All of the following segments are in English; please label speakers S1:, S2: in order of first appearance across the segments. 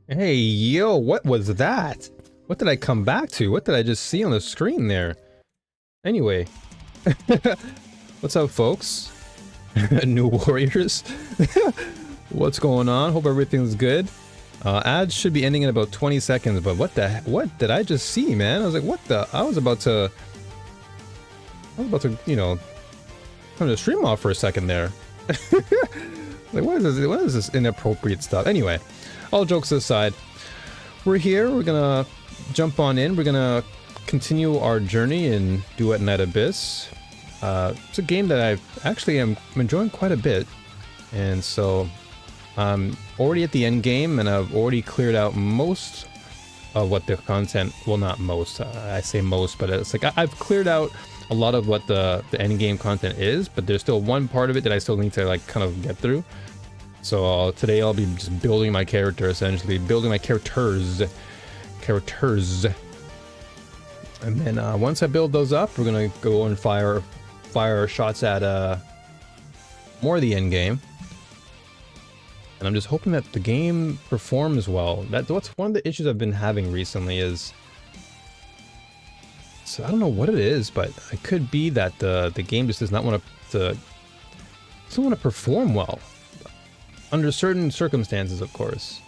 S1: Hey, yo, what was that? What did I come back to? What did I just see on the screen there? Anyway. What's up, folks? New warriors? What's going on? Hope everything's good. Ads should be ending in about 20 seconds, but what did I just see, man? I was like, what the? I was about to, you know, turn the stream off for a second there. Like, what is this inappropriate stuff? Anyway, all jokes aside, we're here. We're gonna jump on in. We're gonna continue our journey in Duet Night Abyss. It's a game that I actually am enjoying quite a bit, and so I'm already at the end game, and I've already cleared out most of what the content. Well, not most. I say most, but it's like I've cleared out a lot of what the end game content is, but there's still one part of it that I still need to like kind of get through. So today I'll be just building my character, essentially building my characters, and then once I build those up, we're gonna go and fire shots at more of the end game. And I'm just hoping that the game performs well. That's one of the issues I've been having recently is, so I don't know what it is, but it could be that the game just does not want to perform well under certain circumstances, of course.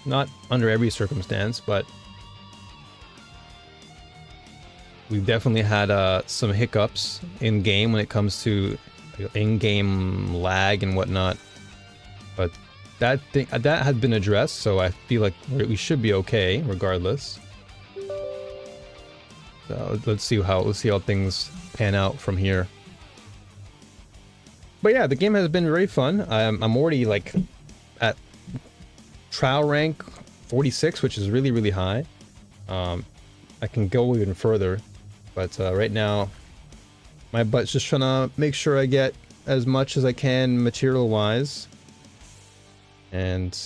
S1: Not under every circumstance, but we've definitely had some hiccups in game when it comes to in-game lag and whatnot. But that has been addressed, so I feel like we should be okay regardless. So let's see how things pan out from here. But yeah, the game has been very fun. I'm already like at trial rank 46, which is really high. I can go even further, but right now my butt's just trying to make sure I get as much as I can material wise. And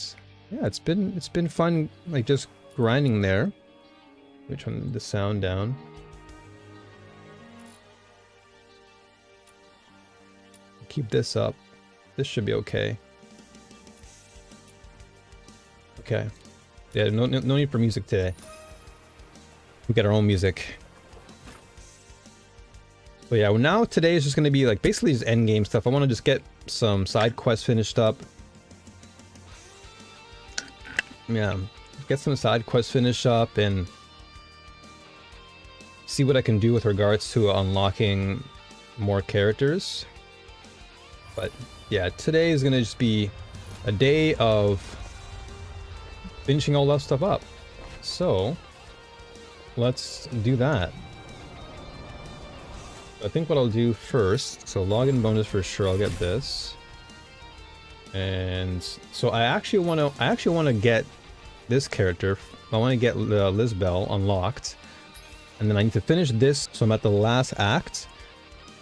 S1: yeah, it's been fun, like just grinding there. Let me turn the sound down. Keep this up. This should be okay. Okay. Yeah, no need for music today. We got our own music. But yeah, well, now today is just going to be like basically just end game stuff. I want to just get some side quests finished up. Yeah, get some side quests finished up and see what I can do with regards to unlocking more characters. But yeah, today is gonna just be a day of finishing all that stuff up. So let's do that. I think what I'll do first, so login bonus for sure, I'll get this. And so I actually want to get this character. I want to get Lisbel unlocked. And then I need to finish this, so I'm at the last act.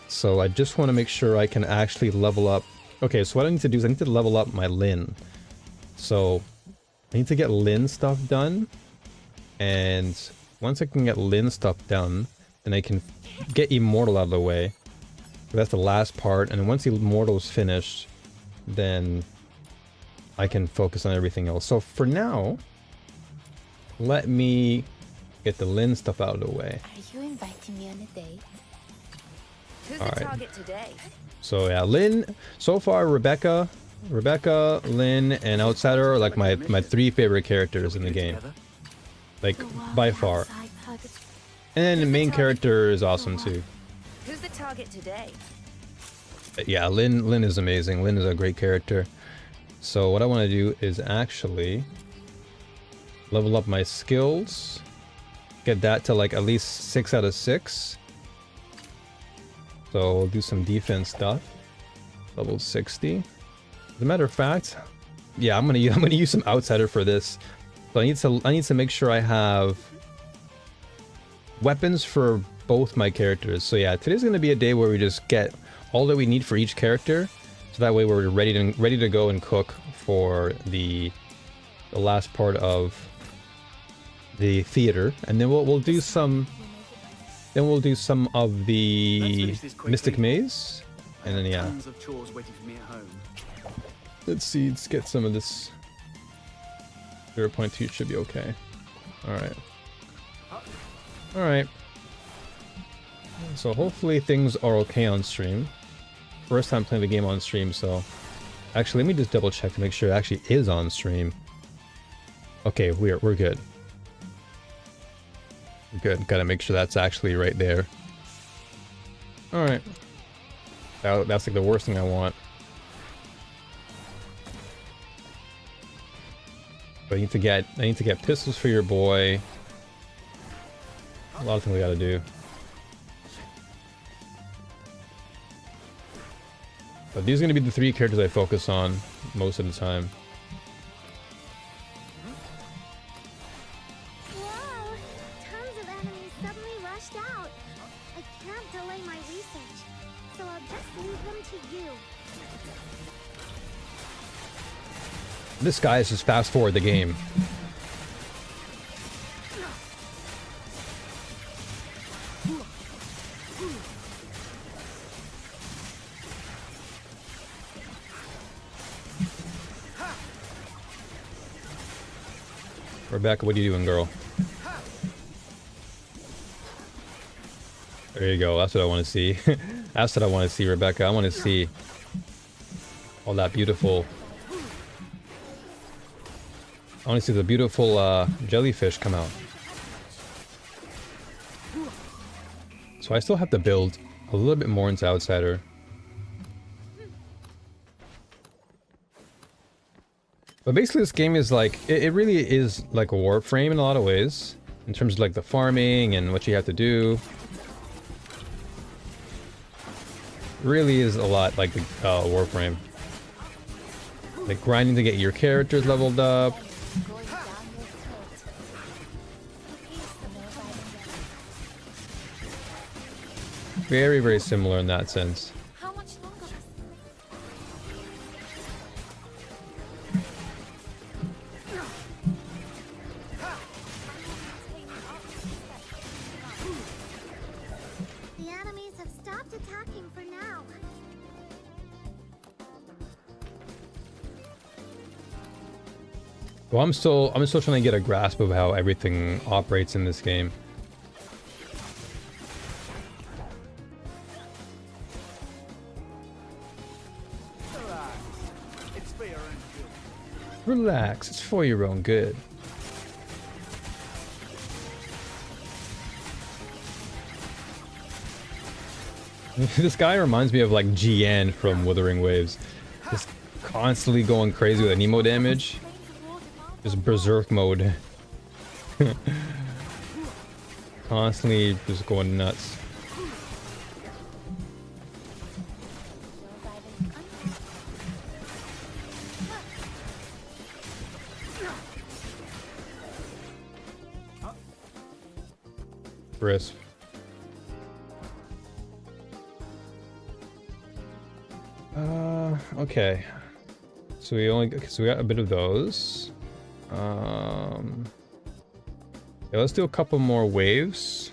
S1: So I just want to make sure I can actually level up. Okay, so what I need to do is I need to level up my Lynn. So I need to get Lynn stuff done. And once I can get Lynn stuff done, then I can get Immortal out of the way. So that's the last part. And then once Immortal's finished, then I can focus on everything else. So for now, let me get the Lynn stuff out of the way.
S2: Are you inviting me on a date? Who's
S1: All
S2: the
S1: right.
S2: target today?
S1: So yeah, Lynn, so far Rebecca, Lynn, and Outsider are like my three favorite characters in the game. Like, by far. And then the main character is awesome too.
S2: Who's the target today?
S1: Yeah, Lynn is amazing. Lynn is a great character. So what I want to do is actually level up my skills. Get that to like at least 6 out of 6. So we'll do some defense stuff. Level 60. As a matter of fact, yeah, I'm gonna use some Outsider for this. So I need to make sure I have weapons for both my characters. So yeah, today's gonna be a day where we just get all that we need for each character. So that way we're ready to go and cook for the last part of the theater, and then we'll do some. Then we'll do some of the Mystic Maze, and then yeah. Let's see. Let's get some of this. 0.2 should be okay. All right. All right. So hopefully things are okay on stream. First time playing the game on stream, so actually let me just double check to make sure it actually is on stream. Okay, we're good. Good. Gotta make sure that's actually right there. All right. That's like the worst thing I want. But I need to get pistols for your boy. A lot of things we gotta do. But these are gonna be the 3 characters I focus on most of the time.
S3: Whoa! Tons of enemies suddenly rushed out. I can't delay my research, so I'll just leave them to you.
S1: This guy is just fast forward the game. Rebecca, what are you doing, girl? There you go. That's what I want to see. That's what I want to see, Rebecca. I want to see all that beautiful. I want to see the beautiful jellyfish come out. So I still have to build a little bit more into Outsider. But basically this game is like, it really is like a Warframe in a lot of ways. In terms of like the farming and what you have to do. Really is a lot like the Warframe. Like grinding to get your characters leveled up.
S2: Going down your throat.
S1: Very, very similar in that sense.
S2: How much longer?
S3: The enemies have stopped attacking for now.
S1: Well, I'm still trying to get a grasp of how everything operates in this game. Relax, it's for your own good. This guy reminds me of like GN from Wuthering Waves. Just constantly going crazy with Nemo damage. Just berserk mode. Constantly just going nuts. Crisp. Okay. So we got a bit of those. Yeah, let's do a couple more waves.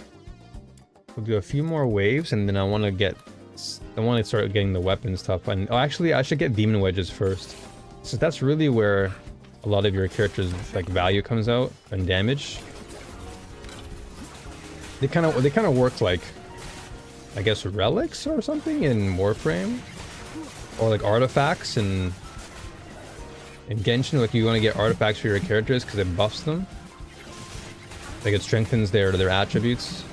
S1: We'll do a few more waves, and then I want to start getting the weapon stuff. And oh, actually, I should get demon wedges first, so that's really where a lot of your character's like value comes out and damage. They kind of work like, I guess, relics or something in Warframe, or like artifacts in Genshin. Like you want to get artifacts for your characters because it buffs them. Like it strengthens their attributes.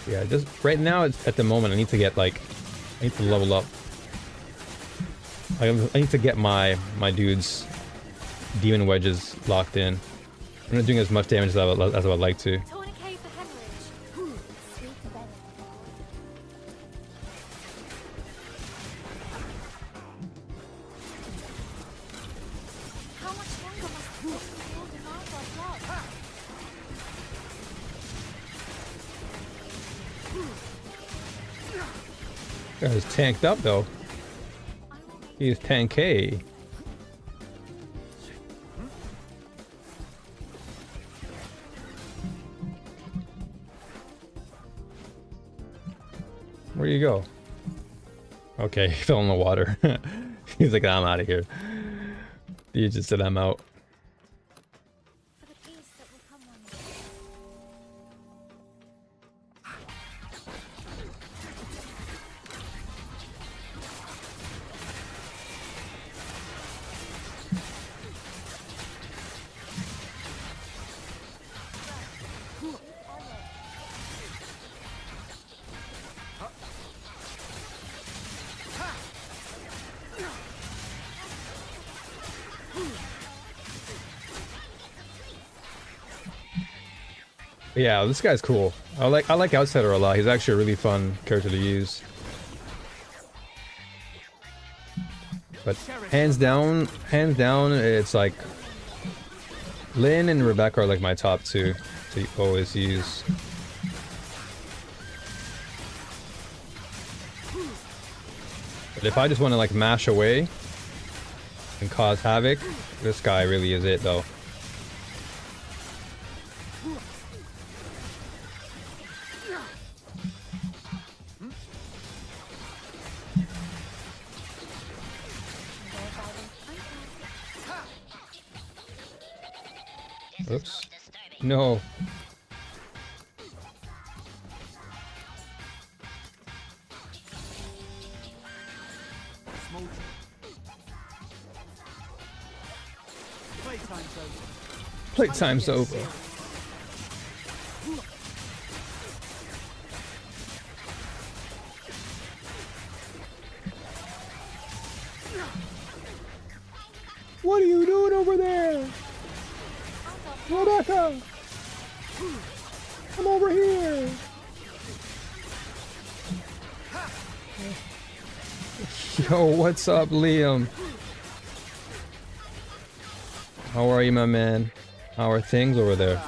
S1: Yeah, just right now it's at the moment I need to get like, I need to level up. I need to get my dudes demon wedges locked in. I'm not doing as much damage as I would like to.
S2: Tourniquet for hemorrhage. Sweet venom. How much longer must the full demand our blood?
S1: Guy's tanked up though. He's tanky. Where do you go? Okay, he fell in the water. He's like, I'm out of here. He just said, I'm out.
S2: For the peace that will come one day.
S1: Yeah, this guy's cool. I like Outsider a lot. He's actually a really fun character to use. But hands down, it's like Lynn and Rebecca are like my top two to always use. But if I just want to like mash away and cause havoc, this guy really is it though. Oops. No.
S4: Playtime's over.
S1: Playtime's over. What are you doing over there? Rebecca! Come over here! Yo, what's up, Liam? How are you, my man? How are things over there?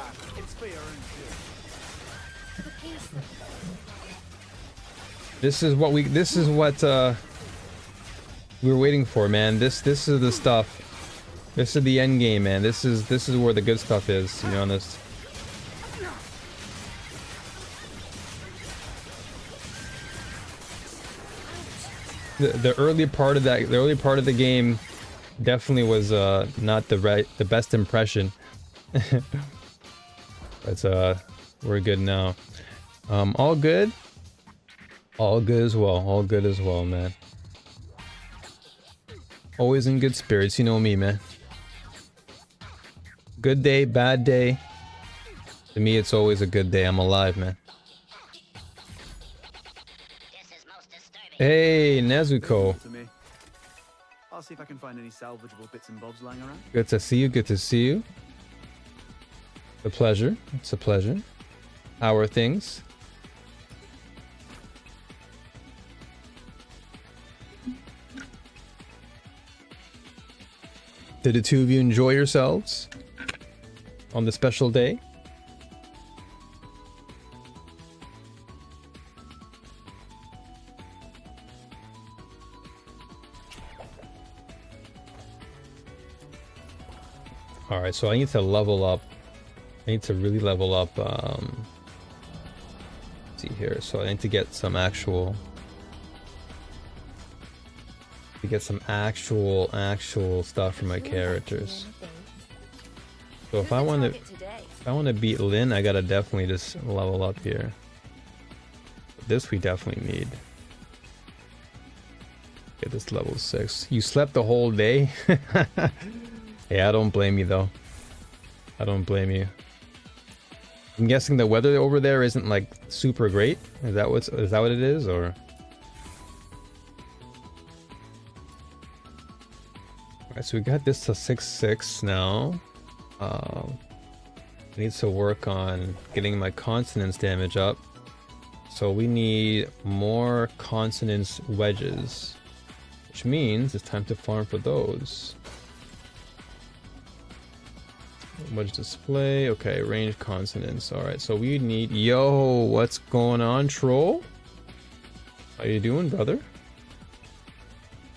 S1: This is what we were waiting for, man. This is the stuff. This is the end game, man. This is where the good stuff is, to be honest. The early part of the game definitely was not the best impression. But we're good now. All good? All good as well. All good as well, man. Always in good spirits, you know me, man. Good day, bad day. To me, it's always a good day. I'm alive, man. Hey, Nezuko.
S4: I'll see if I can find any salvageable bits and bobs lying around.
S1: Good to see you. Good to see you. A pleasure. It's a pleasure. How are things? Did the two of you enjoy yourselves on the special day? Alright, so I need to level up. I need to really level up. Let's see here. So I need to get some actual... actual stuff for my characters. So if I want to beat Lynn, I gotta definitely just level up here. This we definitely need. Get this level 6. You slept the whole day? Yeah, I don't blame you though. I don't blame you. I'm guessing the weather over there isn't like super great. Is that what it is, or? Alright, so we got this to 6/6 now. I need to work on getting my consonance damage up. So we need more consonance wedges, which means it's time to farm for those. Wedge display, okay, range consonants. Alright, so we need... Yo, what's going on, troll? How you doing, brother?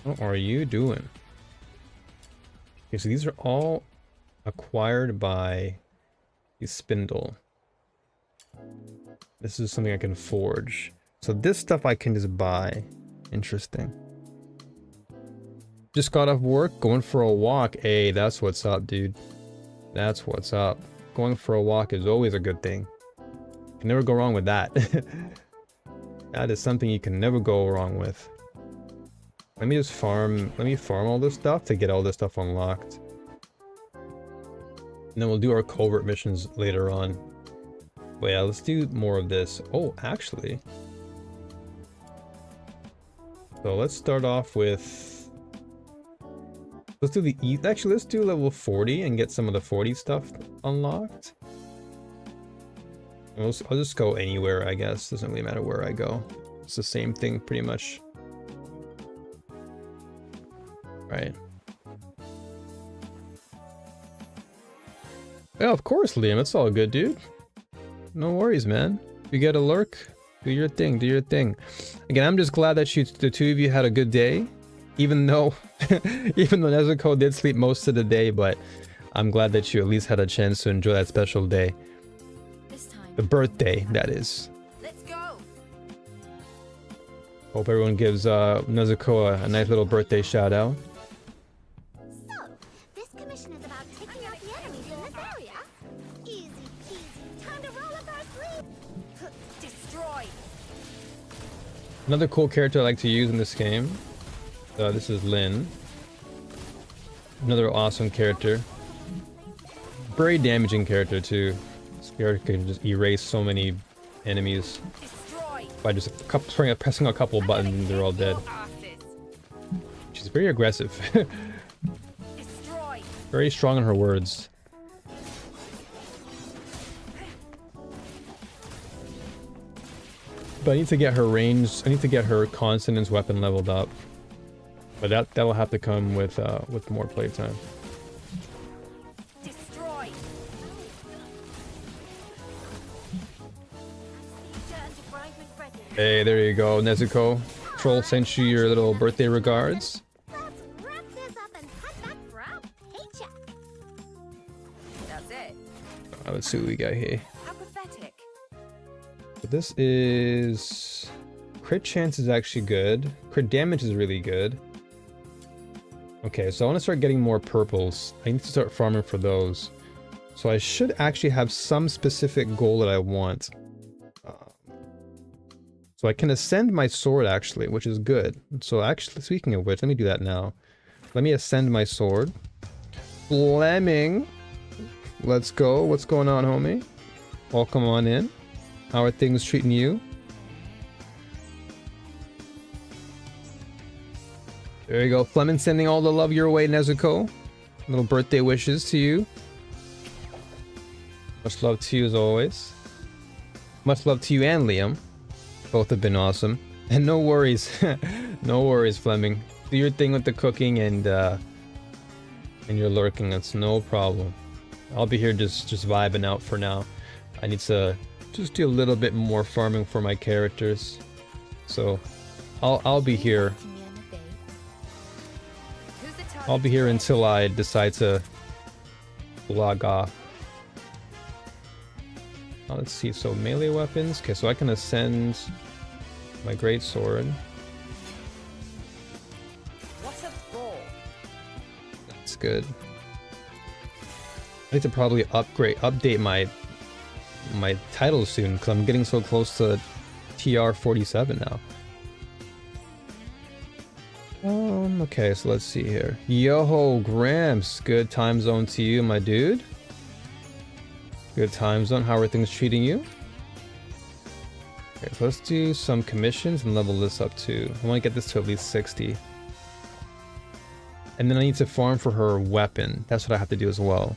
S1: What are you doing? Okay, so these are all acquired by the spindle. This is something I can forge. So this stuff I can just buy. Interesting. Just got off work, going for a walk. Hey, that's what's up, dude. That's what's up. Going for a walk is always a good thing. You can never go wrong with that. That is something you can never go wrong with. Let me just farm. Let me farm all this stuff to get all this stuff unlocked. And then we'll do our covert missions later on. But yeah, let's do more of this. Oh, actually. So let's start off with... Let's do the actually, let's do level 40 and get some of the 40 stuff unlocked. I'll just go anywhere, I guess. Doesn't really matter where I go. It's the same thing pretty much. Right. Yeah, of course, Liam. It's all good, dude. No worries, man. You get a lurk, do your thing, do your thing. Again, I'm just glad that the two of you had a good day. Even though Nezuko did sleep most of the day, but I'm glad that you at least had a chance to enjoy that special day. The birthday, that is.
S2: Let's go.
S1: Hope everyone gives Nezuko a nice little birthday shout out.
S3: So, this commission is about taking out the enemies in this area. Easy peasy. Time to roll up our sleeves.
S2: Destroy.
S1: Another cool character I like to use in this game. This is Lynn. Another awesome character. Very damaging character too. This character can just erase so many enemies by just pressing a couple buttons and they're all dead. She's very aggressive. Very strong in her words. But I need to get her range. I need to get her consonance weapon leveled up. But that'll have to come with more playtime. Hey, there you go, Nezuko. Troll sent you your little birthday regards.
S3: Let's wrap this up and head back for our paycheck.
S2: That's it.
S1: Let's see what we got here.
S2: How pathetic.
S1: So this is... Crit chance is actually good. Crit damage is really good. Okay, so I want to start getting more purples. I need to start farming for those. So I should actually have some specific goal that I want. So I can ascend my sword actually, which is good. So actually, speaking of which, let me do that now. Let me ascend my sword. Fleming! Let's go. What's going on, homie? Welcome on in. How are things treating you? There you go. Fleming sending all the love your way, Nezuko. Little birthday wishes to you. Much love to you as always. Much love to you and Liam. Both have been awesome. And no worries. No worries, Fleming. Do your thing with the cooking and your lurking. That's no problem. I'll be here just vibing out for now. I need to just do a little bit more farming for my characters. So I'll be here. I'll be here until I decide to log off. Let's see, so melee weapons. Okay, so I can ascend my great sword.
S2: What's a ball?
S1: That's good. I need to probably update my title soon because I'm getting so close to TR47 now. Okay, so let's see here. Yo, Gramps, good time zone to you, my dude. Good time zone. How are things treating you? Okay, so let's do some commissions and level this up too. I want to get this to at least 60. And then I need to farm for her weapon. That's what I have to do as well.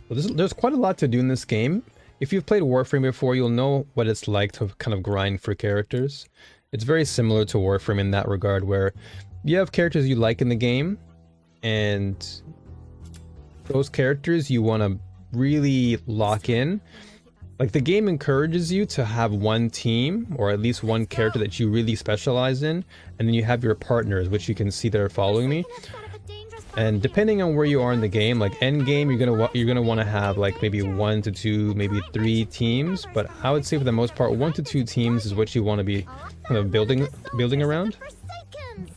S1: So there's quite a lot to do in this game. If you've played Warframe before, you'll know what it's like to kind of grind for characters. It's very similar to Warframe in that regard, where you have characters you like in the game, and those characters you want to really lock in. Like, the game encourages you to have one team or at least one character that you really specialize in, and then you have your partners, which you can see that are following me. And depending on where you are in the game, like end game, you're gonna want to have like maybe 1 to 2, maybe 3 teams. But I would say for the most part, 1 to 2 teams is what you want to be kind of building around.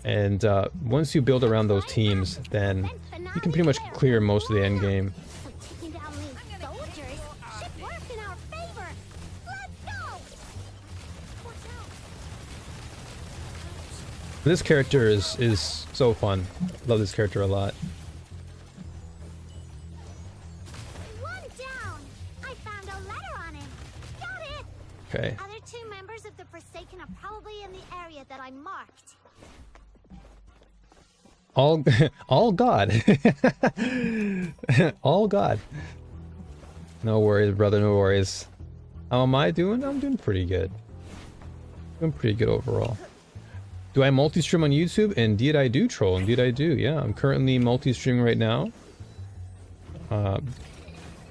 S1: And once you build around those teams, then you can pretty much clear most of the end game. This character is so fun. Love this character a lot.
S3: One down. I found a letter on him. Got it.
S1: Okay.
S3: Other 2 members of the Forsaken are probably in the area that I marked.
S1: All God. All God. No worries, brother, no worries. How am I doing? I'm doing pretty good. Doing pretty good overall. Do I multi-stream on YouTube? Indeed I do, troll. Indeed I do. Yeah, I'm currently multi-streaming right now.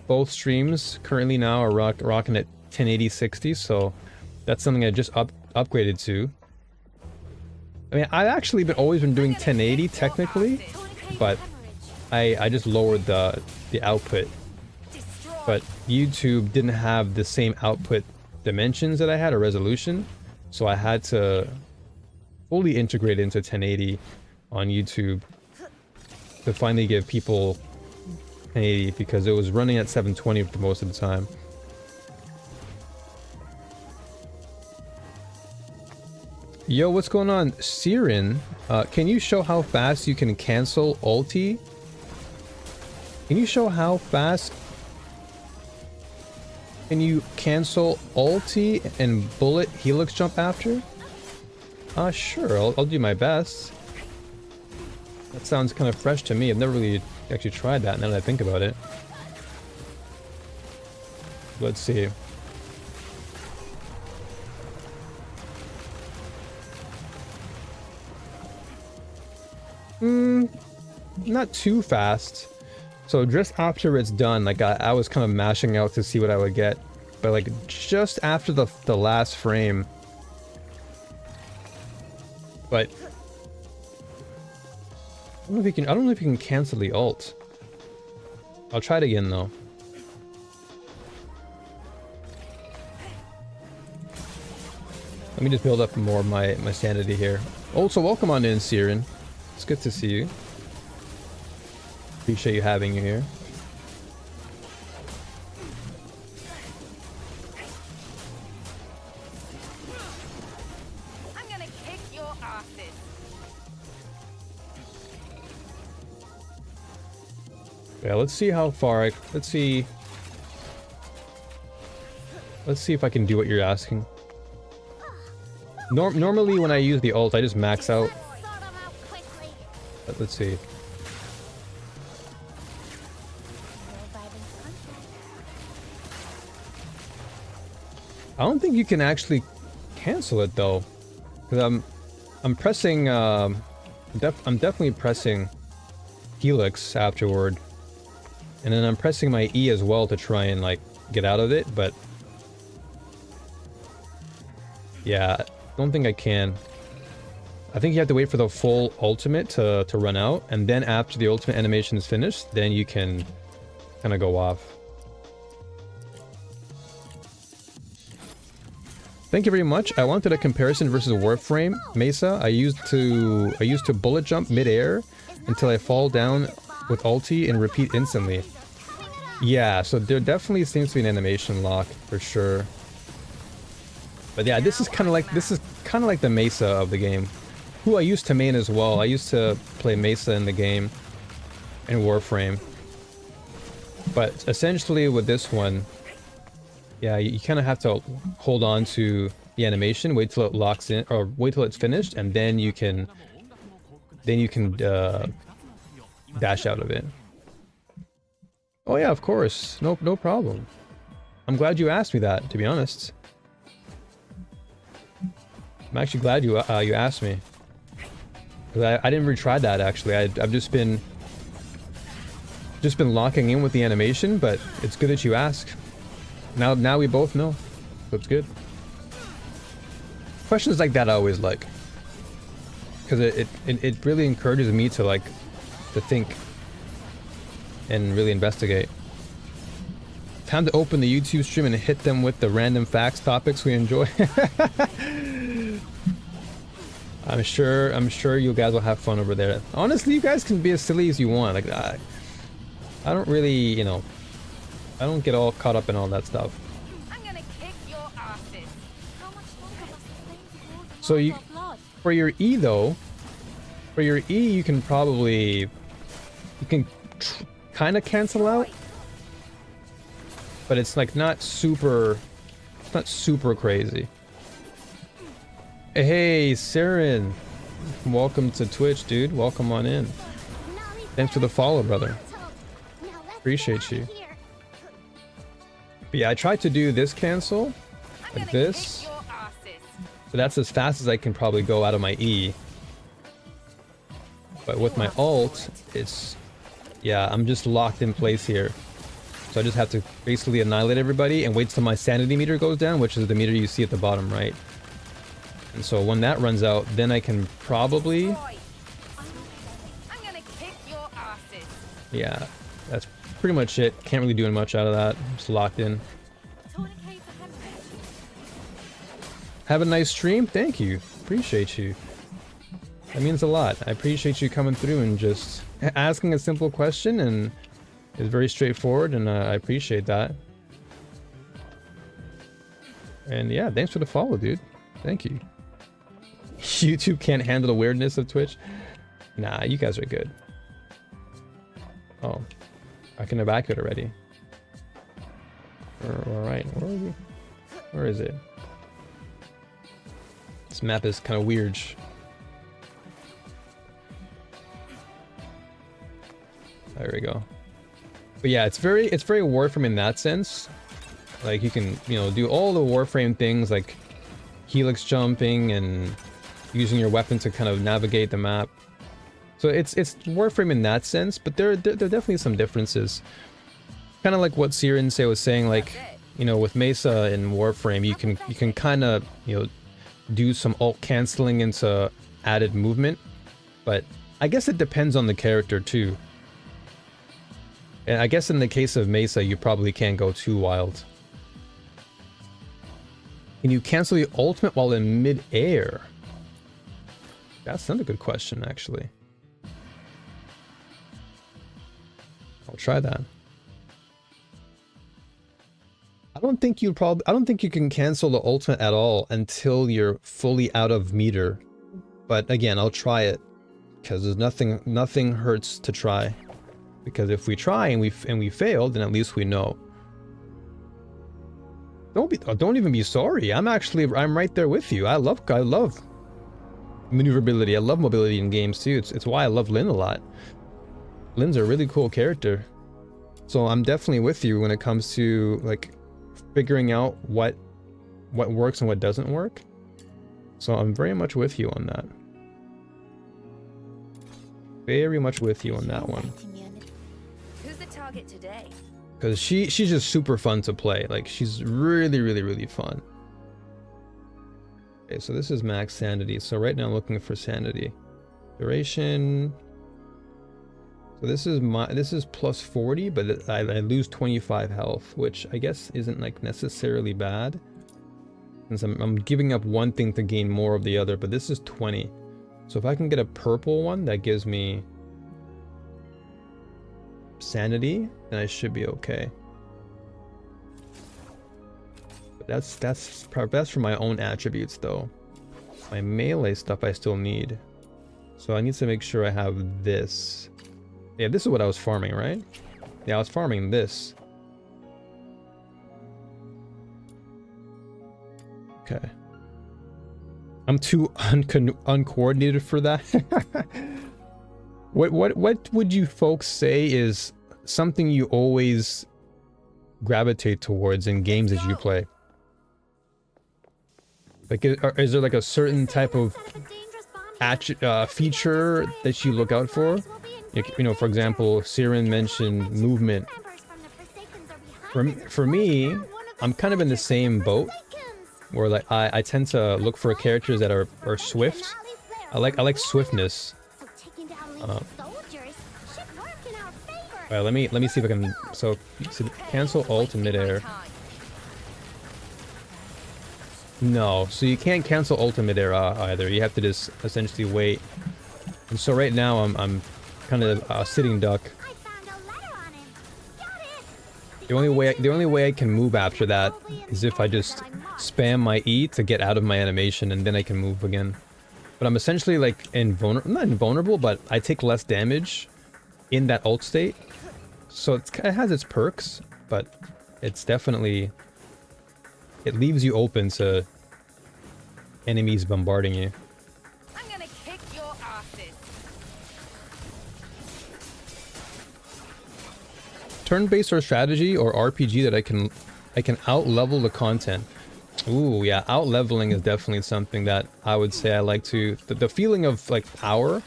S1: Both streams currently now are rocking at 1080 60, so that's something I just upgraded to. I mean, I've actually always been doing 1080 technically, but I just lowered the output. But YouTube didn't have the same output dimensions that I had, or resolution, so I had to fully integrate into 1080 on YouTube to finally give people 1080, because it was running at 720 for most of the time. Yo, what's going on? Siren, can you show how fast you can cancel ulti Can you show how fast can you cancel ulti and bullet helix jump after? Sure, I'll do my best. That sounds kind of fresh to me. I've never really actually tried that now that I think about it. Let's see. Not too fast. So just after it's done, like I was kind of mashing out to see what I would get. But like just after the last frame. But I don't know if you can cancel the ult. I'll try it again though. Let me just build up more of my sanity here. Also, welcome on in, Siren. It's good to see you. Appreciate you having you here.
S5: I'm gonna kick your asses.
S1: Yeah, let's see how far let's see if I can do what you're asking. Normally when I use the ult, I just max out.
S3: Sort 'em out quickly.
S1: But let's see. I don't think you can actually cancel it though, because I'm pressing I'm definitely pressing helix afterward, and then I'm pressing my E as well to try and like get out of it, but yeah, I don't think I can. I think you have to wait for the full ultimate to run out, and then after the ultimate animation is finished, then you can kind of go off. Thank you very much. I wanted a comparison versus Warframe. Mesa, I used to bullet jump mid-air until I fall down with ulti and repeat instantly. Yeah, so there definitely seems to be an animation lock for sure. But yeah, this is kind of like the Mesa of the game, who I used to main as well. I used to play Mesa in the game in Warframe. But essentially with this one, yeah, you kind of have to hold on to the animation, wait till it locks in, or wait till it's finished, and then you can dash out of it. Oh yeah, of course, no problem. I'm glad you asked me that, to be honest. I'm actually glad you asked me, because I didn't retry that actually. I've just been locking in with the animation, but it's good that you ask. Now we both know, so it's good. Questions like that I always like, because it really encourages me to think and really investigate. Time to open the YouTube stream and hit them with the random facts topics we enjoy. I'm sure you guys will have fun over there. Honestly, you guys can be as silly as you want. Like I don't really, you know, I don't get all caught up in all that stuff.
S5: I'm gonna kick your asses.
S2: How much longer must the flames hold the
S1: So you,
S2: mark of blood?
S1: for your E though, you can probably, kind of cancel out, but it's like not super crazy. Hey, Siren, welcome to Twitch, dude. Welcome on in. Thanks for the follow, brother. Appreciate you. But yeah, I tried to do this cancel, like this. So that's as fast as I can probably go out of my E. But with my ult, it's, yeah, I'm just locked in place here. So I just have to basically annihilate everybody and wait till my sanity meter goes down, which is the meter you see at the bottom right. And so when that runs out, then I can probably...
S5: I'm gonna kick your asses.
S1: Yeah, that's pretty much it. Can't really do much out of that. Just locked in.
S2: Tourniquet for hemorrhage.
S1: Have a nice stream. Thank you. Appreciate you. That means a lot. I appreciate you coming through and just asking a simple question, and it's very straightforward, and I appreciate that. And yeah, thanks for the follow, dude. Thank you. YouTube can't handle the weirdness of Twitch. Nah, you guys are good. Oh. I can evacuate already. Alright, where are we? Where is it? This map is kind of weird. There we go. But yeah, it's very Warframe in that sense. Like you can, you know, do all the Warframe things like helix jumping and using your weapon to kind of navigate the map. So it's Warframe in that sense, but there are definitely some differences. Kind of like what Siren was saying, like, you know, with Mesa and Warframe, you can kind of, you know, do some alt canceling into added movement, but I guess it depends on the character too. And I guess in the case of Mesa, you probably can't go too wild. Can you cancel the ultimate while in mid-air? That's not a good question, actually. I'll try that. I don't think you can cancel the ultimate at all until you're fully out of meter. But again, I'll try it because there's nothing hurts to try. Because if we try and we fail, then at least we know. Don't even be sorry. I'm right there with you. I love maneuverability. I love mobility in games too. It's why I love Lynn a lot. Lynn's a really cool character. So I'm definitely with you when it comes to like figuring out what works and what doesn't work. So I'm very much with you on that. Very much with you on that one.
S5: Who's the target today?
S1: Because she's just super fun to play. Like she's really fun. Okay, so this is max sanity. So right now I'm looking for sanity. Duration. So this is plus 40, but I lose 25 health, which I guess isn't like necessarily bad. Since I'm giving up one thing to gain more of the other, but this is 20. So if I can get a purple one that gives me sanity, then I should be okay. But that's for my own attributes though. My melee stuff I still need. So I need to make sure I have this. Yeah, this is what I was farming, right? Yeah, I was farming this. Okay. I'm too uncoordinated for that. What would you folks say is something you always gravitate towards in games that you play? Like, is there like a certain type of feature that you look out for? You know, for example, Siren mentioned movement. For me, I'm kind of in the same boat, where like I tend to look for characters that are swift. I like swiftness. Alright, let me see if I can. So cancel ult in midair. No, so you can't cancel ult in midair either. You have to just essentially wait. And so right now I'm kind of sitting duck. The only way I can move after that is if I just spam my E to get out of my animation, and then I can move again. But I'm essentially like not invulnerable, but I take less damage in that ult state. So it has its perks, but it's definitely, it leaves you open to enemies bombarding you.
S5: I'm gonna kick your asses.
S1: Turn-based or strategy or RPG that I can out-level the content. Ooh, yeah, out-leveling is definitely something that I would say I like to... The feeling of, like, power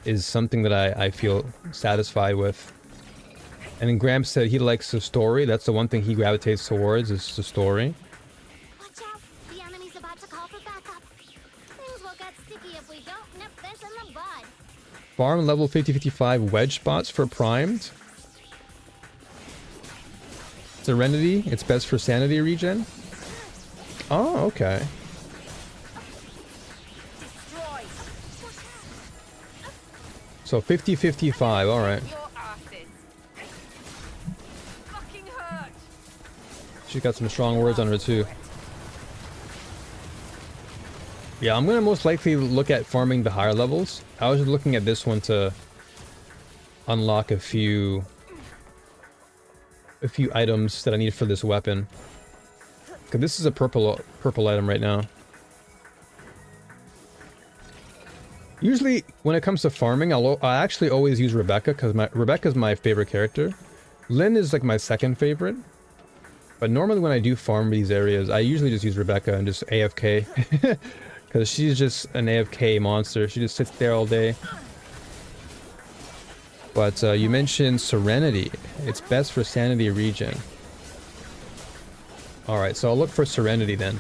S1: is something that I feel satisfied with. And then Graham said he likes the story. That's the one thing he gravitates towards, is the story.
S3: Watch out! The enemy's about to call for backup. Things will get sticky if we don't nip this in the bud.
S1: Farm level 50-55 wedge spots for primed. Serenity, it's best for sanity regen. Oh, okay. So 50-55, alright. She's got some strong words on her too. Yeah, I'm gonna most likely look at farming the higher levels. I was looking at this one to unlock a few a few items that I need for this weapon. Cause this is a purple item right now. Usually, when it comes to farming, I actually always use Rebecca because Rebecca's my favorite character. Lynn is like my second favorite. But normally when I do farm these areas, I usually just use Rebecca and just AFK. Because she's just an AFK monster. She just sits there all day. But you mentioned Serenity. It's best for Sanity regen. Alright, so I'll look for Serenity then.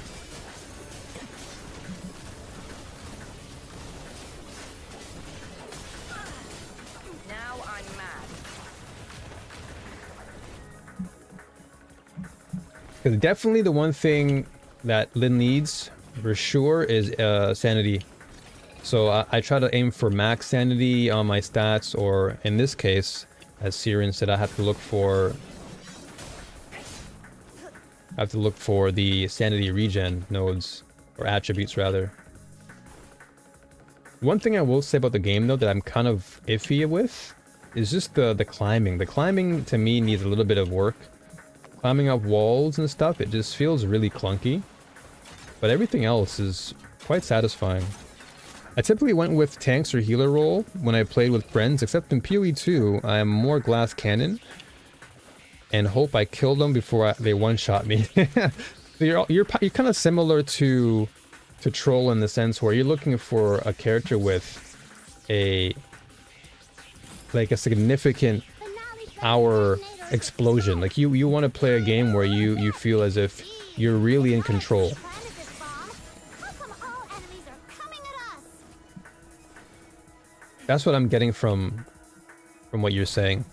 S5: Now I'm mad.
S1: Because definitely the one thing that Lynn needs, for sure, is Sanity. So I try to aim for max Sanity on my stats, or in this case, as Siren said, I have to look for the Sanity regen nodes, or attributes rather. One thing I will say about the game though that I'm kind of iffy with is just the climbing. The climbing to me needs a little bit of work. Climbing up walls and stuff, it just feels really clunky. But everything else is quite satisfying. I typically went with tanks or healer role when I played with friends, except in PoE 2, I am more glass cannon. And hope I kill them before they one-shot me. So you're kind of similar to Troll in the sense where you're looking for a character with a significant hour explosion. Like you want to play a game where you feel as if you're really in control. That's what I'm getting from what you're saying.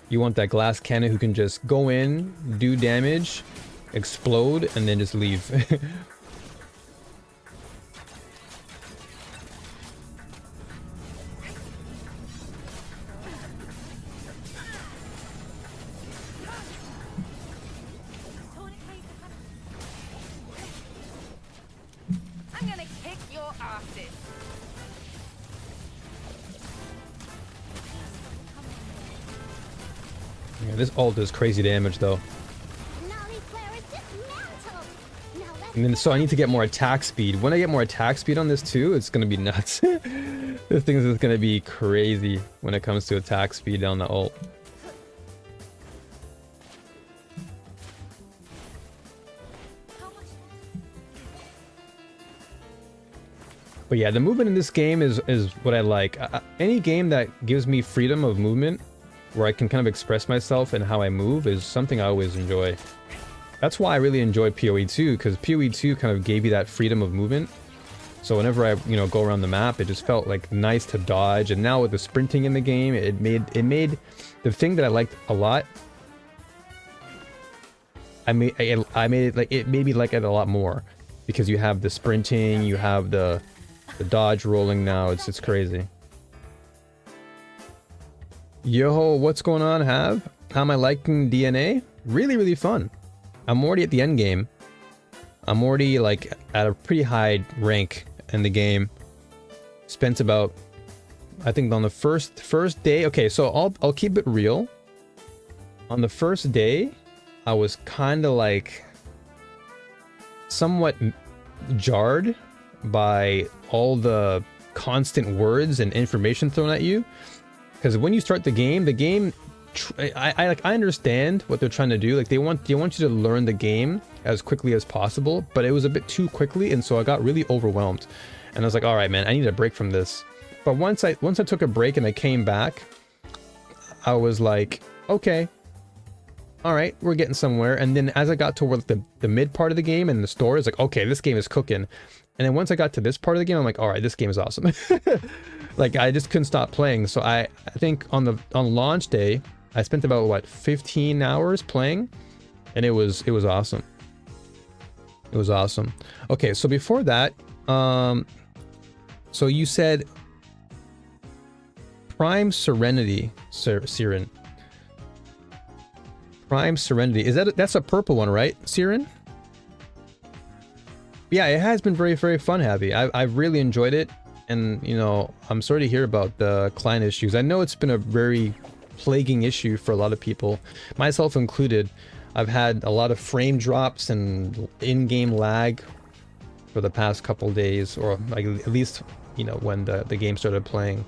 S1: You want that glass cannon who can just go in, do damage, explode, and then just leave.
S5: I'm gonna kick your asses.
S1: Yeah, this ult does crazy damage though. And then so I need to get more attack speed. When I get more attack speed on this too, it's gonna be nuts. This thing is gonna be crazy when it comes to attack speed on the ult. But yeah, the movement in this game is what I like. Any game that gives me freedom of movement, where I can kind of express myself and how I move, is something I always enjoy. That's why I really enjoy PoE 2, because PoE 2 kind of gave you that freedom of movement. So whenever I, go around the map, it just felt like nice to dodge. And now with the sprinting in the game, it made the thing that I liked a lot. It made me like it a lot more, because you have the sprinting, you have the dodge rolling now. It's crazy. Yo, what's going on, Have? How am I liking DNA? Really, really fun. I'm already at the end game. I'm already like at a pretty high rank in the game. Spent about, I think on the first day. Okay, so I'll keep it real. On the first day, I was kind of like somewhat jarred by all the constant words and information thrown at you. Because when you start the game, I understand what they're trying to do. Like they want you to learn the game as quickly as possible, but it was a bit too quickly, and so I got really overwhelmed. And I was like, all right, man, I need a break from this. But once I took a break and I came back, I was like, okay, all right, we're getting somewhere. And then as I got toward the mid part of the game and the story, it's like, okay, this game is cooking. And then once I got to this part of the game, I'm like, all right, this game is awesome. Like I just couldn't stop playing. So I think on launch day, I spent about what 15 hours playing, and it was awesome. It was awesome. Okay, so before that, so you said Prime Serenity, Siren. Prime Serenity. That's a purple one, right, Siren? Yeah, it has been very, very fun, Happy. I've really enjoyed it. And, I'm sorry to hear about the client issues. I know it's been a very plaguing issue for a lot of people, myself included. I've had a lot of frame drops and in-game lag for the past couple days, or like at least, you know, when the game started playing.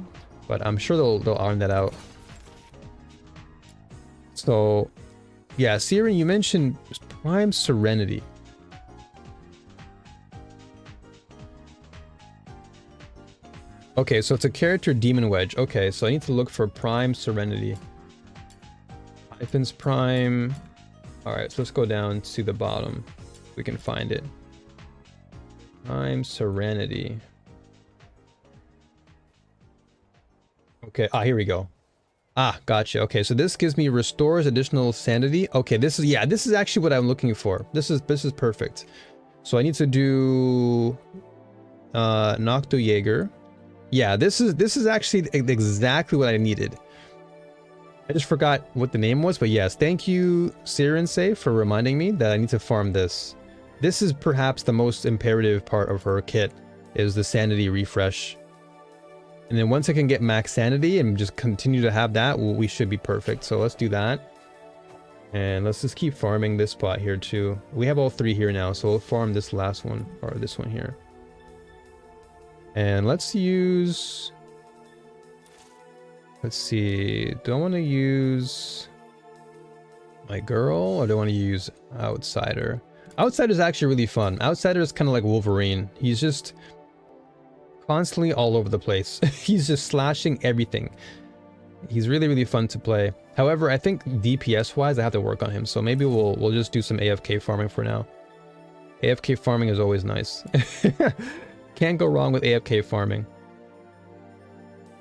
S1: But I'm sure they'll iron that out. So, yeah, Siren, you mentioned Prime Serenity. Okay, so it's a character Demon Wedge. Okay, so I need to look for Prime Serenity. Hyphens Prime. Alright, so let's go down to the bottom. We can find it. Prime Serenity. Okay, here we go. Gotcha. Okay, so this gives me restores additional sanity. Okay, this is actually what I'm looking for. This is perfect. So I need to do Nocto Jaeger. Yeah, this is actually exactly what I needed. I just forgot what the name was, but yes, thank you, Sirensei, for reminding me that I need to farm this. This is perhaps the most imperative part of her kit, is the sanity refresh. And then once I can get max sanity and just continue to have that, we should be perfect. So let's do that. And let's just keep farming this spot here too. We have all three here now, so we'll farm this last one, or this one here. And let's use... Let's see, do I want to use my girl, or do I want to use Outsider? Outsider is actually really fun. Outsider is kind of like Wolverine. He's just constantly all over the place. He's just slashing everything. He's really, really fun to play. However, I think DPS wise, I have to work on him. So maybe we'll just do some AFK farming for now. AFK farming is always nice. Can't go wrong with AFK farming.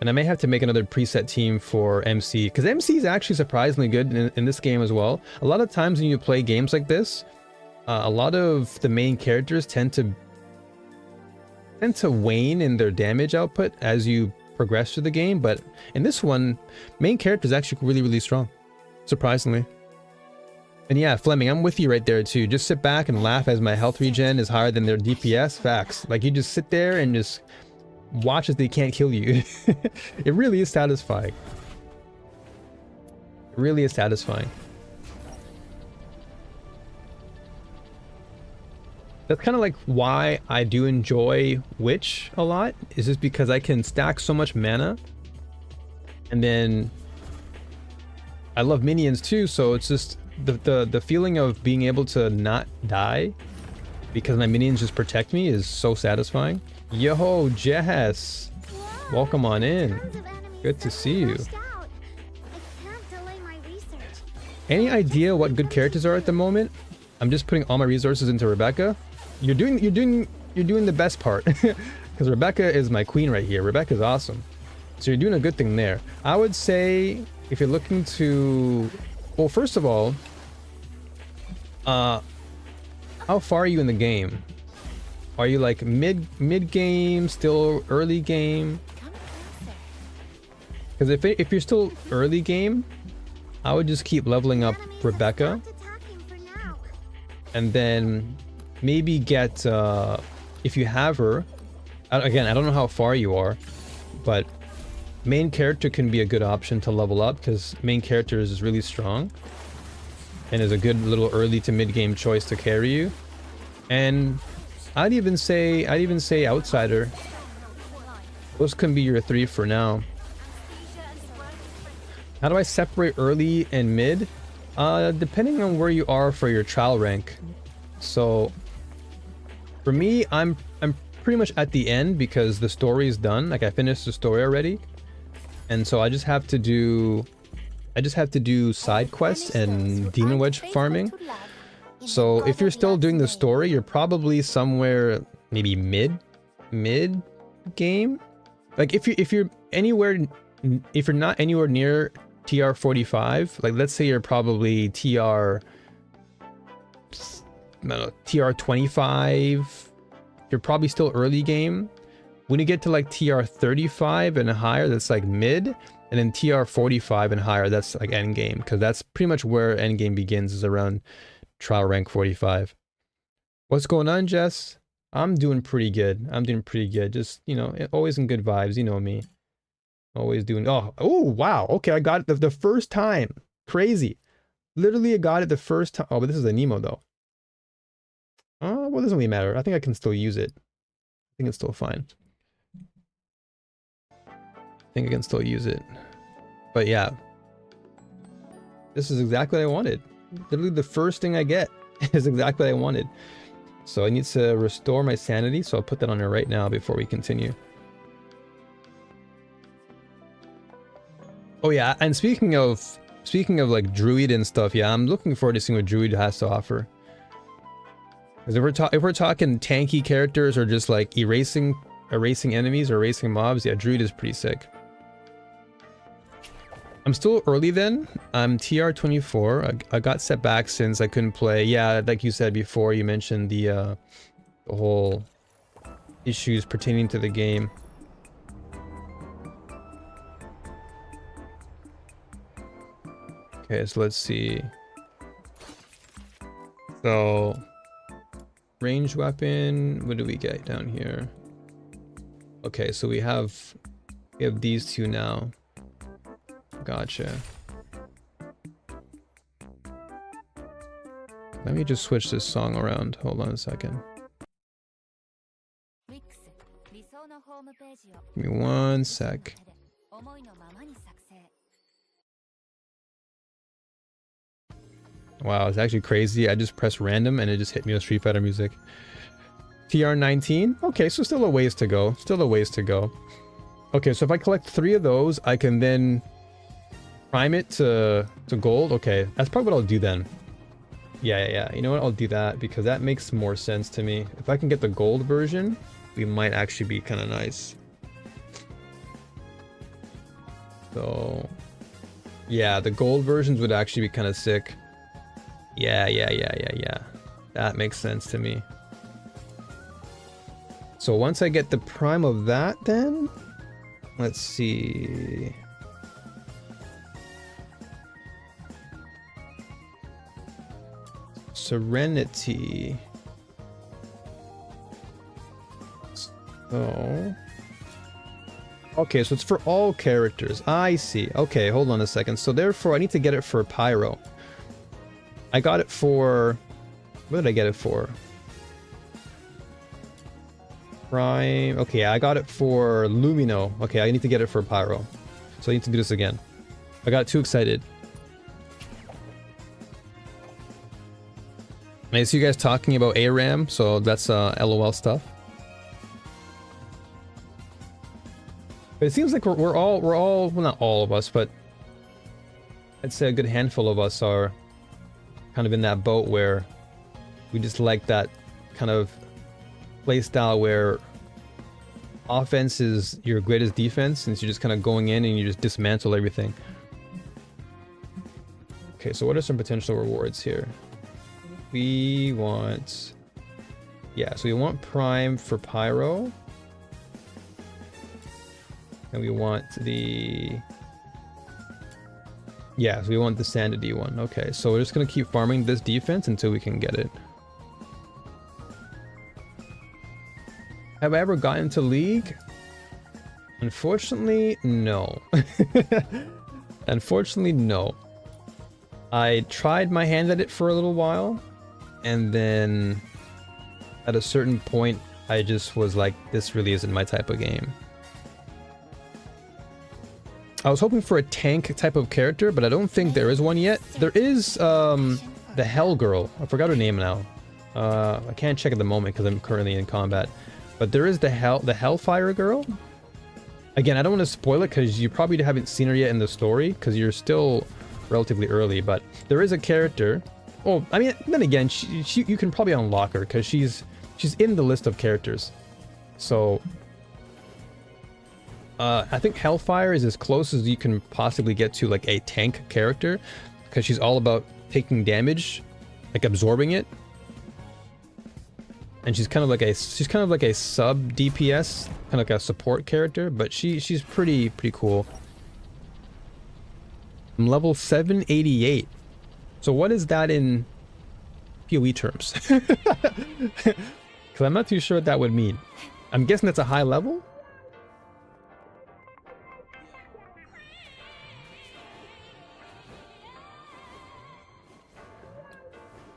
S1: And I may have to make another preset team for MC, because MC is actually surprisingly good in this game as well. A lot of times when you play games like this, a lot of the main characters tend to wane in their damage output as you progress through the game, but in this one, main character is actually really, really strong, surprisingly. And yeah, Fleming, I'm with you right there too. Just sit back and laugh as my health regen is higher than their DPS. Facts. Like, you just sit there and just watch as they can't kill you. It really is satisfying. It really is satisfying. That's kind of like why I do enjoy Witch a lot, is just because I can stack so much mana. And then I love minions too, so it's just the feeling of being able to not die because my minions just protect me is so satisfying. Yo, Jess, welcome on in. Good to see you. Any idea what good characters are at the moment? I'm just putting all my resources into Rebecca. You're doing the best part, because Rebecca is my queen right here. Rebecca's awesome, so you're doing a good thing there. I would say if you're looking to, well, first of all, how far are you in the game? Are you like mid game, still early game? Because if you're still early game, I would just keep leveling up Rebecca, and then maybe get if you have her. Again, I don't know how far you are, but main character can be a good option to level up, because main character is really strong and is a good little early to mid game choice to carry you. And I'd even say Outsider. Those can be your three for now. How do I separate early and mid? Depending on where you are for your trial rank. So for me, I'm pretty much at the end because the story is done. Like, I finished the story already, and so I just have to do side quests and demon wedge farming. So if you're still doing the story, you're probably somewhere maybe mid game. Like, if you're not anywhere near TR45, like let's say you're probably TR25, you're probably still early game. When you get to like TR35 and higher, that's like mid, and then TR45 and higher, that's like end game, because that's pretty much where end game begins, is around trial rank 45. What's going on, Jess? I'm doing pretty good. Just, you know, always in good vibes. You know me. Always doing... Oh, wow. Okay, I got it the first time. Crazy. Literally, I got it the first time. Oh, but this is a Nemo, though. Well, it doesn't really matter. I think I can still use it. I think it's still fine. I think I can still use it. But yeah. This is exactly what I wanted. Literally, the first thing I get is exactly what I wanted. So I need to restore my sanity, so I'll put that on here right now before we continue. Oh yeah, and speaking of like Druid and stuff, yeah, I'm looking forward to seeing what Druid has to offer. Because if we're talking tanky characters or just like erasing enemies or erasing mobs, yeah, Druid is pretty sick. I'm still early then. I'm TR24. I got set back since I couldn't play. Yeah, like you said before, you mentioned the whole issues pertaining to the game. Okay, so let's see. So, range weapon, what do we get down here? Okay, so we have these two now. Gotcha. Let me just switch this song around. Hold on a second. Give me one sec. Wow, it's actually crazy. I just pressed random and it just hit me with Street Fighter music. TR19? Okay, so still a ways to go. Still a ways to go. Okay, so if I collect 3 of those, I can then prime it to gold. Okay, that's probably what I'll do then. Yeah. You know what? I'll do that because that makes more sense to me. If I can get the gold version, we might actually be kind of nice. So, yeah, the gold versions would actually be kind of sick. Yeah. That makes sense to me. So once I get the prime of that, then let's see. Serenity. So, okay, so it's for all characters. I see. Okay, hold on a second. So therefore, I need to get it for Pyro. I got it for... What did I get it for? Prime... Okay, I got it for Lumino. Okay, I need to get it for Pyro. So I need to do this again. I got too excited. I see you guys talking about ARAM, so that's LOL stuff. But it seems like we're all, well, not all of us, but I'd say a good handful of us are kind of in that boat where we just like that kind of play style where offense is your greatest defense, since you're just kind of going in and you just dismantle everything. Okay, so what are some potential rewards here? We want... Yeah, so we want Prime for Pyro. And we want the... Yeah, so we want the Sanity one. Okay, so we're just going to keep farming this defense until we can get it. Have I ever gotten to League? Unfortunately, no. Unfortunately, no. I tried my hand at it for a little while, and then at a certain point, I just was like, this really isn't my type of game. I was hoping for a tank type of character, but I don't think there is one yet. There is the Hell Girl. I forgot her name now. I can't check at the moment because I'm currently in combat. But there is the Hellfire Girl. Again, I don't want to spoil it because you probably haven't seen her yet in the story because you're still relatively early. But there is a character. Oh, I mean, then again, you can probably unlock her because she's in the list of characters. So I think Hellfire is as close as you can possibly get to like a tank character because she's all about taking damage, like absorbing it. And she's kind of like a sub DPS, kind of like a support character, but she's pretty cool. I'm level 788. So what is that in PoE terms? Because I'm not too sure what that would mean. I'm guessing that's a high level?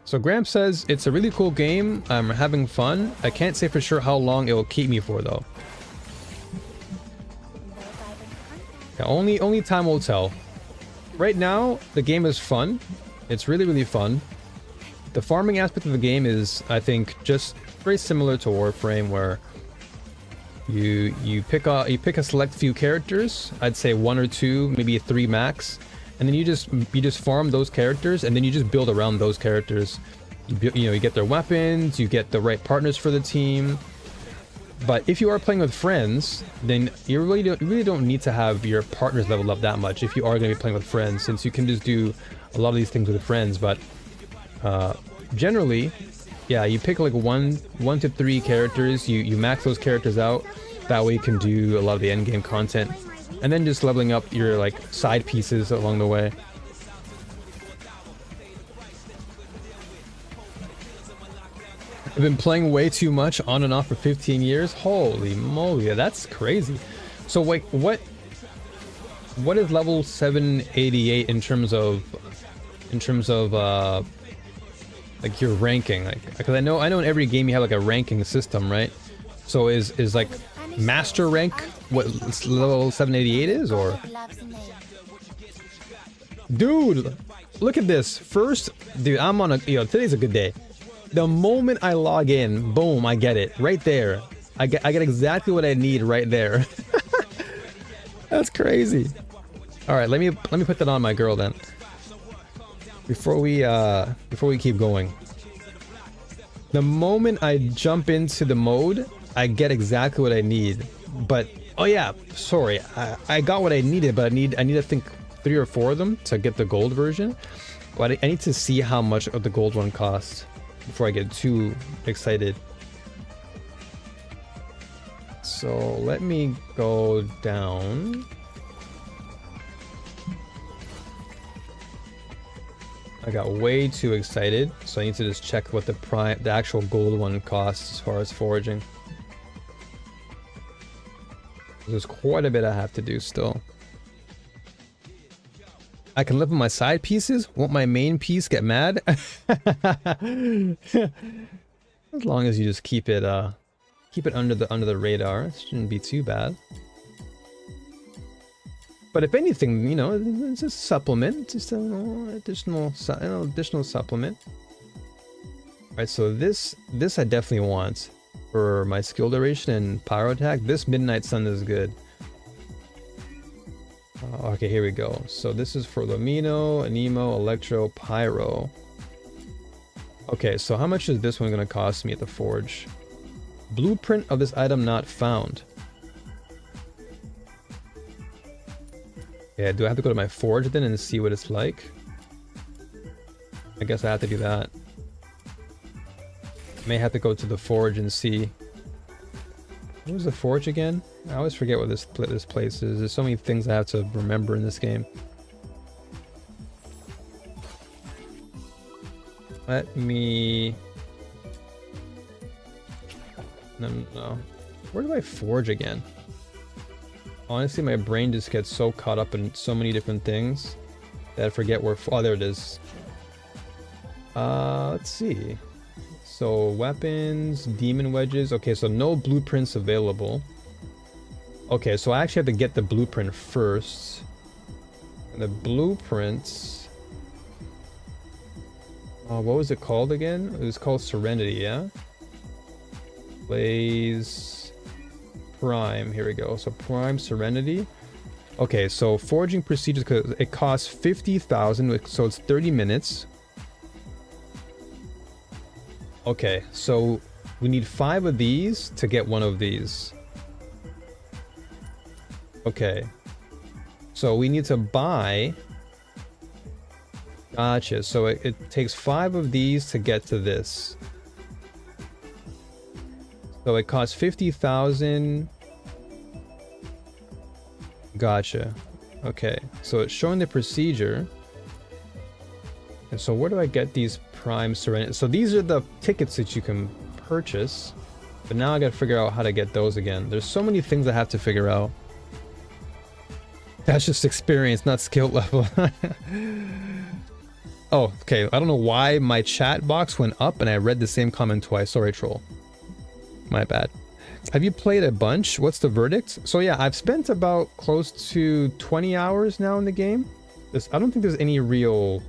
S1: So Graham says it's a really cool game. I'm having fun. I can't say for sure how long it will keep me for though. Yeah, only time will tell. Right now, the game is fun. It's really, really fun. The farming aspect of the game is, I think, just very similar to Warframe, where you pick a select few characters. I'd say 1 or 2, maybe 3 max, and then you just farm those characters, and then you just build around those characters. You get their weapons, you get the right partners for the team. But if you are playing with friends, then you really don't need to have your partners leveled up that much if you are going to be playing with friends, since you can just do a lot of these things with friends. But generally, yeah, you pick like 1 to 3 characters, you max those characters out. That way you can do a lot of the end game content, and then just leveling up your like side pieces along the way. I've been playing way too much on and off for 15 years. Holy moly, that's crazy. So like, what is level 788 in terms of like your ranking? Like, because I know in every game you have like a ranking system, right? So is like master rank what level 788 is, or? Dude, look at this. First, dude, I'm on a, today's a good day. The moment I log in, boom, I get it right there. I get exactly what I need right there. That's crazy. All right, let me put that on my girl then. Before we keep going. The moment I jump into the mode, I get exactly what I need. But oh yeah, sorry, I got what I needed, but I need to think 3 or 4 of them to get the gold version. But I need to see how much of the gold one costs before I get too excited. So let me go down. I got way too excited, so I need to just check what the actual gold one costs as far as foraging. There's quite a bit I have to do still. I can live with my side pieces. Won't my main piece get mad? As long as you just keep it under the radar, it shouldn't be too bad. But if anything, it's a supplement, just an additional supplement. All right, so this I definitely want for my skill duration and pyro attack. This Midnight Sun is good. Okay, here we go. So this is for Lumino, Anemo, Electro, Pyro. Okay, so how much is this one going to cost me at the forge? Blueprint of this item not found. Yeah, do I have to go to my forge then and see what it's like? I guess I have to do that. May have to go to the forge and see. What was the forge again? I always forget what this place is. There's so many things I have to remember in this game. Let me... No. Where do I forge again? Honestly, my brain just gets so caught up in so many different things that I forget where... Oh, there it is. Let's see. So, weapons, demon wedges. Okay, so no blueprints available. Okay, so I actually have to get the blueprint first. And the blueprints... what was it called again? It was called Serenity, yeah? Blaze... Prime, here we go. So Prime Serenity. Okay, so foraging procedures, because it costs 50,000, so it's 30 minutes. Okay, so we need 5 of these to get 1 of these. Okay. So we need to buy... Gotcha, so it takes 5 of these to get to this. So it costs 50,000. Gotcha. Okay, so it's showing the procedure. And so where do I get these Prime Serenity? So these are the tickets that you can purchase. But now I gotta figure out how to get those again. There's so many things I have to figure out. That's just experience, not skill level. Oh, okay. I don't know why my chat box went up and I read the same comment twice. Sorry, troll. My bad. Have you played a bunch? What's the verdict? So yeah, I've spent about close to 20 hours now in the game. I don't think there's any real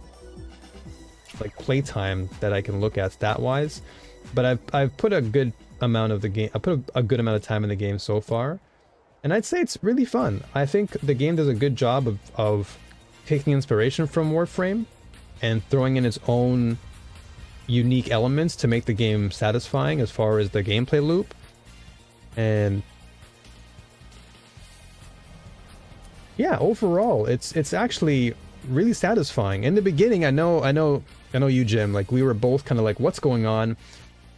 S1: like playtime that I can look at stat-wise, but I've put a good amount of the game. I put a good amount of time in the game so far, and I'd say it's really fun. I think the game does a good job of taking inspiration from Warframe and throwing in its own unique elements to make the game satisfying as far as the gameplay loop. And yeah, overall, it's actually really satisfying. In the beginning, I know you, Jim, like we were both kind of like, what's going on?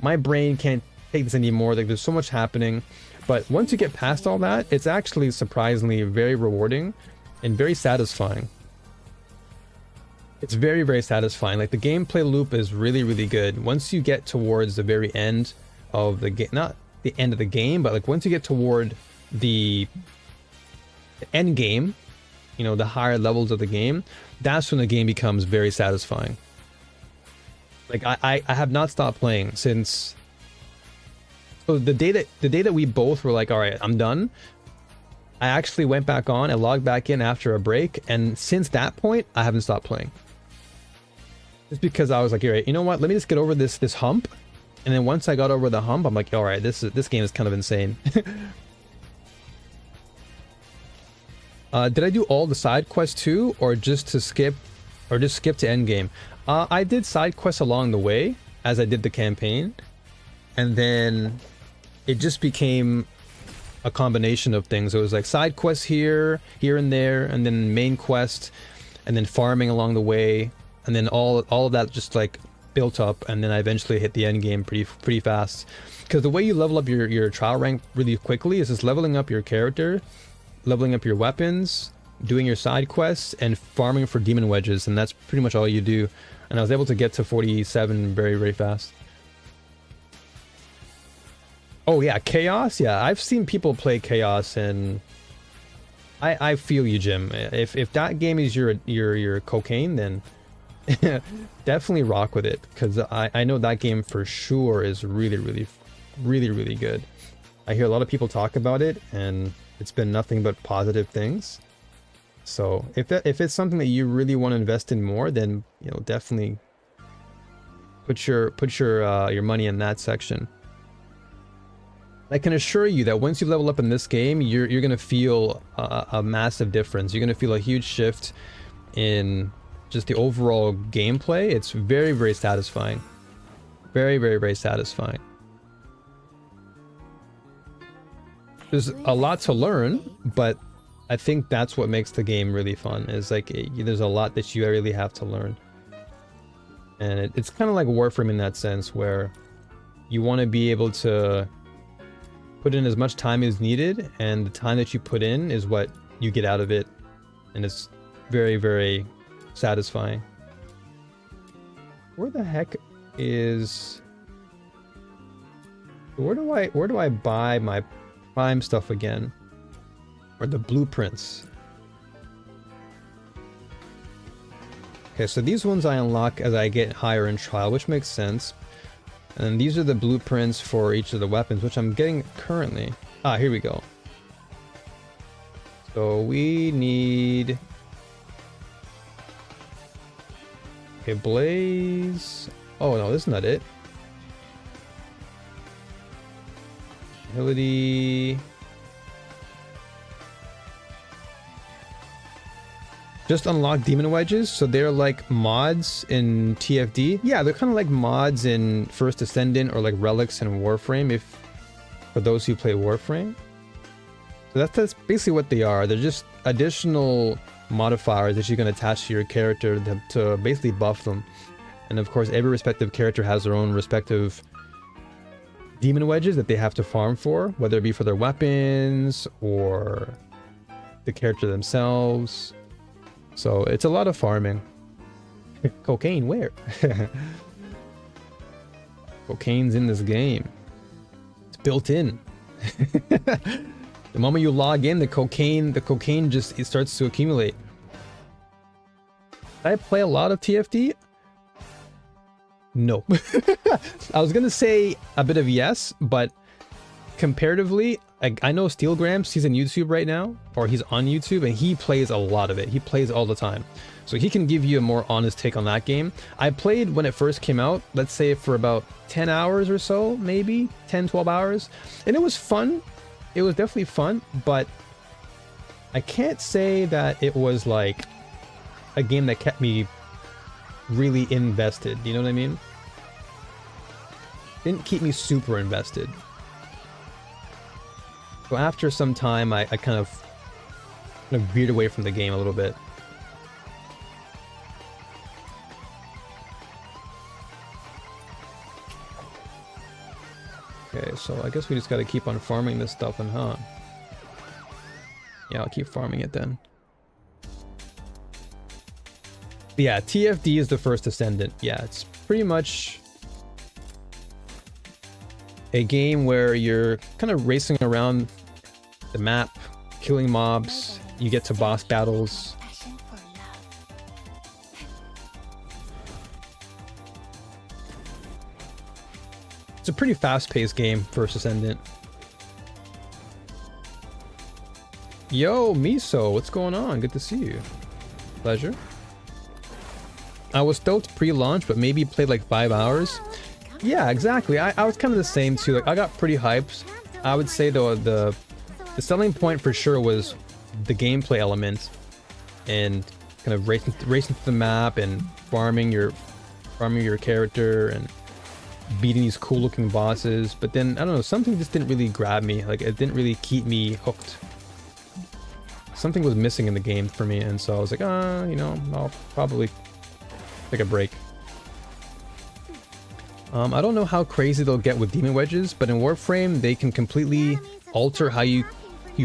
S1: My brain can't take this anymore. Like there's so much happening. But once you get past all that, it's actually surprisingly very rewarding and very satisfying. It's very, very satisfying. Like the gameplay loop is really, really good. Once you get towards the very end of the game, not the end of the game, but like once you get toward the end game, you know, the higher levels of the game, that's when the game becomes very satisfying. Like I have not stopped playing since. So the day that we both were like, all right, I'm done, I actually went back on, I logged back in after a break, and since that point, I haven't stopped playing. Just because I was like, all right, you know what? Let me just get over this hump, and then once I got over the hump, I'm like, all right, this game is kind of insane. Did I do all the side quests too, or just skip to end game? I did side quests along the way as I did the campaign, and then it just became a combination of things. It was like side quests here and there, and then main quest, and then farming along the way, and then all of that just like built up, and then I eventually hit the end game pretty fast. Because the way you level up your trial rank really quickly is just leveling up your character, leveling up your weapons, doing your side quests, and farming for demon wedges, and that's pretty much all you do. And I was able to get to 47 very, very fast. Oh yeah, Chaos? Yeah, I've seen people play Chaos, and I feel you, Jim. If that game is your cocaine, then definitely rock with it, because I know that game for sure is really, really, really, really good. I hear a lot of people talk about it, and it's been nothing but positive things. So if it's something that you really want to invest in more, then you know, definitely put your money in that section. I can assure you that once you level up in this game, you're gonna feel a massive difference. You're gonna feel a huge shift in just the overall gameplay. It's very, very satisfying. Very, very, very satisfying. There's a lot to learn, but I think that's what makes the game really fun, is like there's a lot that you really have to learn. And it's kind of like Warframe in that sense, where you want to be able to put in as much time as needed, and the time that you put in is what you get out of it, and it's very, very satisfying. Where the heck is... Where do I buy my Prime stuff again? Or the blueprints? Okay, so these ones I unlock as I get higher in trial, which makes sense. And these are the blueprints for each of the weapons, which I'm getting currently. Ah, here we go. So we need... Okay, blaze... Oh no, this is not it. Ability... Just unlock demon wedges, so they're like mods in TFD. Yeah, they're kind of like mods in First Ascendant, or like relics in Warframe, if for those who play Warframe. So that's basically what they are. They're just additional modifiers that you can attach to your character to basically buff them. And of course, every respective character has their own respective demon wedges that they have to farm for, whether it be for their weapons or the character themselves. So it's a lot of farming. Cocaine, where? Cocaine's in this game. It's built in. The moment you log in, the cocaine just starts to accumulate. Did I play a lot of TFD? No. I was gonna say a bit of yes, but comparatively, I know Steel Gramps, he's in YouTube right now, or he's on YouTube, and he plays a lot of it. He plays all the time. So he can give you a more honest take on that game. I played when it first came out, let's say for about 10 hours or so, maybe 10, 12 hours. And it was fun. It was definitely fun, but I can't say that it was like a game that kept me really invested. You know what I mean? Didn't keep me super invested. So after some time, I kind of veered away from the game a little bit. Okay, so I guess we just gotta keep on farming this stuff, and huh? Yeah, I'll keep farming it then. But yeah, TFD is the first Ascendant. Yeah, it's pretty much a game where you're kind of racing around the map, killing mobs, you get to boss battles.
S2: Passion for love.
S1: It's a pretty fast-paced game, First Ascendant. Yo, Miso, what's going on? Good to see you. Pleasure. I was stoked pre-launch, but maybe played like 5 hours. Yeah, exactly. I was kind of the same too. Like, I got pretty hyped. I would say though the selling point for sure was the gameplay element and kind of racing through the map and farming your character and beating these cool looking bosses. But then I don't know, something just didn't really grab me. Like, it didn't really keep me hooked. Something was missing in the game for me, and so I was like, you know, I'll probably take a break. I don't know how crazy they'll get with demon wedges, but in Warframe they can completely alter how you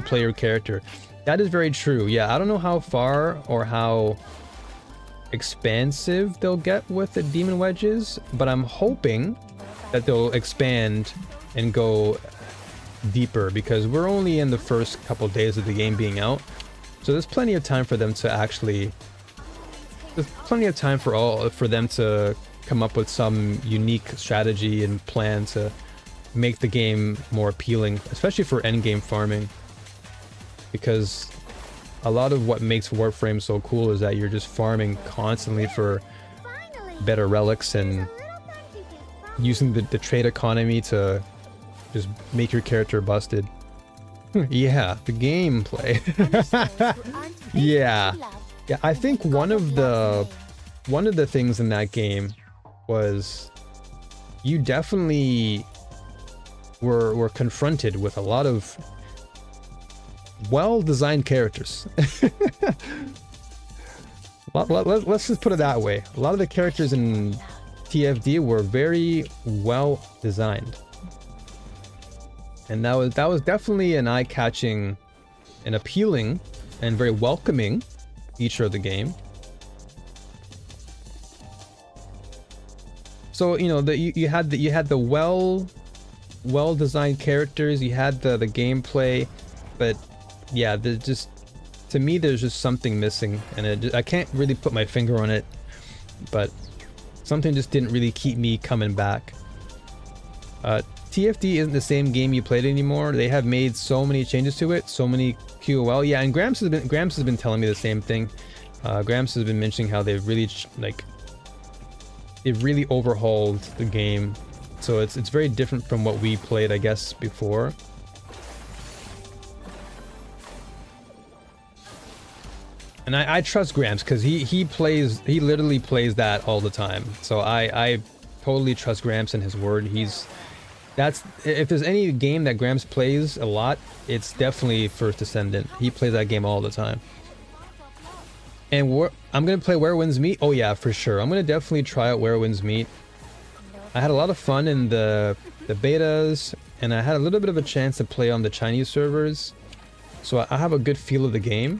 S1: play your character. That is very true. Yeah, I don't know how far or how expansive they'll get with the demon wedges, but I'm hoping that they'll expand and go deeper, because we're only in the first couple days of the game being out, so there's plenty of time for them to actually for them to come up with some unique strategy and plan to make the game more appealing, especially for endgame farming, because a lot of what makes Warframe so cool is that you're just farming constantly for better relics and using the trade economy to just make your character busted. Yeah, the gameplay. Yeah, I think one of the things in that game was you definitely were confronted with a lot of well-designed characters. Let's just put it that way. A lot of the characters in TFD were very well designed, and that was definitely an eye-catching and appealing and very welcoming feature of the game. So, you know, you had the well designed characters, you had the gameplay, but yeah, to me there's just something missing, and I can't really put my finger on it, but something just didn't really keep me coming back. TFD isn't the same game you played anymore. They have made so many changes to it, so many QOL. Yeah, and Gramps has been telling me the same thing. Gramps has been mentioning how they've really it really overhauled the game, so it's very different from what we played, I guess, before. And I trust Gramps, because he literally plays that all the time, so I totally trust Gramps and his word. If there's any game that Gramps plays a lot, it's definitely First Ascendant. He plays that game all the time. And I'm gonna play Where Winds Meet. Oh yeah, for sure. I'm gonna definitely try out Where Winds Meet. I had a lot of fun in the betas, and I had a little bit of a chance to play on the Chinese servers, so I have a good feel of the game.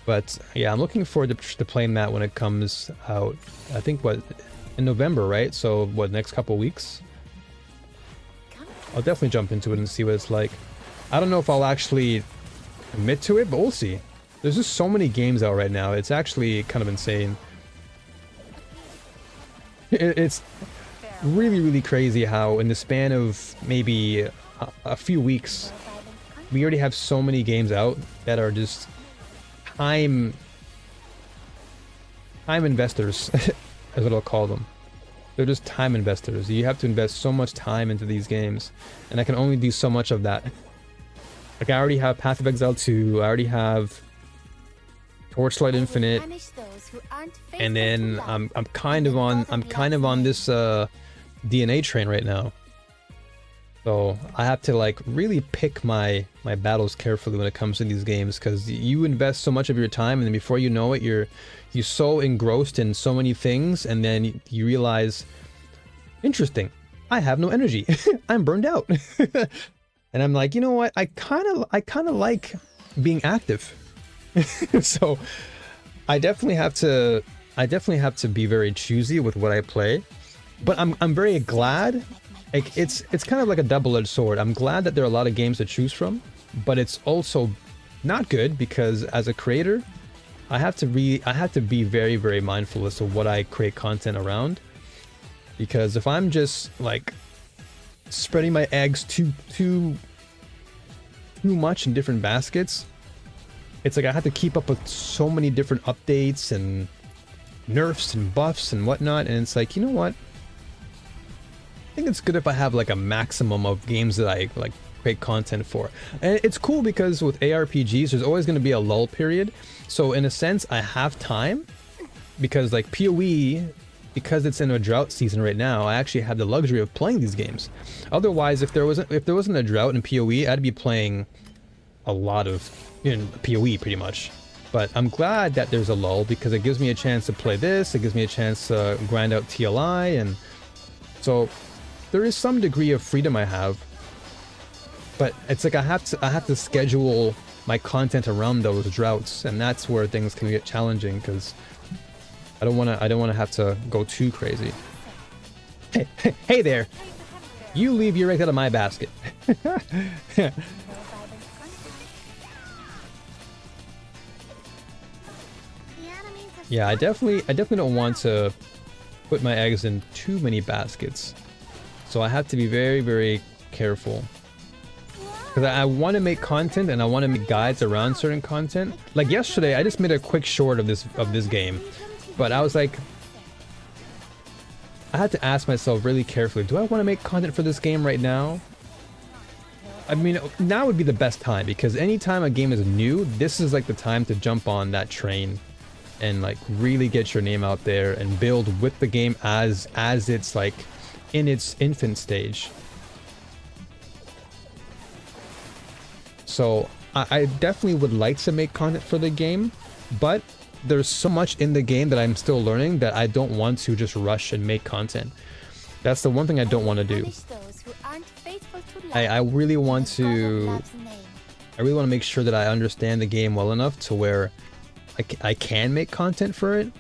S1: But yeah, I'm looking forward to playing that when it comes out. I think in November, right? So next couple weeks? I'll definitely jump into it and see what it's like. I don't know if I'll actually commit to it, but we'll see. There's just so many games out right now. It's actually kind of insane. It's really, really crazy how in the span of maybe a few weeks, we already have so many games out that are just time investors, is what I'll call them. They're just time investors. You have to invest so much time into these games, and I can only do so much of that. Like, I already have Path of Exile 2, I already have Torchlight Infinite, and then I'm kind of on this DNA train right now. So I have to like really pick my battles carefully when it comes to these games, because you invest so much of your time, and then before you know it, you're so engrossed in so many things, and then you realize, interesting, I have no energy. I'm burned out. And I'm like, you know what? I kind of like being active. So I definitely have to be very choosy with what I play. But I'm very glad. Like, it's kind of like a double-edged sword. I'm glad that there are a lot of games to choose from, but it's also not good, because as a creator, I have to be very, very mindful as to what I create content around. Because if I'm just like spreading my eggs too much in different baskets, it's like I have to keep up with so many different updates and nerfs and buffs and whatnot, and it's like, you know what? I think it's good if I have like a maximum of games that I like create content for. And it's cool because with ARPGs, there's always going to be a lull period. So in a sense, I have time, because like PoE, because it's in a drought season right now, I actually have the luxury of playing these games. Otherwise, if there wasn't a drought in PoE, I'd be playing a lot of PoE pretty much. But I'm glad that there's a lull, because it gives me a chance to play this, it gives me a chance to grind out TLI, and so there is some degree of freedom I have. But it's like I have to schedule my content around those droughts, and that's where things can get challenging, because I don't want to have to go too crazy. Hey there, you leave your eggs out of my basket. Yeah, I definitely don't want to put my eggs in too many baskets, so I have to be very, very careful. Because I want to make content, and I want to make guides around certain content. Like yesterday, I just made a quick short of this game, but I was like, I had to ask myself really carefully, do I want to make content for this game right now? I mean, now would be the best time, because anytime a game is new, this is like the time to jump on that train and like really get your name out there and build with the game as it's like in its infant stage. So I definitely would like to make content for the game, but there's so much in the game that I'm still learning that I don't want to just rush and make content. That's the one thing I don't want to do. I really want to make sure that I understand the game well enough to where I can make content for it.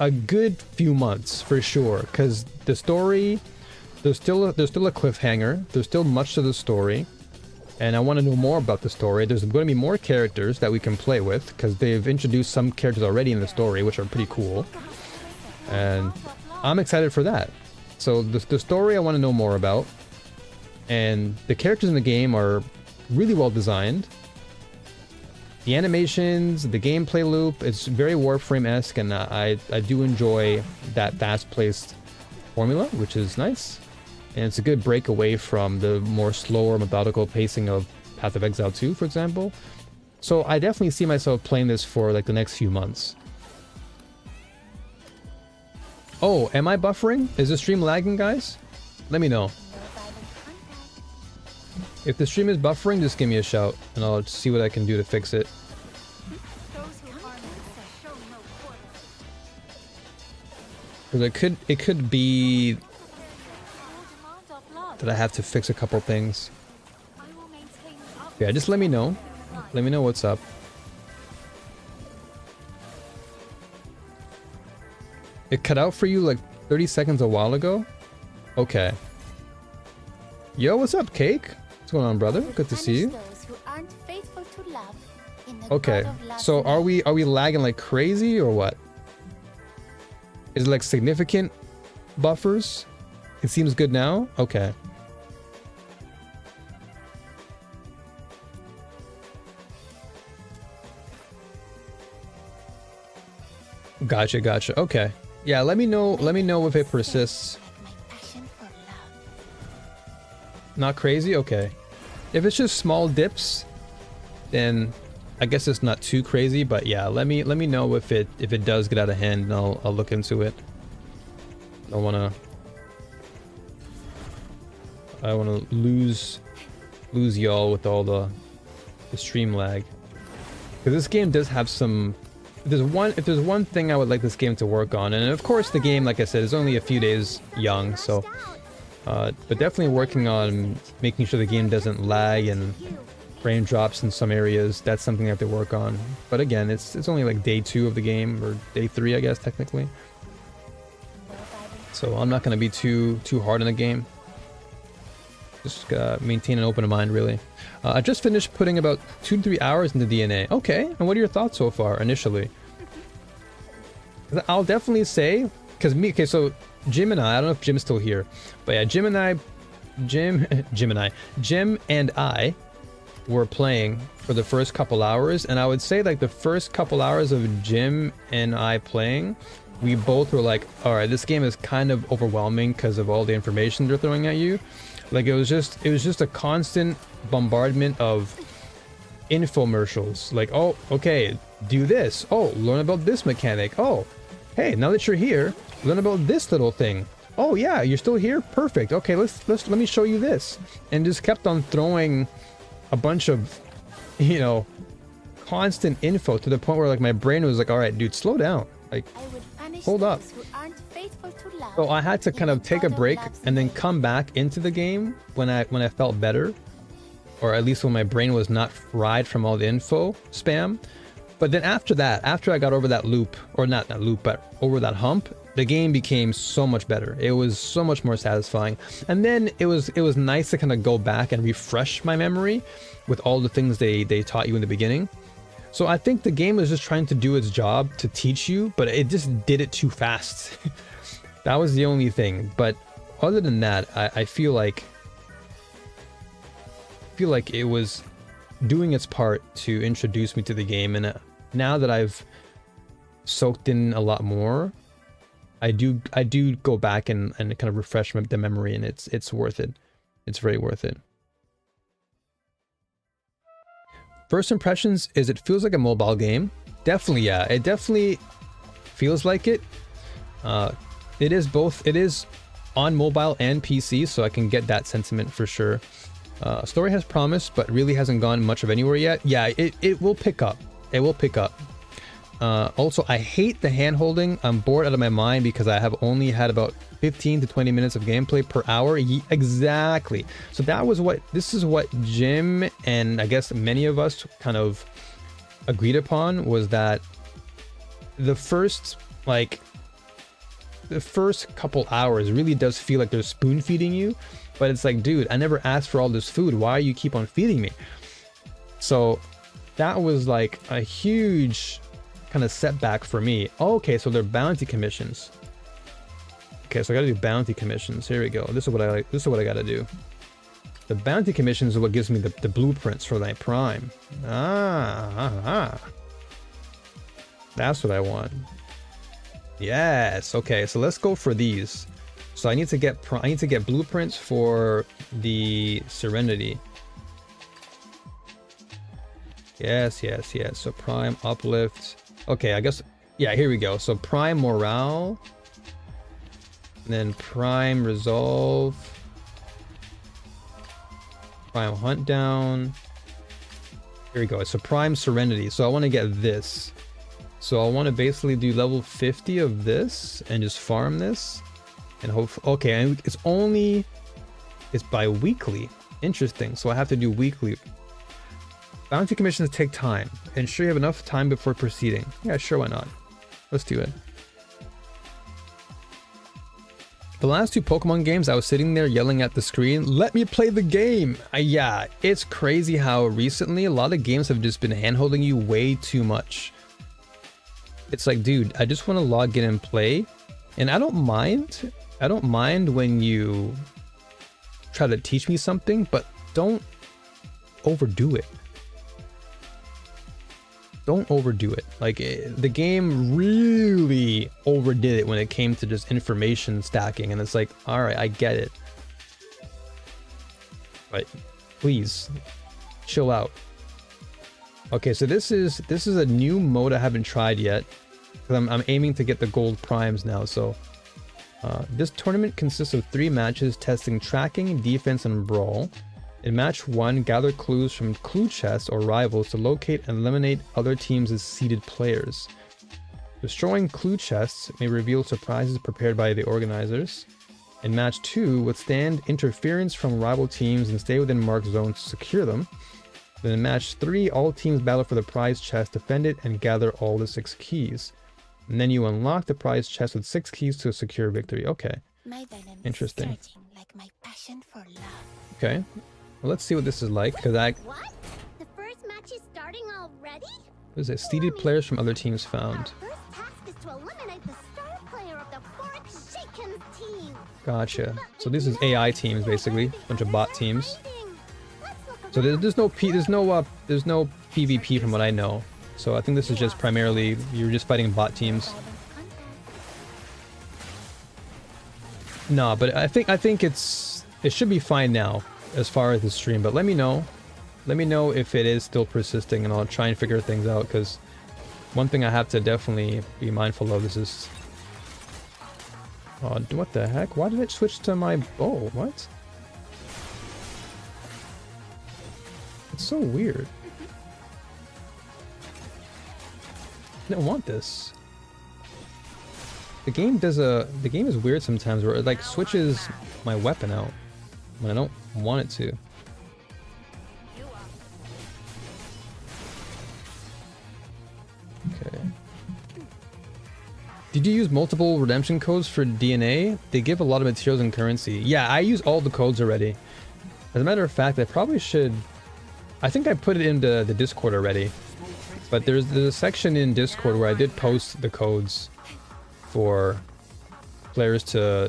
S1: A good few months for sure, because the story, there's still a cliffhanger. There's still much to the story, and I want to know more about the story. There's going to be more characters that we can play with, because they've introduced some characters already in the story, which are pretty cool, and I'm excited for that. So the story I want to know more about, and the characters in the game are really well designed. The animations, the gameplay loop, it's very Warframe-esque, and I do enjoy that fast-paced formula, which is nice. And it's a good break away from the more slower, methodical pacing of Path of Exile 2, for example. So I definitely see myself playing this for like the next few months. Oh, am I buffering? Is the stream lagging, guys? Let me know. If the stream is buffering, just give me a shout, and I'll see what I can do to fix it. Because it could be that I have to fix a couple things. Yeah, just let me know. Let me know what's up. It cut out for you like 30 seconds a while ago? Okay. Yo, what's up, Cake? What's going on, brother? Good to see you. Okay, so are we lagging like crazy or what? Is it like significant buffers. It seems good now? Okay. Gotcha, gotcha. Okay. Yeah, let me know if it persists.
S2: Like my passion for love.
S1: Not crazy? Okay. If it's just small dips, then I guess it's not too crazy, but yeah, let me know if it does get out of hand, and I'll look into it. I wanna lose y'all with all the stream lag. Because this game does have some. If there's one thing I would like this game to work on, and of course the game, like I said, is only a few days young, so but definitely working on making sure the game doesn't lag and frame drops in some areas. That's something I have to work on. But again, it's only like day 2 of the game, or day 3, I guess technically. So I'm not gonna be too hard on the game. Just maintain an open mind, really. I just finished putting about 2 to 3 hours into DNA. Okay, and what are your thoughts so far, initially? I'll definitely say, okay, so Jim and I don't know if Jim's still here, but yeah, Jim and I were playing for the first couple hours, and I would say like the first couple hours of Jim and I playing, we both were like, all right, this game is kind of overwhelming because of all the information they're throwing at you. Like it was just a constant bombardment of infomercials. Like, oh, okay, do this. Oh, learn about this mechanic. Oh, hey, now that you're here, learn about this little thing. Oh yeah, you're still here? Perfect. Okay, let me show you this. And just kept on throwing a bunch of, you know, constant info to the point where like my brain was like, all right, dude, slow down. Like, hold up. So I had to kind of take a break and then come back into the game when I felt better, or at least when my brain was not fried from all the info spam. But then after that, after I got over that loop, or not that loop, but over that hump, the game became so much better. It was so much more satisfying. And then it was nice to kind of go back and refresh my memory with all the things they taught you in the beginning. So I think the game was just trying to do its job to teach you, but it just did it too fast. That was the only thing. But other than that, I feel like it was doing its part to introduce me to the game. And now that I've soaked in a lot more, I do go back and kind of refresh the memory, and it's worth it. It's very worth it. First impressions is it feels like a mobile game. Definitely, yeah. It definitely feels like it. It is both. It is on mobile and PC, so I can get that sentiment for sure. Story has promise, but really hasn't gone much of anywhere yet. Yeah, it will pick up. It will pick up. Also, I hate the hand-holding. I'm bored out of my mind because I have only had about 15 to 20 minutes of gameplay per hour. Exactly. So this is what Jim and I guess many of us kind of agreed upon, was that the first couple hours really does feel like they're spoon feeding you, but it's like, dude, I never asked for all this food. Why do you keep on feeding me? So that was like a huge kind of setback for me. Oh, okay, so they're bounty commissions. Okay, so I gotta do bounty commissions. Here we go. This is what I like. This is what I gotta do. The bounty commissions is what gives me the blueprints for my prime. That's what I want. Yes. Okay, so let's go for these. So I need to get blueprints for the Serenity. Yes. So prime uplift. Okay, I guess, yeah, here we go. So prime morale, and then prime resolve, prime hunt down. Here we go. So prime serenity. So I want to get this. So I want to basically do level 50 of this and just farm this and hope. Okay, and it's bi-weekly. Interesting. So I have to do weekly. Bounty commissions take time. Ensure you have enough time before proceeding. Yeah, sure, why not? Let's do it. The last 2 Pokemon games, I was sitting there yelling at the screen, let me play the game! Yeah, it's crazy how recently a lot of games have just been hand-holding you way too much. It's like, dude, I just want to log in and play. And I don't mind I don't mind when you try to teach me something, but don't overdo it. Don't overdo it. Like, the game really overdid it when it came to just information stacking, and it's like, all right, I get it, but please chill out. Okay, so this is a new mode I haven't tried yet, because I'm aiming to get the gold primes now. So this tournament consists of 3 matches testing tracking, defense, and brawl. In match 1, gather clues from clue chests or rivals to locate and eliminate other teams' seeded players. Destroying clue chests may reveal surprises prepared by the organizers. In match 2, withstand interference from rival teams and stay within marked zones to secure them. Then in match 3, all teams battle for the prize chest, defend it, and gather all the 6 keys. And then you unlock the prize chest with 6 keys to secure victory. Okay.
S2: My venom
S1: Interesting.
S2: is surging like my passion for love.
S1: Okay. Well, let's see what this is like, because
S3: What? The first match is starting already?
S1: there's a seeded players from other teams
S3: Our
S1: found.
S3: first task is to eliminate the star player of the Fork Shaken's team.
S1: Gotcha. So this is AI teams, basically, bunch of bot teams.
S3: Let's look
S1: So there's no PvP from what I know. So I think this is just primarily you're just fighting bot teams. No, but I think it should be fine now as far as the stream. But let me know if it is still persisting, and I'll try and figure things out. Because one thing I have to definitely be mindful of is oh, what the heck? Why did it switch to my bow? What? It's so weird. I don't want this. The game is weird sometimes where it like switches my weapon out when I don't want it to. Okay. Did you use multiple redemption codes for DNA? They give a lot of materials and currency. Yeah, I use all the codes already. As a matter of fact, I probably should. I think I put it into the Discord already. But there's a section in Discord where I did post the codes for players to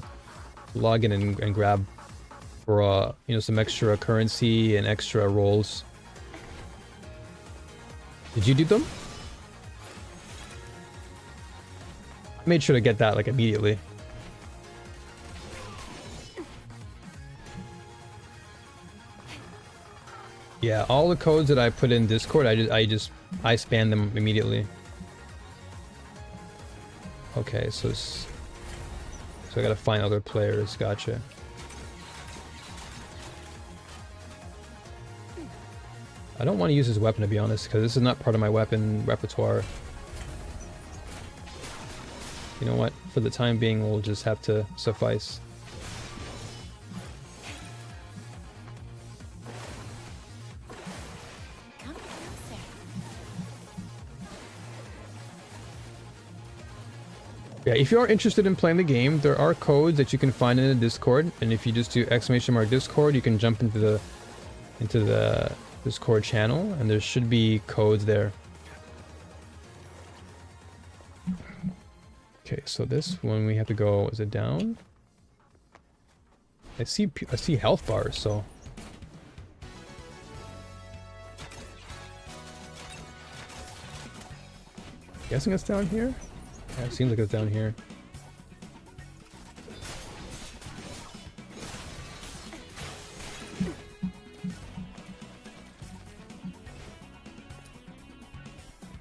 S1: log in and grab for you know, some extra currency and extra rolls. Did you do them? I made sure to get that like immediately. Yeah, all the codes that I put in Discord, I spam them immediately. Okay, so I gotta find other players. Gotcha. I don't want to use this weapon, to be honest, because this is not part of my weapon repertoire. You know what? For the time being, we'll just have to suffice.
S2: Come closer.
S1: Yeah, if you are interested in playing the game, there are codes that you can find in the Discord, and if you just do !Discord, you can jump into the Discord channel, and there should be codes there. Okay, so this one we have to go. Is it down? I see health bars, so. Guessing it's down here? Yeah, it seems like it's down here.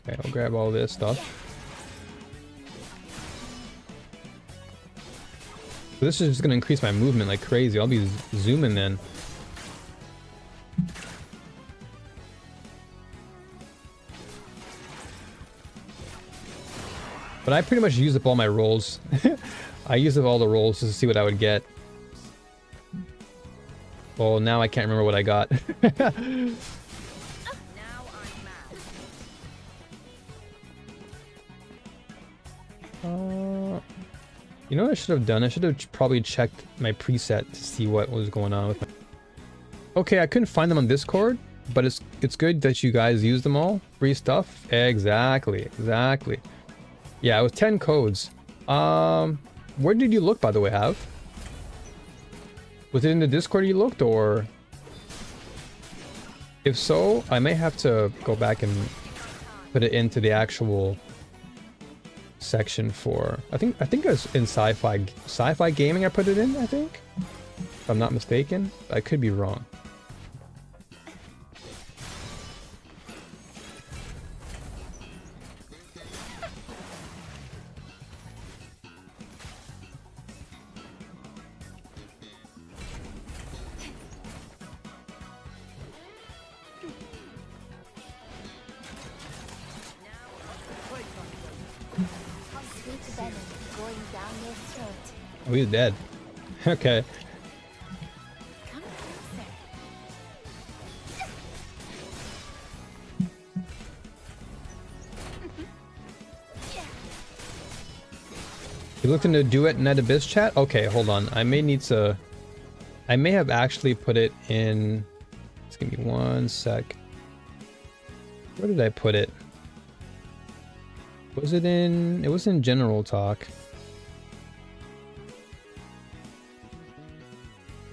S1: Okay, I'll grab all this stuff. So this is just gonna increase my movement like crazy. I'll be zooming then. But I pretty much used up all my rolls. I used up all the rolls just to see what I would get. Well, now I can't remember what I got.
S5: Now I'm mad.
S1: You know what I should have done? I should have probably checked my preset to see what was going on with my... Okay, I couldn't find them on Discord, but it's good that you guys use them all. Free stuff. Exactly. Yeah, it was 10 codes. Where did you look, by the way, Have? Was it in the Discord you looked, or if so, I may have to go back and put it into the actual section for. I think it was in sci-fi gaming. I put it in. I think, if I'm not mistaken. I could be wrong.
S3: Sweet venom going down your throat.
S1: Oh, he's dead. Okay.
S3: Come closer.
S1: You looked into Duet Net Abyss chat? Okay, hold on. I may need to... I may have actually put it in... Just give me one sec. Where did I put it? Was it in... It was in General Talk.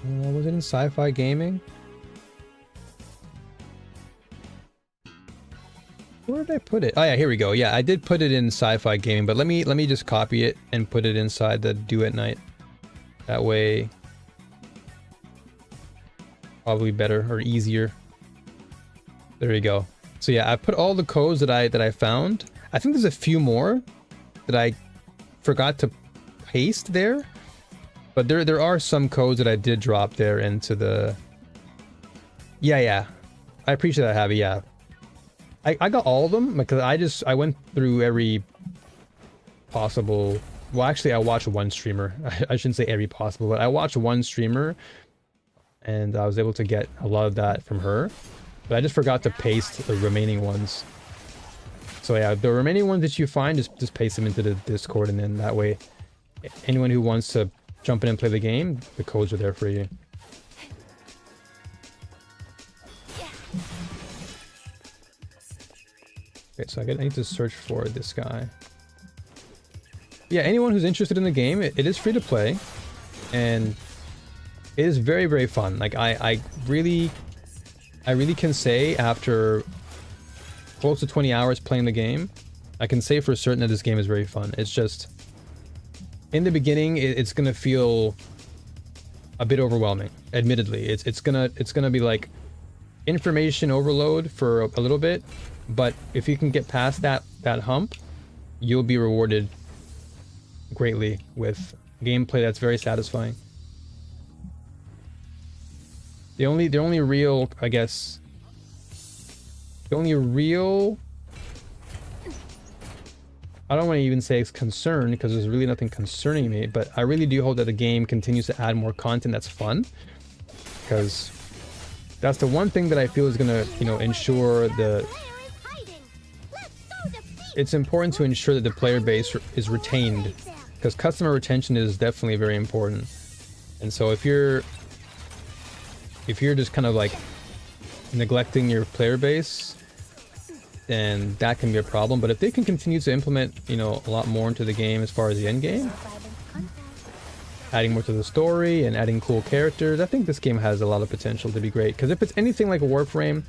S1: Was it in Sci-Fi Gaming? Where did I put it? Oh yeah, here we go. Yeah, I did put it in Sci-Fi Gaming, but let me just copy it and put it inside the Duet Night. That way, probably better or easier. There you go. So yeah, I put all the codes that I found. I think there's a few more that I forgot to paste there, but there are some codes that I did drop there into the. Yeah. I appreciate that, Javi. Yeah. I got all of them because I went through every possible. Well, actually, I watched one streamer. I shouldn't say every possible, but I watched one streamer, and I was able to get a lot of that from her. But I just forgot to paste the remaining ones. So yeah, the remaining ones that you find, just paste them into the Discord, and then that way, anyone who wants to jump in and play the game, the codes are there for you. Okay, so I need to search for this guy. Yeah, anyone who's interested in the game, it is free to play, and it is very, very fun. Like I really can say after close to 20 hours playing the game, I can say for certain that this game is very fun. It's just in the beginning, it's gonna feel a bit overwhelming. Admittedly, it's gonna be like information overload for a little bit. But if you can get past that hump, you'll be rewarded greatly with gameplay that's very satisfying. The only real, I guess, I don't want to even say it's concern, because there's really nothing concerning me, but I really do hope that the game continues to add more content that's fun, because that's the one thing that I feel is gonna, ensure the. It's important to ensure that the player base is retained, because customer retention is definitely very important. And so if you're just kind of like neglecting your player base, then that can be a problem. But if they can continue to implement, a lot more into the game as far as the end game, adding more to the story and adding cool characters, I think this game has a lot of potential to be great. Because if it's anything like a Warframe,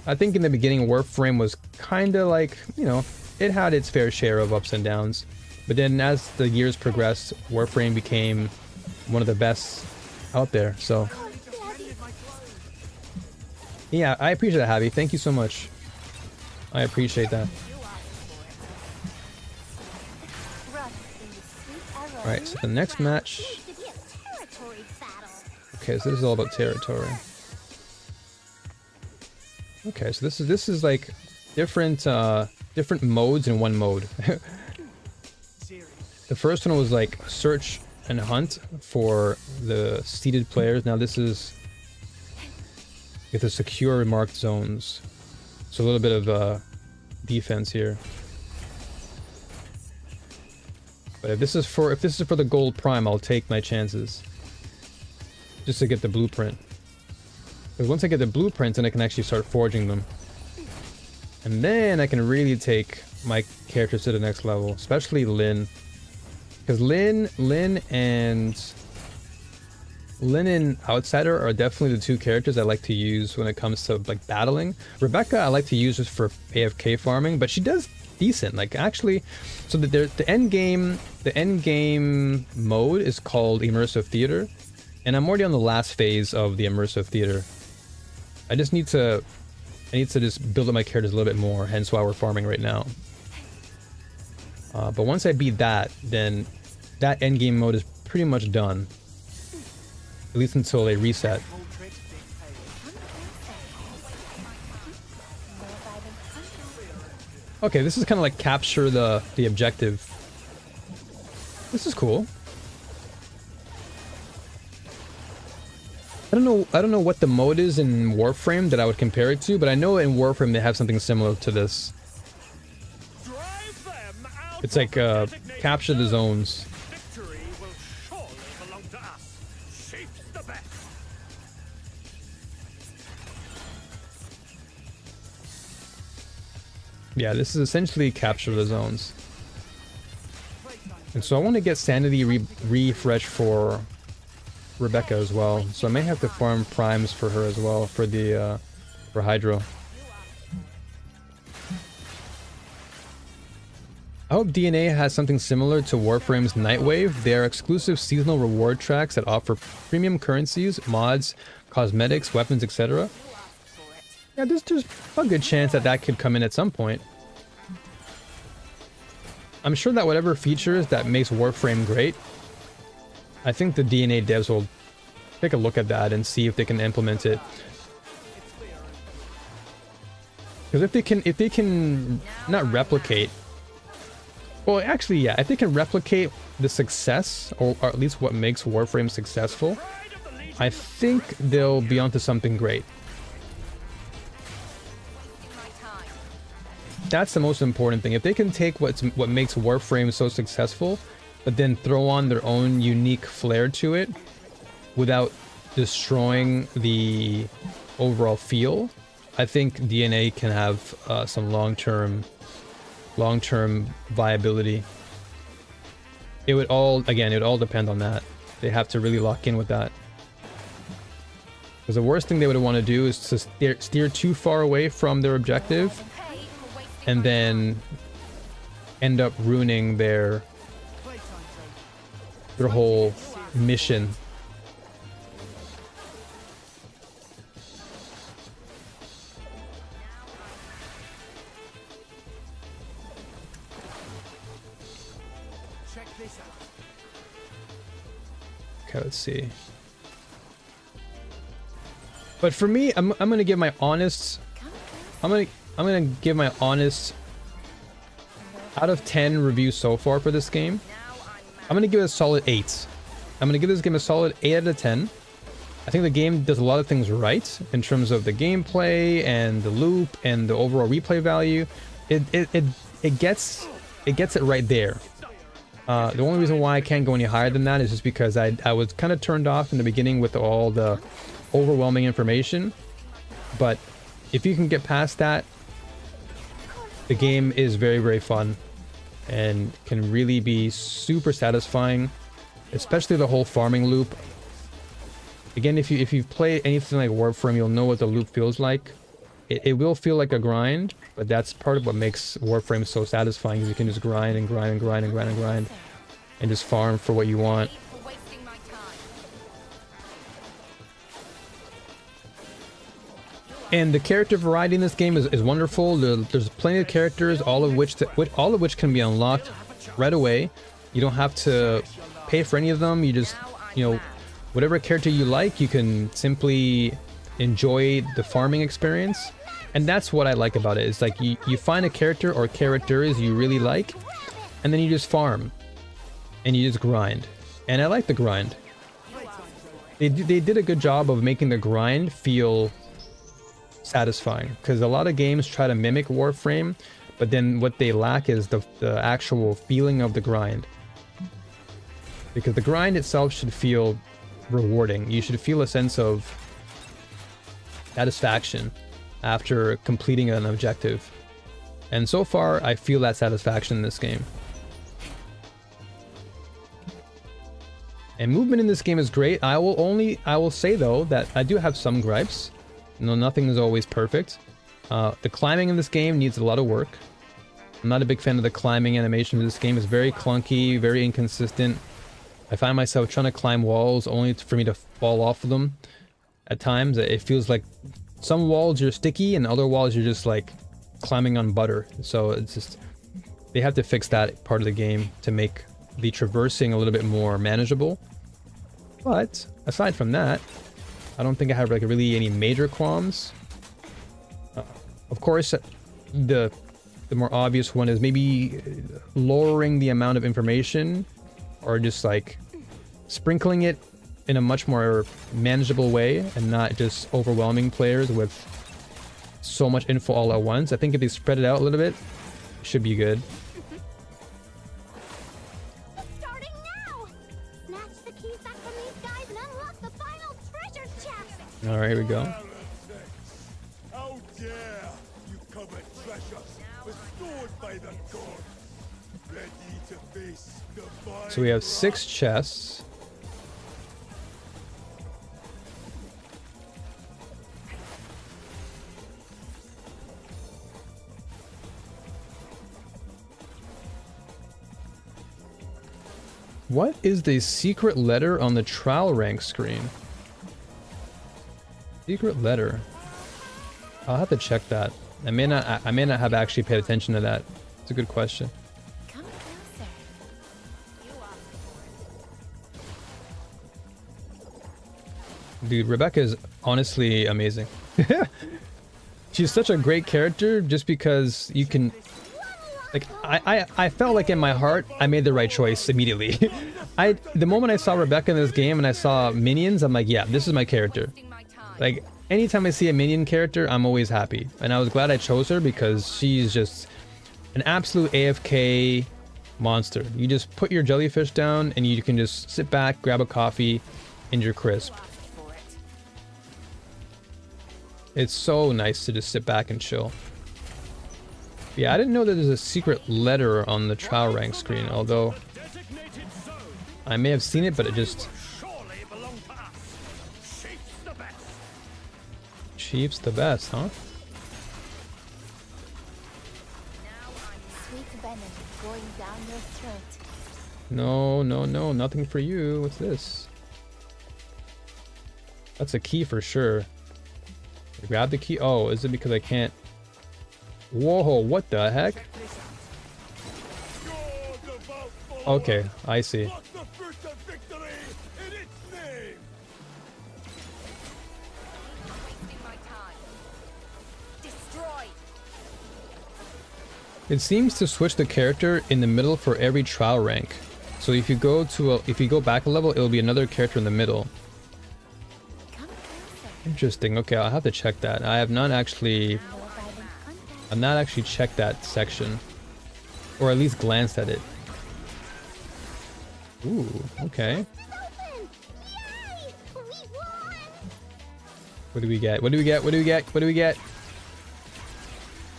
S1: I think in the beginning Warframe was kind of like, it had its fair share of ups and downs. But then as the years progressed, Warframe became one of the best out there. So yeah, I appreciate that, Javi. Thank you so much. I appreciate that. Alright, so the next match. Okay, so this is all about territory. Okay, so this is like different modes in one mode. The first one was like search and hunt for the seeded players. Now this is with the secure marked zones. So a little bit of defense here. But if this is for the gold prime, I'll take my chances. Just to get the blueprint. Because once I get the blueprints, then I can actually start forging them. And then I can really take my characters to the next level, especially Lynn. Because Lynn and Lynn and Outsider are definitely the two characters I like to use when it comes to like battling. Rebecca I like to use just for AFK farming, but she does decent. Like actually, so the end game mode is called Immersive Theater, and I'm already on the last phase of the Immersive Theater. I need to just build up my characters a little bit more, hence why we're farming right now. But once I beat that, then that end game mode is pretty much done. At least until they reset. Okay, this is kind of like capture the objective. This is cool. I don't know what the mode is in Warframe that I would compare it to, but I know in Warframe they have something similar to this. It's like capture the zones. Yeah, this is essentially capture the zones. And so I want to get sanity refresh for Rebecca as well. So I may have to farm primes for her as well for the for Hydro. I hope DNA has something similar to Warframe's Nightwave. They are exclusive seasonal reward tracks that offer premium currencies, mods, cosmetics, weapons, etc. Yeah, there's a good chance that that could come in at some point. I'm sure that whatever features that makes Warframe great, I think the DNA devs will take a look at that and see if they can implement it. Because if they can not replicate, well, actually, yeah, if they can replicate the success, or at least what makes Warframe successful, I think they'll be onto something great. That's the most important thing. If they can take what makes Warframe so successful, but then throw on their own unique flair to it without destroying the overall feel, I think DNA can have some long-term viability. It would all depend on that. They have to really lock in with that. Because the worst thing they would want to do is to steer too far away from their objective and then end up ruining their whole mission. Okay, let's see. But for me, I'm gonna give my honest. I'm gonna give my honest out of 10 review so far for this game. I'm gonna give it a solid 8. I'm gonna give this game a solid 8 out of 10. I think the game does a lot of things right in terms of the gameplay and the loop and the overall replay value. It gets it right there. The only reason why I can't go any higher than that is just because I was kind of turned off in the beginning with all the overwhelming information. But if you can get past that, the game is very, very fun and can really be super satisfying, especially the whole farming loop. Again, if you've played anything like Warframe, you'll know what the loop feels like. It will feel like a grind, but that's part of what makes Warframe so satisfying, is you can just grind and grind and grind and grind and grind and just farm for what you want. And the character variety in this game is wonderful. There's plenty of characters, all of which can be unlocked right away. You don't have to pay for any of them. You just, whatever character you like, you can simply enjoy the farming experience. And that's what I like about it. It's like you find a character or characters you really like, and then you just farm. And you just grind. And I like the grind. They did a good job of making the grind feel satisfying, because a lot of games try to mimic Warframe, but then what they lack is the actual feeling of the grind. Because the grind itself should feel rewarding. You should feel a sense of satisfaction after completing an objective. And so far, I feel that satisfaction in this game. And movement in this game is great. I will say though that I do have some gripes. You know, nothing is always perfect. The climbing in this game needs a lot of work. I'm not a big fan of the climbing animation in this game. It's very clunky, very inconsistent. I find myself trying to climb walls only for me to fall off of them. At times, it feels like some walls you're sticky and other walls you're just like climbing on butter. So it's just, they have to fix that part of the game to make the traversing a little bit more manageable. But aside from that, I don't think I have like really any major qualms. Of course, the more obvious one is maybe lowering the amount of information, or just like sprinkling it in a much more manageable way and not just overwhelming players with so much info all at once. I think if they spread it out a little bit, it should be good.
S3: Starting now! Snatch the keys back from these guys and unlock the final treasure chest!
S1: All right, here we go.
S6: How dare you covet treasures restored by the god? Ready to face the
S1: So we have 6 chests. What is the secret letter on the trial rank screen? Secret letter. I'll have to check that. I may not have actually paid attention to that. It's a good question.
S2: Come closer.
S1: Dude, Rebecca is honestly amazing. She's such a great character just because you can... Like, I felt like in my heart, I made the right choice immediately. The moment I saw Rebecca in this game and I saw minions, I'm like, yeah, this is my character. Like, anytime I see a minion character, I'm always happy. And I was glad I chose her because she's just an absolute AFK monster. You just put your jellyfish down and you can just sit back, grab a coffee, and you're crisp. It's so nice to just sit back and chill. Yeah, I didn't know that there's a secret letter on the trial rank screen, although I may have seen it, but it just... Chief's the best, huh?
S2: Sweet venom going down your throat.
S1: No, no, no, nothing for you. What's this? That's a key for sure. Grab the key. Oh, is it because I can't... Whoa, what the heck? Okay, I see. It seems to switch the character in the middle for every trial rank. So if you go back a level, it'll be another character in the middle. Interesting. Okay, I'll have to check that. I've not actually checked that section, or at least glanced at it. Ooh, okay. What do we get? What do we get? What do we get? What do we get?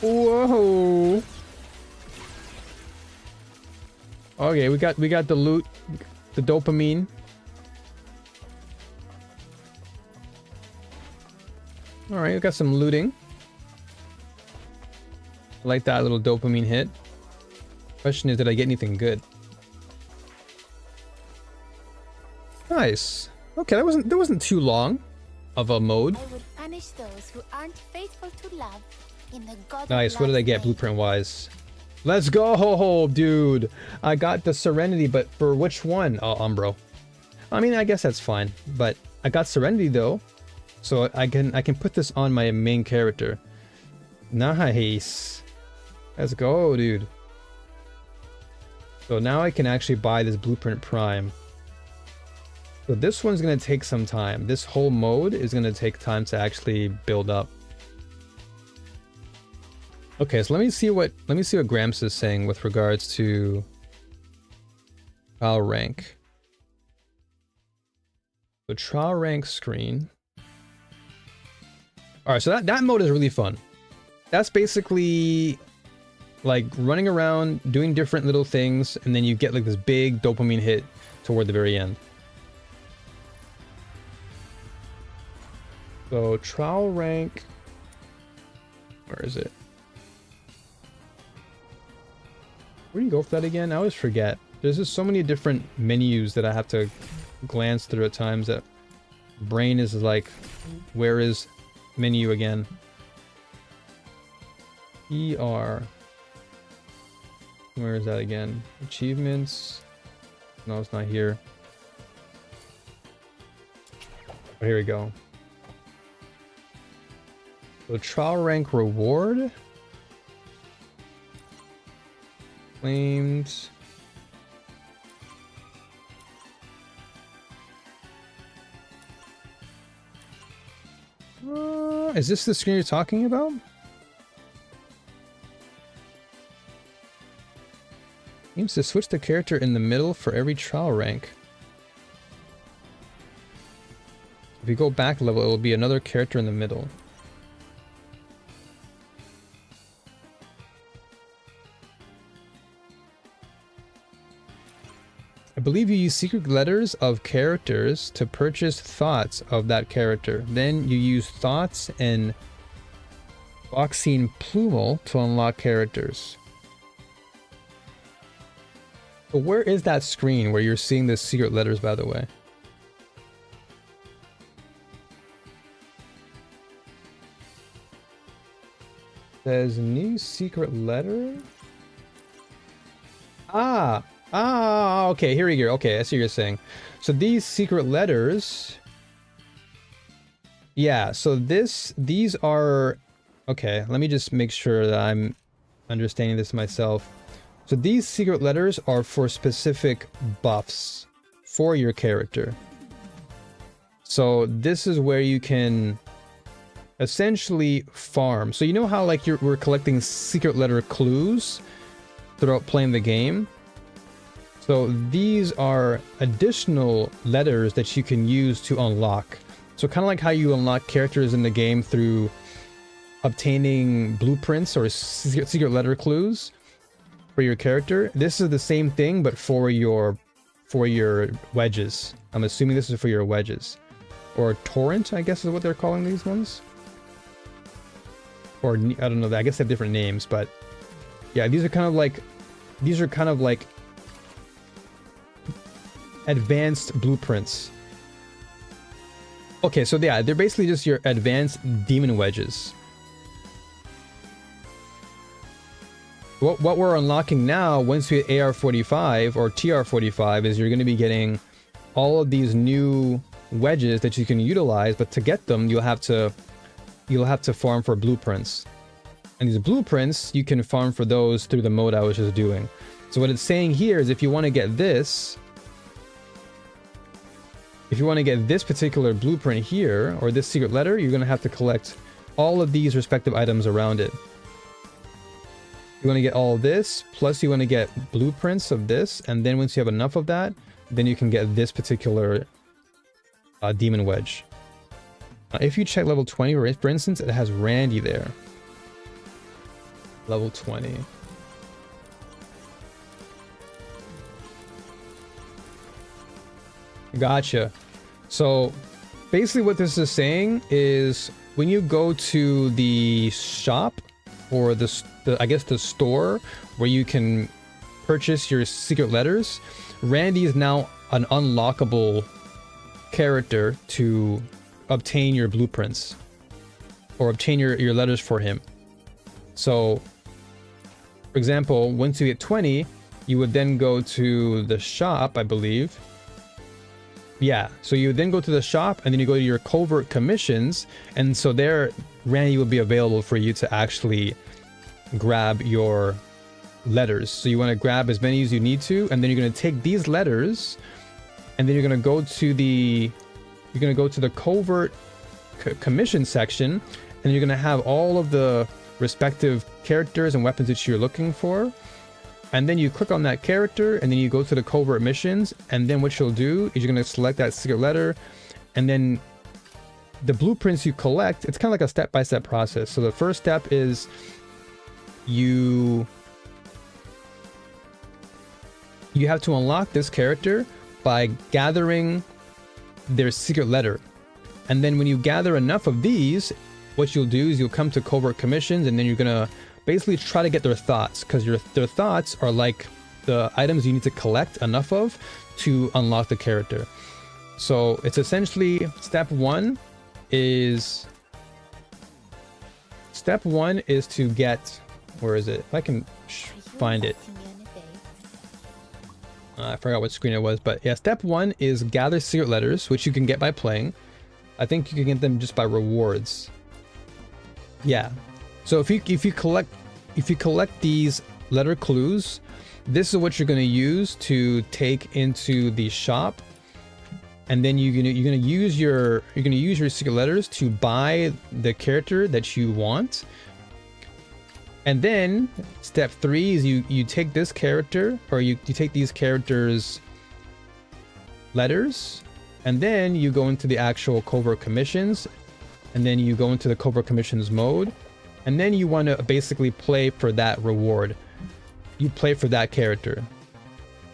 S1: Whoa! Okay, we got the loot, the dopamine. All right, we got some looting. I like that little dopamine hit. Question is, did I get anything good? Nice. Okay, that wasn't too long of a mode.
S2: I would punish those who aren't faithful to love in the God.
S1: Nice. What did I get blueprint wise? Let's go, dude. I got the Serenity, but for which one? Oh, Umbro. I mean, I guess that's fine, but I got Serenity though, so I can put this on my main character. Nice. Let's go, dude. So now I can actually buy this Blueprint Prime. So this one's gonna take some time. This whole mode is gonna take time to actually build up. Okay, so let me see what Gramps is saying with regards to trial rank. The trial rank screen. All right, so that mode is really fun. That's basically like running around, doing different little things, and then you get like this big dopamine hit toward the very end. So trial rank, where is it? Where do you go for that again? I always forget. There's just so many different menus that I have to glance through at times that brain is like, where is menu again? ER. Where is that again? Achievements. No, it's not here. Oh, here we go. So trial rank reward. Claimed. Is this the screen you're talking about? Aims to switch the character in the middle for every trial rank. If you go back level, it will be another character in the middle. I believe you use secret letters of characters to purchase thoughts of that character. Then you use thoughts and Boxine Plumal to unlock characters. So where is that screen where you're seeing the secret letters, by the way? Says new secret letter? Okay, here we go. Okay, I see what you're saying. So these secret letters, yeah, so these are, okay, let me just make sure that I'm understanding this myself. So these secret letters are for specific buffs for your character. So this is where you can essentially farm. So you know how like we're collecting secret letter clues throughout playing the game? So these are additional letters that you can use to unlock. So kind of like how you unlock characters in the game through obtaining blueprints or secret letter clues for your character. This is the same thing, but for your wedges. I'm assuming this is for your wedges. Or torrent, I guess is what they're calling these ones. Or I don't know, I guess they have different names, but yeah, these are kind of like advanced blueprints. Okay, so yeah, they're basically just your advanced demon wedges. What we're unlocking now, once we hit AR45 or TR45, is you're going to be getting all of these new wedges that you can utilize, but to get them, you'll have to farm for blueprints. And these blueprints, you can farm for those through the mode I was just doing. So what it's saying here is if you want to get this, if you want to get this particular blueprint here, or this secret letter, you're going to have to collect all of these respective items around it. You want to get all of this, plus you want to get blueprints of this, and then once you have enough of that, then you can get this particular demon wedge. If you check level 20, for instance, it has Randy there. Level 20. Gotcha. So basically what this is saying is when you go to the shop or I guess the store where you can purchase your secret letters, Randy is now an unlockable character to obtain your blueprints or obtain your letters for him. So for example, once you get 20, you would then go to the shop, I believe. Yeah, so you then go to the shop and then you go to your covert commissions, and so there Randy will be available for you to actually grab your letters. So you want to grab as many as you need to, and then you're going to take these letters and then you're going to go to the covert commission section, and you're going to have all of the respective characters and weapons that you're looking for. And then you click on that character, and then you go to the covert missions, and then what you'll do is you're going to select that secret letter, and then the blueprints you collect, it's kind of like a step-by-step process. So the first step is you have to unlock this character by gathering their secret letter. And then when you gather enough of these, what you'll do is you'll come to covert commissions, and then you're gonna basically try to get their thoughts, because their thoughts are like the items you need to collect enough of to unlock the character. So it's essentially step one is to get, where is it? If I can find it. I forgot what screen it was, but yeah, step one is gather secret letters, which you can get by playing. I think you can get them just by rewards. Yeah. So if you collect these letter clues, this is what you're going to use to take into the shop, and then you're gonna use your secret letters to buy the character that you want. And then step three is you take this character, or you take these characters' letters, and then you go into the actual covert commissions, and then you go into the covert commissions mode, and then you want to basically play for that reward. You play for that character.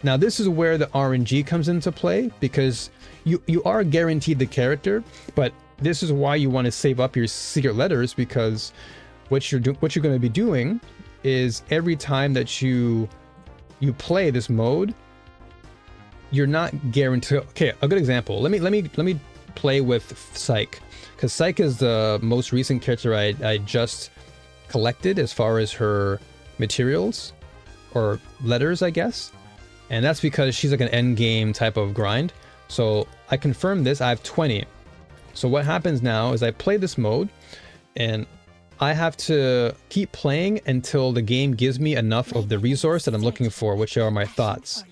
S1: Now this is where the RNG comes into play, because you are guaranteed the character, but this is why you want to save up your secret letters, because what you're going to be doing is every time that you play this mode, you're not guaranteed. Okay, a good example. Let me play with Psyche, because Psyche is the most recent character I just collected as far as her materials or letters, I guess. And that's because she's like an end game type of grind. So I confirmed this, I have 20. So what happens now is I play this mode, and I have to keep playing until the game gives me enough of the resource that I'm looking for, which are my thoughts.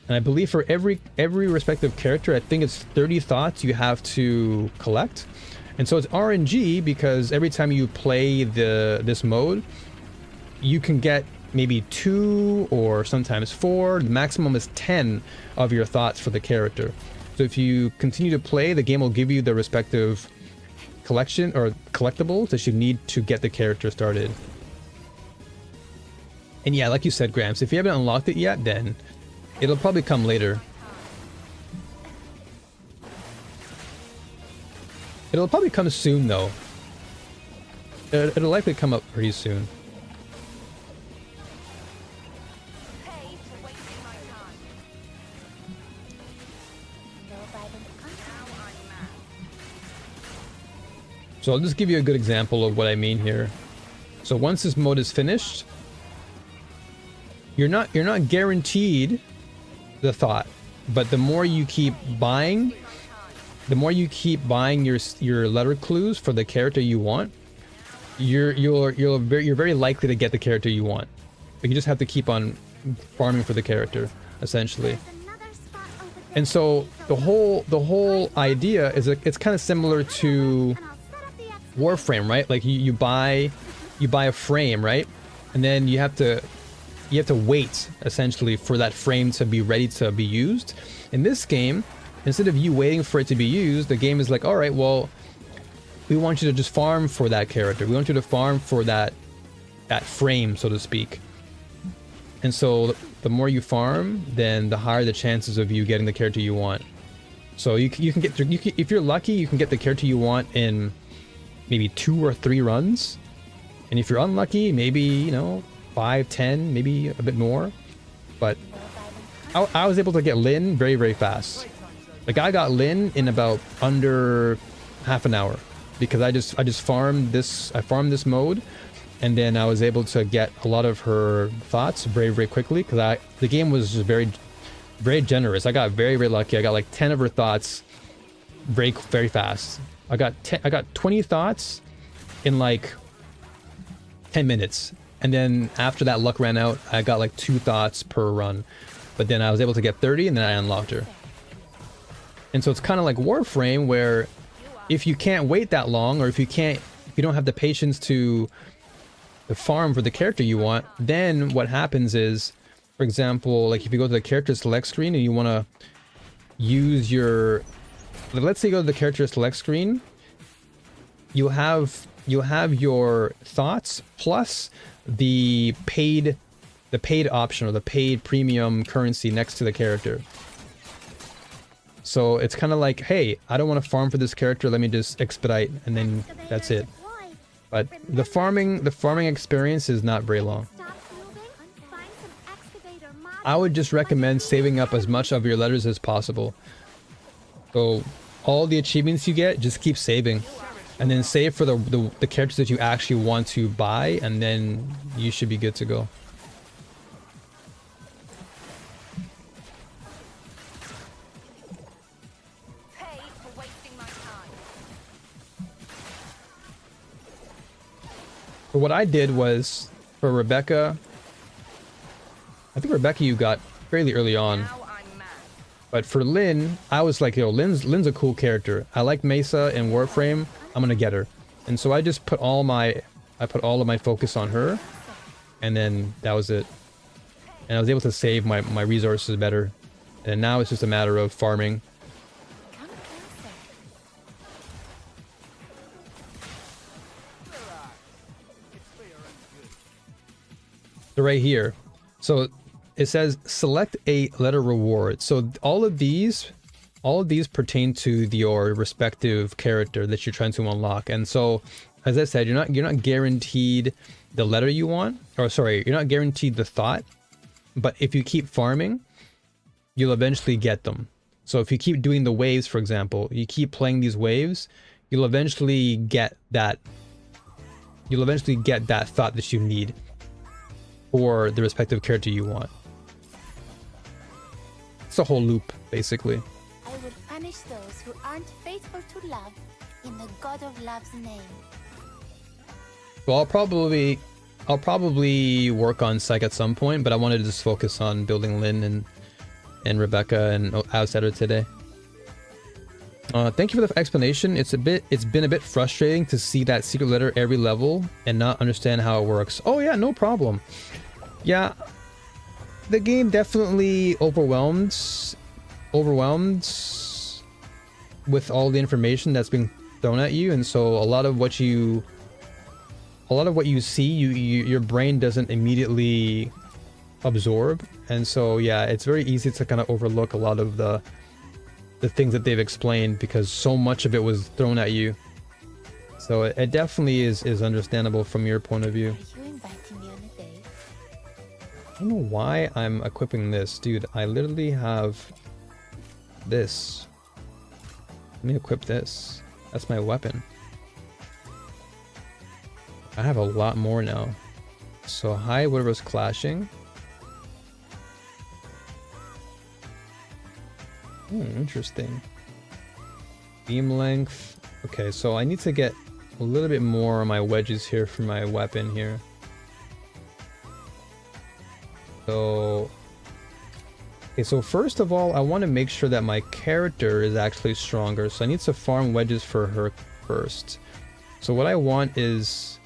S1: And I believe for every respective character, I think it's 30 thoughts you have to collect. And so it's RNG, because every time you play this mode, you can get maybe 2 or sometimes 4. The maximum is 10 of your thoughts for the character. So if you continue to play, the game will give you the respective collection or collectibles that you need to get the character started. And yeah, like you said, Gramps, if you haven't unlocked it yet, then it'll probably come later. It'll probably come soon, though. It'll likely come up pretty soon. So I'll just give you a good example of what I mean here. So once this mode is finished, you're not guaranteed the thought, but the more you keep buying your letter clues for the character you want, you're very likely to get the character you want. But you just have to keep on farming for the character, essentially. And so the whole idea is it's kind of similar to Warframe, right? Like you buy a frame, right? And then you have to wait essentially for that frame to be ready to be used. In this game, instead of you waiting for it to be used, the game is like, all right, well, we want you to just farm for that character. We want you to farm for that frame, so to speak. And so the more you farm, then the higher the chances of you getting the character you want. So you can get if you're lucky, you can get the character you want in maybe 2 or 3 runs. And if you're unlucky, maybe, 5, 10, maybe a bit more. But I was able to get Lynn very, very fast. Like I got Lynn in about under half an hour, because I just farmed this. I farmed this mode, and then I was able to get a lot of her thoughts very, very quickly, because the game was just very, very generous. I got very, very lucky. I got like 10 of her thoughts very, very fast. I got 20 thoughts in like 10 minutes. And then after that luck ran out, I got like 2 thoughts per run. But then I was able to get 30, and then I unlocked her. And so it's kind of like Warframe, where if you can't wait that long, or if you don't have the patience to farm for the character you want, then what happens is, for example, like if you go to the character select screen and you want to use your, let's say you go to the character select screen, you have your thoughts plus the paid option, or the paid premium currency next to the character. So it's kind of like, hey, I don't want to farm for this character, let me just expedite, and then that's it. But the farming experience is not very long. I would just recommend saving up as much of your letters as possible. So all the achievements you get, just keep saving. And then save for the characters that you actually want to buy, and then you should be good to go.
S7: Pay for wasting my time.
S1: So what I did was, for Rebecca, I think Rebecca you got fairly early on.
S7: Now I'm mad.
S1: But for Lynn, I was like, yo, Lynn's a cool character. I like Mesa and Warframe. I'm gonna get her. And so I just put all of my focus on her, and then that was it. And I was able to save my resources better. And now it's just a matter of farming.
S2: Come closer.
S1: So right here, so it says select a letter reward. So all of these pertain to your respective character that you're trying to unlock. And so, as I said, you're not guaranteed the letter you want, or sorry, you're not guaranteed the thought. But if you keep farming, you'll eventually get them. So if you keep doing the waves, for example, you keep playing these waves, you'll eventually get that. You'll eventually get that thought that you need for the respective character you want. It's a whole loop, basically.
S2: I will punish those who aren't faithful to love in the God of Love's name.
S1: Well, I'll probably work on Psych at some point, but I wanted to just focus on building Lynn and Rebecca and Outsider today. Thank you for the explanation. It's been a bit frustrating to see that secret letter every level and not understand how it works. Oh yeah, no problem. Yeah, the game definitely overwhelmed with all the information that's being thrown at you, and so a lot of what you see, your brain doesn't immediately absorb, and so yeah, it's very easy to kind of overlook a lot of the things that they've explained because so much of it was thrown at you. So it definitely is understandable from your point of view.
S2: Are you inviting me on a date?
S1: I don't know why I'm equipping this, dude. I literally have this. Let me equip this. That's my weapon. I have a lot more now. So hide whatever's clashing. Interesting. Beam length. Okay, so I need to get a little bit more on my wedges here for my weapon here. So, okay, so first of all, I want to make sure that my character is actually stronger. So I need to farm wedges for her first. So what I want is,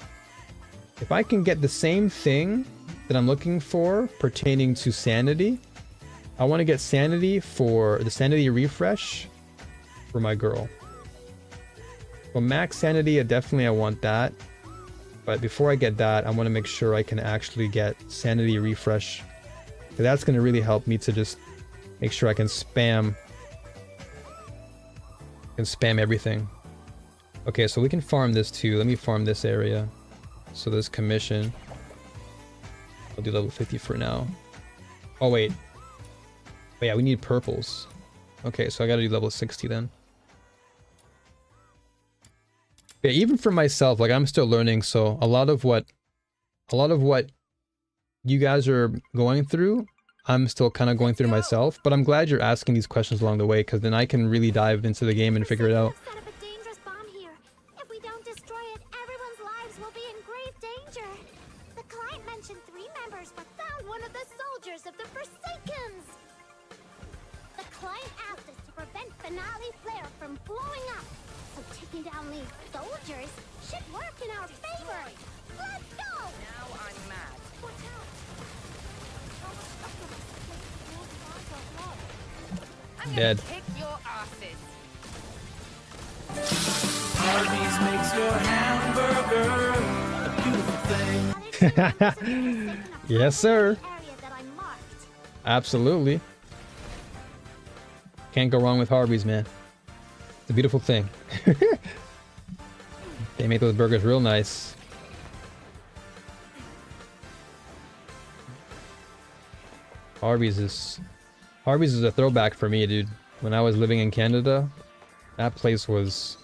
S1: if I can get the same thing that I'm looking for pertaining to sanity, I want to get sanity for the sanity refresh for my girl. Well, max sanity, I want that. But before I get that, I want to make sure I can actually get sanity refresh. That's going to really help me to just make sure I can spam everything. Okay, so we can farm this too. Let me farm this area. So this commission. I'll do level 50 for now. Oh wait. But yeah, we need purples. Okay, so I gotta do level 60 then. Yeah, even for myself, like I'm still learning, so a lot of what you guys are going through, I'm still kind of going through myself. But I'm glad you're asking these questions along the way, because then I can really dive into the game and figure it out.
S3: Set up a dangerous bomb here. If we don't destroy it, everyone's lives will be in grave danger. The client mentioned 3 members, but found one of the soldiers of the Forsakens. The client asked us to prevent Finale Flare from blowing up. So taking down these soldiers should work in our favor. Let's go!
S7: Now I'm mad.
S3: Watch out!
S7: I'm
S1: Dead.
S7: gonna kick your asses.
S5: Arby's makes your hamburger a beautiful thing.
S1: Yes, sir.
S3: Area that I marked.
S1: Absolutely. Can't go wrong with Harvey's, man. It's a beautiful thing. They make those burgers real nice. Harvey's is a throwback for me, dude. When I was living in Canada, that place was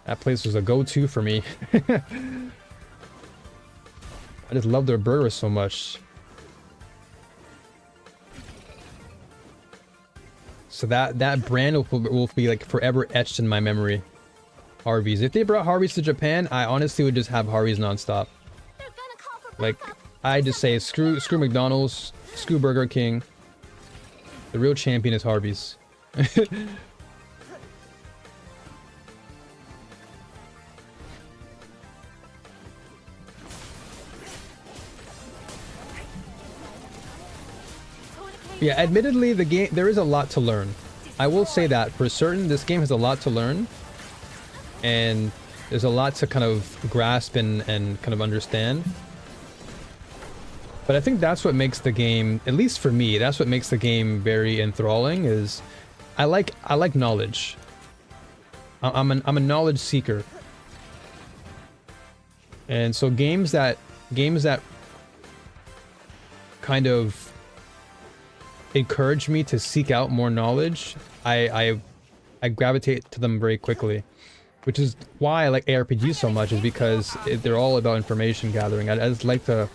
S1: a go-to for me. I just love their burgers so much. So that brand will be like forever etched in my memory. Harvey's. If they brought Harvey's to Japan, I honestly would just have Harvey's nonstop.
S3: They're gonna call for
S1: Like,
S3: backup.
S1: I just say screw McDonald's, screw Burger King. The real champion is Harvey's. Yeah, admittedly, the game, there is a lot to learn. I will say that for certain, this game has a lot to learn, and there's a lot to kind of grasp and kind of understand. But I think that's what makes the game, at least for me, that's what makes the game very enthralling. Is I like knowledge. I'm a knowledge seeker, and so games that kind of encourage me to seek out more knowledge, I gravitate to them very quickly, which is why I like ARPGs so much, is because they're all about information gathering. I just like to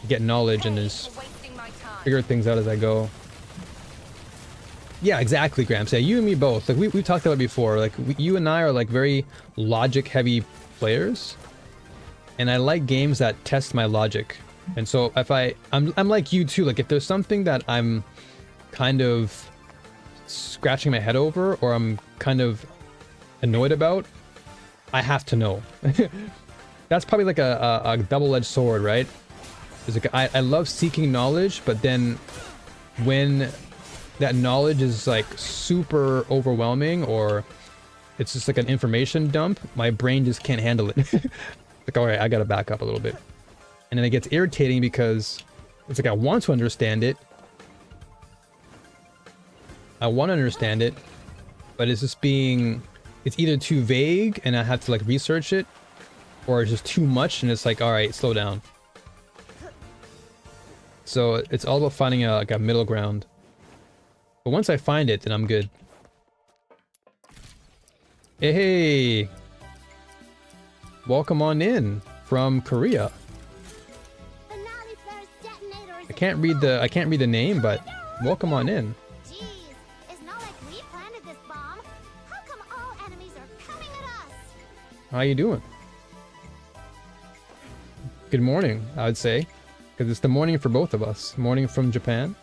S1: get knowledge and just
S7: For wasting my time.
S1: figure things out as I go. Yeah, exactly, Gramps. Yeah, you and me both. Like we talked about it before. Like you and I are like very logic heavy players, and I like games that test my logic. And so if I'm like you too. Like if there's something that I'm kind of scratching my head over, or I'm kind of annoyed about, I have to know. That's probably like a double-edged sword, right? It's like I love seeking knowledge, but then when that knowledge is like super overwhelming, or it's just like an information dump, my brain just can't handle it. Like, all right, I gotta back up a little bit. And then it gets irritating because it's like I want to understand it. I want to understand it, but it's just it's either too vague and I have to like research it, or it's just too much and it's like, all right, slow down. So it's all about finding like a middle ground. But once I find it, then I'm good. Hey, welcome on in from Korea.
S3: Finale Flare's detonator is
S1: I can't read the name, but welcome on in.
S3: Jeez, it's not like we planted this bomb. How come all enemies are coming at us?
S1: How you doing? Good morning, I would say, because it's the morning for both of us. Morning from Japan.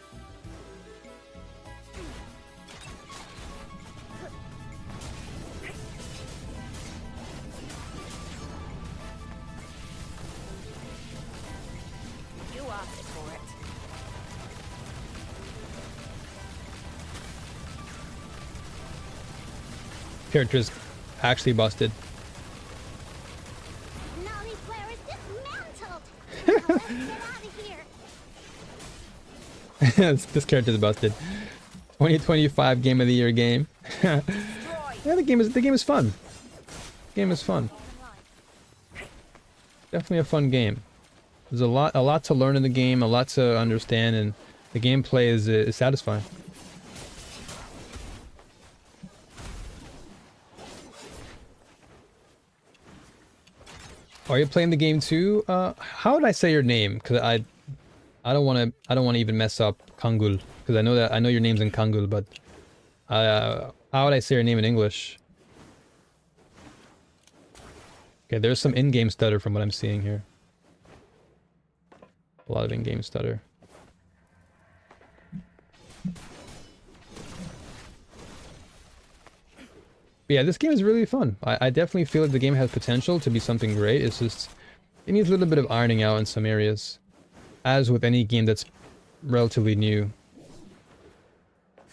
S7: You asked for it.
S1: Character's actually busted.
S3: Finale Flare is dismantled. Now let's get out of here.
S1: This character's busted. 2025 Game of the Year game. Yeah, the game is fun. Game is fun. Definitely a fun game. There's a lot to learn in the game, a lot to understand, and the gameplay is satisfying. Are you playing the game too? How would I say your name? Because I don't want to even mess up Kangul, because I know your name's in Kangul, but how would I say your name in English? Okay, there's some in-game stutter from what I'm seeing here. A lot of in-game stutter. But yeah, this game is really fun. I definitely feel like the game has potential to be something great. It's just, it needs a little bit of ironing out in some areas. As with any game that's relatively new.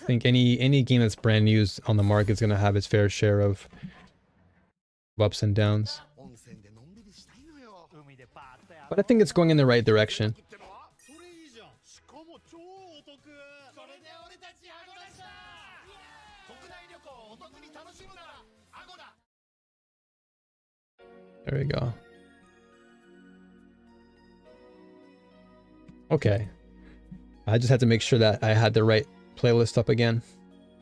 S1: I think any game that's brand new on the market is going to have its fair share of ups and downs. But I think it's going in the right direction. There we go. Okay. I just had to make sure that I had the right playlist up again.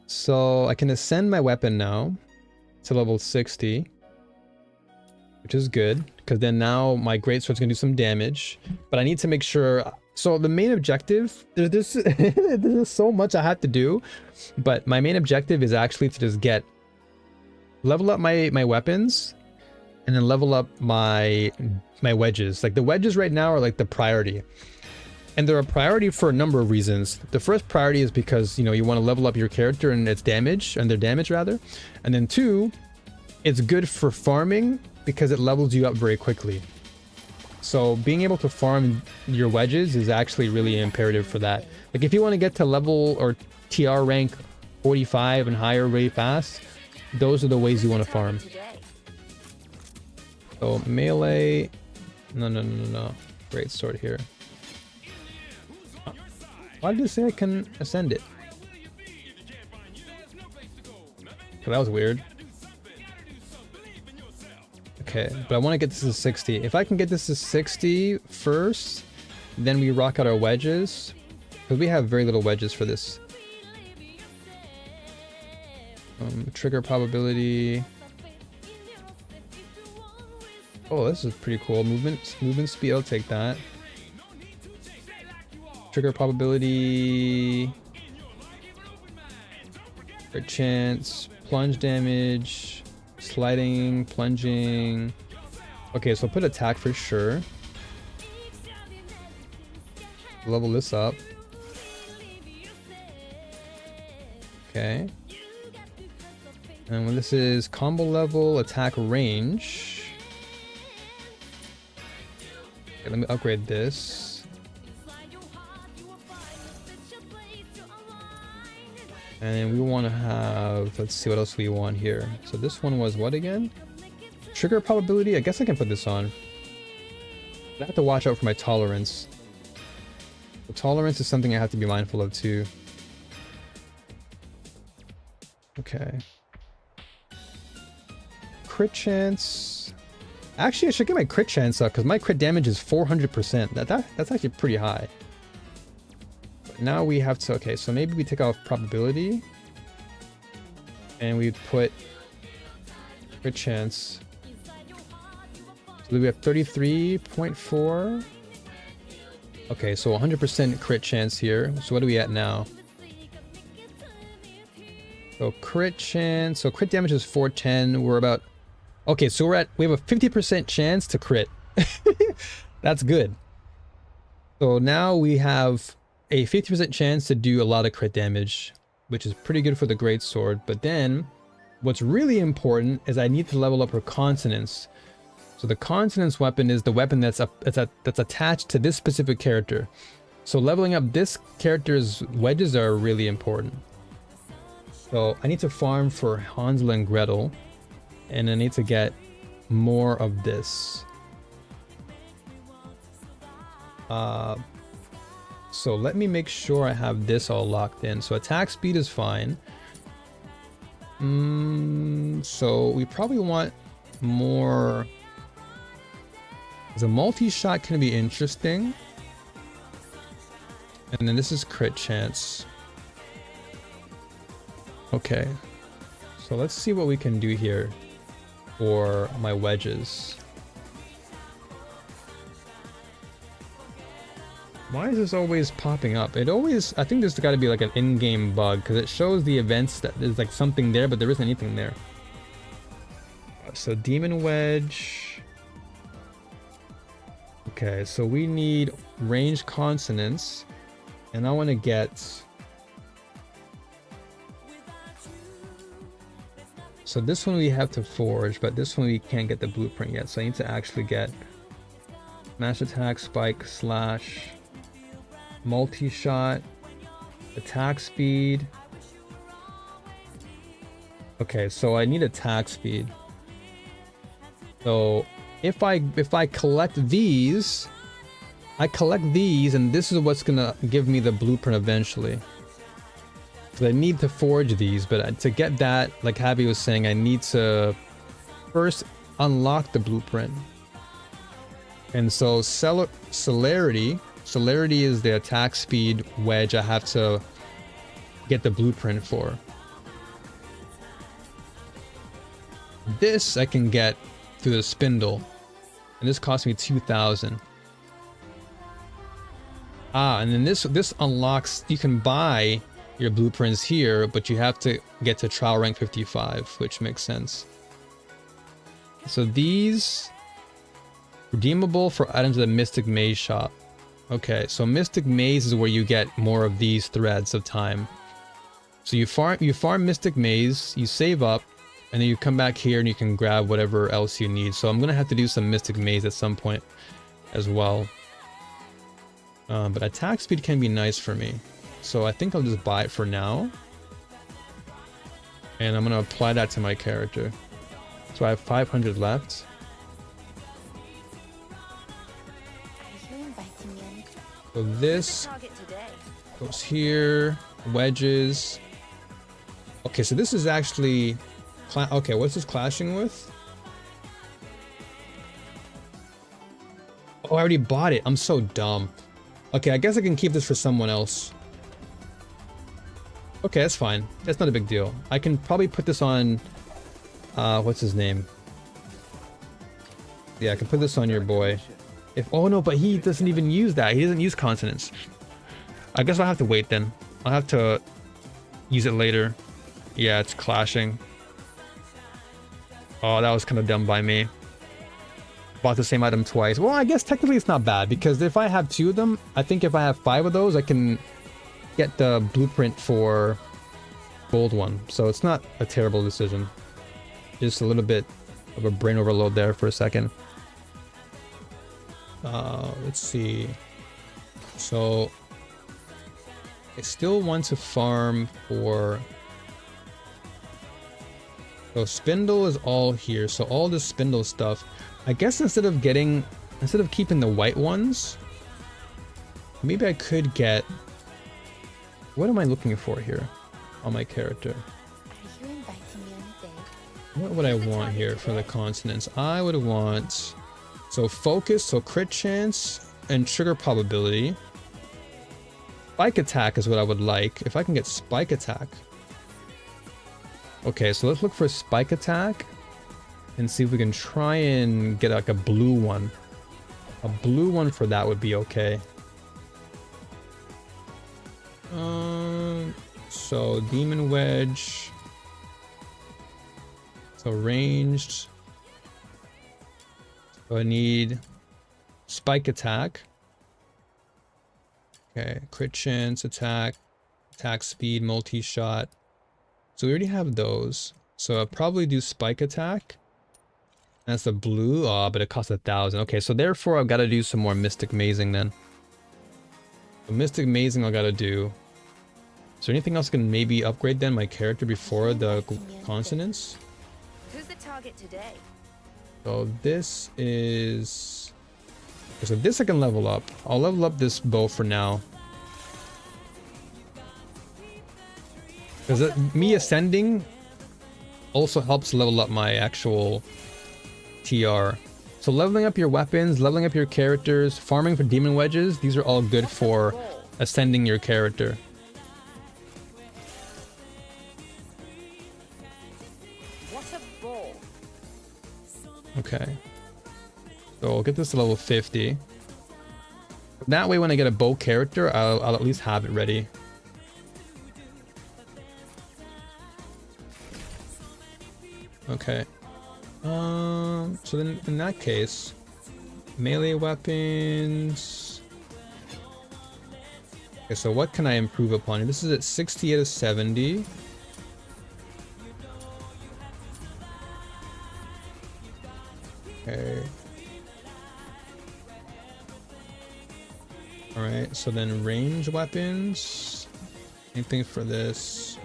S1: So I can ascend my weapon now to level 60, which is good because then now my greatsword's gonna do some damage. But I need to make sure. So the main objective, there's so much I have to do, but my main objective is actually to just level up my weapons, and then level up my wedges. Like the wedges right now are like the priority. And they're a priority for a number of reasons. The first priority is because, you know, you want to level up your character and its damage, and their damage rather. And then two, it's good for farming because it levels you up very quickly. So being able to farm your wedges is actually really imperative for that. Like if you want to get to level or TR rank 45 and higher really fast, those are the ways you want to farm. So melee, no. Great sword here. Why did it say I can ascend it? Oh, that was weird. Okay, but I want to get this to 60. If I can get this to 60 first, then we rock out our wedges. Because we have very little wedges for this. Trigger probability. Oh, this is pretty cool. Movement speed, I'll take that. Trigger probability. Crit chance. Plunge damage. Sliding. Plunging. Okay, so I'll put attack for sure. Level this up. Okay. And when this is combo level, attack range. Okay, let me upgrade this. And we want to have, let's see what else we want here. So this one was what again? Trigger probability? I guess I can put this on. I have to watch out for my tolerance. The tolerance is something I have to be mindful of too. Okay. Crit chance. Actually, I should get my crit chance up because my crit damage is 400%. That's actually pretty high. But now we have to, okay, so maybe we take off probability. And we put crit chance. So we have 33.4. Okay, so 100% crit chance here. So what are we at now? So crit chance, so crit damage is 410. We're about, okay, so we have a 50% chance to crit. That's good. So now we have a 50% chance to do a lot of crit damage, which is pretty good for the great sword. But then what's really important is I need to level up her consonance. So the consonance weapon is the weapon that's attached to this specific character. So leveling up this character's wedges are really important. So I need to farm for Hansel and Gretel, and I need to get more of this. So let me make sure I have this all locked in. So attack speed is fine. So we probably want more. The multi-shot can be interesting. And then this is crit chance. Okay, so let's see what we can do here for my wedges. Why is this always popping up? It always, I think there's got to be like an in-game bug because it shows the events that there's like something there, but there isn't anything there. So demon wedge. Okay, so we need range consonants, and I want to get. So this one we have to forge, but this one we can't get the blueprint yet. So I need to actually get smash attack, spike, slash, multi-shot, attack speed. Okay, so I need attack speed. So if I collect these, and this is what's gonna give me the blueprint eventually. So I need to forge these, but to get that, like Happy was saying, I need to first unlock the blueprint. And so celerity is the attack speed wedge I have to get the blueprint for. This I can get through the spindle, and this cost me 2,000. And then this unlocks, you can buy your blueprints here, but you have to get to trial rank 55, which makes sense. So these redeemable for items at the Mystic Maze shop. Okay, so Mystic Maze is where you get more of these threads of time. So you farm Mystic Maze, you save up, and then you come back here and you can grab whatever else you need. So I'm gonna have to do some Mystic Maze at some point as well. But attack speed can be nice for me. So I think I'll just buy it for now. And I'm gonna apply that to my character. So I have 500 left.
S2: Are you inviting me?
S1: So this
S7: Target today.
S1: goes here, wedges. Okay, so this is actually, okay, what's this clashing with? Oh, I already bought it. I'm so dumb. Okay, I guess I can keep this for someone else. Okay, that's fine. That's not a big deal. I can probably put this on, what's his name? Yeah, I can put this on your boy. Oh no, but he doesn't even use that. He doesn't use consonants. I guess I'll have to wait then. I'll have to use it later. Yeah, it's clashing. Oh, that was kind of dumb by me. Bought the same item twice. Well, I guess technically it's not bad, because if I have 2 of them, I think if I have 5 of those, I can get the blueprint for gold one. So it's not a terrible decision. Just a little bit of a brain overload there for a second. Let's see. So I still want to farm for... So spindle is all here. So all this spindle stuff. I guess instead of keeping the white ones, maybe I could get... What am I looking for here on my character?
S2: Are you inviting me on a date?
S1: What would I want here for the consonants? I would want... So focus, so crit chance, and trigger probability. Spike attack is what I would like. If I can get spike attack. Okay, so let's look for spike attack. And see if we can try and get like a blue one. A blue one for that would be okay. So Demon Wedge. So ranged. So I need spike attack. Okay, crit chance, attack, attack speed, multi-shot. So we already have those. So I'll probably do spike attack. That's the blue. Oh, but it costs 1,000. Okay, so therefore I've got to do some more Mystic Mazing then. So Mystic Mazing I got to do. Is there anything else I can maybe upgrade then my character before the consonants?
S7: Who's the target today?
S1: So this is... So this I can level up. I'll level up this bow for now. Because me ascending also helps level up my actual TR. So leveling up your weapons, leveling up your characters, farming for demon wedges, these are all good for ascending your character.
S7: What a ball.
S1: Okay. So I'll get this to level 50. That way when I get a bow character, I'll at least have it ready. Okay. So then in that case, melee weapons. Okay, so what can I improve upon? This is at 60 out of 70. Okay. Alright, so then range weapons. Anything for this?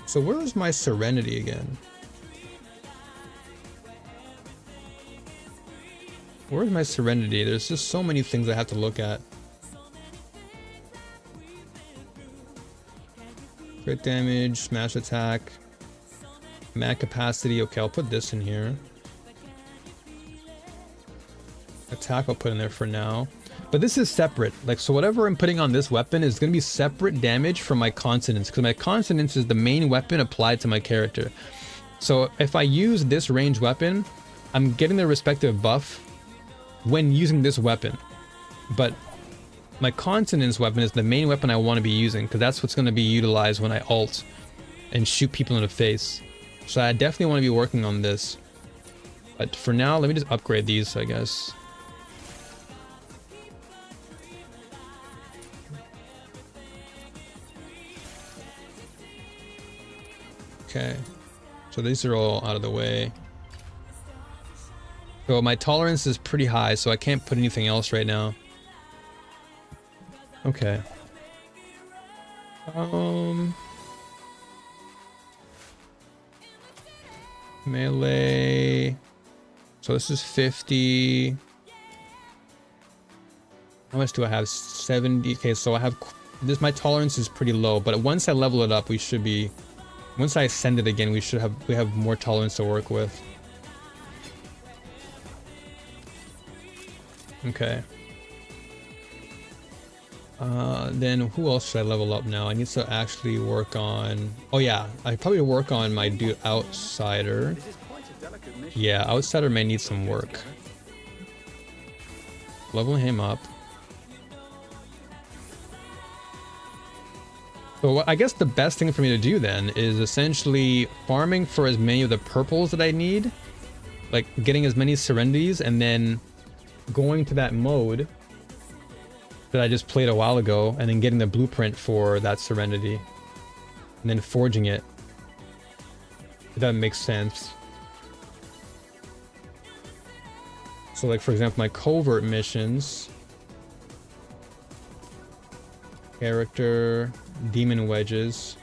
S1: So where is my serenity again? Where's my serenity? There's just so many things I have to look at. Crit damage, smash attack, mag capacity. Okay, I'll put this in here. Attack I'll put in there for now. But this is separate. Like, so whatever I'm putting on this weapon is going to be separate damage from my consonance, because my consonance is the main weapon applied to my character. So if I use this range weapon, I'm getting the respective buff when using this weapon. But my consonance weapon is the main weapon I want to be using, because that's what's going to be utilized when I ult and shoot people in the face. So I definitely want to be working on this. But for now, let me just upgrade these, I guess. Okay, so these are all out of the way. So my tolerance is pretty high, so I can't put anything else right now. Okay. Melee. So this is 50. How much do I have? 70. Okay, so I have this. My tolerance is pretty low, but once I level it up, we should be. Once I send it again, we have more tolerance to work with. Okay. Then who else should I level up now? I need to actually work on... Oh yeah, I probably work on my dude Outsider. Yeah, Outsider may need some work. Level him up. So I guess the best thing for me to do then is essentially farming for as many of the purples that I need, like getting as many serenities, and then going to that mode that I just played a while ago, and then getting the blueprint for that serenity, and then forging it. If that makes sense. So like, for example, my covert missions, character, demon wedges.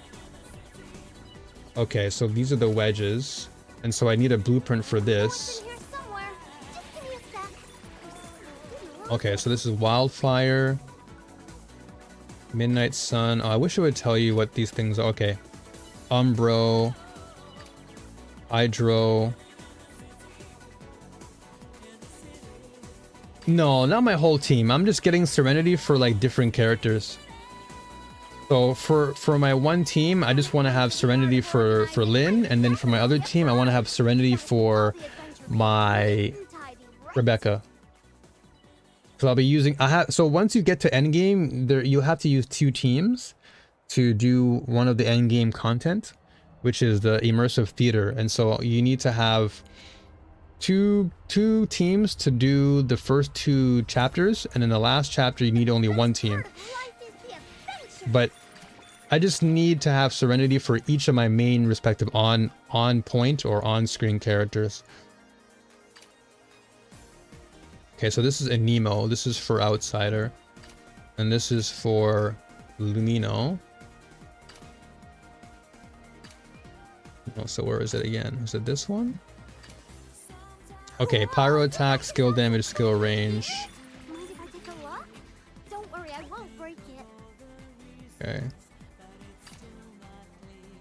S1: Okay, so these are the wedges, and so I need a blueprint for this. Okay, so this is wildfire, midnight sun. Oh, I wish it would tell you what these things are. Okay, umbro, hydro. No, not my whole team. I'm just getting serenity for like different characters. So for my one team, I just want to have serenity for Lynn, and then for my other team, I want to have serenity for my Rebecca. So I'll be using, so once you get to endgame, you'll have to use 2 teams to do one of the endgame content, which is the immersive theater. And so you need to have two teams to do the first 2 chapters, and in the last chapter you need only 1 team. But I just need to have serenity for each of my main respective on point or on-screen characters. Okay, so this is Anemo. This is for Outsider. And this is for Lumino. Oh, so where is it again? Is it this one? Okay, pyro attack, skill damage, skill range.
S3: Mind if I take a look? Don't worry, I won't break it.
S1: Okay.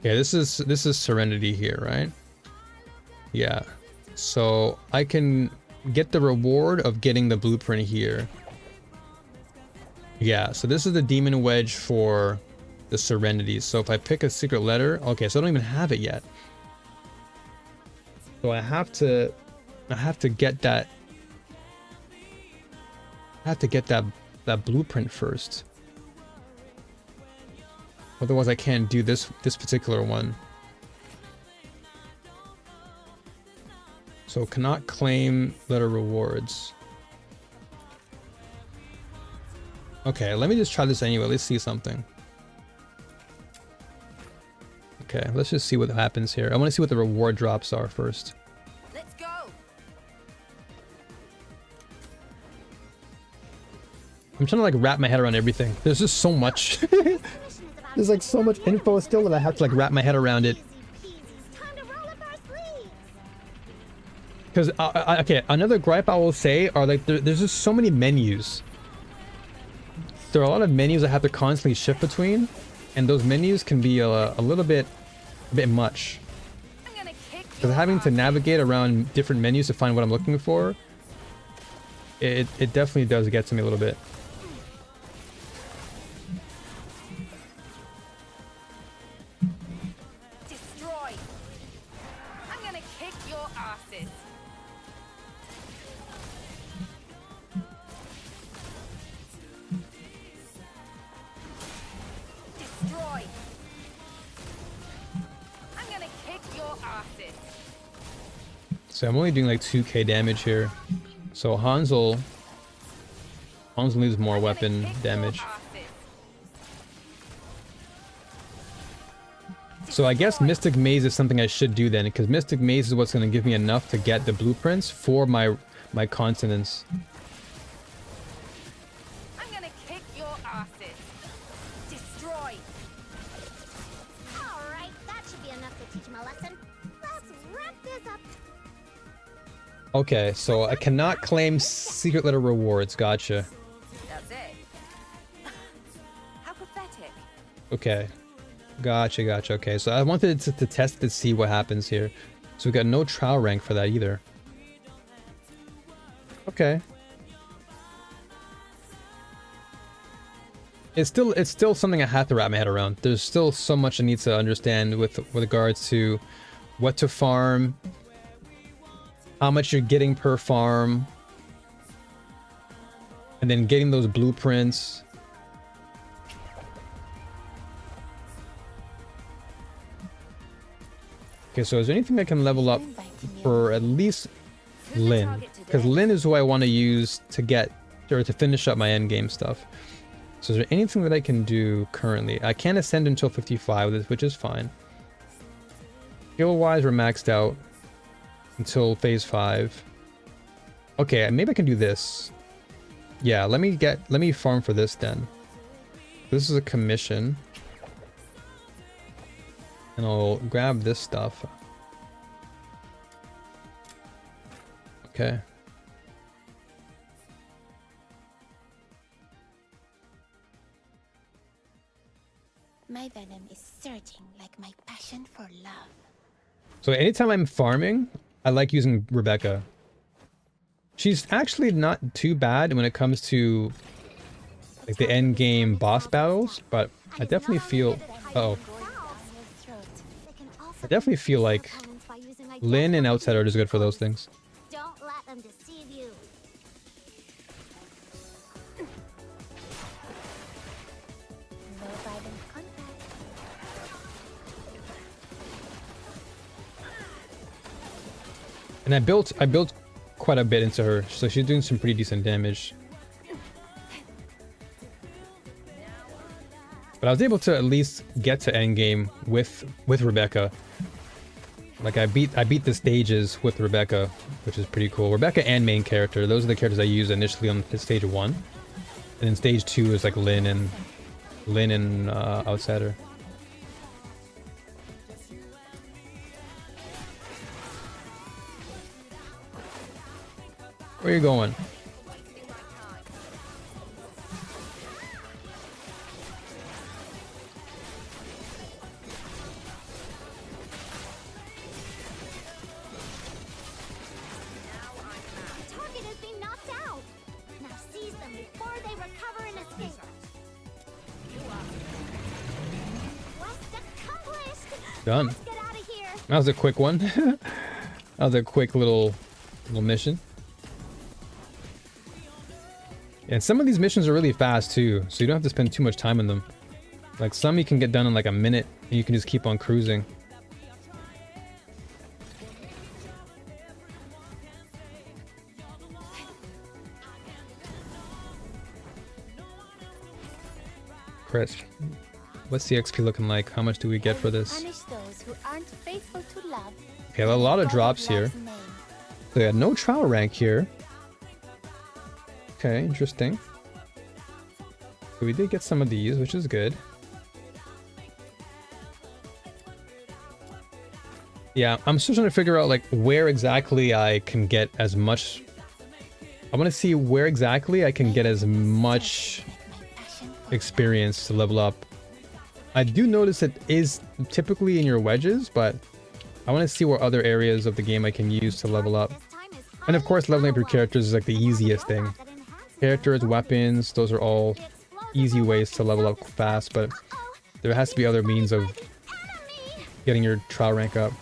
S1: Okay, this is Serenity here, right? Yeah. So I can get the reward of getting the blueprint here. Yeah, so this is the demon wedge for the Serenity. So if I pick a secret letter, okay, so I don't even have it yet. So I have to get that. I have to get that blueprint first. Otherwise I can't do this particular one. So cannot claim letter rewards. Okay, let me just try this anyway. Let's see something. Okay, let's just see what happens here. I want to see what the reward drops are first.
S7: Let's go.
S1: I'm trying to like wrap my head around everything. There's just so much. There's like so much info still that I have to like wrap my head around it. Because, okay, another gripe I will say are like, there's just so many menus. There are a lot of menus I have to constantly shift between. and those menus can be a bit much.
S7: I'm gonna kick
S1: Because
S7: your
S1: having to
S7: ass.
S1: navigate around different menus to find what I'm looking for, it definitely does get to me a little bit.
S7: Destroy. I'm gonna kick your asses. Destroy. I'm gonna kick your asses.
S1: So I'm only doing like 2k damage here. So Hansel needs more
S7: I'm gonna
S1: weapon
S7: kick your
S1: damage.
S7: asses.
S1: So I guess
S7: Destroy.
S1: Mystic Maze is something I should do then, because Mystic Maze is what's going to give me enough to get the blueprints for my continents.
S7: I'm gonna kick your asses. Destroy.
S3: Alright, that should be enough to teach him a lesson. Let's wrap this up.
S1: Okay, so I cannot claim secret letter rewards. Gotcha.
S7: That's it. How pathetic.
S1: Okay. Gotcha. Okay, so I wanted to test to see what happens here. So we got no trial rank for that either. Okay. It's still something I have to wrap my head around. There's still so much I need to understand with regards to what to farm, how much you're getting per farm, and then getting those blueprints. Okay, so is there anything I can level up for at least
S7: Who's the
S1: Lynn?
S7: target
S1: Because
S7: today?
S1: Lynn is who I want to use to get, or to finish up my endgame stuff. So is there anything that I can do currently? I can't ascend until 55, which is fine. Skill-wise, we're maxed out until phase 5. Okay, maybe I can do this. Yeah, let me farm for this then. This is a commission. And I'll grab this stuff. Okay.
S2: My venom is surging like my passion for love.
S1: So anytime I'm farming, I like using Rebecca. She's actually not too bad when it comes to like the end game boss battles, but I definitely feel I definitely feel like Lynn and Outsider is good for those things.
S3: Don't let them deceive you.
S2: No violent contact.
S1: And I built quite a bit into her, so she's doing some pretty decent damage. But I was able to at least get to endgame with Rebecca. Like I beat the stages with Rebecca, which is pretty cool. Rebecca and main character, those are the characters I used initially on stage 1. And then stage 2 is like Lynn and Outsider. Where are you going?
S3: The target has been knocked out. Now seize them before they recover and escape. Quest accomplished.
S1: Done.
S3: Let's get out of here.
S1: That was a quick one. That was a quick little mission. And some of these missions are really fast too, so you don't have to spend too much time on them. Like some you can get done in like a minute, and you can just keep on cruising. Chris, what's the XP looking like? How much do we get for this?
S2: Punish those who aren't faithful to love.
S1: Okay, a lot of drops here. So yeah, no trial rank here. Okay, interesting. So we did get some of these, which is good. Yeah, I'm still trying to figure out like where exactly I can get as much. I want to see where exactly I can get as much experience to level up. I do notice it is typically in your wedges, but I want to see what other areas of the game I can use to level up. And of course, leveling up your characters is like the easiest thing. Characters, weapons, those are all easy ways to level up fast, but there has to be other means of getting your trial rank up.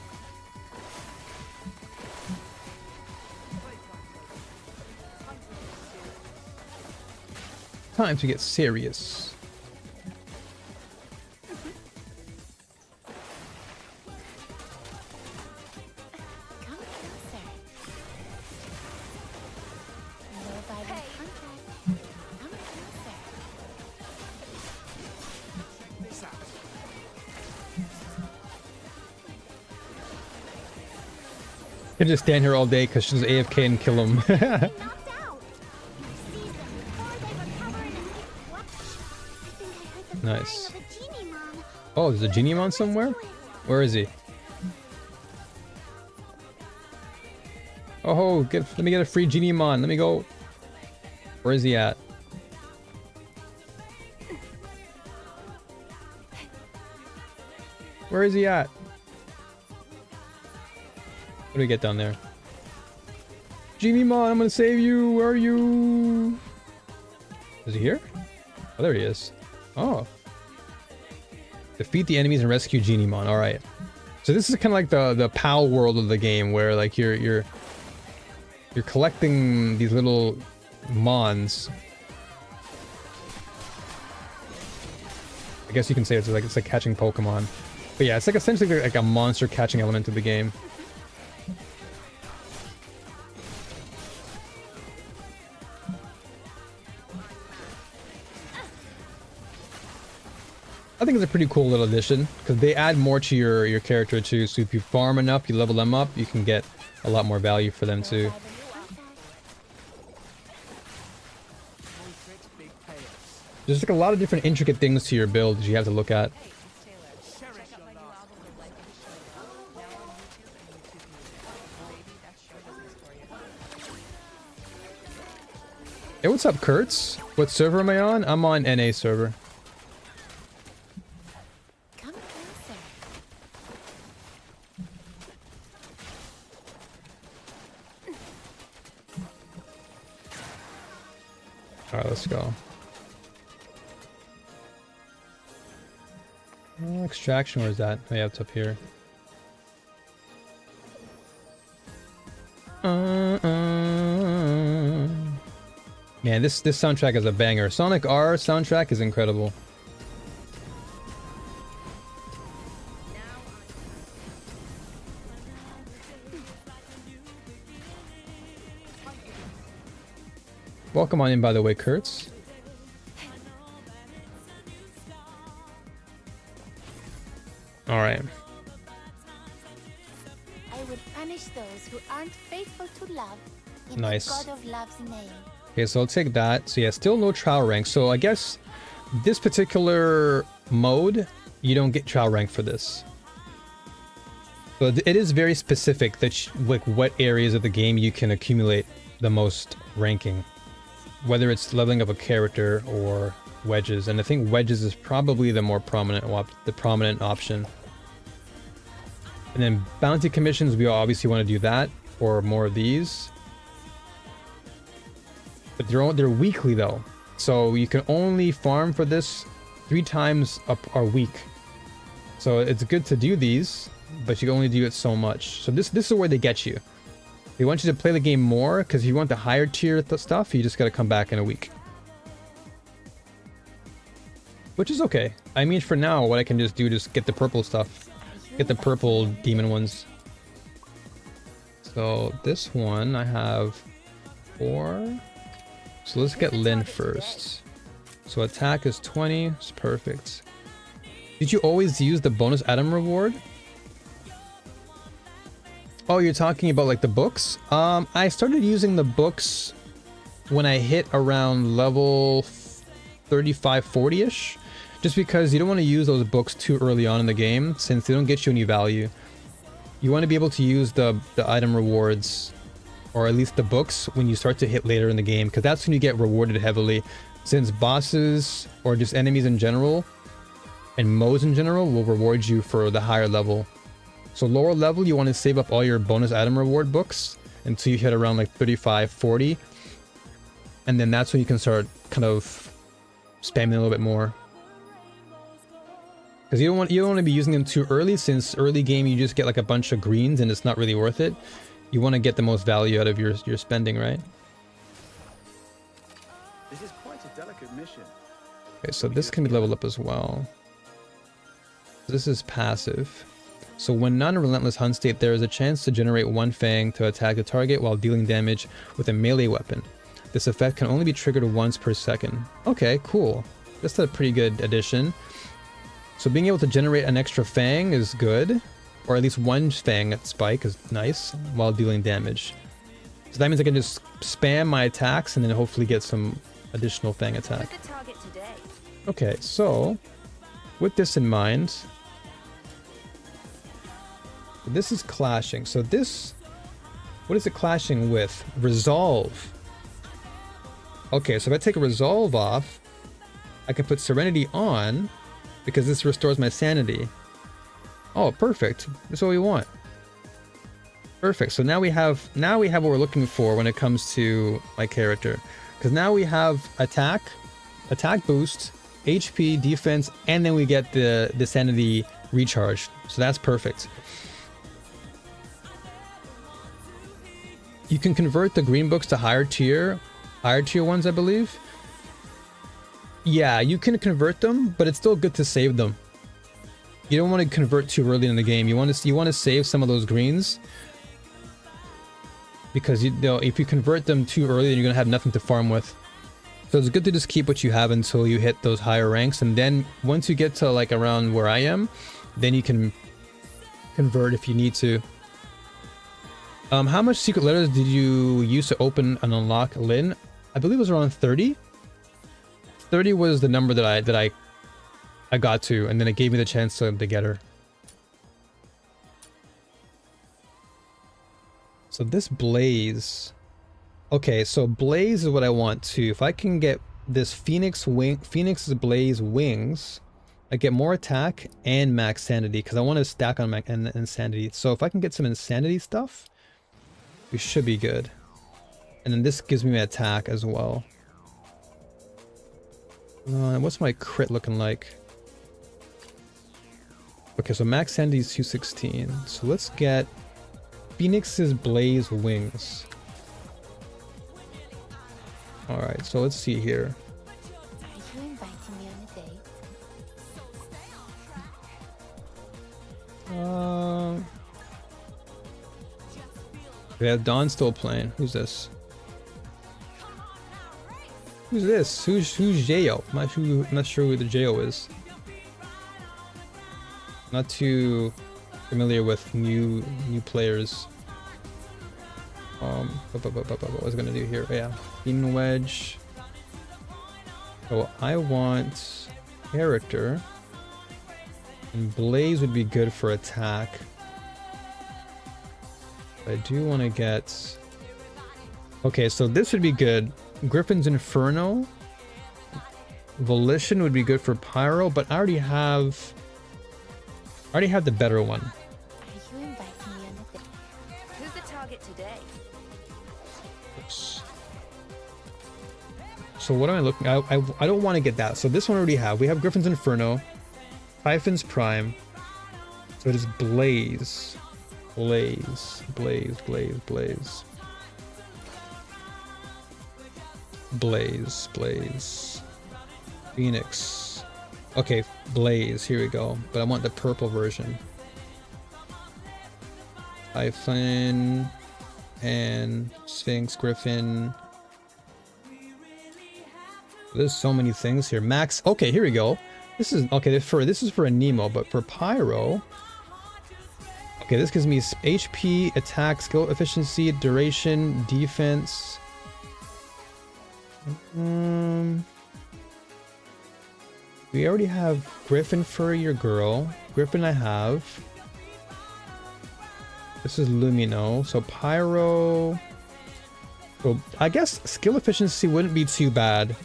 S1: Time to get serious.
S2: Come closer. No violent contact. Come closer.
S1: Can just stand here all day because she's AFK and kill him.
S3: Knocked out. Seize them before they recover and what? I think I heard the
S1: Nice.
S3: crying of a genie mon.
S1: Oh, there's a genie mon somewhere? Where is he? Oh, let me get a free genie mon. Let me go. Where is he at? Where is he at? What do we get down there? Genie mon, I'm gonna save you. Where are you? Is he here? Oh, there he is. Oh. Defeat the enemies and rescue Genie mon. All right. So this is kind of like the PAL world of the game, where like you're collecting these little mons. I guess you can say it's like catching Pokemon. But yeah, it's like essentially like a monster catching element of the game. I think it's a pretty cool little addition because they add more to your character too. So if you farm enough, you level them up, you can get a lot more value for them too. There's like a lot of different intricate things to your build that you have to look at. Hey, what's up, Kurtz? What server am I on? I'm on NA server.
S2: Come closer.
S1: Alright, let's go. Extraction, where's that? Oh yeah, it's up here. Man, this soundtrack is a banger. Sonic R soundtrack is incredible. Welcome on in, by the way, Kurtz. All right.
S2: I will punish those who aren't faithful to love in
S1: Nice.
S2: the God of Love's name.
S1: Okay, so I'll take that. So yeah, still no trial rank. So I guess this particular mode, you don't get trial rank for this. So it is very specific that like what areas of the game you can accumulate the most ranking, whether it's leveling up a character or wedges. And I think wedges is probably the more prominent option. And then bounty commissions, we obviously want to do that or more of these. But they're weekly though, so you can only farm for this 3 times a week. So it's good to do these, but you can only do it so much. So this is where they get you. They want you to play the game more, because if you want the higher tier stuff, you just got to come back in a week. Which is okay. I mean, for now, what I can just do is get the purple stuff. Get the purple demon ones. So this one, I have 4. So let's get Lynn first. So attack is 20. It's perfect. Did you always use the bonus item reward? Oh, you're talking about like the books? I started using the books when I hit around level 35, 40-ish. Just because you don't want to use those books too early on in the game, since they don't get you any value. You want to be able to use the item rewards, or at least the books, when you start to hit later in the game, because that's when you get rewarded heavily. Since bosses, or just enemies in general, and modes in general will reward you for the higher level. So lower level, you want to save up all your bonus item reward books until you hit around like 35, 40. And then that's when you can start kind of spamming a little bit more. Because you don't want to be using them too early, since early game you just get like a bunch of greens and it's not really worth it. You want to get the most value out of your spending, right?
S4: This is quite a delicate mission.
S1: Okay, so this can be leveled up as well. This is passive. So when not in relentless hunt state, there is a chance to generate one fang to attack the target while dealing damage with a melee weapon. This effect can only be triggered once per second. Okay, cool. That's a pretty good addition. So being able to generate an extra fang is good, or at least one fang at spike is nice while dealing damage. So that means I can just spam my attacks and then hopefully get some additional fang attack.
S7: Who's the target today?
S1: Okay, so with this in mind, this is clashing. So this, what is it clashing with? Resolve. Okay, so if I take a resolve off, I can put serenity on because this restores my sanity. Oh, perfect. That's what we want. Perfect. So now we have what we're looking for when it comes to my character. Because now we have attack boost, HP, defense, and then we get the sanity recharge. So that's perfect. You can convert the green books to higher tier ones, I believe. Yeah, you can convert them, but it's still good to save them. You don't want to convert too early in the game. You want to save some of those greens, because if you convert them too early, then you're gonna have nothing to farm with. So it's good to just keep what you have until you hit those higher ranks, and then once you get to like around where I am, then you can convert if you need to. How much secret letters did you use to open and unlock Lynn? I believe it was around 30. 30 was the number that I got to, and then it gave me the chance to get her. So this blaze. Okay, so blaze is what I want too. If I can get this Phoenix's blaze wings, I get more attack and max sanity, because I want to stack on max and insanity. So if I can get some insanity stuff, we should be good. And then this gives me my attack as well. What's my crit looking like? Okay, so max sanity is 216. So let's get Phoenix's blaze wings. Alright, so let's see here.
S2: Are you inviting me on a date?
S1: We have Dawn still playing. Who's this? Who's this? Who's Jayo? I'm not sure who the Jayo is. Not too familiar with new players. What was I gonna do here? Oh, yeah, Bean Wedge. So I want character, and Blaze would be good for attack. I do want to get. Okay, so this would be good. Griffin's Inferno. Volition would be good for Pyro, but I already have the better one.
S2: Are you inviting me on a date?
S7: Who's the target today?
S1: Oops. So what am I looking? I don't want to get that. So this one I already have. We have Griffin's Inferno, Typhon's Prime. So it is Blaze, Blaze, Blaze, Blaze, Blaze, Blaze, Blaze, Phoenix. Okay, Blaze. Here we go. But I want the purple version. Typhon and Sphinx, Griffin. There's so many things here. Max. Okay, here we go. This is okay. This is for a Nemo, but for Pyro. Okay, this gives me HP, attack, skill efficiency, duration, defense. We already have Griffin for your girl. Griffin I have. This is Lumino. So Pyro. So I guess skill efficiency wouldn't be too bad.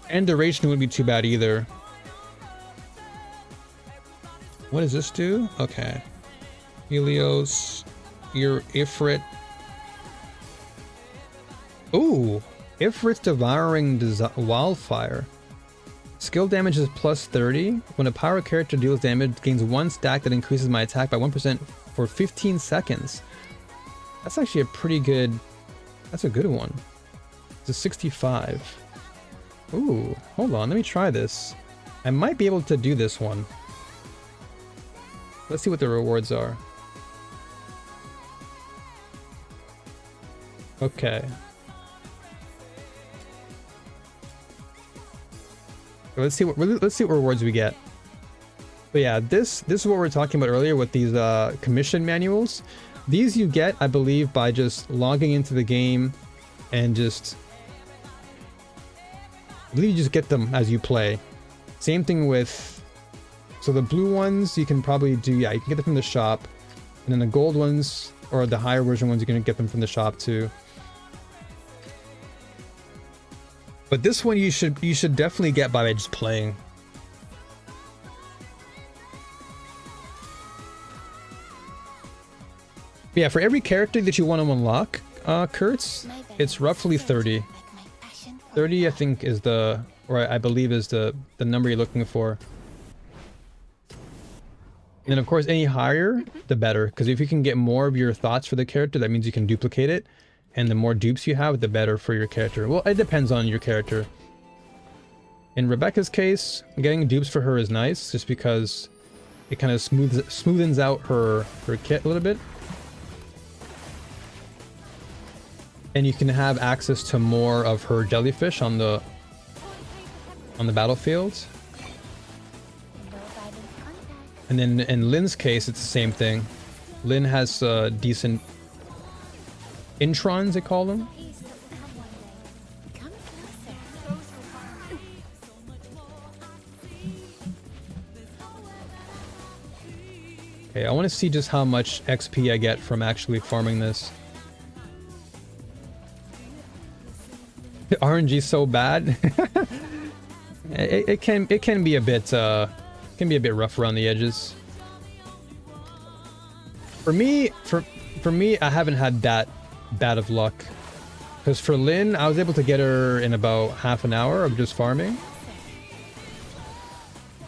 S1: And duration wouldn't be too bad either. What does this do? Okay. Helios, your Ifrit. Ooh, Ifrit's Devouring Wildfire. Skill damage is plus 30. When a power character deals damage, gains 1 stack that increases my attack by 1% for 15 seconds. That's actually a pretty good... That's a good one. It's a 65. Ooh, hold on, let me try this. I might be able to do this one. Let's see what the rewards are. Okay. Let's see what rewards we get. But yeah, this is what we were talking about earlier with these commission manuals. These you get, I believe, by just logging into the game and just... I believe you just get them as you play. Same thing with... So the blue ones you can probably do, yeah, you can get them from the shop. And then the gold ones, or the higher version ones, you're going to get them from the shop too. But this one you should definitely get by just playing. Yeah, for every character that you want to unlock, Kurtz, it's roughly 30. 30, I think, is the, or I believe is the number you're looking for. And then, of course, any higher, the better. Because if you can get more of your thoughts for the character, that means you can duplicate it. And the more dupes you have, the better for your character. Well, it depends on your character. In Rebecca's case, getting dupes for her is nice, just because it kind of smoothens out her kit a little bit. And you can have access to more of her jellyfish on the battlefield. And then in Lynn's case, it's the same thing. Lynn has decent introns, they call them. Okay, I want to see just how much XP I get from actually farming this. RNG so bad. it can be a bit rough around the edges. For me, I haven't had that bad of luck, because for Lynn, I was able to get her in about half an hour of just farming.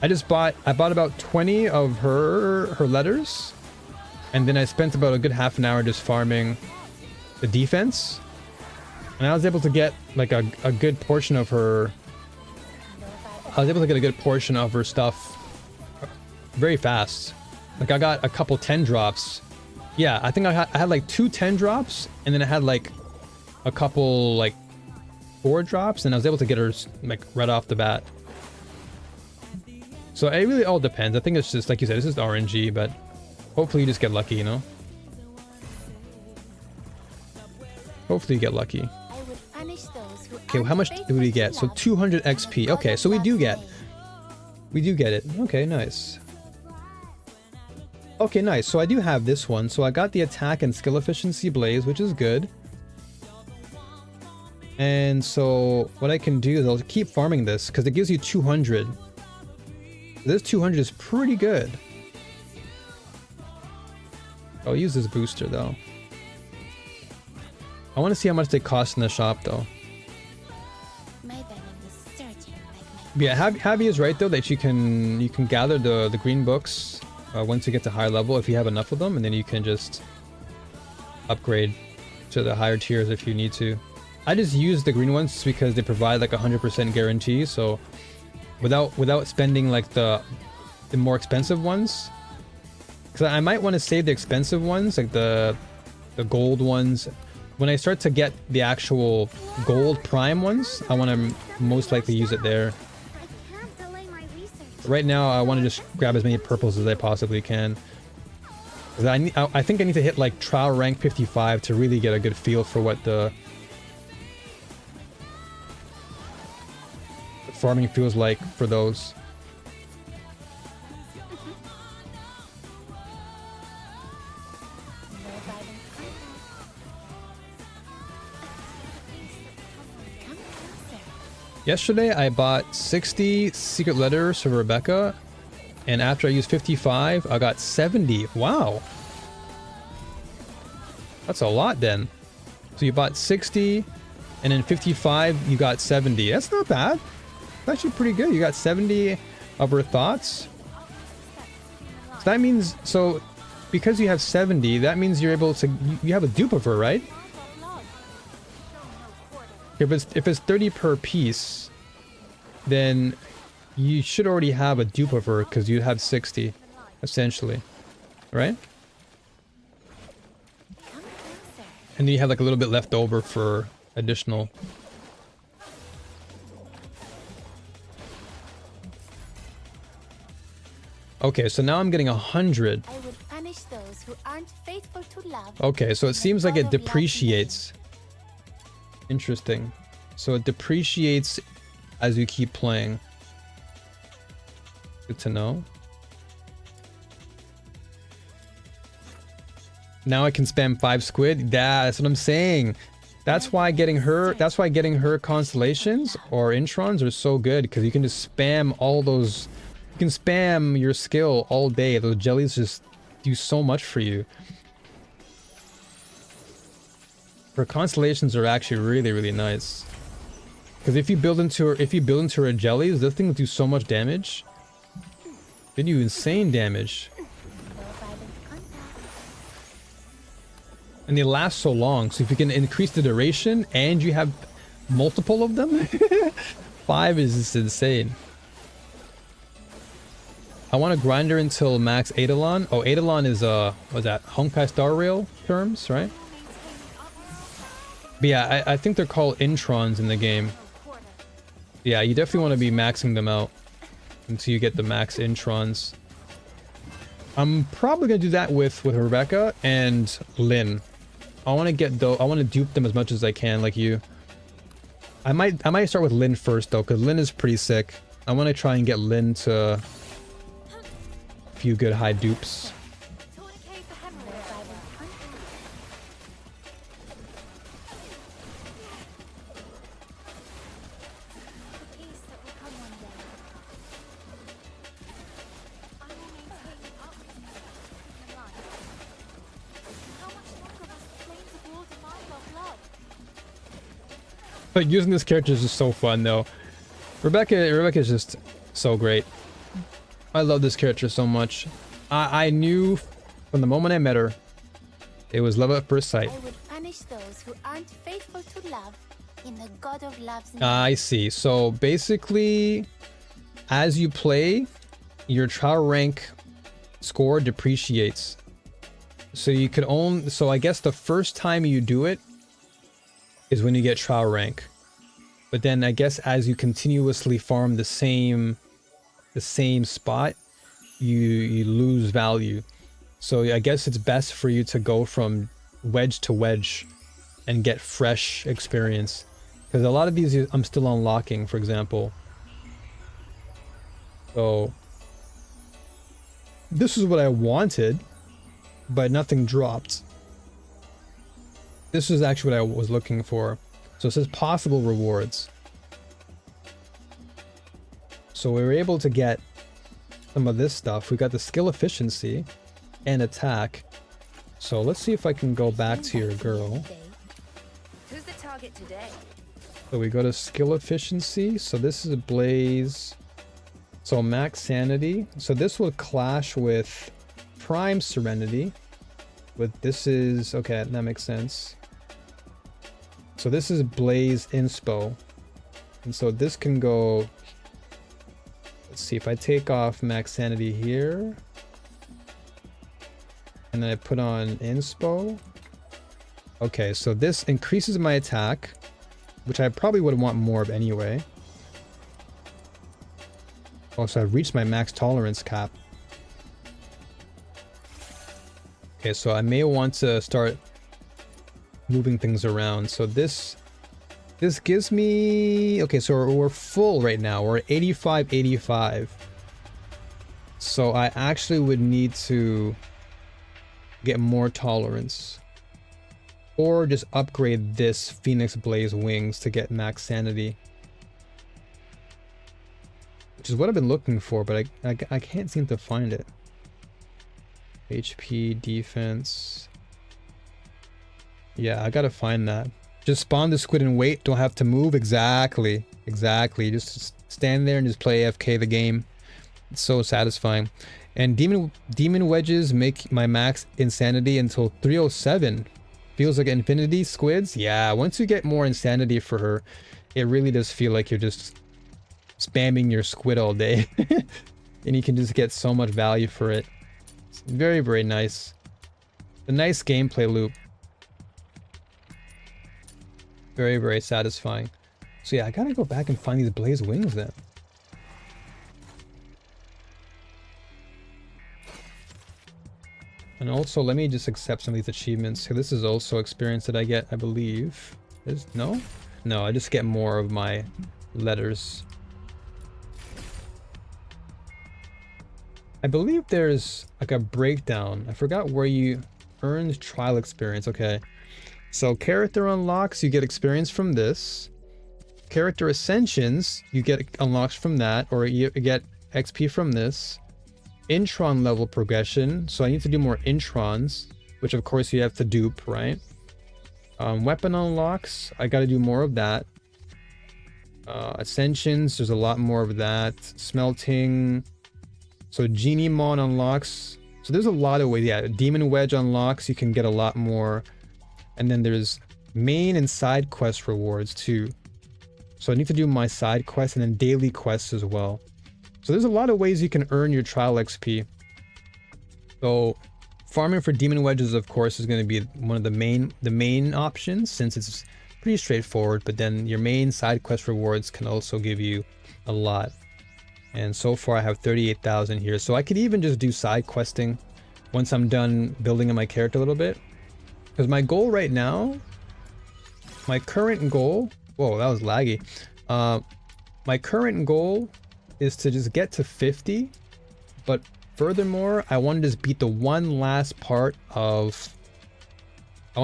S1: I bought about 20 of her letters, and then I spent about a good half an hour just farming the defense, and I was able to get like a good portion of her. I was able to get a good portion of her stuff very fast. Like I got a couple 10 drops. Yeah, I think I had like 2 10 drops, and then I had like a couple like 4 drops, and I was able to get her like right off the bat. So it really all depends. I think it's just, like you said, this is RNG, but hopefully you just get lucky, you know? Hopefully you get lucky. Okay, well, how much do we get? So 200 XP. Okay, so we do get it. Okay, nice. Okay, nice. So I do have this one. So I got the attack and skill efficiency blaze, which is good. And so what I can do is I'll keep farming this because it gives you 200. This 200 is pretty good. I'll use this booster though. I want to see how much they cost in the shop though. Yeah, Happy is right though that you can gather the green books once you get to higher level if you have enough of them, and then you can just upgrade to the higher tiers if you need to. I just use the green ones because they provide like 100% guarantee, so without spending like the more expensive ones, because I might want to save the expensive ones, like the gold ones. When I start to get the actual gold prime ones, I want to most likely use it there. Right now, I want to just grab as many purples as I possibly can. I think I need to hit like trial rank 55 to really get a good feel for what the farming feels like for those. Yesterday I bought 60 secret letters for Rebecca, And after I used 55, I got 70. Wow. That's a lot then. So you bought 60, and then 55, you got 70. That's not bad. That's actually pretty good. You got 70 of her thoughts. So that means, so because you have 70, that means you're able to, you have a dupe of her, right? If it's 30 per piece, then you should already have a dupe of her because you have 60, essentially, right? And then you have like a little bit left over for additional. Okay, so now I'm getting 100.
S2: I will punish those who aren't faithful to love.
S1: Okay, so it seems like it
S2: God of love's
S1: depreciates. Interesting. So it depreciates as you keep playing. Good to know. Now I can spam 5 squid. That's what I'm saying. That's why getting her constellations or introns are so good, because you can just spam all those. You can spam your skill all day. Those jellies just do so much for you. Her constellations are actually really, really nice. Because if you build into her jellies, those things do so much damage. They do insane damage. And they last so long. So if you can increase the duration and you have multiple of them, 5 is just insane. I want to grind her until max Eidolon. Oh, Eidolon is what's that? Honkai Star Rail terms, right? But yeah, I think they're called introns in the game. Yeah, you definitely want to be maxing them out until you get the max introns. I'm probably gonna do that with Rebecca and Lynn. I want to dupe them as much as I can, like you. I might start with Lynn first though, because Lynn is pretty sick. I want to try and get Lynn to a few good high dupes. But using this character is just so fun though. Rebecca is just so great. I love this character so much. I knew from the moment I met her, it was love at first sight.
S2: I would punish those who aren't faithful to love in the God of Love's name.
S1: I see. So basically, as you play, your trial rank score depreciates. So you could own. So I guess the first time you do it is when you get trial rank. But then I guess as you continuously farm the same spot, you lose value. So I guess it's best for you to go from wedge to wedge and get fresh experience. Because a lot of these I'm still unlocking, for example. So this is what I wanted, but nothing dropped. This is actually what I was looking for. So it says possible rewards. So we were able to get some of this stuff. We got the skill efficiency and attack. So let's see if I can go back to your girl.
S7: Who's the target today?
S1: So we go to skill efficiency. So this is a blaze. So max sanity. So this will clash with prime serenity. With this is okay, that makes sense. So this is blaze inspo. And so this can go. Let's see if I take off max sanity here. And then I put on inspo. Okay, so this increases my attack, which I probably would want more of anyway. Also, I've reached my max tolerance cap. Okay, so I may want to start moving things around. So this gives me, okay, so we're full right now. We're at 85. So I actually would need to get more tolerance, or just upgrade this Phoenix Blaze wings to get max sanity, which is what I've been looking for, but I can't seem to find it. HP, defense. Yeah, I gotta find that. Just spawn the squid and wait, don't have to move. Exactly. Exactly. Just stand there and just play AFK the game. It's so satisfying. And demon wedges make my max insanity until 307. Feels like infinity squids. Yeah, once you get more insanity for her, it really does feel like you're just spamming your squid all day. And you can just get so much value for it. It's very, very nice. A nice gameplay loop. Very, very satisfying. So yeah, I gotta go back and find these blaze wings then. And also, let me just accept some of these achievements. So this is also experience that I get, I believe. No? No, I just get more of my letters. I believe there's like a breakdown. I forgot where you earned trial experience. Okay. So character unlocks, you get experience from this. Character ascensions, you get unlocks from that, or you get XP from this. Intron level progression, so I need to do more introns, which of course you have to dupe, right? Weapon unlocks, I got to do more of that. Ascensions, there's a lot more of that. Smelting, so Genie Mon unlocks, so there's a lot of ways. Yeah, Demon Wedge unlocks, you can get a lot more. And then there's main and side quest rewards too. So I need to do my side quests and then daily quests as well. So there's a lot of ways you can earn your trial XP. So farming for demon wedges, of course, is going to be one of the main options, since it's pretty straightforward. But then your main side quest rewards can also give you a lot. And so far I have 38,000 here. So I could even just do side questing once I'm done building in my character a little bit. Because my goal right now, my current goal, whoa, that was laggy. My current goal is to just get to 50, but furthermore, I want to just beat the one last part of, the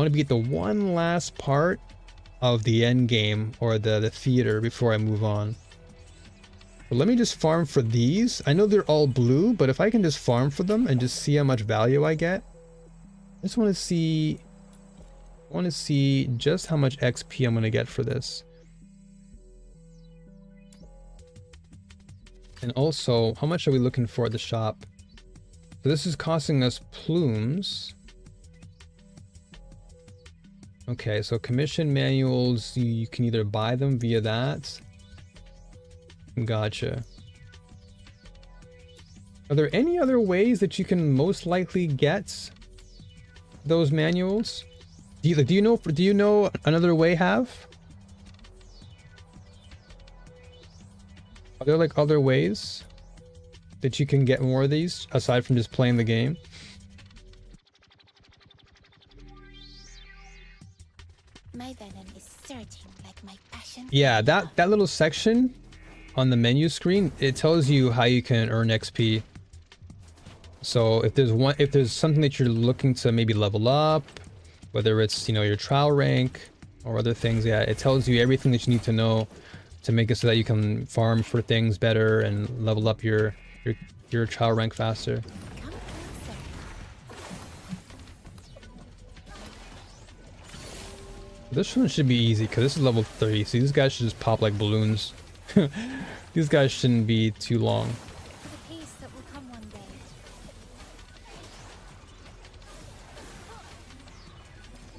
S1: end game, or the theater, before I move on. But let me just farm for these. I know they're all blue, but if I can just farm for them and just see how much value I get. I just want to see just how much XP I'm going to get for this. And also, how much are we looking for at the shop? So this is costing us plumes. Okay, so commission manuals, you can either buy them via that. Gotcha. Are there any other ways that you can most likely get those manuals? Do you know another way, Have? Are there like other ways that you can get more of these aside from just playing the game?
S2: My venom is surging like my passion.
S1: Yeah, that little section on the menu screen, it tells you how you can earn XP. So if there's something that you're looking to maybe level up, whether it's, you know, your trial rank or other things, yeah, it tells you everything that you need to know to make it so that you can farm for things better and level up your trial rank faster.
S2: Come closer.
S1: This one should be easy because this is level 30, so these guys should just pop like balloons. These guys shouldn't be too long.
S2: The peace that will come one day.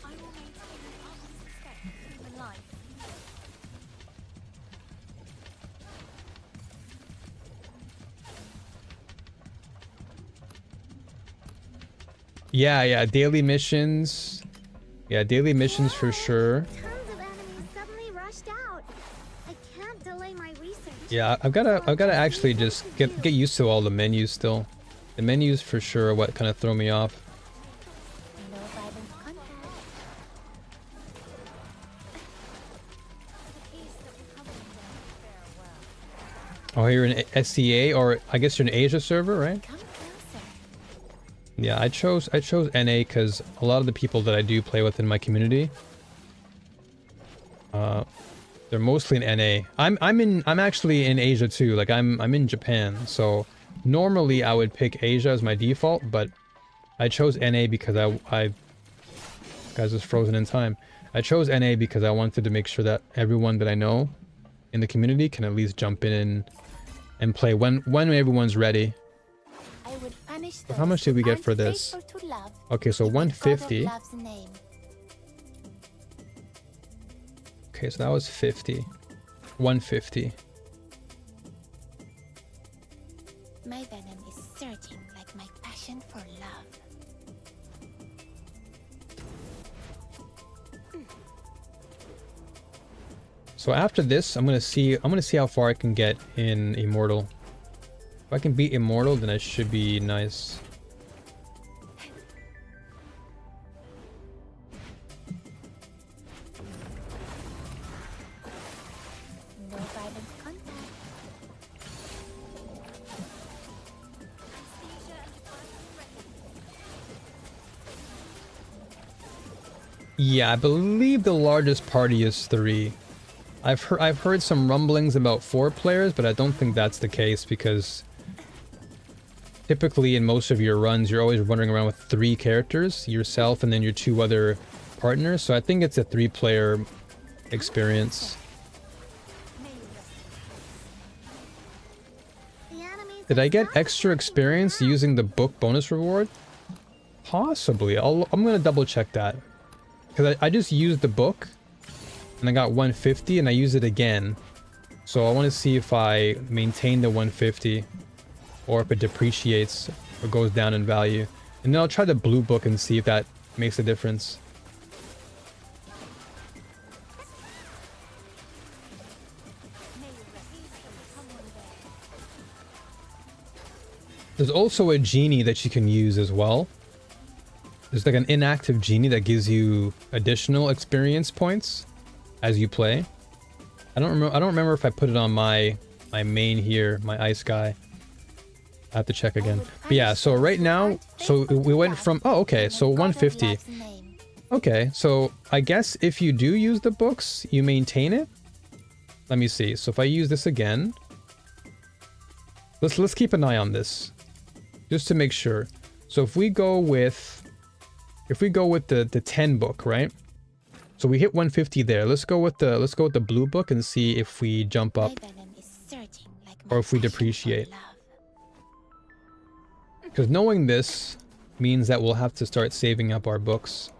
S3: I will maintain an honest respect for human life.
S1: Yeah, daily missions. Yeah, daily missions for sure.
S3: Tons of enemies suddenly rushed out. I can't delay my research.
S1: Yeah, I've gotta actually just get used to all the menus still. The menus for sure are what kind of throw me off.
S2: No violent contact.
S3: The peace that will come one day.
S1: Oh, you're in SCA, or I guess you're an Asia server, right?
S2: Come closer.
S1: Yeah, I chose NA because a lot of the people that I do play with in my community, they're They're mostly in NA. I'm actually in Asia too. Like I'm in Japan. So normally I would pick Asia as my default, but I chose NA because I guys is frozen in time. I chose NA because I wanted to make sure that everyone that I know in the community can at least jump in and play when everyone's ready.
S2: I would punish
S1: So how much did we get for
S2: those
S1: this?
S2: unfaithful to love
S1: Okay, so
S2: in the God of
S1: 150.
S2: love's name.
S1: Okay, so that was 50. 150.
S2: My venom is surging like my passion for love.
S1: So after this, I'm gonna see how far I can get in Immortal. If I can beat Immortal, then I should be nice.
S2: No violent contact.
S1: Yeah, I believe the largest party is 3. I've heard some rumblings about 4 players, but I don't think that's the case because typically in most of your runs you're always running around with 3 characters, yourself and then your 2 other partners. So I think it's a 3-player experience.
S3: The enemies
S1: Did I
S3: have
S1: get
S3: stopped
S1: extra
S3: attacking
S1: experience
S3: for now.
S1: using the book bonus reward? Possibly. I'm gonna double check that. Because I just used the book and I got 150 and I use it again. So I want to see if I maintain the 150 or if it depreciates or goes down in value. And then I'll try the blue book and see if that makes a difference. There's also a genie that you can use as well. There's like an inactive genie that gives you additional experience points as you play. I don't remember if I put it on my main here, my ice guy. I have to check again. But yeah, so right now, so we went from okay, so 150. Okay, so I guess if you do use the books, you maintain it. Let me see. So if I use this again, let's keep an eye on this just to make sure. So if we go with the 10 book, right? So we hit 150 there. Let's go with the blue book and see if we jump up or if we depreciate. Because knowing this means that we'll have to start saving up our books.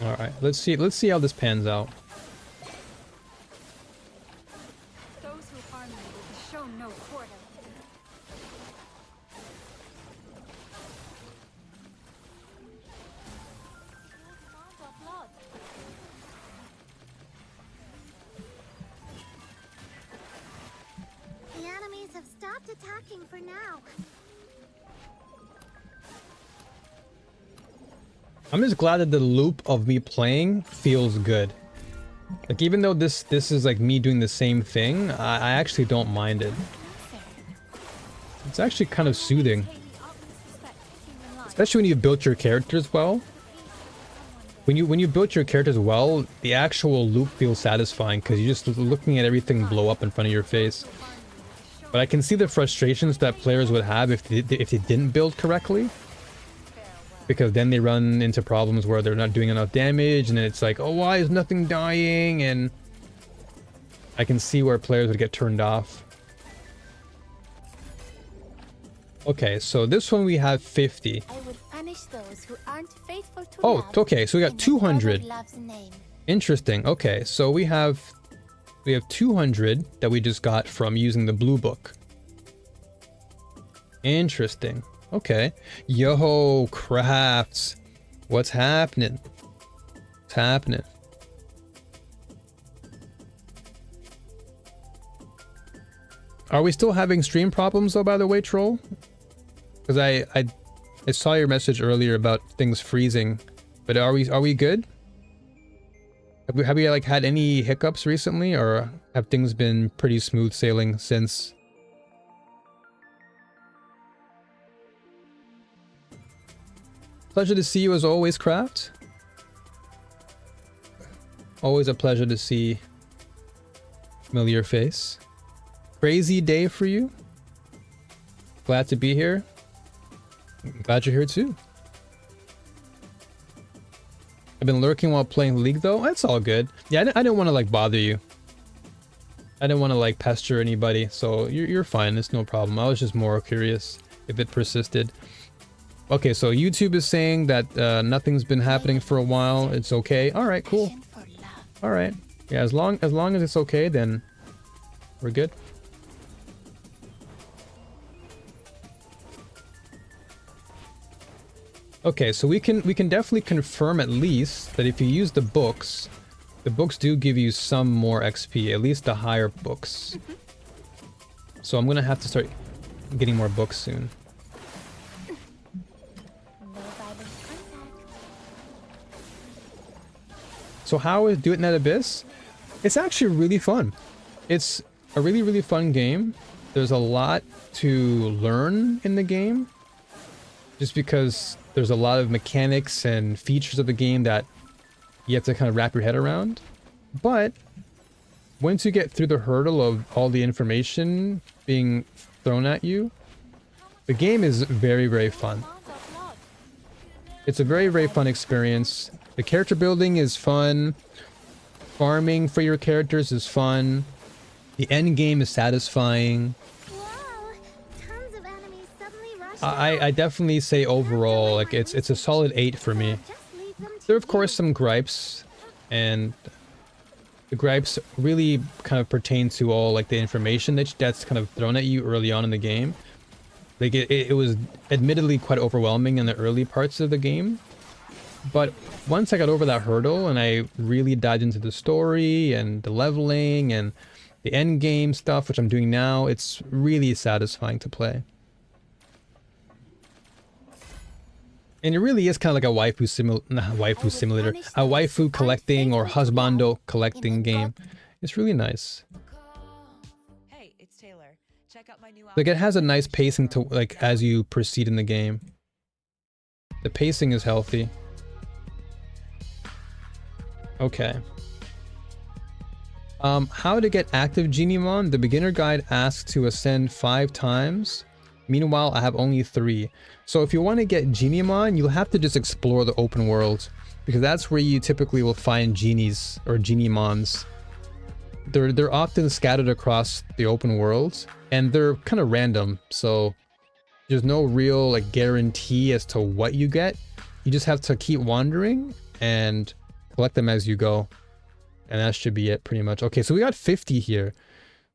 S1: All right, let's see how this pans out.
S7: Those who harm me will be shown no quarter.
S3: The enemies have stopped attacking for now.
S1: I'm just glad that the loop of me playing feels good. Like even though this is like me doing the same thing, I actually don't mind it. It's actually kind of soothing. Especially when you built your characters well. When you built your characters well, the actual loop feels satisfying because you're just looking at everything blow up in front of your face. But I can see the frustrations that players would have if they didn't build correctly. Because then they run into problems where they're not doing enough damage and then it's like, oh, why is nothing dying? And I can see where players would get turned off. Okay, so this one we have 50.
S2: I would punish those who aren't faithful to
S1: Oh,
S2: love
S1: okay, so we got
S2: in the God of
S1: 200.
S2: love's name.
S1: Interesting. Okay, so we have 200 that we just got from using the blue book. Interesting. Okay. Yo, crafts. What's happening? What's happening? Are we still having stream problems though, by the way, troll? Because I I saw your message earlier about things freezing, but are we good? Have we like had any hiccups recently, or have things been pretty smooth sailing since? Pleasure to see you as always, Craft. Always a pleasure to see familiar face. Crazy day for you. Glad to be here. Glad you're here too. I've been lurking while playing League though. That's all good. Yeah, I didn't want to like bother you. I didn't want to like pester anybody, so you're fine. It's no problem. I was just more curious if it persisted. Okay, so YouTube is saying that nothing's been happening for a while. It's okay. All right, cool. All right. Yeah, as long as it's okay, then we're good. Okay, so we can definitely confirm at least that if you use the books do give you some more XP, at least the higher books. So I'm gonna have to start getting more books soon. So how is Duet Net Abyss? It's actually really fun. It's a really fun game. There's a lot to learn in the game, just because there's a lot of mechanics and features of the game that you have to kind of wrap your head around. But once you get through the hurdle of all the information being thrown at you, the game is very fun. It's a very fun experience. The character building is fun. Farming for your characters is fun. The end game is satisfying.
S3: Wow, tons of enemies suddenly rushed
S1: I definitely say overall, like it's a solid 8 for me. There are of course some gripes, and the gripes really kind of pertain to all like the information that's kind of thrown at you early on in the game. Like it was admittedly quite overwhelming in the early parts of the game, but once I got over that hurdle and I really dived into the story and the leveling and the end game stuff, which I'm doing now, it's really satisfying to play. And it really is kind of like a waifu simulator, a waifu collecting or husbando collecting game. It's really nice.
S8: Hey, it's Taylor. Check out my new
S1: Like it has a nice pacing to like as you proceed in the game. The pacing is healthy. Okay. How to get active Genimon? The beginner guide asks to ascend 5 times. Meanwhile, I have only 3. So if you want to get Genimon, you'll have to just explore the open world, because that's where you typically will find genies or Genimons. They're often scattered across the open world, and they're kind of random. So there's no real like guarantee as to what you get. You just have to keep wandering and collect them as you go. And that should be it pretty much. Okay, so we got 50 here.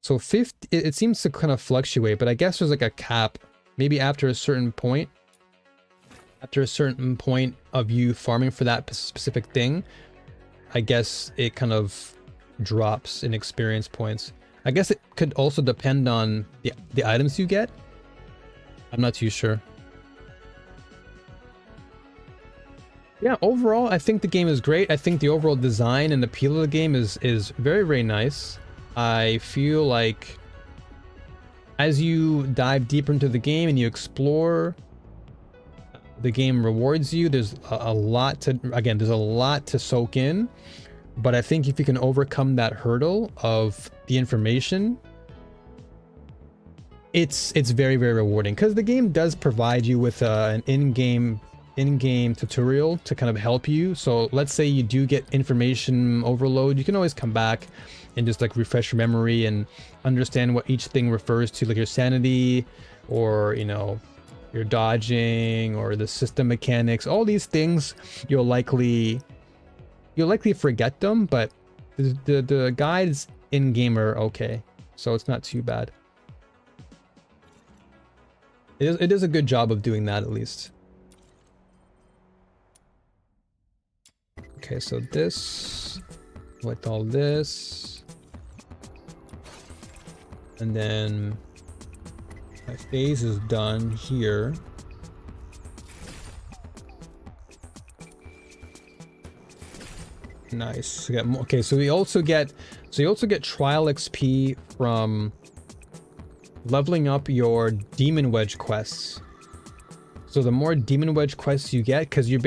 S1: So 50, it seems to kind of fluctuate, but I guess there's like a cap. Maybe after a certain point of you farming for that specific thing, I guess it kind of drops in experience points. I guess it could also depend on the items you get. I'm not too sure. Yeah, overall, I think the game is great. I think the overall design and appeal of the game is very nice. I feel like as you dive deeper into the game and you explore, the game rewards you. There's a lot to soak in. But I think if you can overcome that hurdle of the information, it's very rewarding, because the game does provide you with an in-game tutorial to kind of help you. So let's say you do get information overload, you can always come back and just like refresh your memory and understand what each thing refers to, like your sanity, or you know, your dodging, or the system mechanics. All these things you'll likely forget them, but the guides in game are okay, so it's not too bad. It is a good job of doing that, at least. Okay, so this, with all this, and then my phase is done here. Nice. We get more. Okay, so you also get trial XP from leveling up your demon wedge quests. So the more demon wedge quests you get, because you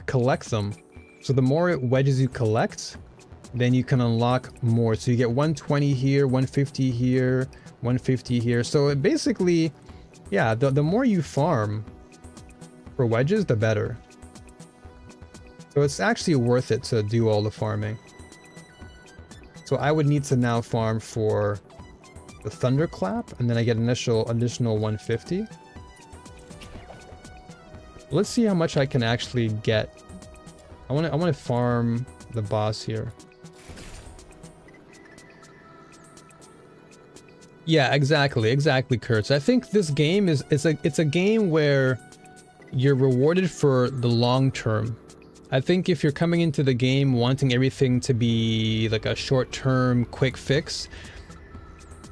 S1: collect them. So the more wedges you collect, then you can unlock more. So you get 120 here, 150 here, 150 here. So it basically, yeah, the more you farm for wedges, the better. So it's actually worth it to do all the farming. So I would need to now farm for the thunderclap, and then I get additional 150. Let's see how much I can actually get. I want to farm the boss here. Yeah, exactly, Kurtz. I think this game it's a game where you're rewarded for the long term. I think if you're coming into the game wanting everything to be like a short-term quick fix,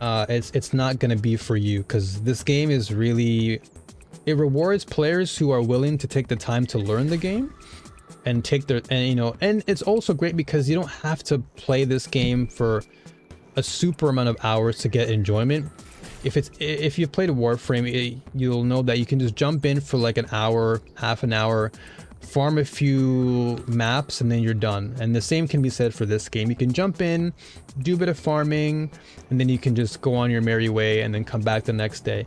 S1: it's not gonna be for you, because this game is really, it rewards players who are willing to take the time to learn the game and and it's also great because you don't have to play this game for a super amount of hours to get enjoyment. If you've played a Warframe, you'll know that you can just jump in for like an hour, half an hour, farm a few maps, and then you're done. And the same can be said for this game. You can jump in, do a bit of farming, and then you can just go on your merry way and then come back the next day.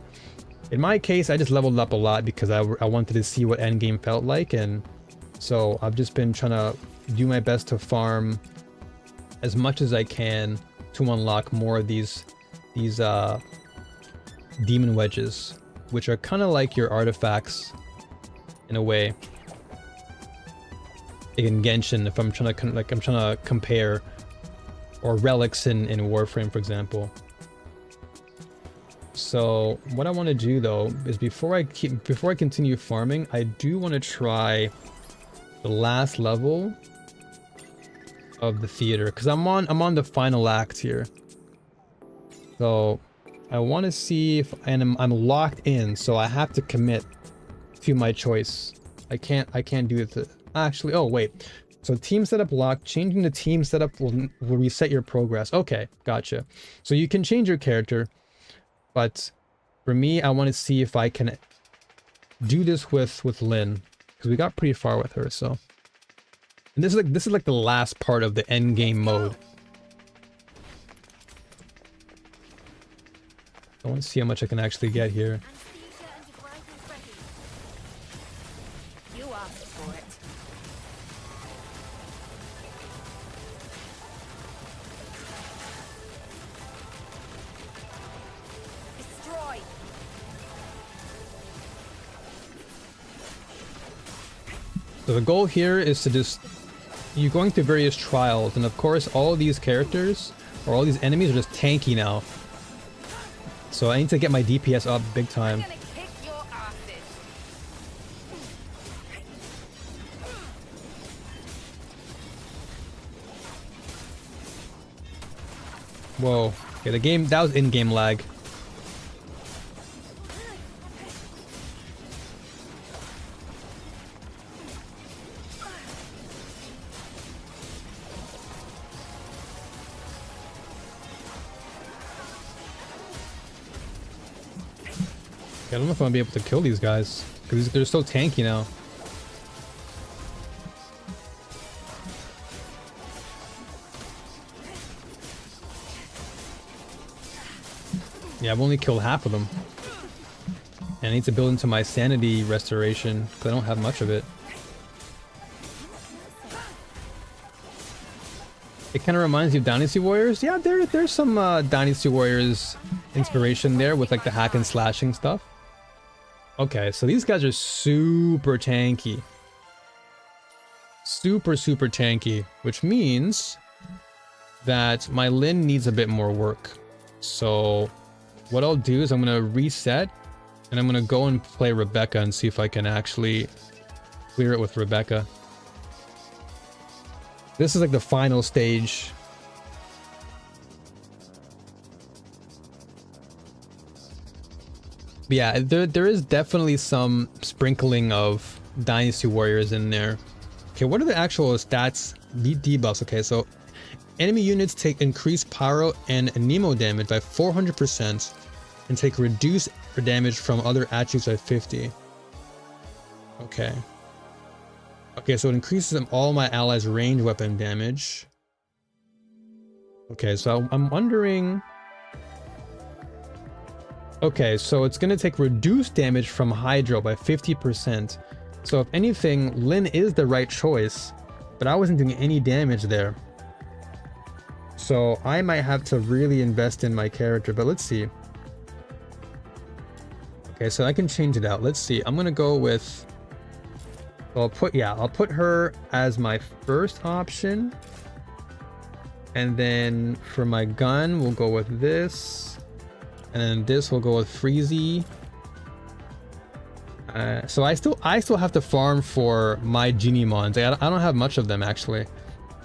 S1: In my case, I just leveled up a lot because I wanted to see what endgame felt like, and so I've just been trying to do my best to farm as much as I can to unlock more of these demon wedges, which are kind of like your artifacts in a way. In Genshin, if I'm trying to compare, or relics in Warframe, for example. So what I want to do though is before I continue farming, I do want to try the last level of the theater, because I'm on the final act here. So I want to see if, and I'm locked in, so I have to commit to my choice. I can't do it. Actually, oh wait. So team setup locked. Changing the team setup will reset your progress. Okay, gotcha. So you can change your character, but for me, I want to see if I can do this with Lynn, because we got pretty far with her. So, and this is like the last part of the end game mode. I want to see how much I can actually get here.
S7: You asked for it. Destroy.
S1: So the goal here is to just, you're going through various trials, and of course all these characters or all these enemies are just tanky now. So I need to get my DPS up big time.
S7: I'm gonna kick your asses.
S1: Whoa. Okay, the game, that was in-game lag. I don't know if I'm gonna be able to kill these guys, because they're so tanky now. Yeah, I've only killed half of them. And I need to build into my sanity restoration, because I don't have much of it. It kind of reminds you of Dynasty Warriors. Yeah, there's some Dynasty Warriors inspiration there with like the hack and slashing stuff. Okay, so these guys are super tanky. Super tanky, which means that my Lynn needs a bit more work. So what I'll do is I'm going to reset, and I'm going to go and play Rebecca and see if I can actually clear it with Rebecca. This is like the final stage. But yeah, there is definitely some sprinkling of Dynasty Warriors in there. Okay, what are the actual stats? Debuffs. Okay, so enemy units take increased pyro and Nemo damage by 400% and take reduced damage from other attributes by 50. Okay. Okay, so it increases all my allies' range weapon damage. Okay, so I'm wondering... Okay, so it's gonna take reduced damage from Hydro by 50%. So if anything, Lynn is the right choice, but I wasn't doing any damage there. So I might have to really invest in my character, but let's see. Okay, so I can change it out. Let's see. I'm gonna go with... I'll put her as my first option. And then for my gun, we'll go with this. And then this will go with Freezy. So I still have to farm for my Genie Mons. I don't have much of them actually.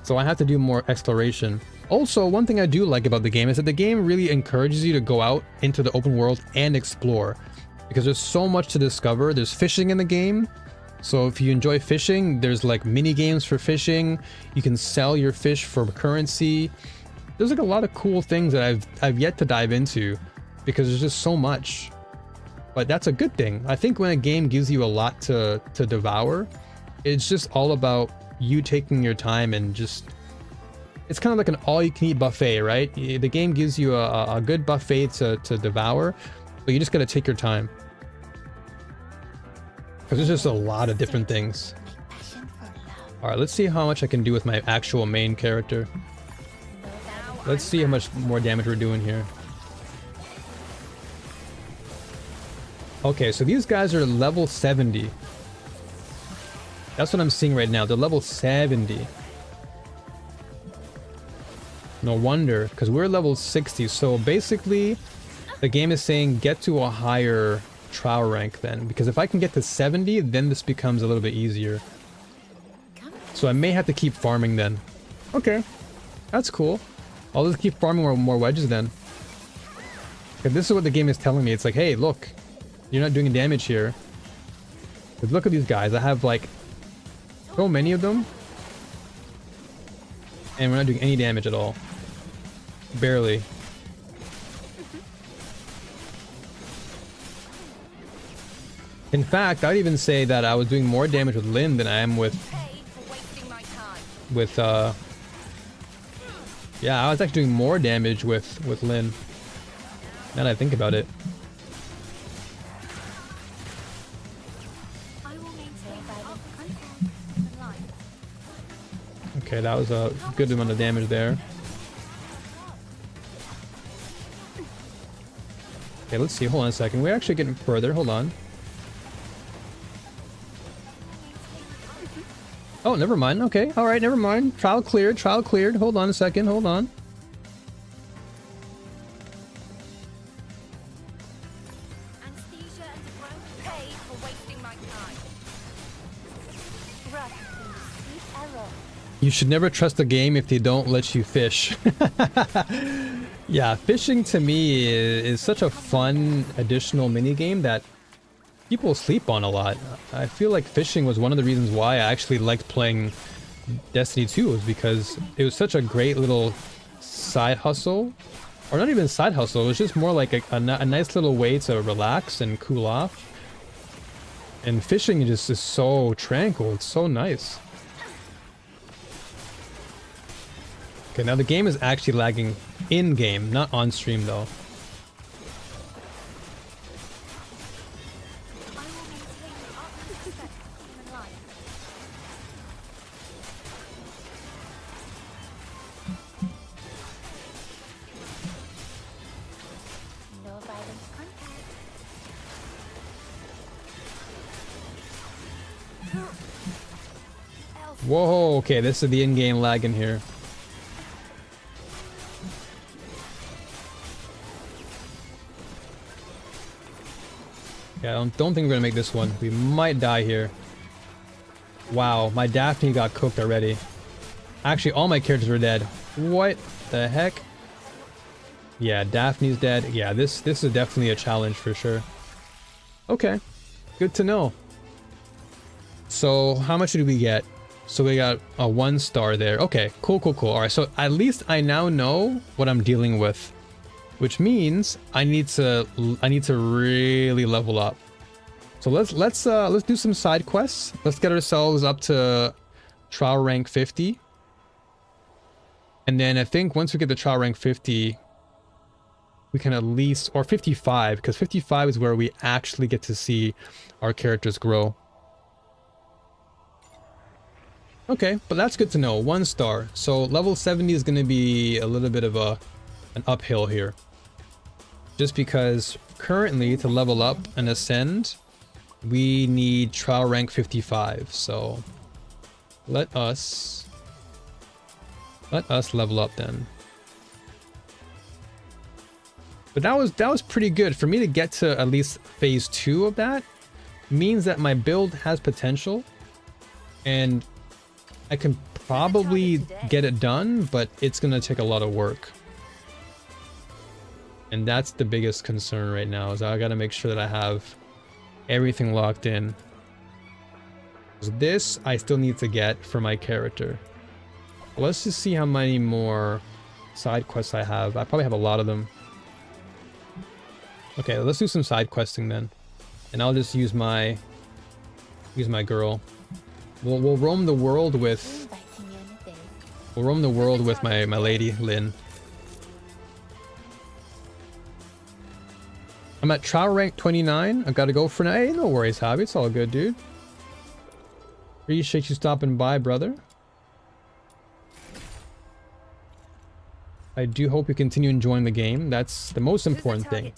S1: So I have to do more exploration. Also, one thing I do like about the game is that the game really encourages you to go out into the open world and explore. Because there's so much to discover. There's fishing in the game. So if you enjoy fishing, there's like mini games for fishing. You can sell your fish for currency. There's like a lot of cool things that I've yet to dive into because there's just so much. But that's a good thing. I think when a game gives you a lot to devour, it's just all about you taking your time and just... It's kind of like an all-you-can-eat buffet, right? The game gives you a good buffet to devour, but you just gotta take your time. Because there's just a lot of different things. Alright, let's see how much I can do with my actual main character. Let's see how much more damage we're doing here. Okay, so these guys are level 70. That's what I'm seeing right now. They're level 70. No wonder, because we're level 60. So basically, the game is saying get to a higher trial rank then. Because if I can get to 70, then this becomes a little bit easier. So I may have to keep farming then. Okay, that's cool. I'll just keep farming more wedges then. Okay, this is what the game is telling me. It's like, hey, look, you're not doing damage here. But look at these guys. I have like so many of them. And we're not doing any damage at all. Barely. In fact, I'd even say that I was doing more damage with Lynn than I am with... Yeah, I was actually doing more damage with Lynn. Now that I think about it. Okay, that was a good amount of damage there. Okay, let's see. Hold on a second. We're actually getting further. Hold on. Oh, never mind. Okay. All right, never mind. Trial cleared. Trial cleared. Hold on a second. Hold on. You should never trust a game if they don't let you fish. Yeah, fishing to me is such a fun additional minigame that people sleep on a lot. I feel like fishing was one of the reasons why I actually liked playing Destiny 2, was because it was such a great little side hustle. Or not even side hustle, it was just more like a nice little way to relax and cool off. And fishing just is so tranquil, it's so nice. Okay, now the game is actually lagging in-game, not on stream though. Whoa, okay, this is the in-game lag in here. Yeah, I don't think we're gonna make this one. We might die here. Wow, my Daphne got cooked already. Actually, all my characters were dead. What the heck? Yeah, Daphne's dead. Yeah, this is definitely a challenge for sure. Okay, good to know. So, how much did we get? So we got a 1 star there. Okay, cool, cool, cool. All right, so at least I now know what I'm dealing with, which means I need to really level up. So let's do some side quests. Let's get ourselves up to trial rank 50. And then I think once we get the trial rank 50, we can at least, or 55, because 55 is where we actually get to see our characters grow. Okay, but that's good to know. 1 star. So level 70 is going to be a little bit of an uphill here. Just because currently to level up and ascend, we need trial rank 55. So let us level up then. But that was pretty good. For me to get to at least phase 2 of that means that my build has potential, and I can probably get it done, but it's gonna take a lot of work. And that's the biggest concern right now, is I gotta make sure that I have everything locked in. This I still need to get for my character. Let's just see how many more side quests I have. I probably have a lot of them. Okay, let's do some side questing then. And I'll just use my girl. We'll roam the world with my lady, Lynn. I'm at trial rank 29. I gotta go for now. Hey, no worries, Hobby. It's all good, dude. Appreciate you stopping by, brother. I do hope you continue enjoying the game. That's the most important thing.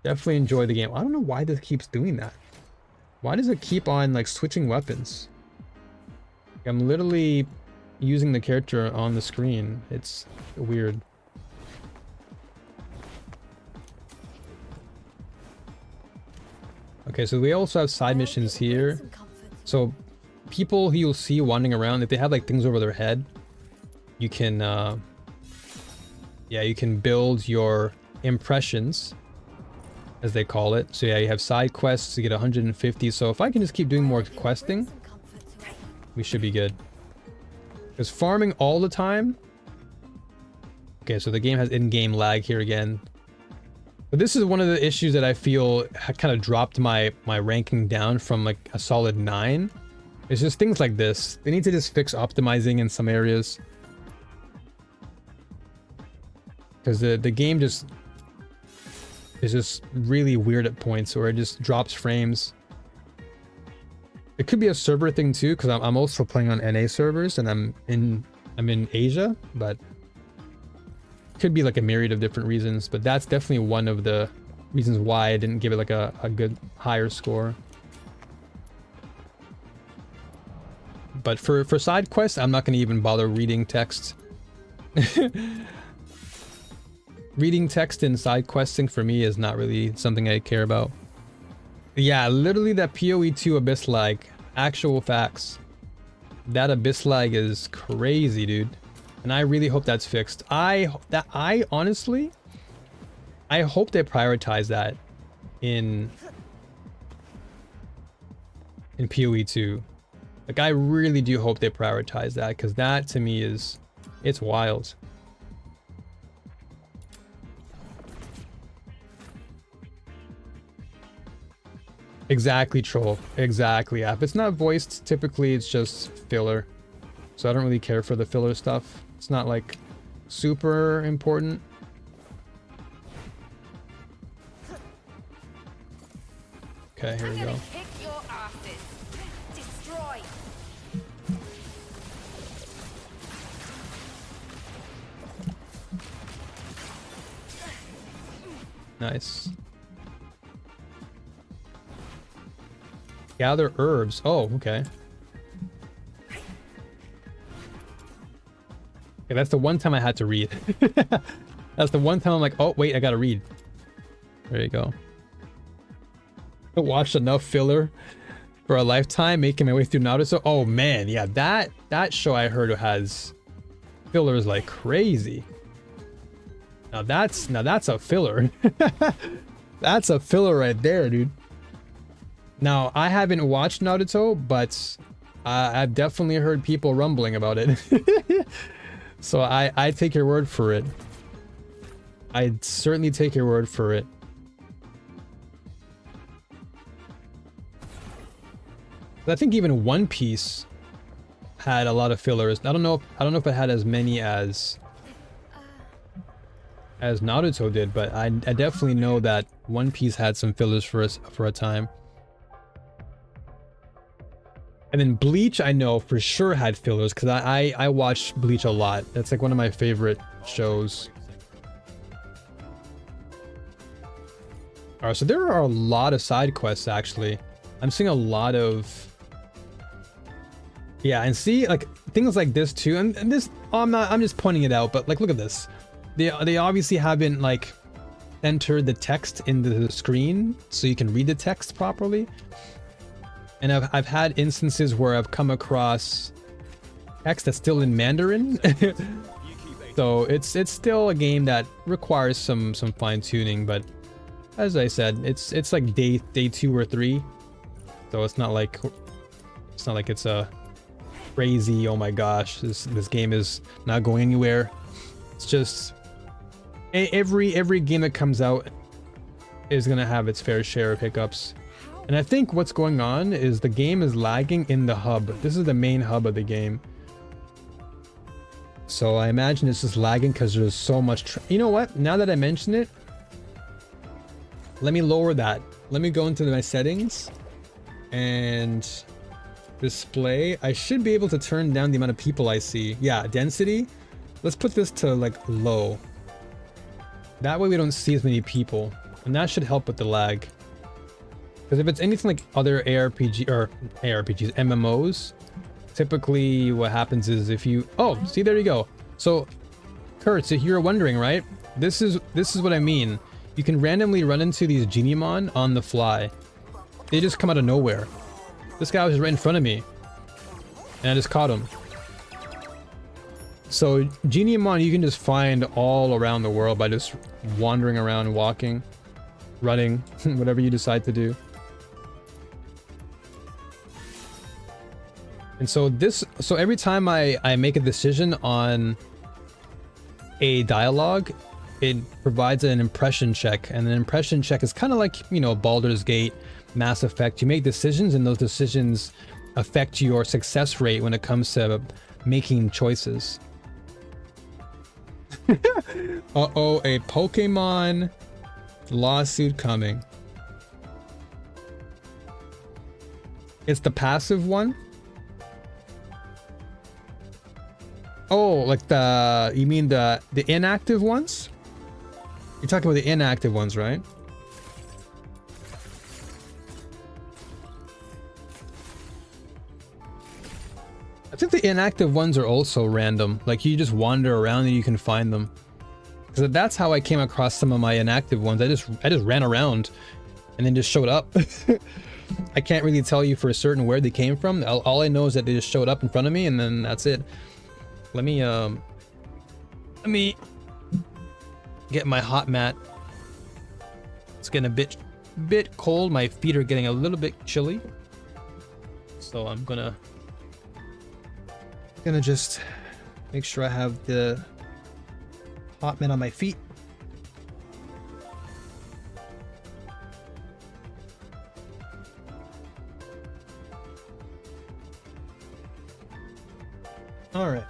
S1: Definitely enjoy the game. I don't know why this keeps doing that. Why does it keep on like switching weapons? I'm literally using the character on the screen. It's weird. Okay, so we also have side missions here. So people who you'll see wandering around, if they have like things over their head, you can you can build your impressions, as they call it. So yeah, you have side quests to get 150. So if I can just keep doing more questing, we should be good. Because farming all the time... Okay, so the game has in-game lag here again. But this is one of the issues that I feel kind of dropped my ranking down from like a solid 9. It's just things like this. They need to just fix optimizing in some areas. Because the game just is just really weird at points, or it just drops frames. It could be a server thing too, because I'm also playing on NA servers and I'm in Asia, but it could be like a myriad of different reasons. But that's definitely one of the reasons why I didn't give it like a good higher score. But for side quests, I'm not going to even bother reading text. Reading text in side questing for me is not really something I care about. Yeah, literally that PoE2 abyss lag. Actual facts. That abyss lag is crazy, dude. And I really hope that's fixed. I honestly hope they prioritize that in PoE2. Like, I really do hope they prioritize that, because that to me is, it's wild. Exactly, troll. Exactly. Yeah. If it's not voiced, typically it's just filler. So I don't really care for the filler stuff. It's not like super important. Okay, here we go.
S7: Kick your asses. Destroy.
S1: Nice. Gather herbs. Oh, okay. Okay, that's the one time I had to read. That's the one time I'm like, oh, wait, I gotta read. There you go. I watched enough filler for a lifetime, making my way through Naruto. Oh, man, yeah, that show I heard has fillers like crazy. Now that's a filler. That's a filler right there, dude. Now, I haven't watched Naruto, but I've definitely heard people rumbling about it. So I take your word for it. I'd certainly take your word for it. I think even One Piece had a lot of fillers. I don't know if it had as many as Naruto did, but I definitely know that One Piece had some fillers for a time. And then Bleach, I know for sure had fillers because I watched Bleach a lot. That's like one of my favorite shows. Alright, so there are a lot of side quests actually. I'm seeing a lot of... Yeah, and see, like, things like this too, and this, I'm just pointing it out, but like, look at this. They obviously haven't, like, entered the text into the screen so you can read the text properly. And I've had instances where I've come across text that's still in Mandarin. So it's still a game that requires some fine-tuning, but as I said, it's like day 2 or 3. So it's not like it's a crazy, oh my gosh, this game is not going anywhere. It's just every game that comes out is gonna have its fair share of hiccups. And I think what's going on is the game is lagging in the hub. This is the main hub of the game. So I imagine it's just lagging because there's so much you know what? Now that I mention it, let me lower that. Let me go into my settings and display. I should be able to turn down the amount of people I see. Yeah, density. Let's put this to like low. That way we don't see as many people. And that should help with the lag. Because if it's anything like other ARPGs, MMOs, typically what happens is if you... Oh, see, there you go. So, Kurtz, if you're wondering, right? This is what I mean. You can randomly run into these Geniemon on the fly. They just come out of nowhere. This guy was just right in front of me. And I just caught him. So, Geniemon you can just find all around the world by just wandering around, walking, running, whatever you decide to do. And so every time I make a decision on a dialogue, it provides an impression check. And an impression check is kind of like, you know, Baldur's Gate, Mass Effect. You make decisions and those decisions affect your success rate when it comes to making choices. Uh-oh, a Pokemon lawsuit coming. It's the passive one? Oh, like you mean the inactive ones? You're talking about the inactive ones, right? I think the inactive ones are also random. Like you just wander around and you can find them. Because that's how I came across some of my inactive ones. I just ran around and then just showed up. I can't really tell you for certain where they came from. All I know is that they just showed up in front of me and then that's it. Let me get my hot mat. It's getting a bit cold. My feet are getting a little bit chilly. So I'm gonna just make sure I have the hot mat on my feet. All right.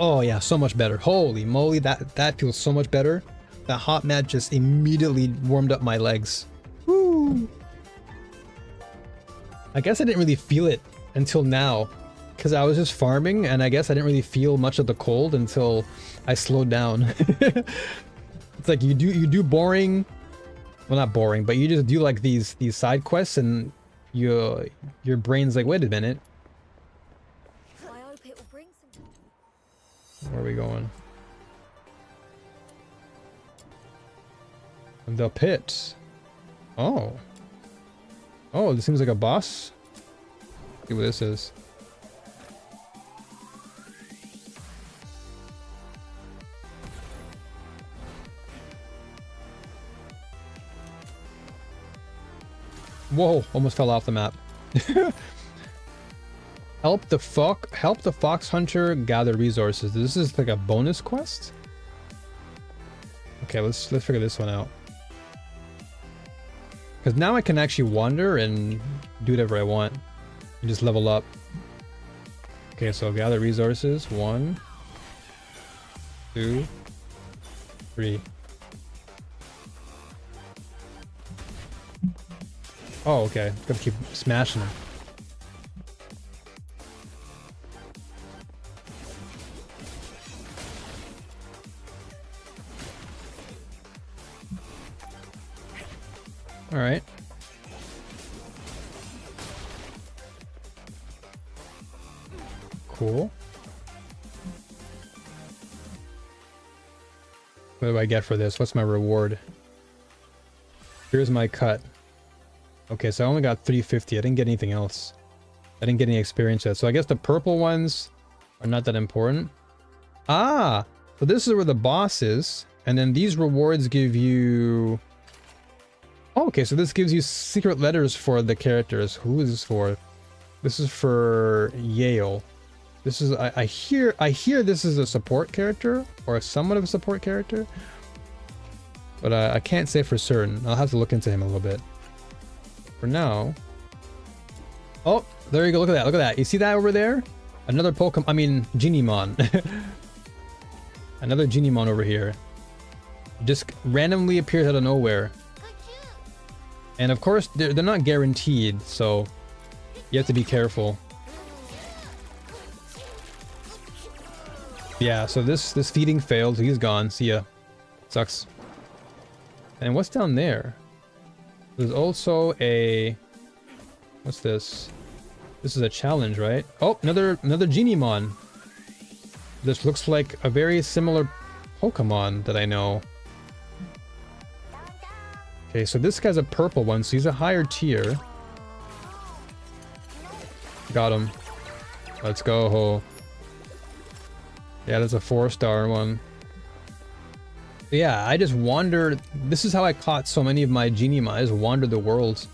S1: Oh yeah, so much better. Holy moly, that feels so much better. That hot mat just immediately warmed up my legs. Woo! I guess I didn't really feel it until now, because I was just farming, and I guess I didn't really feel much of the cold until I slowed down. It's like you do boring, well not boring, but you just do like these side quests, and your brain's like, wait a minute. Where are we going? The pit. Oh. Oh, this seems like a boss. Let's see what this is. Whoa, almost fell off the map. Help the fox hunter gather resources. This is like a bonus quest? Okay, let's figure this one out. Because now I can actually wander and do whatever I want. And just level up. Okay, so gather resources. 1, 2, 3. Oh, okay. Gotta keep smashing them. All right. Cool. What do I get for this? What's my reward? Here's my cut. Okay, so I only got 350. I didn't get anything else. I didn't get any experience yet. So I guess the purple ones are not that important. Ah! So this is where the boss is. And then these rewards give you... Oh, okay, so this gives you secret letters for the characters. Who is this for? This is for Yale. This is... I hear this is a support character. Or somewhat of a support character. But I can't say for certain. I'll have to look into him a little bit. For now... Oh, there you go. Look at that. Look at that. You see that over there? Another Pokemon... I mean, Genimon. Another Genimon over here. Just randomly appears out of nowhere. And of course, they're not guaranteed, so you have to be careful. Yeah, so this feeding failed. He's gone. See ya. Sucks. And what's down there? There's also a... What's this? This is a challenge, right? Oh, another Genimon. This looks like a very similar Pokemon that I know. Okay, so this guy's a purple one, so he's a higher tier. Got him. Let's go. Yeah, that's a 4-star one. But yeah, I just wandered. This is how I caught so many of my Genimon. I just wandered the world.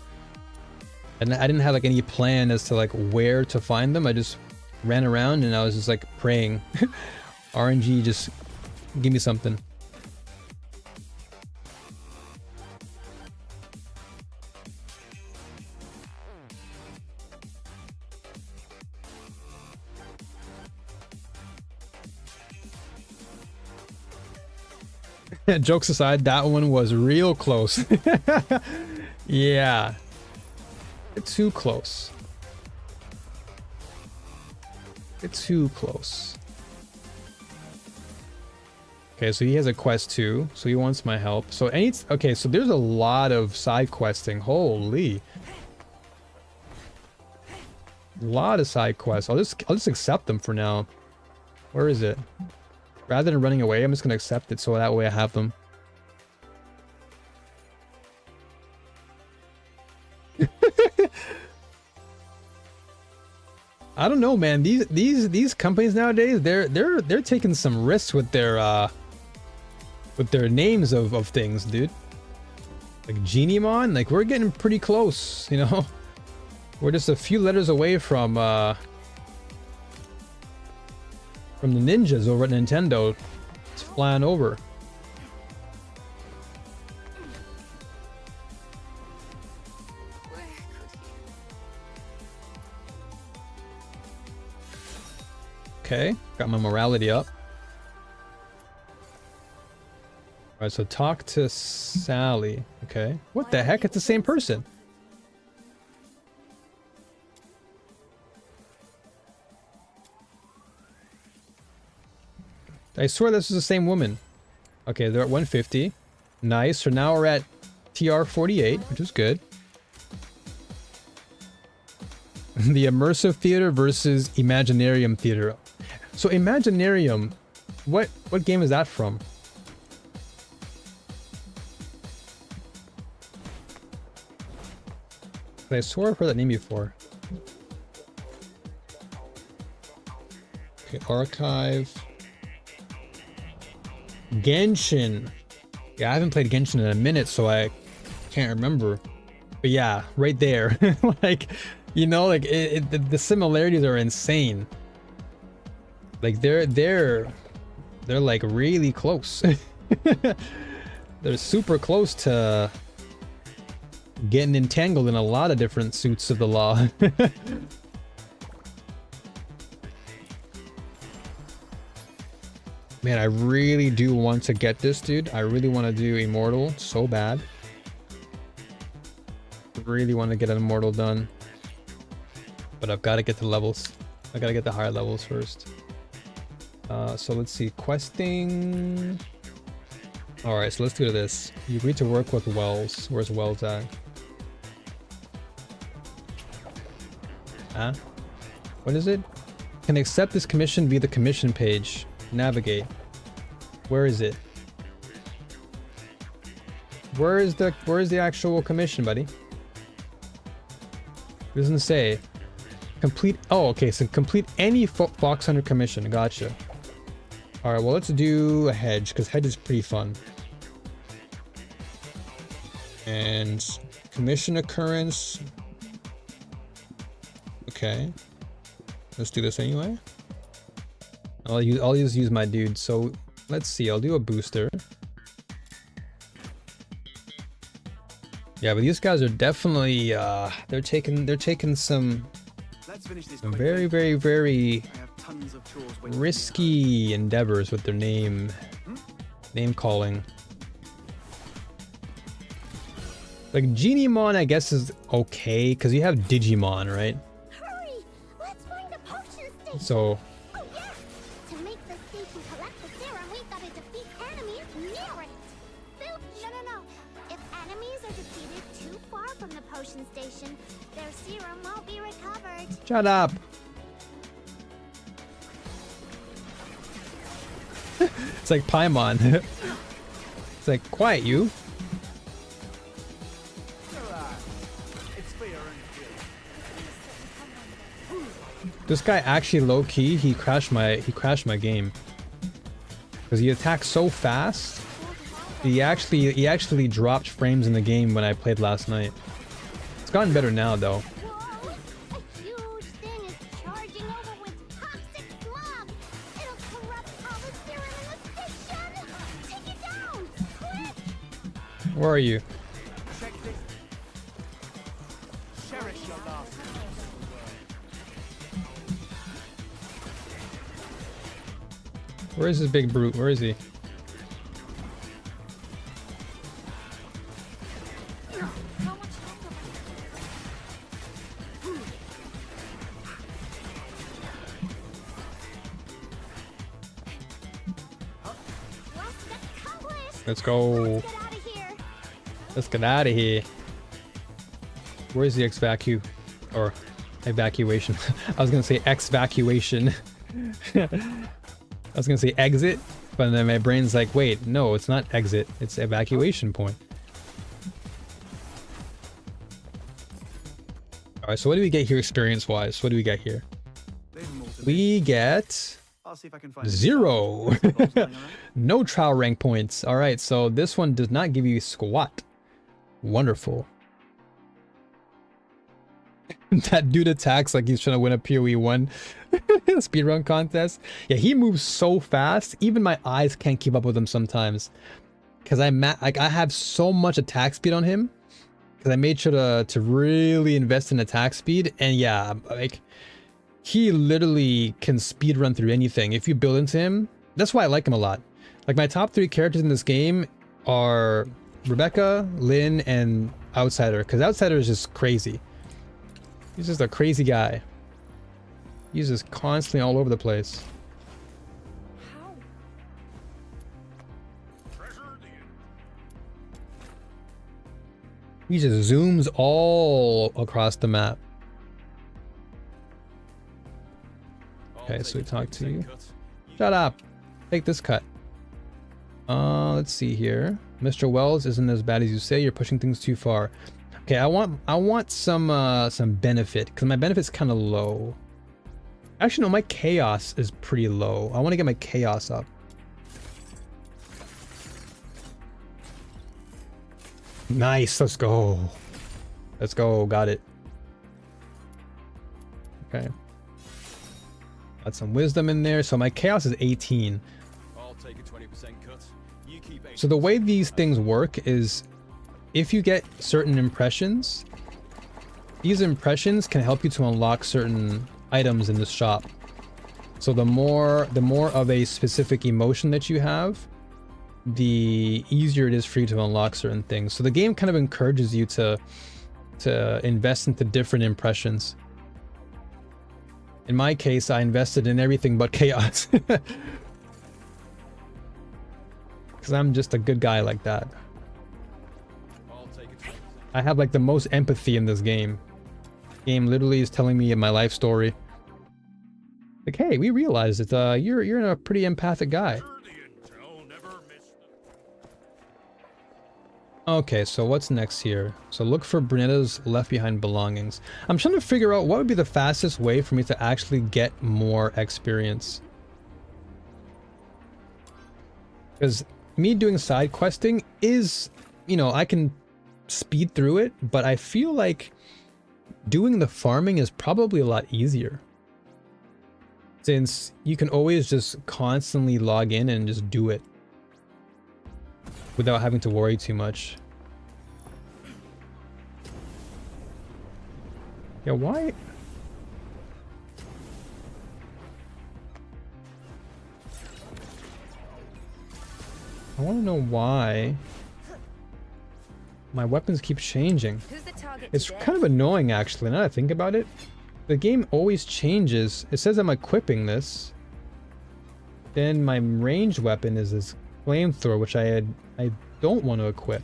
S1: And I didn't have like any plan as to like where to find them. I just ran around and I was just like praying. RNG, just give me something. Jokes aside, that one was real close. Yeah. It's too close. It's too close. Okay, so he has a quest too, so he wants my help. So okay, so there's a lot of side questing. Holy. A lot of side quests. I'll just accept them for now. Where is it? Rather than running away, I'm just gonna accept it so that way I have them. I don't know, man. These companies nowadays, they're taking some risks with their names of things, dude. Like Genimon, like we're getting pretty close, you know. We're just a few letters away from the ninjas over at Nintendo. It's flying over. Okay, got my morality up. Alright, so talk to Sally. Okay. What the heck? It's the same person. I swear this is the same woman. Okay, they're at 150. Nice. So now we're at TR48, which is good. The Immersive Theater versus Imaginarium Theater. So Imaginarium, what game is that from? I swear I've heard that name before. Okay, archive. Genshin. Yeah, I haven't played Genshin in a minute, so I can't remember. But yeah, right there. Like, you know, like the similarities are insane. Like they're like really close. They're super close to getting entangled in a lot of different suits of the law. Man, I really do want to get this, dude. I really want to do Immortal so bad. Really want to get an Immortal done. But I've got to get the levels. I got to get the higher levels first. So let's see. Questing. Alright, so let's do this. You agreed to work with Wells. Where's Wells at? Huh? What is it? Can accept this commission via the commission page. Navigate. Where is it? Where is the actual commission, buddy? It doesn't say. Complete. Oh, okay. So complete any Fox Hunter commission. Gotcha. All right. Well, let's do a hedge because hedge is pretty fun. And commission occurrence. Okay. Let's do this anyway. I'll just use my dude. So let's see. I'll do a booster. Yeah, but these guys are definitely they're taking some very, very, very risky endeavors with their name calling. Like Genimon, I guess is okay because you have Digimon, right?
S3: Hurry! Let's find the potion station.
S1: So.
S3: Oh yeah! To make the station collect the serum, we gotta defeat enemies near it. No. If enemies are defeated too far from the potion station, their serum won't be recovered.
S1: Shut up. It's like Paimon. It's like, quiet you. This guy actually low key, he crashed my game. Because he attacks so fast. He actually dropped frames in the game when I played last night. It's gotten better now though.
S3: Whoa! A huge thing is charging over with toxic slug. It'll corrupt all the serum in the station. Take it down, quick!
S1: Where are you? Where is this big brute? Where is he? Let's go. Let's get out of here. Where's the evacu or evacuation? I was gonna say evacuation. I was gonna say exit, but then my brain's like, wait, no, it's not exit, it's evacuation point. All right, so what do we get here experience-wise? What do we get here? We get
S4: I'll see if I can find
S1: 0. No trial rank points. All right, so this one does not give you squat. Wonderful. That dude attacks like he's trying to win a PoE 1 speedrun contest. Yeah, he moves so fast. Even my eyes can't keep up with him sometimes. Because I have so much attack speed on him. Because I made sure to really invest in attack speed. And yeah, like he literally can speedrun through anything if you build into him. That's why I like him a lot. Like my top 3 characters in this game are Rebecca, Lynn, and Outsider. Because Outsider is just crazy. He's just a crazy guy. He's just constantly all over the place. He just zooms all across the map. Okay, so we talk to you. Shut up. Take this cut. Let's see here. Mr. Wells isn't as bad as you say. You're pushing things too far. Okay, I want some benefit because my benefit's kind of low. Actually, no, my chaos is pretty low. I want to get my chaos up. Nice, let's go. Let's go. Got it. Okay. Got some wisdom in there. So my chaos is 18.
S6: I'll take a 20% cut. You keep 80%.
S1: So the way these things work is if you get certain impressions, these impressions can help you to unlock certain items in the shop. So the more of a specific emotion that you have, the easier it is for you to unlock certain things. So the game kind of encourages you to invest into different impressions. In my case, I invested in everything but chaos. Because I'm just a good guy like that.
S6: I'll take a 20%.
S1: I have like the most empathy in this game. Game literally is telling me my life story. Like, hey, we realized that you're a pretty empathic guy. Okay, so what's next here? So look for Brunetta's left behind belongings. I'm trying to figure out what would be the fastest way for me to actually get more experience. Because me doing side questing is, you know, I can speed through it, but I feel like doing the farming is probably a lot easier. Since you can always just constantly log in and just do it without having to worry too much. Yeah, why? I want to know why my weapons keep changing.
S7: Who's the target
S1: It's
S7: today?
S1: kind of annoying actually, now that I think about it. The game always changes. It says I'm equipping this. Then my ranged weapon is this flamethrower, which I don't want to equip.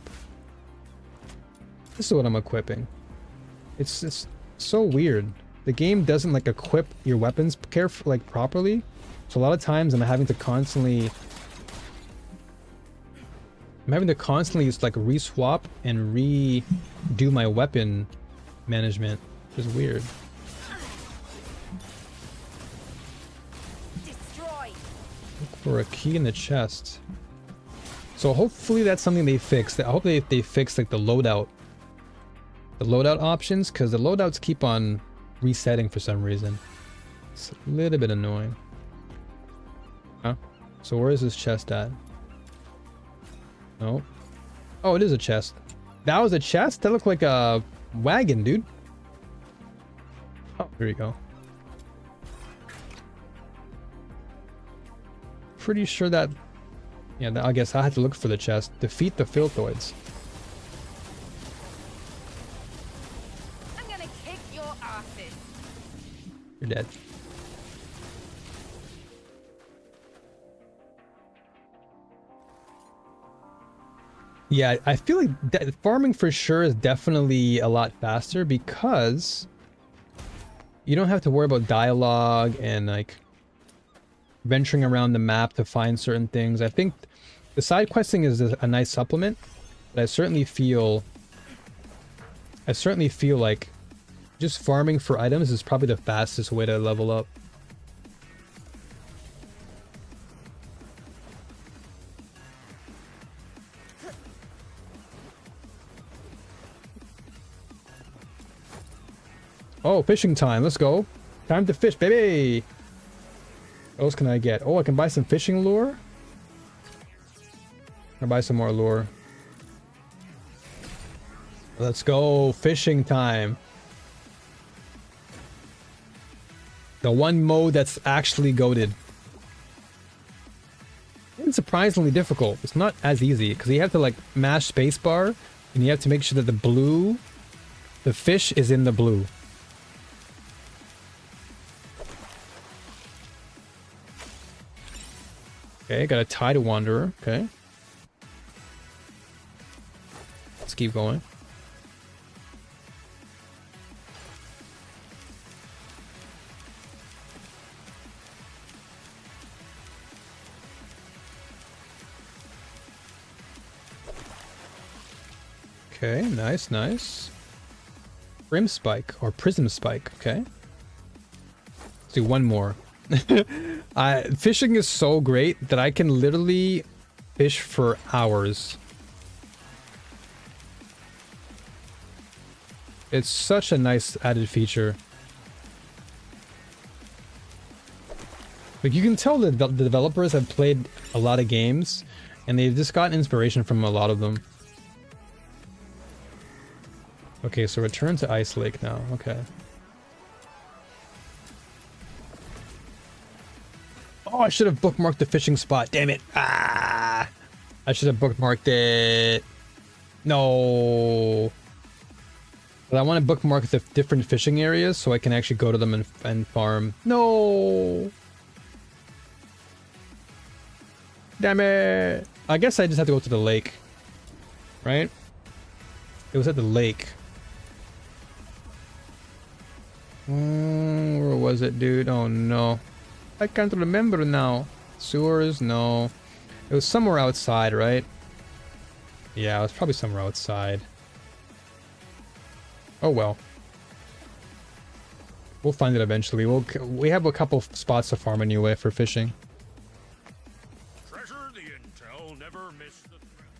S1: This is what I'm equipping. It's so weird. The game doesn't like equip your weapons properly. So a lot of times I'm having to constantly just like re-swap and redo my weapon management, which is weird.
S7: Destroy.
S1: Look for a key in the chest. So hopefully that's something they fix. I hope they fix like the loadout options, because the loadouts keep on resetting for some reason. It's a little bit annoying. Huh? So where is this chest at? No. Oh, it is a chest. That was a chest? That looked like a wagon, dude. Oh, here you go. Pretty sure that... Yeah, I guess I had to look for the chest. Defeat the Filthoids.
S7: I'm gonna kick your asses.
S1: You're dead. Yeah, I feel like that farming for sure is definitely a lot faster because you don't have to worry about dialogue and like venturing around the map to find certain things. I think the side questing is a nice supplement, but I certainly feel like just farming for items is probably the fastest way to level up. Oh, fishing time. Let's go. Time to fish, baby. What else can I get? Oh, I can buy some fishing lure. I'll buy some more lure. Let's go. Fishing time. The one mode that's actually goated. It's surprisingly difficult. It's not as easy because you have to like mash spacebar and you have to make sure that the fish is in the blue. Okay, got a Tide Wanderer. Okay. Let's keep going. Okay, nice, nice. Brim Spike or Prism Spike. Okay. Let's do one more. Fishing is so great that I can literally fish for hours. It's such a nice added feature. Like, you can tell that the developers have played a lot of games, and they've just gotten inspiration from a lot of them. Okay, so return to Ice Lake now. Okay. Oh, I should have bookmarked the fishing spot. Damn it. Ah! I should have bookmarked it. No. But I want to bookmark the different fishing areas so I can actually go to them and farm. No. Damn it. I guess I just have to go to the lake. Right? It was at the lake. Where was it, dude? Oh no. I can't remember now. Sewers? No. It was somewhere outside, right? Yeah, it was probably somewhere outside. Oh well. We'll find it eventually. We have a couple spots to farm anyway for fishing.
S6: Treasure the intel, never miss the threat.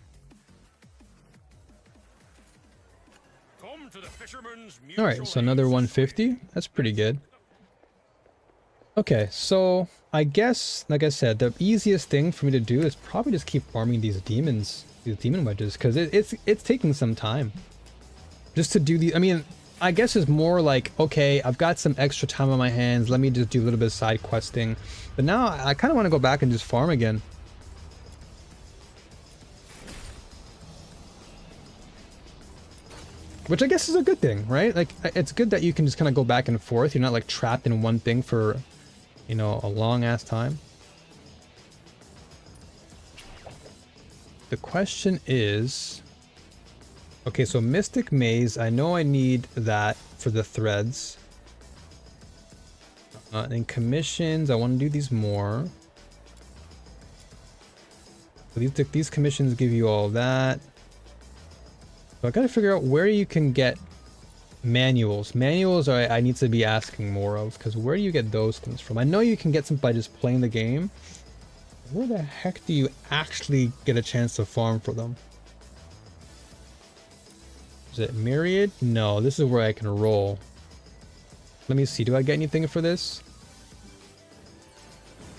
S6: Come to the fisherman's mutual
S1: Alright, so another 150. That's pretty good. Okay, so I guess, like I said, the easiest thing for me to do is probably just keep farming these demons, these demon wedges, because it's taking some time. Just to do the, I mean, I guess it's more like, okay, I've got some extra time on my hands, let me just do a little bit of side questing. But now I kind of want to go back and just farm again. Which I guess is a good thing, right? Like, it's good that you can just kind of go back and forth. You're not like trapped in one thing for, you know, a long ass time. The question is, okay, so Mystic Maze, I know I need that for the threads. And commissions, I want to do these more. So these commissions give you all that. So I gotta figure out where you can get manuals. Manuals are I need to be asking more of, because where do you get those things from? I know you can get some by just playing the game. Where the heck do you actually get a chance to farm for them? Is it Myriad? No, this is where I can roll. Let me see, do I get anything for this?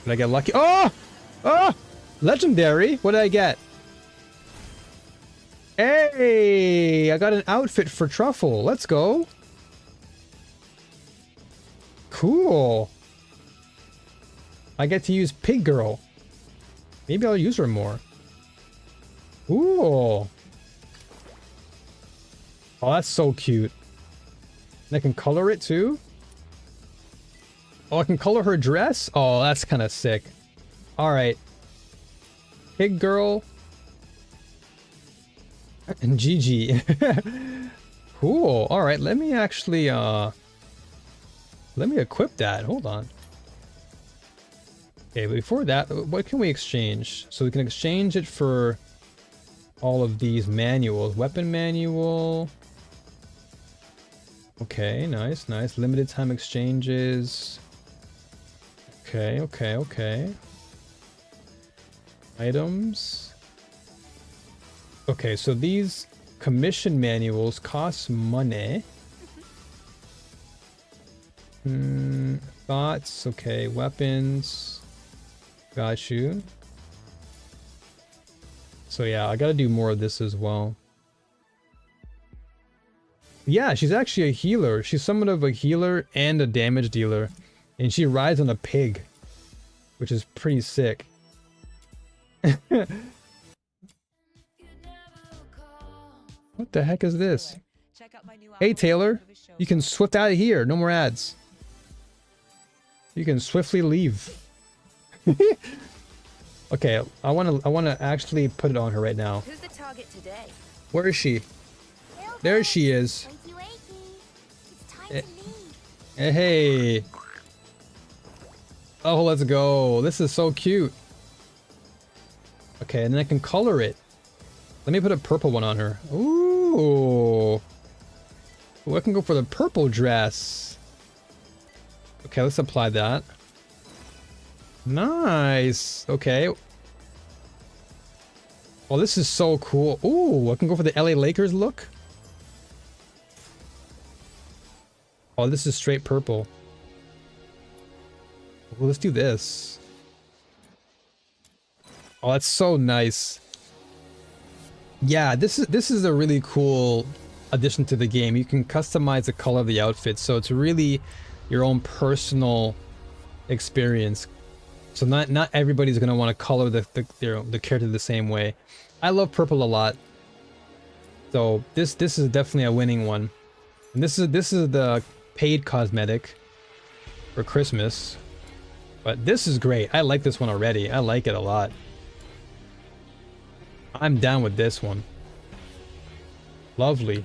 S1: Did I get lucky? Oh! Oh! Legendary! What did I get? Hey! I got an outfit for Truffle. Let's go. Cool. I get to use Pig Girl. Maybe I'll use her more. Cool. Oh, that's so cute. And I can color it too? Oh, I can color her dress? Oh, that's kind of sick. Alright. Pig Girl. And Gigi. Cool. Alright, let me actually, let me equip that. Hold on. Okay, but before that, what can we exchange? So we can exchange it for all of these manuals. Weapon manual. Okay, nice, nice. Limited time exchanges. Okay, okay, okay. Items. Okay, so these commission manuals cost money. Thoughts. Okay, weapons. Got you. So yeah, I gotta do more of this as well. Yeah, she's actually a healer. She's somewhat of a healer and a damage dealer. And she rides on a pig, which is pretty sick. What the heck is this? Hey Taylor, you can swift out of here. No more ads. You can swiftly leave. Okay, I wanna actually put it on her right now.
S7: Who's the target today?
S1: Where is she? There she is.
S3: Wakey wakey. It's time to leave.
S1: Hey. Oh, let's go. This is so cute. Okay, and then I can color it. Let me put a purple one on her. Ooh. Ooh, I can go for the purple dress. Okay, let's apply that. Nice. Okay. Oh, this is so cool. Ooh, I can go for the LA Lakers look. Oh, this is straight purple. Well, let's do this. Oh, that's so nice. Yeah, this is a really cool addition to the game. You can customize the color of the outfit, so it's really your own personal experience. So not everybody's gonna want to color the character the same way. I love purple a lot, so this is definitely a winning one. And this is the paid cosmetic for Christmas, but this is great. I like this one already. I like it a lot. I'm down with this one. Lovely.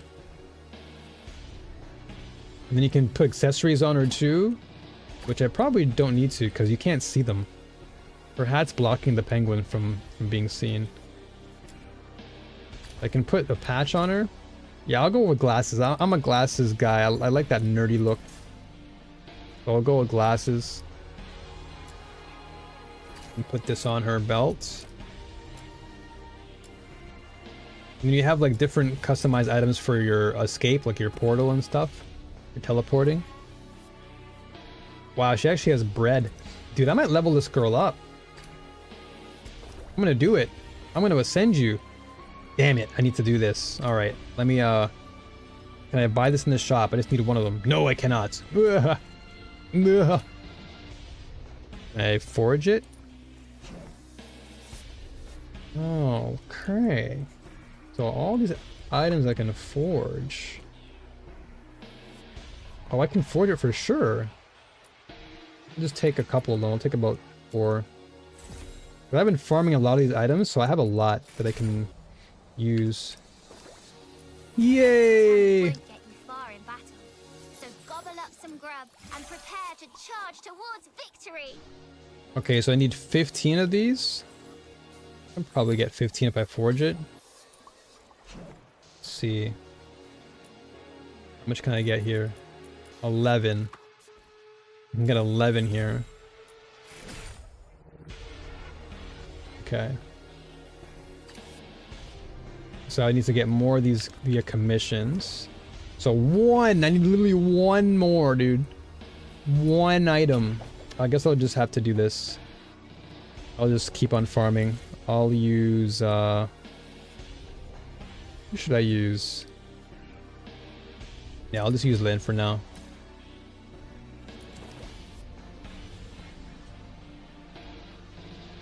S1: And then you can put accessories on her too, which I probably don't need to because you can't see them. Her hat's blocking the penguin from being seen. I can put a patch on her. Yeah, I'll go with glasses. I'm a glasses guy. I like that nerdy look. So I'll go with glasses. And put this on her belt. And you have like different customized items for your escape, like your portal and stuff. You're teleporting. Wow, she actually has bread. Dude, I might level this girl up. I'm gonna do it. I'm gonna ascend you. Damn it, I need to do this. Alright, let me, can I buy this in the shop? I just need one of them. No, I cannot. Can I forge it? Okay. So all these items I can forge. Oh, I can forge it for sure. I'll just take a couple though. I'll take about 4. But I've been farming a lot of these items, so I have a lot that I can use. Yay!
S3: Won't get you far in battle. So gobble up some grub and prepare to charge towards victory.
S1: Okay, so I need 15 of these. I'll probably get 15 if I forge it. Let's see. How much can I get here? 11. I can get 11 here. Okay. So I need to get more of these via commissions. So one! I need literally one more, dude. One item. I guess I'll just have to do this. I'll just keep on farming. I'll use, who should I use? Yeah, I'll just use Lynn for now.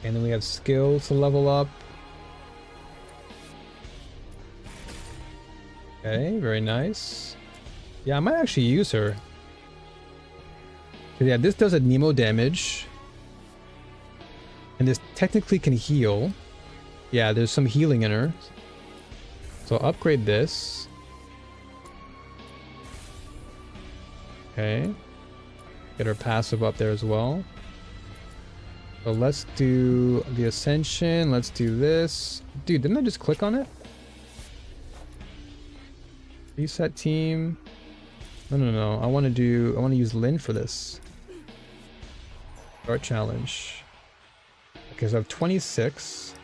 S1: And then we have skill to level up. Okay, very nice. Yeah, I might actually use her. Yeah, this does a Nemo damage. And this technically can heal. Yeah, there's some healing in her. So I'll upgrade this. Okay. Get her passive up there as well. So let's do the Ascension. Let's do this. Dude, didn't I just click on it? Reset team. No. I want to use Lynn for this. Start challenge. Okay, so I have 26.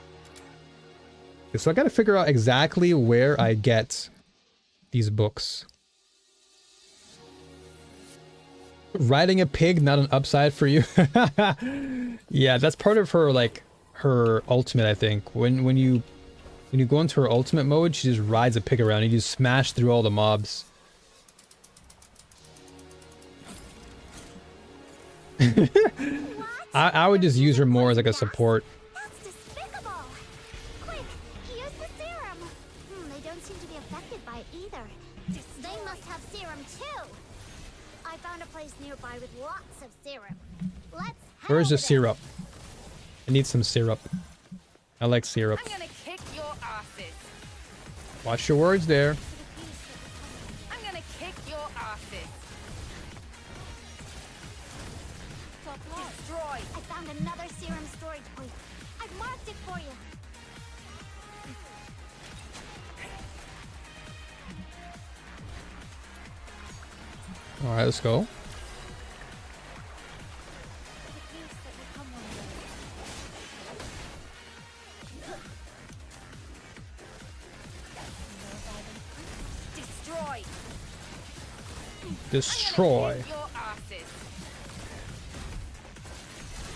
S1: Okay, so I got to figure out exactly where I get these books. Riding a pig, not an upside for you. Yeah, that's part of her, like, her ultimate, I think. When you go into her ultimate mode, she just rides a pig around and you just smash through all the mobs. I would just use her more as like a support.
S3: That's despicable. Quick, use the serum. They don't seem to be affected by it either. They must have serum too. I found a place nearby with lots of serum. Let's head
S1: Where's the
S3: over there.
S1: syrup? I need some syrup. I like syrup.
S7: I'm gonna kick your asses.
S1: Watch your words there.
S7: I'm gonna kick your asses. Destroy.
S3: I found another serum storage point. I've marked it for you.
S1: Alright, let's go.
S7: Destroy.
S1: Destroy.
S7: Kick your asses.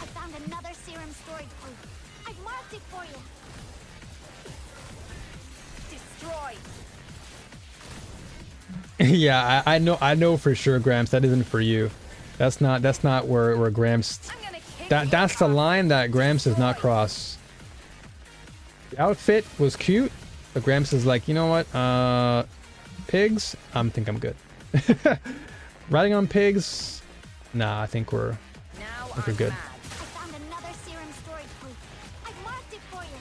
S3: I found another serum storage point. I've marked it for you.
S7: Destroy.
S1: Yeah, I know for sure, Gramps, that isn't for you. That's not where Gramps.
S7: I'm gonna kick
S1: That's the line that Gramps does not cross. The outfit was cute, but Gramps is like, you know what? Pigs? I think I'm good. Riding on pigs? Nah, I think we're good.
S3: I found another serum storage point. I've marked it for you.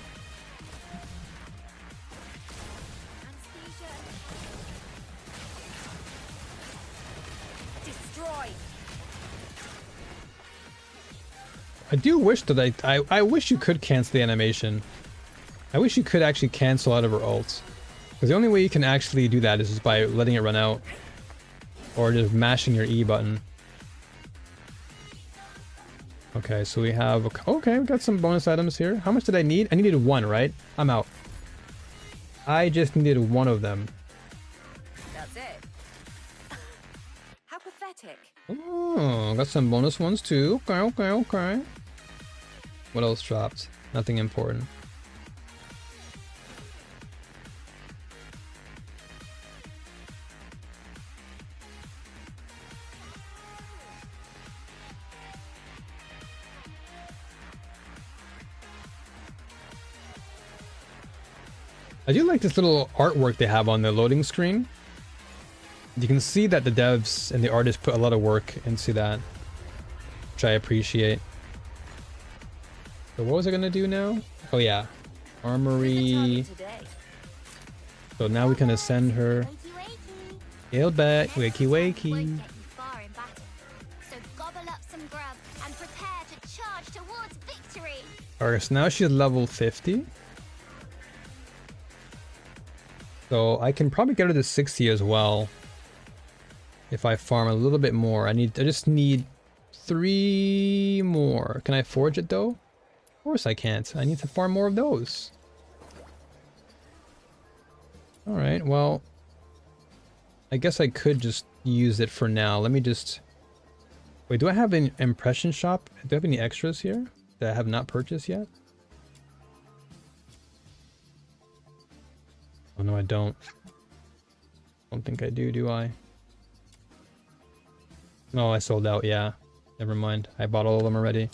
S3: Anesthesia.
S7: Destroy.
S1: I do wish that I wish you could cancel the animation. I wish you could actually cancel out of her ults. Because the only way you can actually do that is just by letting it run out. Or just mashing your E button. Okay, so we have... Okay, we got some bonus items here. How much did I need? I needed 1, right? I'm out. I just needed 1 of them.
S7: That's it. How pathetic.
S1: Oh, got some bonus ones too. Okay. What else dropped? Nothing important. I do like this little artwork they have on the loading screen. You can see that the devs and the artists put a lot of work into that, which I appreciate. So what was I gonna do now? Oh yeah, armory. So now we can ascend her. Hail back, wakey wakey.
S3: Won't get you far in battle. So gobble up some grub and prepare to charge towards victory.
S1: Alright, so now she's level 50. So I can probably get her to 60 as well. If I farm a little bit more. I just need 3 more. Can I forge it though? Of course I can't. I need to farm more of those. Alright, well, I guess I could just use it for now. Let me just... Wait, do I have an impression shop? Do I have any extras here that I have not purchased yet? Oh no, I don't. Don't think I do I? No, I sold out, yeah. Never mind. I bought all of them already.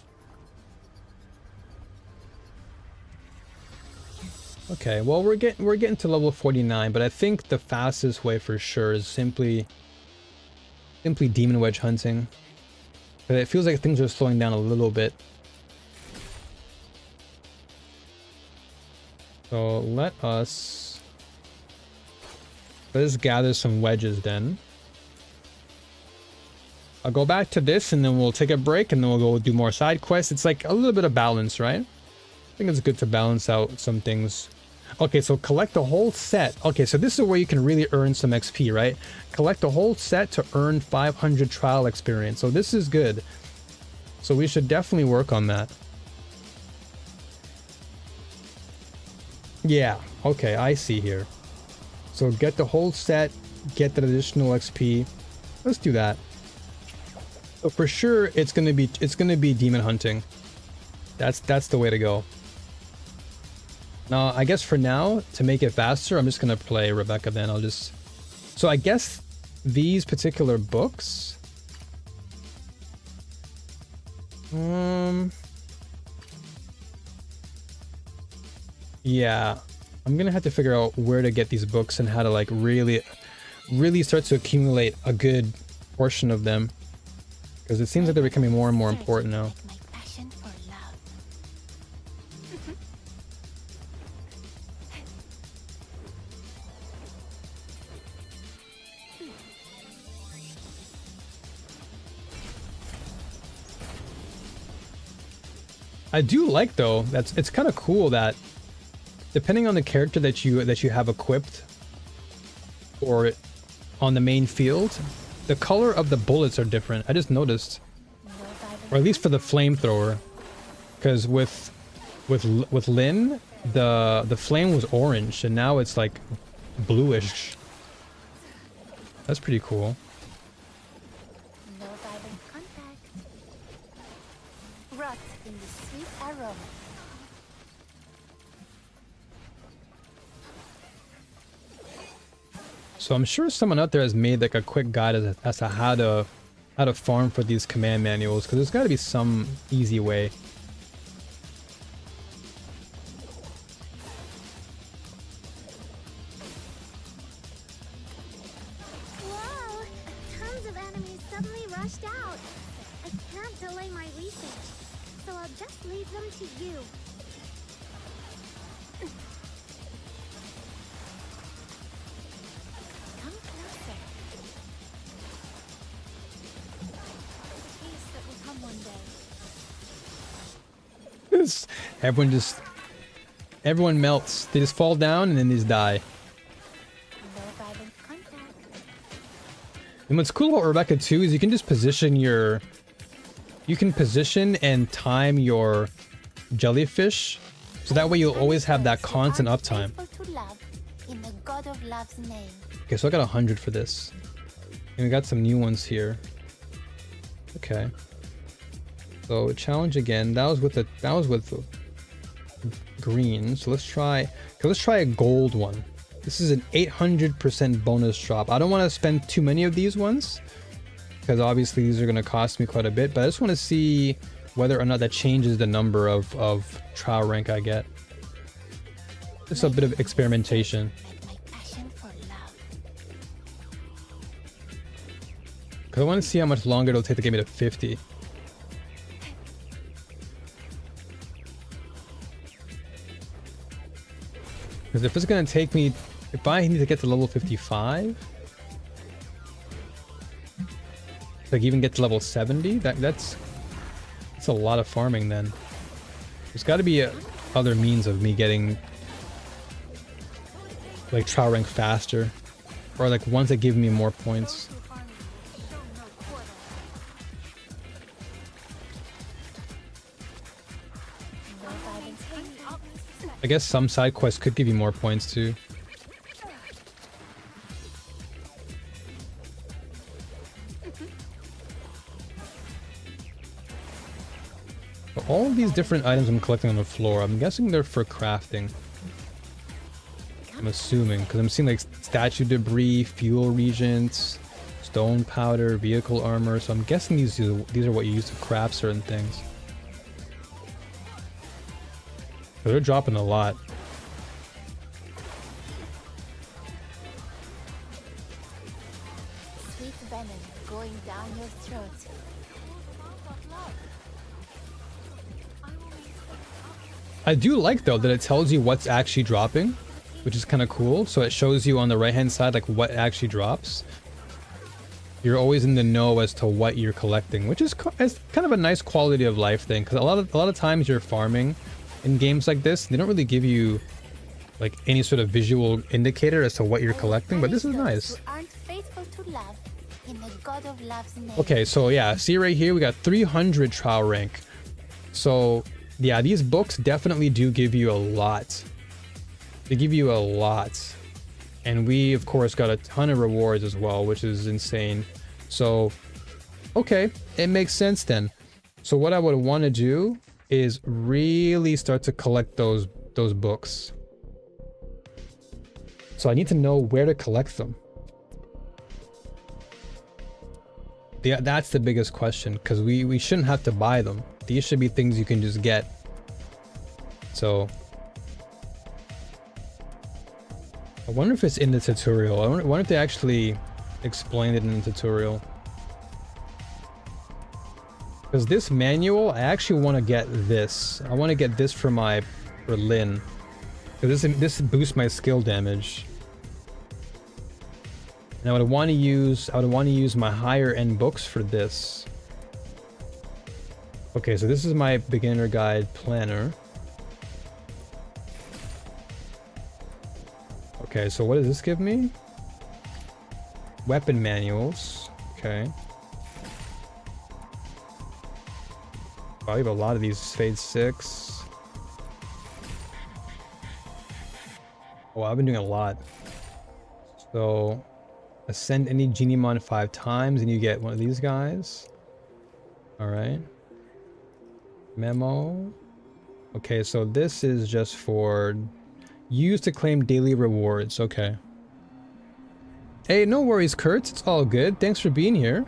S1: Okay, well we're getting to level 49, but I think the fastest way for sure is simply demon wedge hunting. But it feels like things are slowing down a little bit. So let us gather some wedges then. I'll go back to this and then we'll take a break and then we'll go do more side quests. It's like a little bit of balance, right? I think it's good to balance out some things. Okay, so collect the whole set. Okay, so this is where you can really earn some XP, right? Collect the whole set to earn 500 trial experience. So this is good. So we should definitely work on that. Yeah, okay, I see here. So get the whole set, get that additional XP. Let's do that. So for sure it's gonna be demon hunting. That's the way to go. Now I guess for now, to make it faster, I'm just gonna play Rebecca then. So I guess these particular books. Yeah. I'm gonna have to figure out where to get these books and how to like really start to accumulate a good portion of them. Because it seems like they're becoming more and more important now.
S2: My passion for love.
S1: I do like though, it's kind of cool that depending on the character that you have equipped or on the main field, the color of the bullets are different. I just noticed, or at least for the flamethrower, because with Lynn, the flame was orange and now it's like bluish. That's pretty cool. So I'm sure someone out there has made like a quick guide as to how to farm for these command manuals, because there's got to be some easy way.
S3: Whoa! Tons of enemies suddenly rushed out. I can't delay my research, so I'll just leave them to you.
S2: Come closer. The peace that will come one day.
S1: Everyone melts. They just fall down and then they just die.
S2: No violent contact.
S1: And what's cool about Rebecca too is you can just position and time your jellyfish, so that way you'll always have that constant uptime.
S2: Faithful to love, in the God of Love's name.
S1: Okay, so I got 100 for this. And we got some new ones here. Okay. So challenge again. That was with green. So let's try a gold one. This is an 800% bonus drop. I don't want to spend too many of these ones, because obviously these are going to cost me quite a bit, but I just want to see whether or not that changes the number of trial rank I get. Just a bit of experimentation.
S2: Like my passion for love.
S1: Because I want to see how much longer it'll take to get me to 50. Because if it's going to take me, if I need to get to level 55, like even get to level 70, that's a lot of farming then. There's got to be other means of me getting like trial rank faster, or like ones that give me more points.
S2: No violent contact.
S1: I guess some side quests could give you more points too. But all of these different items I'm collecting on the floor, I'm guessing they're for crafting. I'm assuming, because I'm seeing like statue debris, fuel regents, stone powder, vehicle armor, so I'm guessing these are what you use to craft certain things. But they're dropping a lot.
S2: Sweet venom going down your throat.
S1: I do like though that it tells you what's actually dropping, which is kind of cool. So it shows you on the right hand side like what actually drops. You're always in the know as to what you're collecting, which is kind of a nice quality of life thing, because a lot of times you're farming in games like this, they don't really give you like any sort of visual indicator as to what you're collecting, but this is nice.
S2: Who aren't faithful to love, in the God of Love's name.
S1: Okay, so yeah, see right here we got 300 trial rank. So yeah, these books definitely do give you a lot. They give you a lot. And we of course got a ton of rewards as well, which is insane. So okay, it makes sense then. So what I would want to do is really start to collect those books. So I need to know where to collect them. Yeah, that's the biggest question, because we shouldn't have to buy them. These should be things you can just get. So I wonder if it's in the tutorial. I wonder if they actually explained it in the tutorial. Because this manual, I actually want to get this. I want to get this for Lynn. Because this boosts my skill damage. And I would want to use my higher end books for this. Okay, so this is my beginner guide planner. Okay, so what does this give me? Weapon manuals. Okay. Wow, I have a lot of these. Phase 6. Oh, I've been doing a lot. So, ascend any Genimon 5 times and you get one of these guys. Alright. Memo. Okay, so this is just for use to claim daily rewards. Okay. Hey, no worries, Kurt. It's all good. Thanks for being here.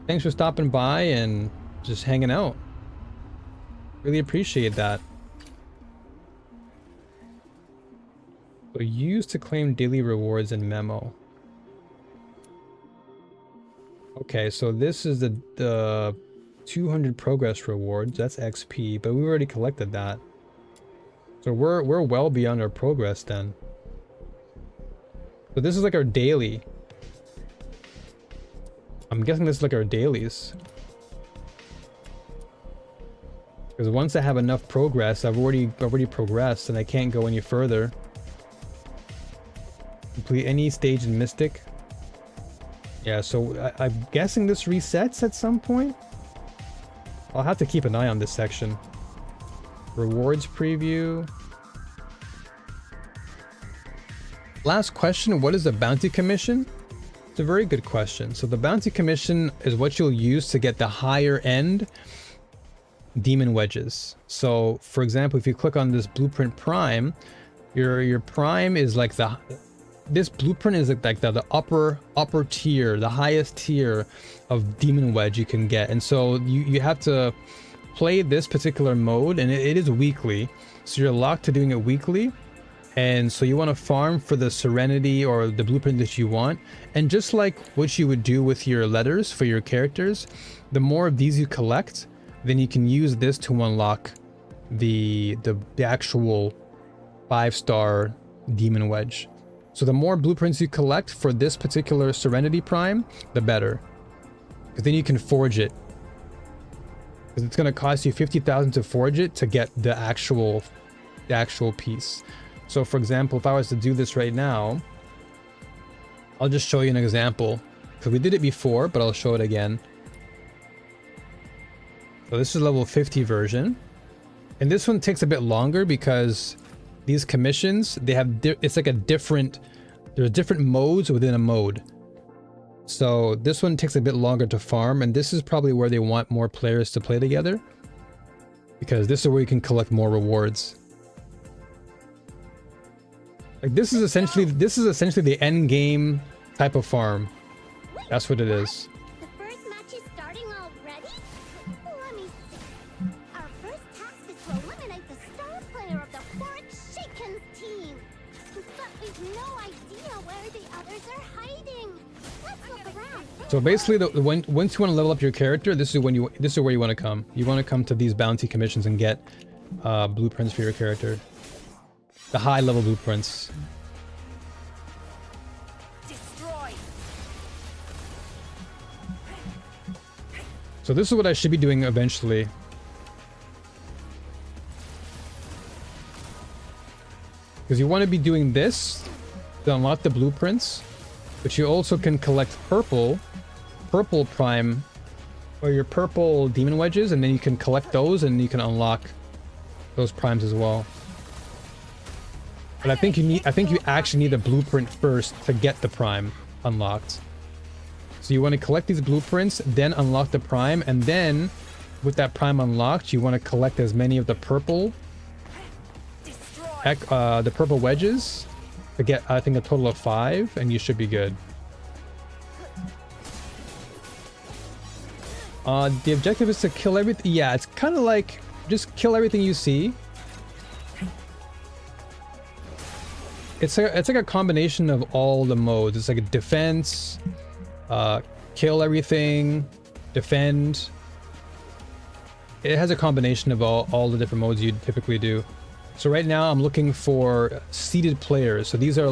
S1: Thanks for stopping by and just hanging out. Really appreciate that. So use to claim daily rewards and memo. Okay, so this is the 200 progress rewards. That's XP, but we already collected that. So we're well beyond our progress then. So this is like our daily. I'm guessing this is like our dailies. Because once I have enough progress, I've already progressed and I can't go any further. Complete any stage in Mystic. Yeah, so I'm guessing this resets at some point. I'll have to keep an eye on this section. Rewards preview. Last question, what is the bounty commission? It's a very good question. So the bounty commission is what you'll use to get the higher end demon wedges. So for example, if you click on this blueprint prime, your prime is like this blueprint is like the upper tier, the highest tier of demon wedge you can get. And so you have to play this particular mode, and it is weekly. So you're locked to doing it weekly. And so you want to farm for the serenity or the blueprint that you want. And just like what you would do with your letters for your characters, the more of these you collect, then you can use this to unlock the actual 5-star demon wedge. So the more blueprints you collect for this particular serenity prime, the better. Because then you can forge it. Because it's going to cost you 50,000 to forge it to get the actual piece. So for example, if I was to do this right now, I'll just show you an example. Because we did it before, but I'll show it again. So this is level 50 version. And this one takes a bit longer because these commissions, they have, it's like a different, there's different modes within a mode. So this one takes a bit longer to farm, and this is probably where they want more players to play together. Because this is where you can collect more rewards. Like this is essentially the end game type of farm. That's what it is.
S3: The first match is starting already? Let me see. Our first task is to eliminate the star player of the Forsaken team. But we've no idea where the others are hiding. Let's look around.
S1: So basically, once you want to level up your character, this is where you want to come. You want to come to these bounty commissions and get blueprints for your character. The high level blueprints.
S7: Destroy.
S1: So this is what I should be doing eventually. Because you want to be doing this to unlock the blueprints, but you also can collect purple prime, or your purple demon wedges, and then you can collect those and you can unlock those primes as well. But I think you actually need a blueprint first to get the prime unlocked. So you want to collect these blueprints, then unlock the prime, and then with that prime unlocked, you want to collect as many of the purple wedges to get, I think, a total of 5, and you should be good. The objective is to kill everything. Yeah, it's kind of like just kill everything you see. It's like a combination of all the modes. It's like a defense, kill everything, defend. It has a combination of all the different modes you typically do. So right now I'm looking for seated players. So these are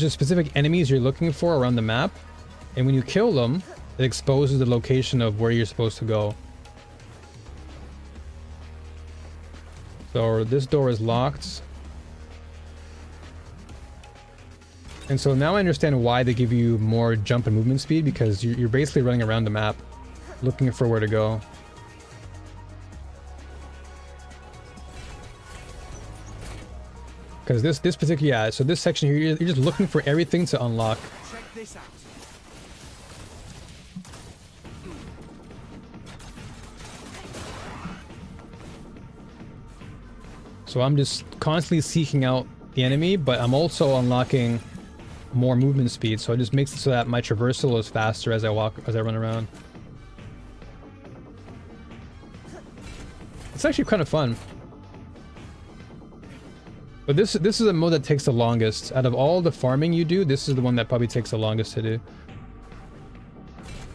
S1: specific enemies you're looking for around the map. And when you kill them, it exposes the location of where you're supposed to go. So this door is locked. And so now I understand why they give you more jump and movement speed, because you're basically running around the map looking for where to go. Because this particular, yeah, so this section here, you're just looking for everything to unlock.
S4: Check this out.
S1: So I'm just constantly seeking out the enemy, but I'm also unlocking more movement speed, so it just makes it so that my traversal is faster as I run around. It's actually kind of fun. But this is a mode that takes the longest. Out of all the farming you do, this is the one that probably takes the longest to do.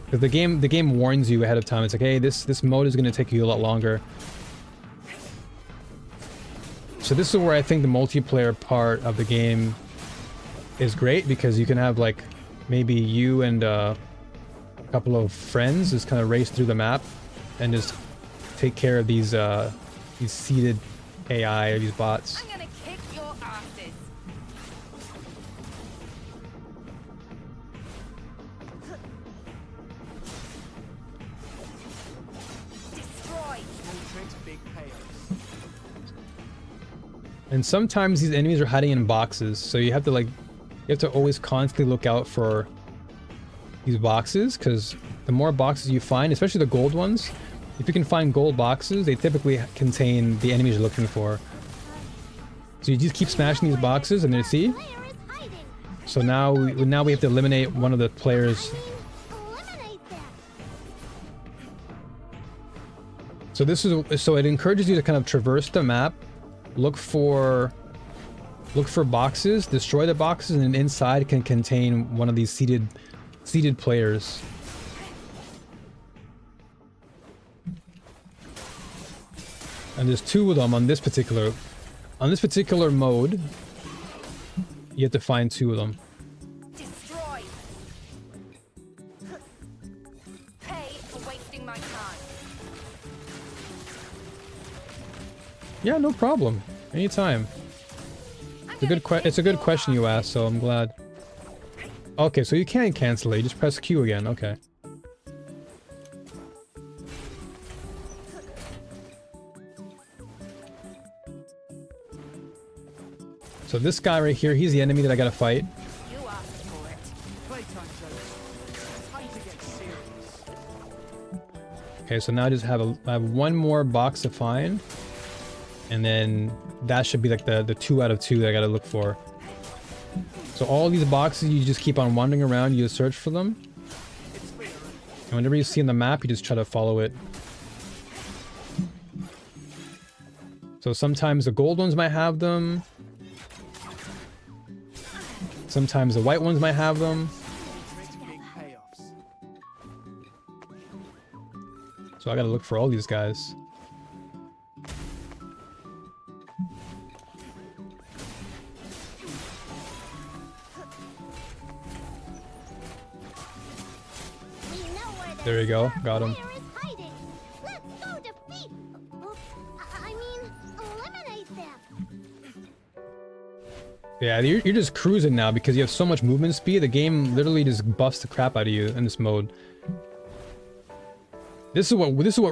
S1: Because the game warns you ahead of time. It's like, hey, this mode is going to take you a lot longer. So this is where I think the multiplayer part of the game is great, because you can have like maybe you and a couple of friends just kind of race through the map and just take care of these seeded AI or these bots.
S7: I'm gonna kick your asses. Destroy.
S4: Small tricks, big payoffs.
S1: And sometimes these enemies are hiding in boxes, so you have to always constantly look out for these boxes, because the more boxes you find, especially the gold ones, if you can find gold boxes, they typically contain the enemies you're looking for. So you just keep smashing these boxes, and then see? So now we have to eliminate one of the players.
S3: Eliminate them.
S1: So it encourages you to kind of traverse the map, look for boxes, destroy the boxes, and inside can contain one of these seeded players. And there's 2 of them on this particular mode. You have to find 2 of them.
S7: Destroy. Pay for wasting my time.
S1: Yeah, no problem. Anytime. It's a good question you asked, so I'm glad. Okay, so you can't cancel it. You just press Q again. Okay. So this guy right here, he's the enemy that I gotta fight.
S7: You asked for it.
S4: Playtime shows. Time to get serious.
S1: Okay, so now I just have I have 1 more box to find, and then that should be like the 2 out of 2 that I gotta look for. So all these boxes, you just keep on wandering around, you just search for them, and whenever you see on the map, you just try to follow it. So sometimes the gold ones might have them. Sometimes the white ones might have them.
S4: Tricks, big payoffs.
S1: So I gotta look for all these guys.
S3: We know where their
S1: There you go,
S3: star
S1: got him.
S3: player is hiding. Let's go defeat. I mean, eliminate them.
S1: Yeah, you're just cruising now because you have so much movement speed. The game literally just buffs the crap out of you in this mode. This is what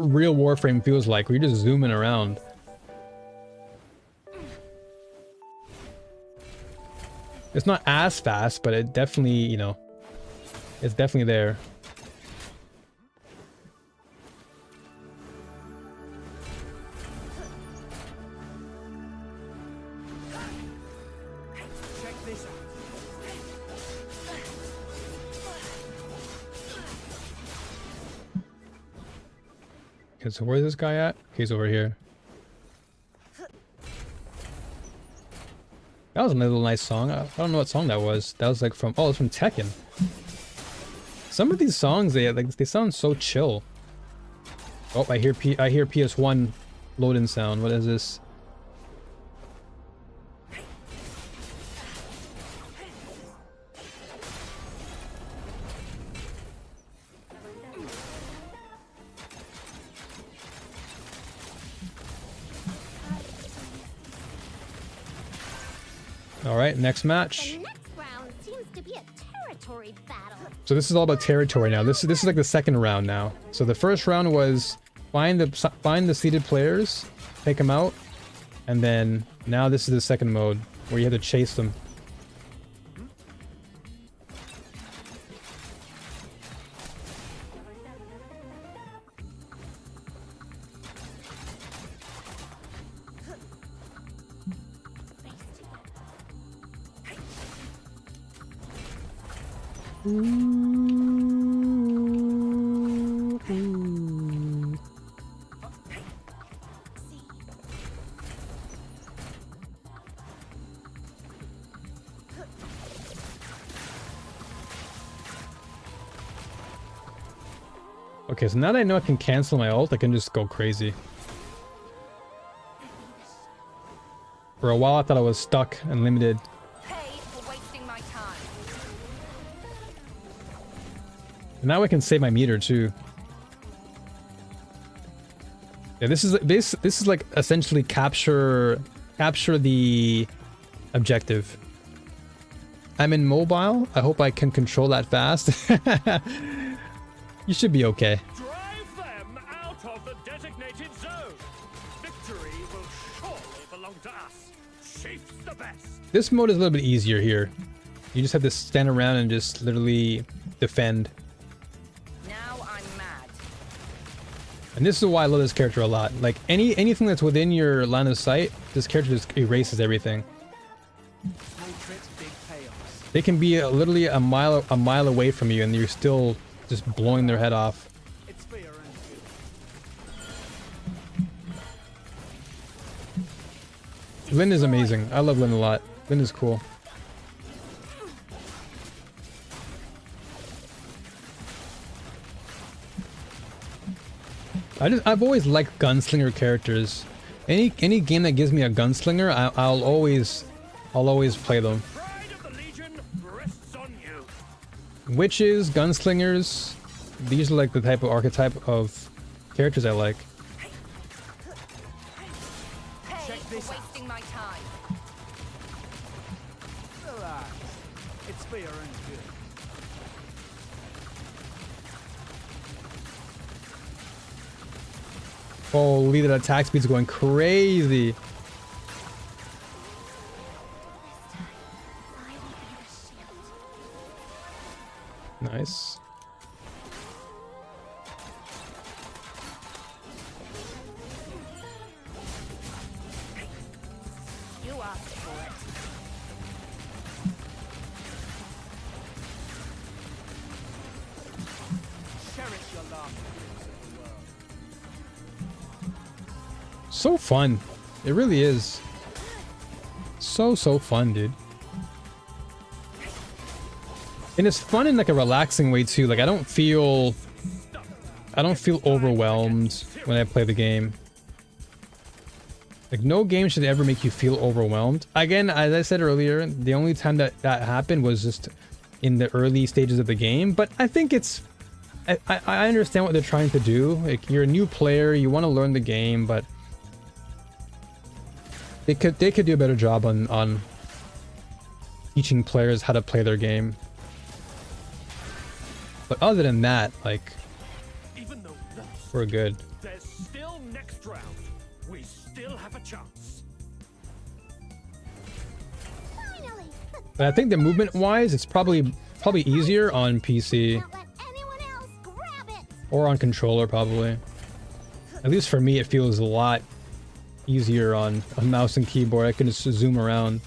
S1: real Warframe feels like, where you're just zooming around. It's not as fast, but it definitely, you know, it's definitely there.
S4: Check this out.
S1: Okay, so where's this guy at? Okay, he's over here. That was a little nice song. I don't know what song that was. That was like from, oh, it's from Tekken. Some of these songs, they sound so chill. Oh, I hear PS1 load-in sound. What is this? All right, next match.
S3: The next round seems to be a territory battle.
S1: So this is all about territory now. This is like the second round now. So the first round was find the seeded players, take them out, and then now this is the second mode where you have to chase them. Okay, so now that I know I can cancel my ult, I can just go crazy. For a while I thought I was stuck and limited.
S7: Paid for wasting my time.
S1: Now I can save my meter too. Yeah, this is like essentially capture the objective. I'm in mobile. I hope I can control that fast. You should be okay.
S6: Drive them out of the designated zone. Victory will surely belong to us. Chiefs the best.
S1: This mode is a little bit easier here. You just have to stand around and just literally defend.
S7: Now I'm mad.
S1: And this is why I love this character a lot. Like anything that's within your line of sight, this character just erases everything.
S4: Small tricks, big payoffs.
S1: They can be literally a mile away from you, and you're still just blowing their head off.
S4: It's fair and good.
S1: Lynn is amazing. I love Lynn a lot. Lynn is cool. I've always liked gunslinger characters. Any game that gives me a gunslinger, I'll always play them.
S6: Pride of the Legion rests on you.
S1: Witches, gunslingers, these are like the type of archetype of characters I like.
S7: Paid for wasting my time.
S4: Relax. It's fair and good.
S1: Holy, that attack speed's going crazy. Nice.
S7: You asked for it.
S4: Cherish your last glimpse of the world.
S1: So fun. It really is. So fun, dude. And it's fun in like a relaxing way too. Like I don't feel overwhelmed when I play the game. Like no game should ever make you feel overwhelmed. Again, as I said earlier, the only time that happened was just in the early stages of the game. But I think it's, I understand what they're trying to do. Like you're a new player, you want to learn the game, but they could do a better job on teaching players how to play their game. But other than that, like,
S6: Even though that's
S1: we're good.
S6: there's still next round. We still have a chance.
S3: Finally!
S1: But I think the movement-wise, it's probably easier on PC
S3: Don't let anyone else grab it!
S1: or on controller, probably. At least for me, it feels a lot easier on mouse and keyboard. I can just zoom around.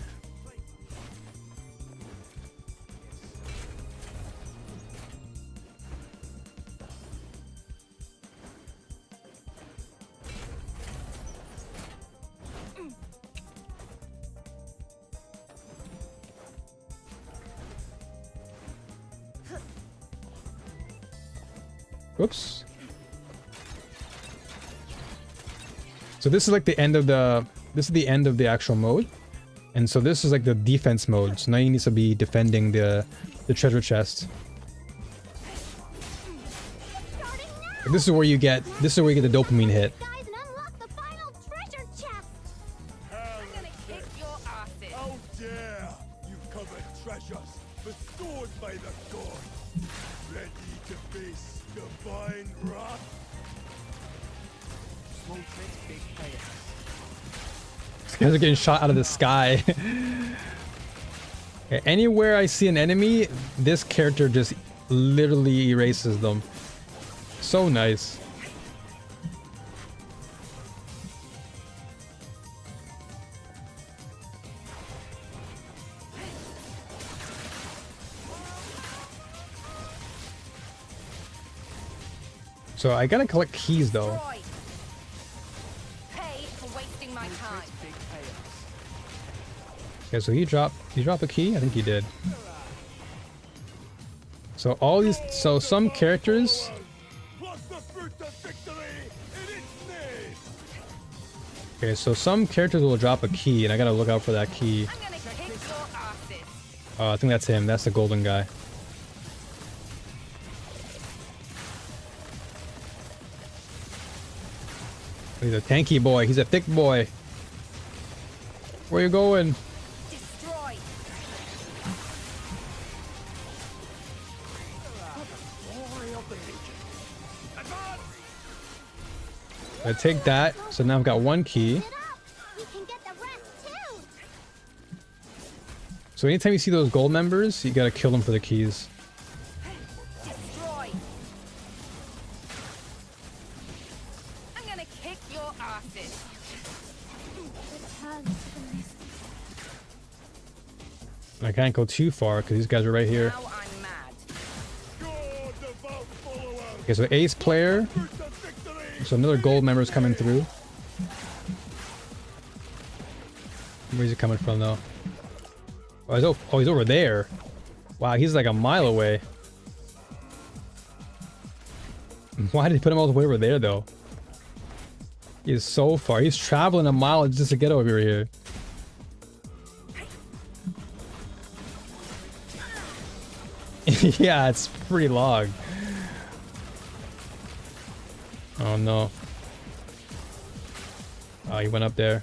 S1: Whoops. So this is like the end of the actual mode. And so this is like the defense mode. So now you need to be defending the treasure chest. And this is where you get the dopamine hit.
S3: Guys, and unlock the final treasure chest!
S7: I'm gonna kick your asses.
S6: How dare you covet treasures bestowed by the gods, ready to face divine wrath?
S4: Small tricks, big payoffs.
S1: These guys are getting shot out of the sky. Okay, anywhere I see an enemy, this character just literally erases them. So nice. So I gotta collect keys though.
S7: Destroy. Pay for wasting my time.
S4: Big payoffs.
S1: Okay, so he dropped a key? I think he did. So all these, so some characters,
S6: Plus the fruit of victory in its name.
S1: okay, so some characters will drop a key, and I gotta look out for that key.
S7: I'm gonna kick your asses.
S1: I think that's him. That's the golden guy. He's a tanky boy. He's a thick boy. Where you going?
S7: Destroy.
S1: I take that. So now I've got one key.
S3: Get up! We can get the rest too!
S1: So anytime you see those gold members, you gotta kill them for the keys.
S7: Destroy. I'm gonna kick your asses.
S1: I can't go too far because these guys are right here.
S7: Now I'm mad.
S6: Your devout followers.
S1: Okay, so ace player.
S6: Fruit of victory.
S1: So another gold member is coming through. Where's he coming from though? Oh, he's over there. Wow, he's like a mile away. Why did he put him all the way over there though? He's so far. He's traveling a mile just to get over here. Yeah, it's pretty long. Oh no. Oh, he went up there.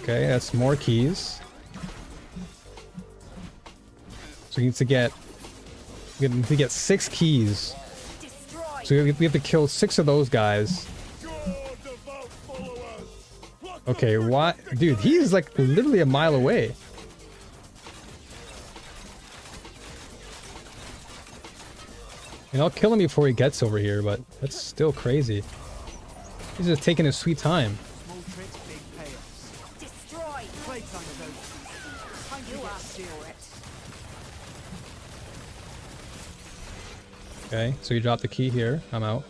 S1: Okay, that's more keys. So we need to get 6 keys.
S7: Destroy.
S1: So we have to kill 6 of those guys.
S6: Your devout followers. Plus the
S1: Okay,
S6: fruit of
S1: what?
S6: victory.
S1: Dude, he's like literally a mile away. And I'll kill him before he gets over here, but that's still crazy. He's just taking his sweet time.
S4: Small tricks, big payoffs.
S7: Destroy.
S4: Playtime is over. Time to
S7: You
S4: get
S7: asked
S4: serious.
S7: for it.
S1: Okay, so you drop the key here. I'm out.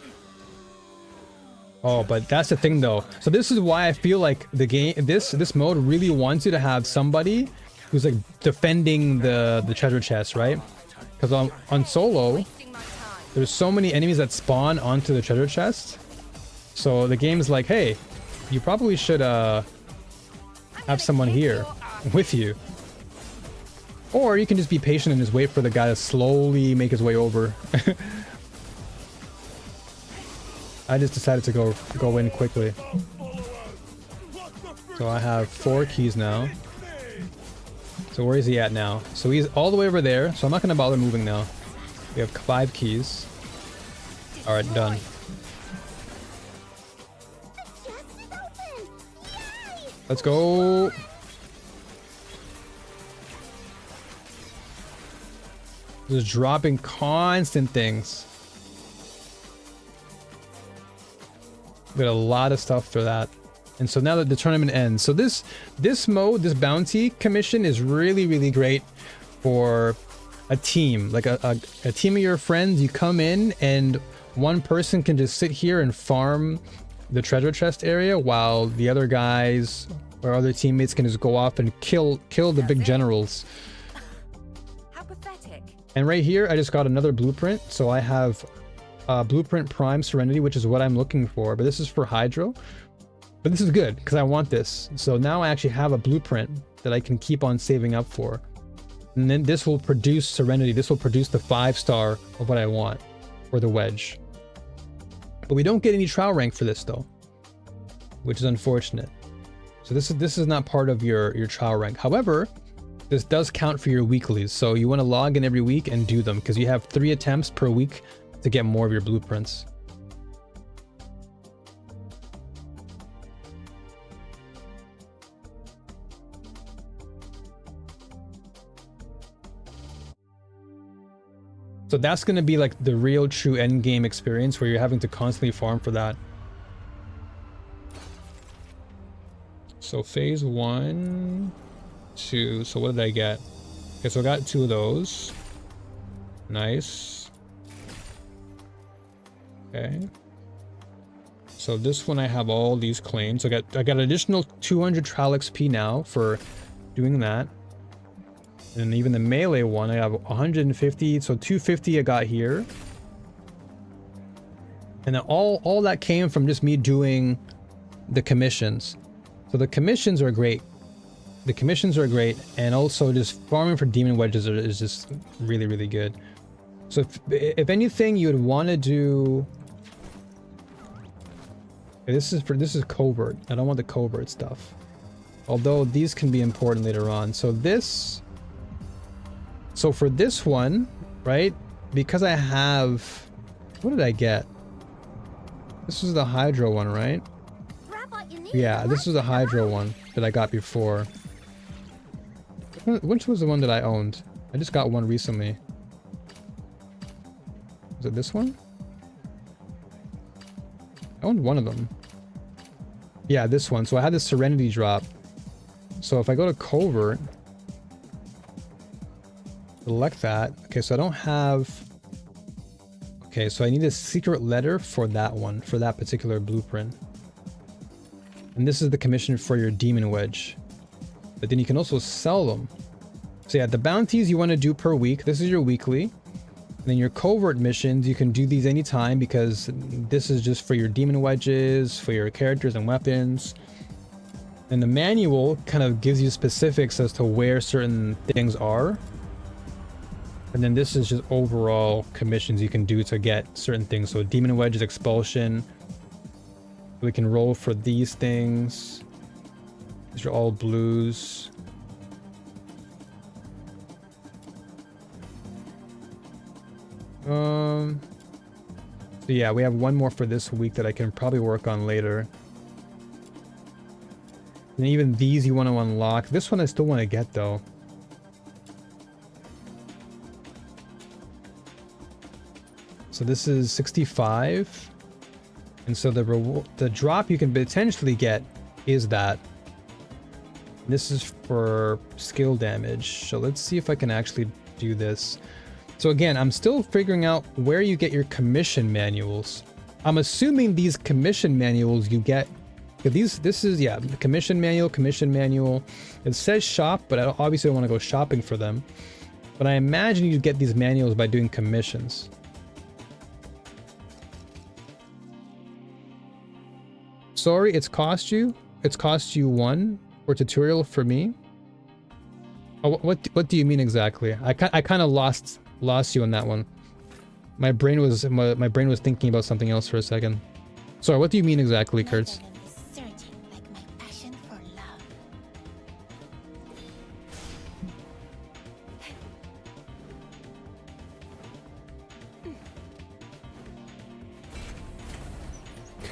S1: Oh, but that's the thing though. So this is why I feel like the game, this mode really wants you to have somebody who's like defending the treasure chest, right? Because on solo,
S7: Wasting my time.
S1: there's so many enemies that spawn onto the treasure chest. So the game's like, hey, you probably should have someone here with you. Or you can just be patient and just wait for the guy to slowly make his way over. I just decided to go in quickly. So I have 4 keys now. So where is he at now? So he's all the way over there. So I'm not going to bother moving now. We have 5 keys. Alright, done.
S3: The chest is open! Yay!
S1: Let's go. Just dropping constant things. We got a lot of stuff for that. And so now that the tournament ends, so this mode, this bounty commission is really, really great for a team, like a team of your friends. You come in and one person can just sit here and farm the treasure chest area while the other guys or other teammates can just go off and kill the big generals.
S8: How pathetic.
S1: And right here, I just got another blueprint. So I have Blueprint Prime Serenity, which is what I'm looking for. But this is for Hydro. But this is good because I want this. So now I actually have a blueprint that I can keep on saving up for. And then this will produce Serenity. This will produce the 5-star of what I want for the wedge. But we don't get any trial rank for this though, which is unfortunate. So this is not part of your trial rank. However, this does count for your weeklies. So you want to log in every week and do them because you have 3 attempts per week to get more of your blueprints. So that's going to be like the real true end game experience where you're having to constantly farm for that. so phase 1, 2. So what did I get? Okay, so I got 2 of those. Nice. Okay. So this one I have all these claims. I got an additional 200 trial XP now for doing that. And even the melee one, I have 150. So 250 I got here. And then all that came from just me doing the commissions. So the commissions are great. The commissions are great, and also just farming for demon wedges is just really, really good. So if anything, you would want to do. This is covert. I don't want the covert stuff. Although these can be important later on. So this. So for this one, right? Because I have. What did I get? This was the Hydro one, right? Yeah, this was the Hydro one that I got before. Which was the one that I owned? I just got one recently. Was it this one? I owned one of them. Yeah, this one. So I had this Serenity drop. So if I go to Covert, select that. Okay, so I don't have... Okay, so I need a secret letter for that one, for that particular blueprint. And this is the commission for your demon wedge. But then you can also sell them. So yeah, the bounties you want to do per week. This is your weekly. And then your covert missions, you can do these anytime because this is just for your demon wedges, for your characters and weapons. And the manual kind of gives you specifics as to where certain things are. And then this is just overall commissions you can do to get certain things. So demon wedges, expulsion. We can roll for these things. These are all blues. So yeah, we have one more for this week that I can probably work on later. And even these you want to unlock. This one I still want to get though. So this is 65. And so the drop you can potentially get is that. This is for skill damage. So let's see if I can actually do this. So again, I'm still figuring out where you get your commission manuals. I'm assuming these commission manuals you get. This is, yeah, the commission manual. It says shop, but I obviously don't want to go shopping for them. But I imagine you get these manuals by doing commissions. Sorry, it's cost you 1 for tutorial for me. Oh, what do you mean exactly? I kind of lost you on that one. My brain was thinking about something else for a second. Sorry, what do you mean exactly, Kurtz?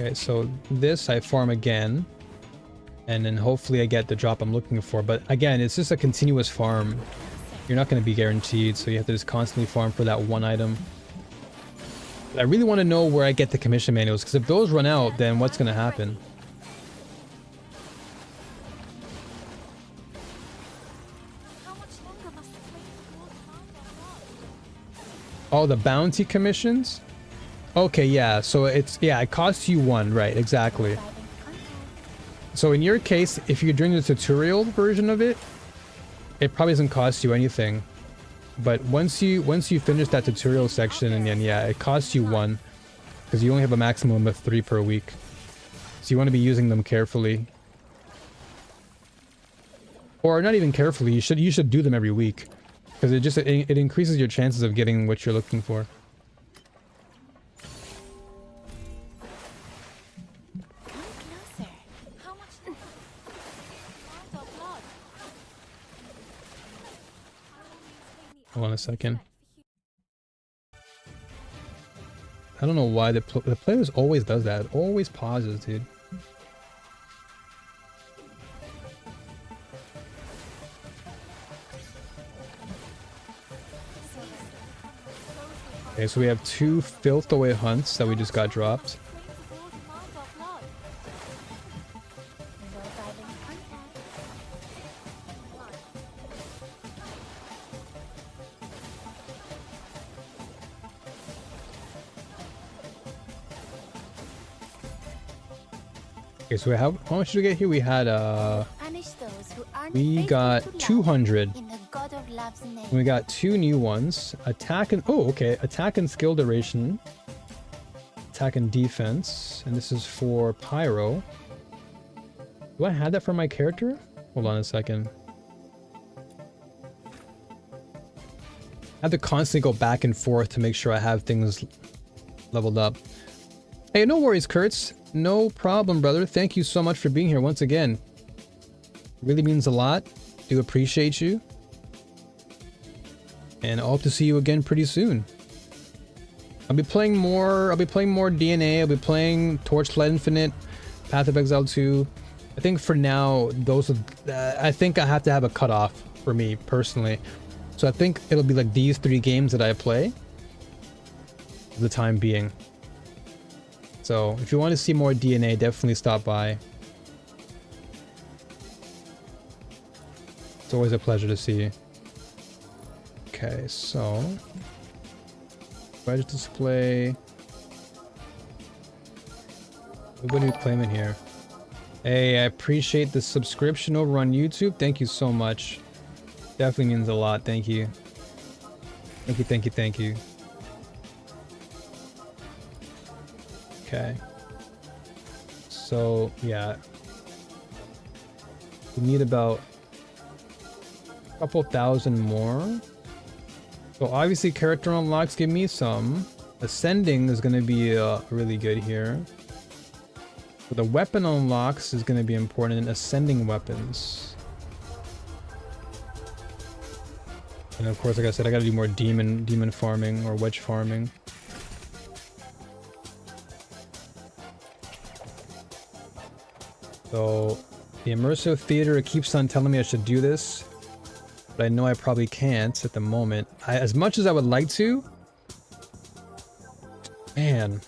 S1: Okay, so this I farm again, and then hopefully I get the drop I'm looking for. But again, it's just a continuous farm. You're not going to be guaranteed, so you have to just constantly farm for that one item. But I really want to know where I get the commission manuals, because if those run out, then what's going to happen? Oh, the bounty commissions? Okay, yeah, so it costs you 1, right, exactly. So in your case, if you're doing the tutorial version of it, it probably doesn't cost you anything. But once you finish that tutorial section, and then yeah, it costs you 1, because you only have a maximum of 3 per week. So you want to be using them carefully. Or not even carefully, you should do them every week. Because it increases your chances of getting what you're looking for. Hold on a second. I don't know why the playlist always does that. It always pauses, dude. Okay, so we have 2 filth away hunts that we just got dropped. Okay, so how much did we get here? We had
S2: Punish those who aren't
S1: we
S2: faithful
S1: got
S2: to love
S1: 200.
S2: in the God of Love's name.
S1: We got 2 new ones. Attack and attack and skill duration. Attack and defense. And this is for pyro. Do I have that for my character? Hold on a second. I have to constantly go back and forth to make sure I have things leveled up. Hey, no worries, Kurtz. No problem, brother. Thank you so much for being here once again. Really means a lot. Do appreciate you. And I hope to see you again pretty soon. I'll be playing more DNA. I'll be playing Torchlight Infinite, Path of Exile 2. I think for now, those are, I think I have to have a cutoff for me personally. So I think it'll be like these 3 games that I play for the time being. So if you want to see more DNA, definitely stop by. It's always a pleasure to see you. Okay, so wedge display. What are we claiming here? Hey, I appreciate the subscription over on YouTube. Thank you so much. Definitely means a lot. Thank you. Thank you, thank you, thank you. Okay. So, yeah. We need about a couple thousand more. So obviously character unlocks give me some. Ascending is going to be really good here. So the weapon unlocks is going to be important in ascending weapons. And of course, like I said, I got to do more demon farming or wedge farming. So the immersive theater, it keeps on telling me I should do this, but I know I probably can't at the moment. As much as I would like to, man,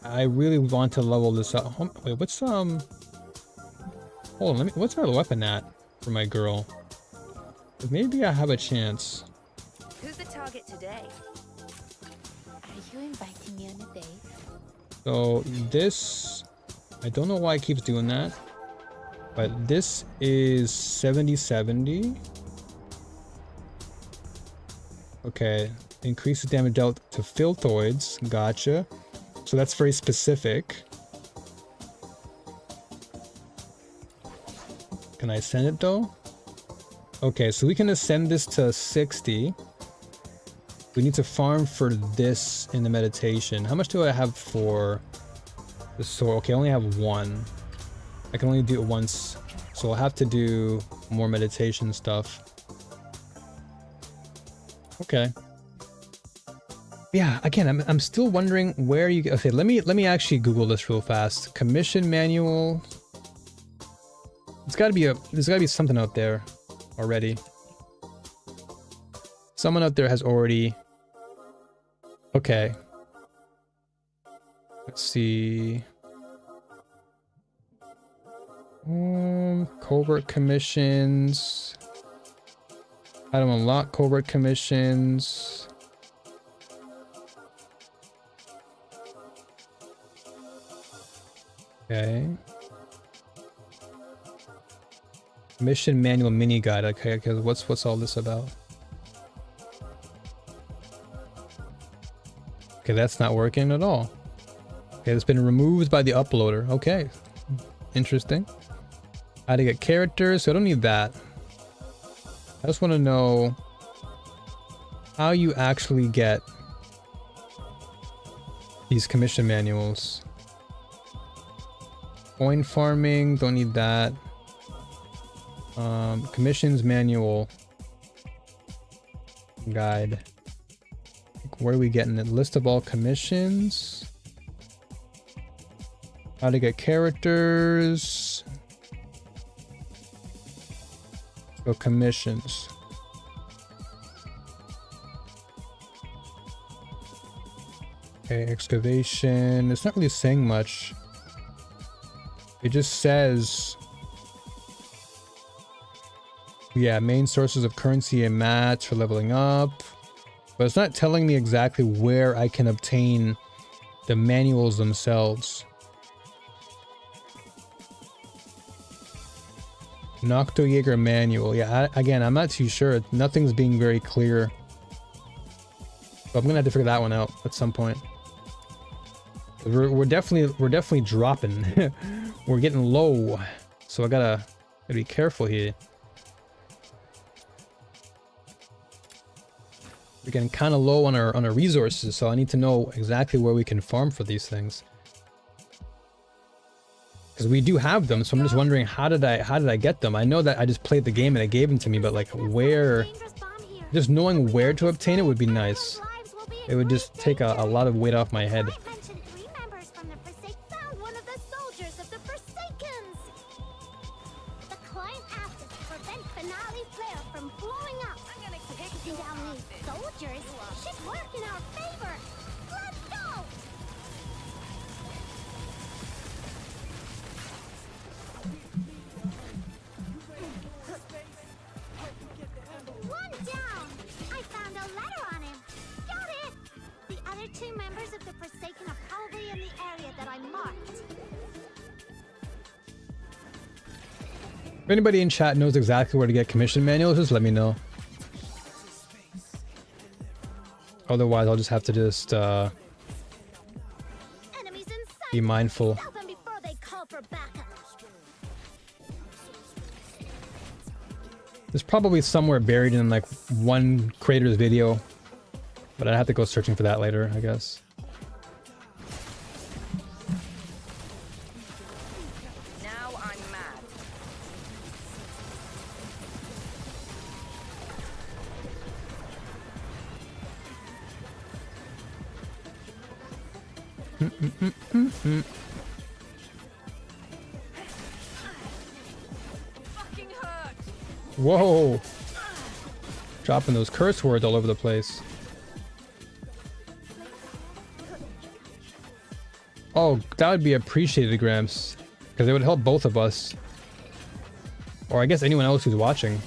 S1: I really want to level this up. Wait, what's hold on, what's my weapon at for my girl? Maybe I have a chance.
S8: Who's the target today?
S2: Are you inviting me on a date?
S1: So this, I don't know why it keeps doing that, but this is 70-70. Okay, increases damage dealt to filthoids. Gotcha. So that's very specific. Can I send it though? Okay, so we can ascend this to 60. We need to farm for this in the meditation. How much do I have for the sword? Okay, I only have 1. I can only do it once, so I'll have to do more meditation stuff. Okay. Yeah, again, I'm still wondering where you. Okay, let me actually Google this real fast. Commission manual. There's got to be something out there already. Someone out there has already. Okay. Let's see. Covert commissions. Item unlock covert commissions. Okay. Mission manual mini guide. Okay, because what's all this about? Okay, that's not working at all. Okay, it's been removed by the uploader. Okay, interesting. How to get characters? So I don't need that. I just want to know how you actually get these commission manuals. Coin farming, don't need that. Commissions manual guide. Where are we getting it? List of all commissions. How to get characters. So commissions. Okay, excavation. It's not really saying much. It just says, yeah, main sources of currency and mats for leveling up. But it's not telling me exactly where I can obtain the manuals themselves. Noctojäger manual. Yeah, again, I'm not too sure. Nothing's being very clear. But I'm gonna have to figure that one out at some point. We're definitely dropping. We're getting low, so I gotta be careful here. We're getting kind of low on our resources, so I need to know exactly where we can farm for these things. Because we do have them, so I'm just wondering how did I get them? I know that I just played the game and it gave them to me, but like where? Just knowing where to obtain it would be nice. It would just take a lot of weight off my head. If anybody in chat knows exactly where to get commission manuals, just let me know. Otherwise, I'll just have to just be mindful. There's probably somewhere buried in like one creator's video, but I'd have to go searching for that later, I guess. Whoa! Dropping those curse words all over the place. Oh, that would be appreciated, Gramps. Because it would help both of us. Or I guess anyone else who's watching.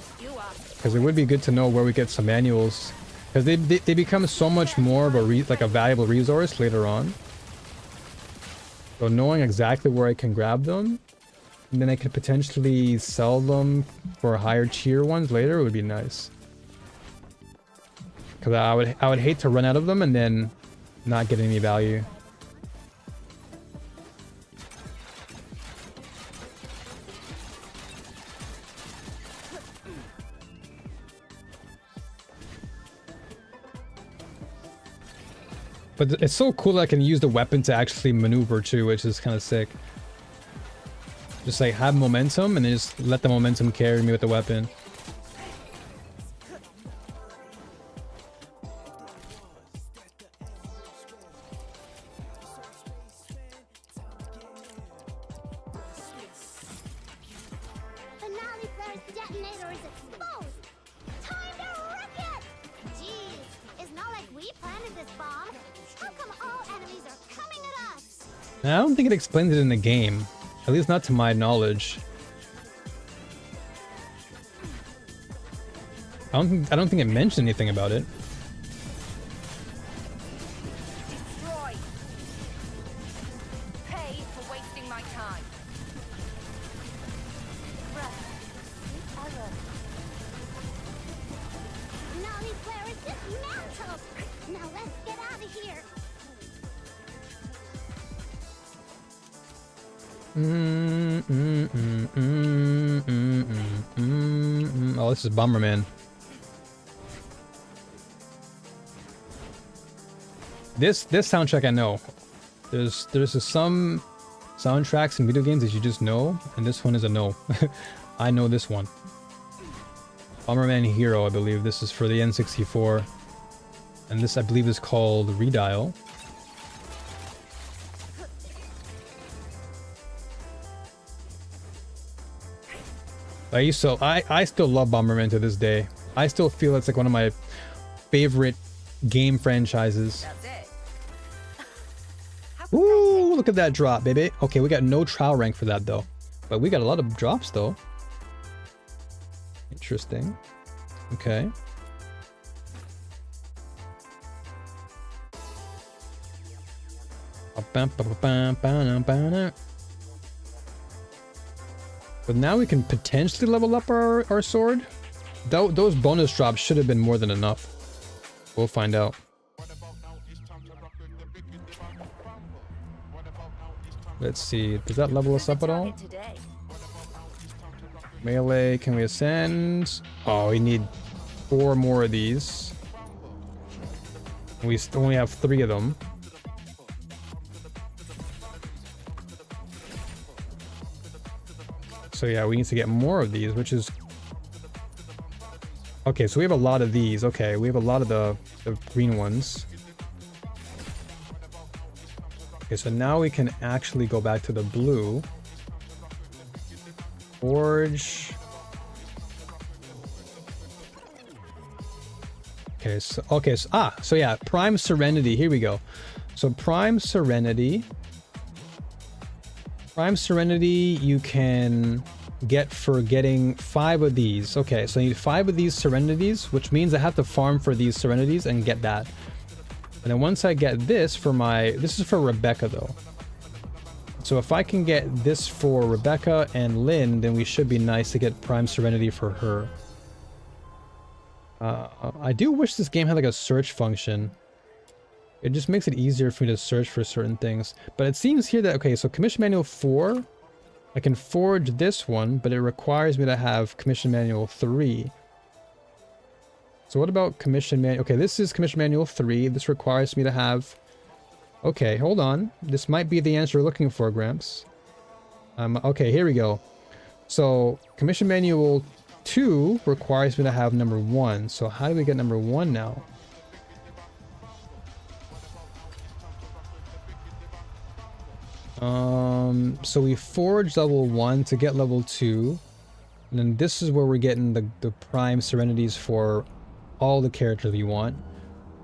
S1: Because it would be good to know where we get some manuals. Because they become so much more of a valuable resource later on. So knowing exactly where I can grab them, and then I could potentially sell them for higher tier ones later would be nice. Because I would hate to run out of them and then not get any value. But it's so cool that I can use the weapon to actually maneuver too, which is kind of sick. Just like have momentum and then just let the momentum carry me with the weapon. I don't think it explains it in the game. At least not to my knowledge. I don't think it mentioned anything about it.
S7: Destroy. Pay for wasting my time.
S3: Nolly Flare is dismantled! Now let's get out of here!
S1: Oh, this is Bomberman. This soundtrack I know. There's some soundtracks in video games that you just know, and this one is a no. I know this one. Bomberman Hero, I believe. This is for the N64. And this, I believe, is called Redial. I still love Bomberman to this day. I still feel it's like one of my favorite game franchises. Ooh, look at that drop, baby. Okay, we got no trial rank for that though. But we got a lot of drops though. Interesting. Okay. But now we can potentially level up our sword. Those bonus drops should have been more than enough. We'll find out. Let's see. Does that level us up at all? Melee, can we ascend? Oh, we need 4 more of these. We only have 3 of them. So yeah, we need to get more of these, which is... Okay, so we have a lot of these. Okay, we have a lot of the green ones. Okay, so now we can actually go back to the blue. Forge. So yeah, Prime Serenity. Here we go. So Prime Serenity. Prime Serenity you can get for getting 5 of these. Okay, so I need 5 of these Serenities, which means I have to farm for these Serenities and get that. And then once I get this for this is for Rebecca though. So if I can get this for Rebecca and Lynn, then we should be nice to get Prime Serenity for her. I do wish this game had like a search function. It just makes it easier for me to search for certain things. But it seems here that, okay, so Commission Manual 4, I can forge this one, but it requires me to have Commission Manual 3. So what about Commission Manual? Okay, this is Commission Manual 3. This requires me to have... Okay, hold on. This might be the answer we're looking for, Gramps. Okay, here we go. So, Commission Manual 2 requires me to have number 1. So how do we get number 1 now? So we forge level 1 to get level 2. And then this is where we're getting the Prime Serenities for all the characters we want.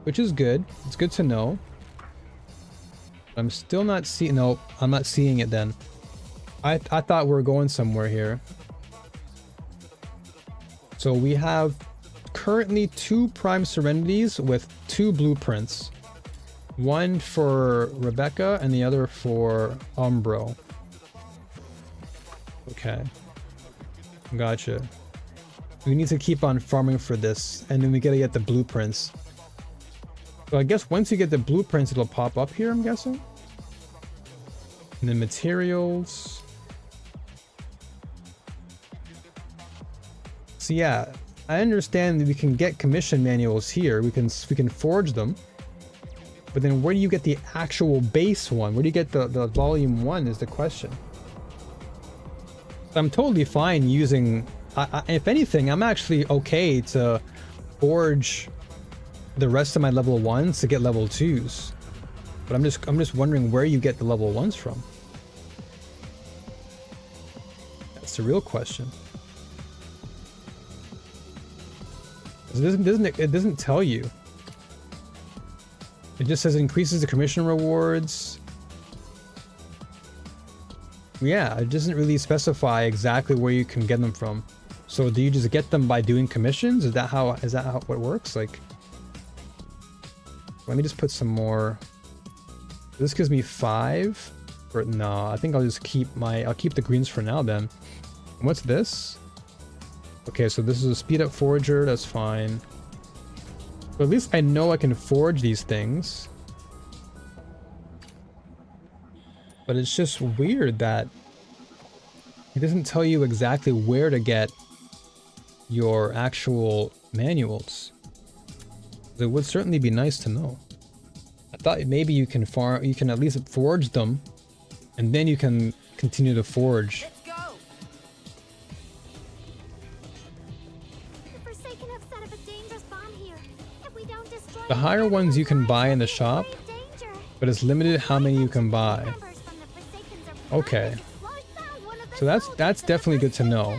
S1: Which is good. It's good to know. I'm still not seeing... No, I'm not seeing it then. I thought we were going somewhere here. So we have currently 2 Prime Serenities with 2 blueprints. One for Rebecca and the other for Umbro. Okay. Gotcha. We need to keep on farming for this, and then we gotta get the blueprints. So I guess once you get the blueprints, it'll pop up here, I'm guessing. And then materials. So yeah, I understand that we can get commission manuals here. We can forge them. But then where do you get the actual base one? Where do you get the volume 1 is the question. I'm totally fine using... if anything, I'm actually okay to forge the rest of my level 1s to get level 2s. But I'm just wondering where you get the level 1s from. That's the real question. It doesn't tell you. It just says it increases the commission rewards. Yeah, it doesn't really specify exactly where you can get them from. So do you just get them by doing commissions? Is that how it works? Like, let me just put some more. This gives me 5. Or no, I think I'll just keep the greens for now then. What's this? Okay, so this is a speed up forger, that's fine. But at least I know I can forge these things. But it's just weird that it doesn't tell you exactly where to get your actual manuals. It would certainly be nice to know. I thought maybe you can at least forge them, and then you can continue to forge. The higher ones you can buy in the shop, but it's limited how many you can buy. Okay. So that's definitely good to know.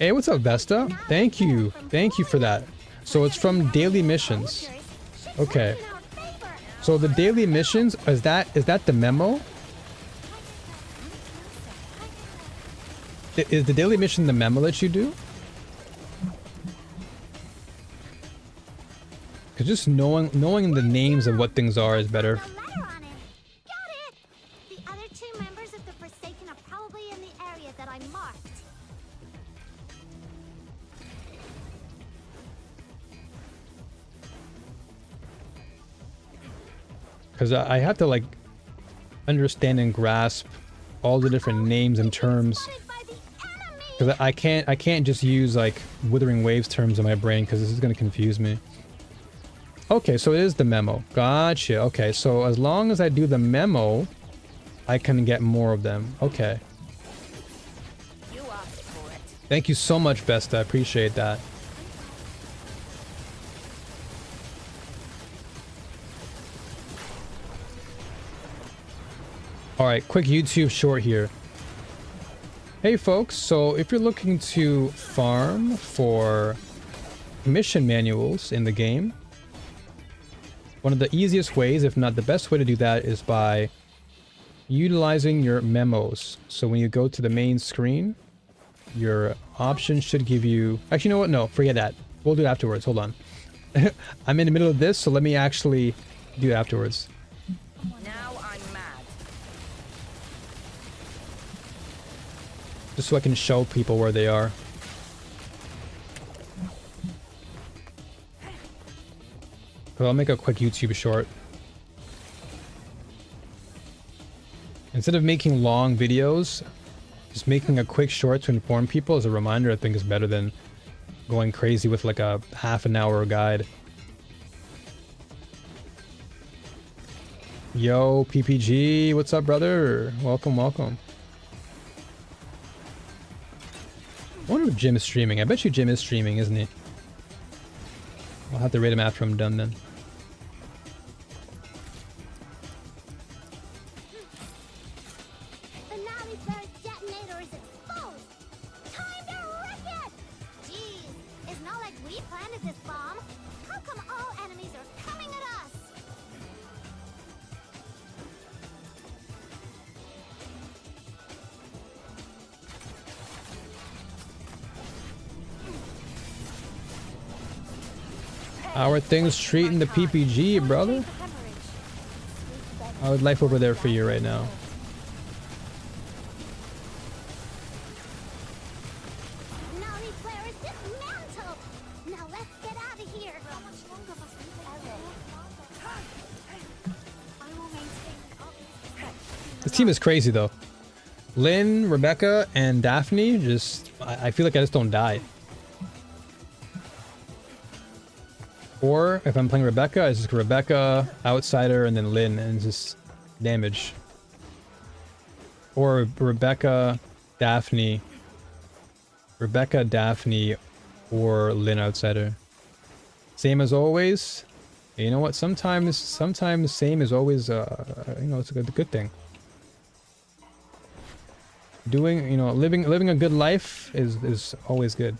S1: Hey, what's up, Vesta? Thank you. Thank you for that. So it's from daily missions. Okay. So the daily missions, is that the memo? Is the daily mission the memo that you do? Cause just knowing the names of what things are is better. Because I have to like understand and grasp all the different names and terms. Because I can't just use like Withering Waves terms in my brain because this is gonna confuse me. Okay, so it is the memo. Gotcha. Okay, so as long as I do the memo, I can get more of them. Okay.
S7: You asked for it.
S1: Thank you so much, Vesta. I appreciate that. Alright, quick YouTube short here. Hey folks, so if you're looking to farm for mission manuals in the game, one of the easiest ways, if not the best way to do that, is by utilizing your memos. So when you go to the main screen, your options should give you... Actually, you know what? No, forget that. We'll do it afterwards. Hold on. I'm in the middle of this, so let me actually do it afterwards.
S7: Now I'm mad.
S1: Just so I can show people where they are. So I'll make a quick YouTube short. Instead of making long videos, just making a quick short to inform people as a reminder, I think is better than going crazy with like a half-an-hour guide. Yo, PPG, what's up, brother? Welcome, welcome. I wonder if Jim is streaming. I bet you Jim is streaming, isn't he? I'll have to rate him after I'm done then.
S3: The Nally Flare's detonator is exposed! Time to wreck it! Jeez, it's not like we planted this bomb. How come all enemies are coming at us?
S1: How are things treating the PPG, brother? How is life over there for you right now?
S3: Nally Flare is dismantled! Now let's get out of here! How much longer must we I will maintain
S1: This team is crazy though. Lynn, Rebecca, and Daphne just... I feel like I just don't die. Or if I'm playing Rebecca, it's just Rebecca, Outsider, and then Lynn, and it's just damage. Or Rebecca, Daphne, or Lynn, Outsider. Same as always. You know what? Sometimes same is always, you know, it's a good thing. Doing, you know, living a good life is always good.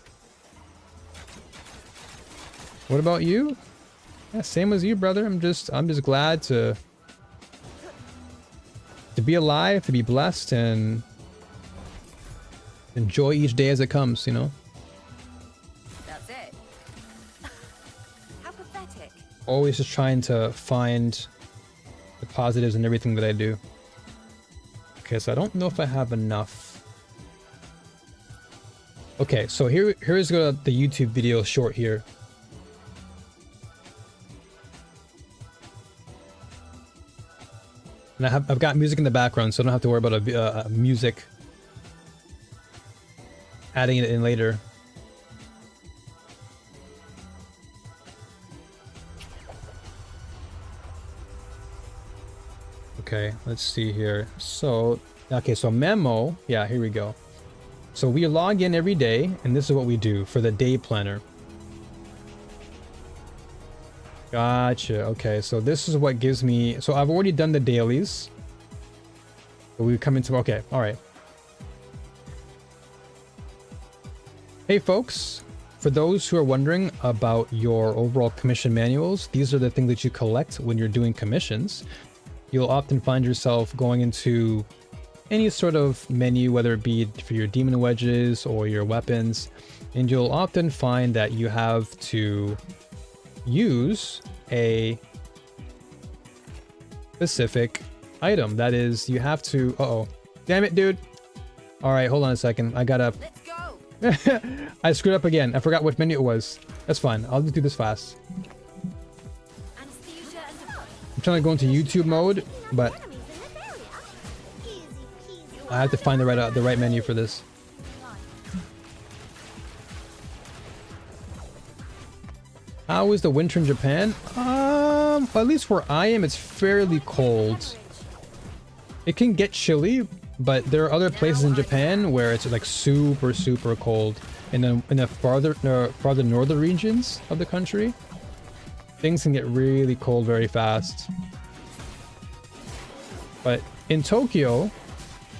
S1: What about you? Yeah, same as you, brother. I'm just glad to be alive, to be blessed, and enjoy each day as it comes, you know?
S7: That's it. How pathetic.
S1: Always just trying to find the positives in everything that I do. Okay, so I don't know if I have enough. Okay, so here's the YouTube video short here. And I've got music in the background, so I don't have to worry about a music adding it in later. Okay, let's see here. So, okay, so memo. Yeah, here we go. So we log in every day, and this is what we do for the day planner. Gotcha. Okay, so this is what gives me... So I've already done the dailies. So we come into... Okay, all right. Hey, folks. For those who are wondering about your overall commission manuals, these are the things that you collect when you're doing commissions. You'll often find yourself going into any sort of menu, whether it be for your demon wedges or your weapons, and you'll often find that you have to use a specific item. That is, you have to... Uh-oh. Damn it, dude. All right, hold on a second. I gotta...
S7: Let's go.
S1: I screwed up again. I forgot which menu it was. That's fine. I'll just do this fast.
S8: Anesthesia and
S1: I'm trying to go into YouTube mode, but
S3: Enemies in this area. Easy peasy.
S1: I have to find the right menu for this. How is the winter in Japan? At least where I am, it's fairly cold. It can get chilly, but there are other places in Japan where it's like super, super cold. And then in the farther northern regions of the country, things can get really cold very fast. But in Tokyo,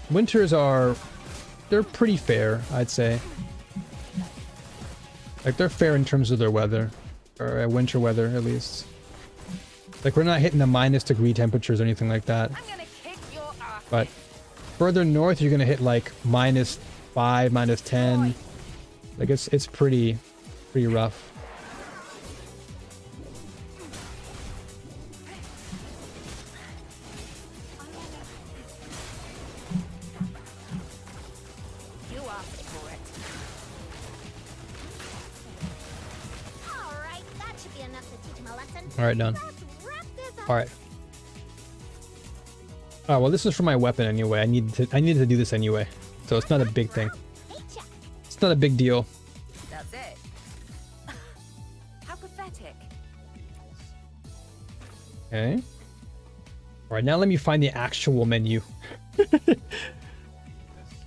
S1: winters they're pretty fair, I'd say. Like they're fair in terms of their weather, or winter weather at least. Like we're not hitting the -degree temperatures or anything like that.
S7: I'm gonna kick your ass.
S1: But further north, you're gonna hit like -5, -10. Like it's pretty rough.
S7: You asked for it.
S3: All right, that should be enough to teach him a lesson.
S1: All right, done.
S3: Let's wrap this up.
S1: All right. Oh well, this is for my weapon anyway. I needed to do this anyway, so it's not a big thing.
S3: Paycheck.
S1: It's not a big deal.
S7: That's it. How pathetic.
S1: Okay. All right, now let me find the actual menu.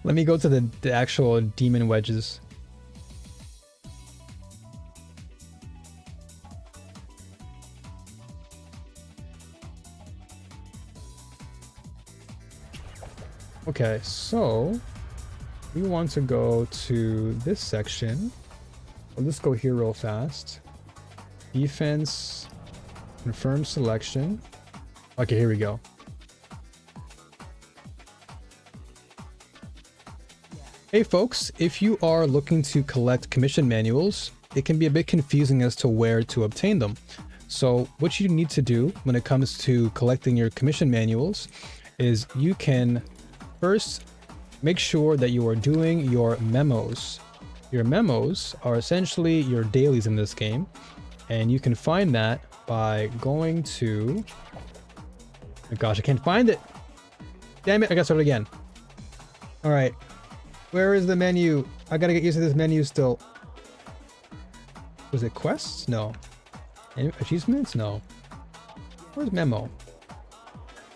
S1: Let me go to the actual demon wedges. Okay, so we want to go to this section. Well, let's go here real fast. Defense, confirm selection. Okay, here we go. Hey folks, if you are looking to collect commission manuals, it can be a bit confusing as to where to obtain them. So what you need to do when it comes to collecting your commission manuals is you can first make sure that you are doing your memos. Your memos are essentially your dailies in this game, and you can find that by going to... Oh my gosh, I can't find it! Damn it, I gotta start again. Alright. Where is the menu? I gotta get used to this menu still. Was it quests? No. Achievements? No. Where's memo?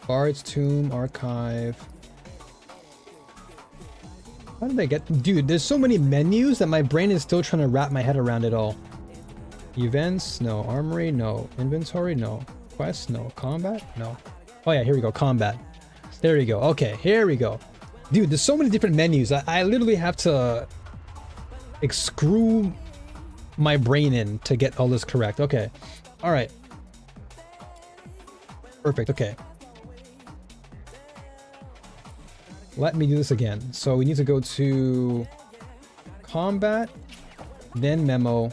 S1: Bard's Tomb, Archive. How did I get... Dude, there's so many menus that my brain is still trying to wrap my head around it all. Events? No. Armory? No. Inventory? No. Quest? No. Combat? No. Oh yeah, here we go. Combat. There we go. Okay, here we go. Dude, there's so many different menus. I literally have to like screw my brain in to get all this correct. Okay. All right. Perfect. Okay. Let me do this again. So we need to go to combat, then memo.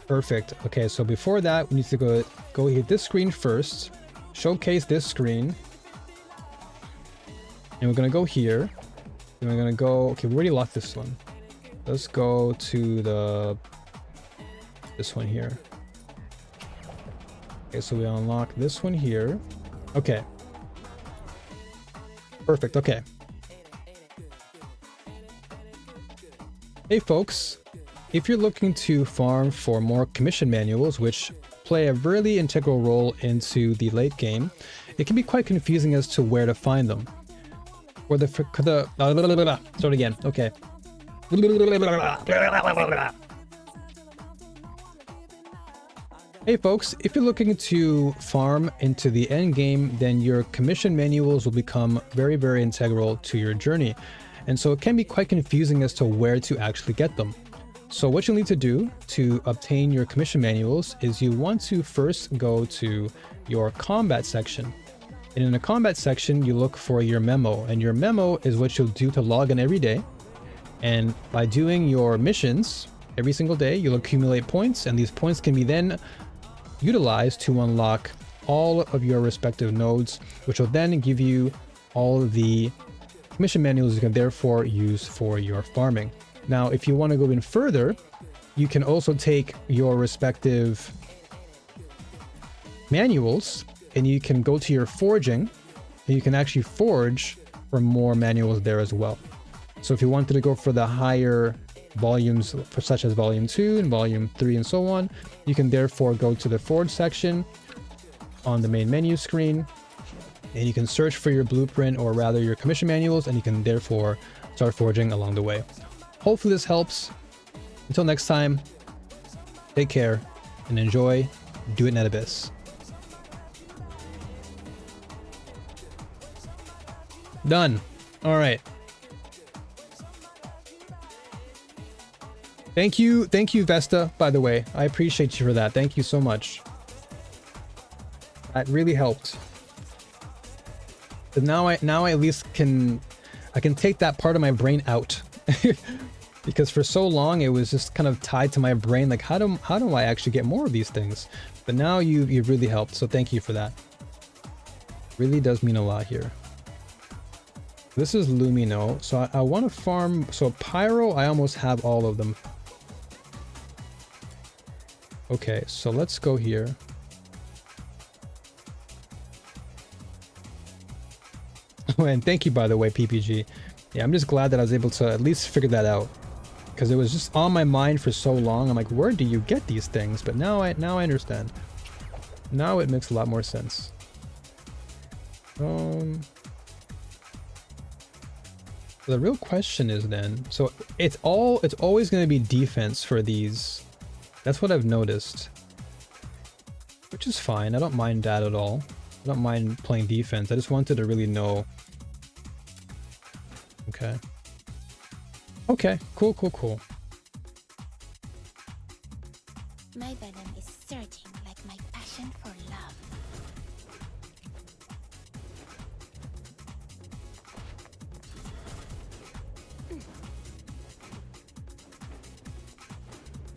S1: Perfect. Okay, so before that, we need to go hit this screen first, showcase this screen. And we're gonna go here. And we're gonna go, okay, we already locked this one. Let's go to this one here. Okay, so we unlock this one here. Okay. Perfect, okay. Hey folks, if you're looking to farm for more commission manuals, which play a really integral role into the late game, it can be quite confusing as to where to find them. Or start again. Okay. Hey folks, if you're looking to farm into the end game, then your commission manuals will become very, very integral to your journey. And so it can be quite confusing as to where to actually get them. So what you'll need to do to obtain your commission manuals is you want to first go to your combat section. And in the combat section, you look for your memo, and your memo is what you'll do to log in every day. And by doing your missions every single day, you'll accumulate points, and these points can be then utilized to unlock all of your respective nodes, which will then give you all of the commission manuals you can therefore use for your farming. Now, if you want to go in further, you can also take your respective manuals and you can go to your forging, and you can actually forge for more manuals there as well. So if you wanted to go for the higher volumes, for such as volume 2 and volume 3 and so on, you can therefore go to the forge section on the main menu screen, and you can search for your blueprint, or rather your commission manuals, and you can therefore start forging along the way. Hopefully this helps. Until next time, take care and enjoy Duet Net Abyss. Done. All right. Thank you, Vesta, by the way. I appreciate you for that. Thank you so much. That really helped. But now I at least I can take that part of my brain out. Because for so long it was just kind of tied to my brain, like how do I actually get more of these things? But now you've really helped, so thank you for that. Really does mean a lot here. This is Lumino, so I want to farm. So Pyro, I almost have all of them. Okay, so let's go here. Oh, and thank you, by the way, PPG. Yeah, I'm just glad that I was able to at least figure that out, because it was just on my mind for so long. I'm like, where do you get these things? But now I understand. Now it makes a lot more sense. The real question is then, so it's always going to be defense for these. That's what I've noticed, which is fine. I don't mind that at all. I don't mind playing defense. I just wanted to really know. Okay. Okay, cool.
S2: My venom is surging like my passion for love.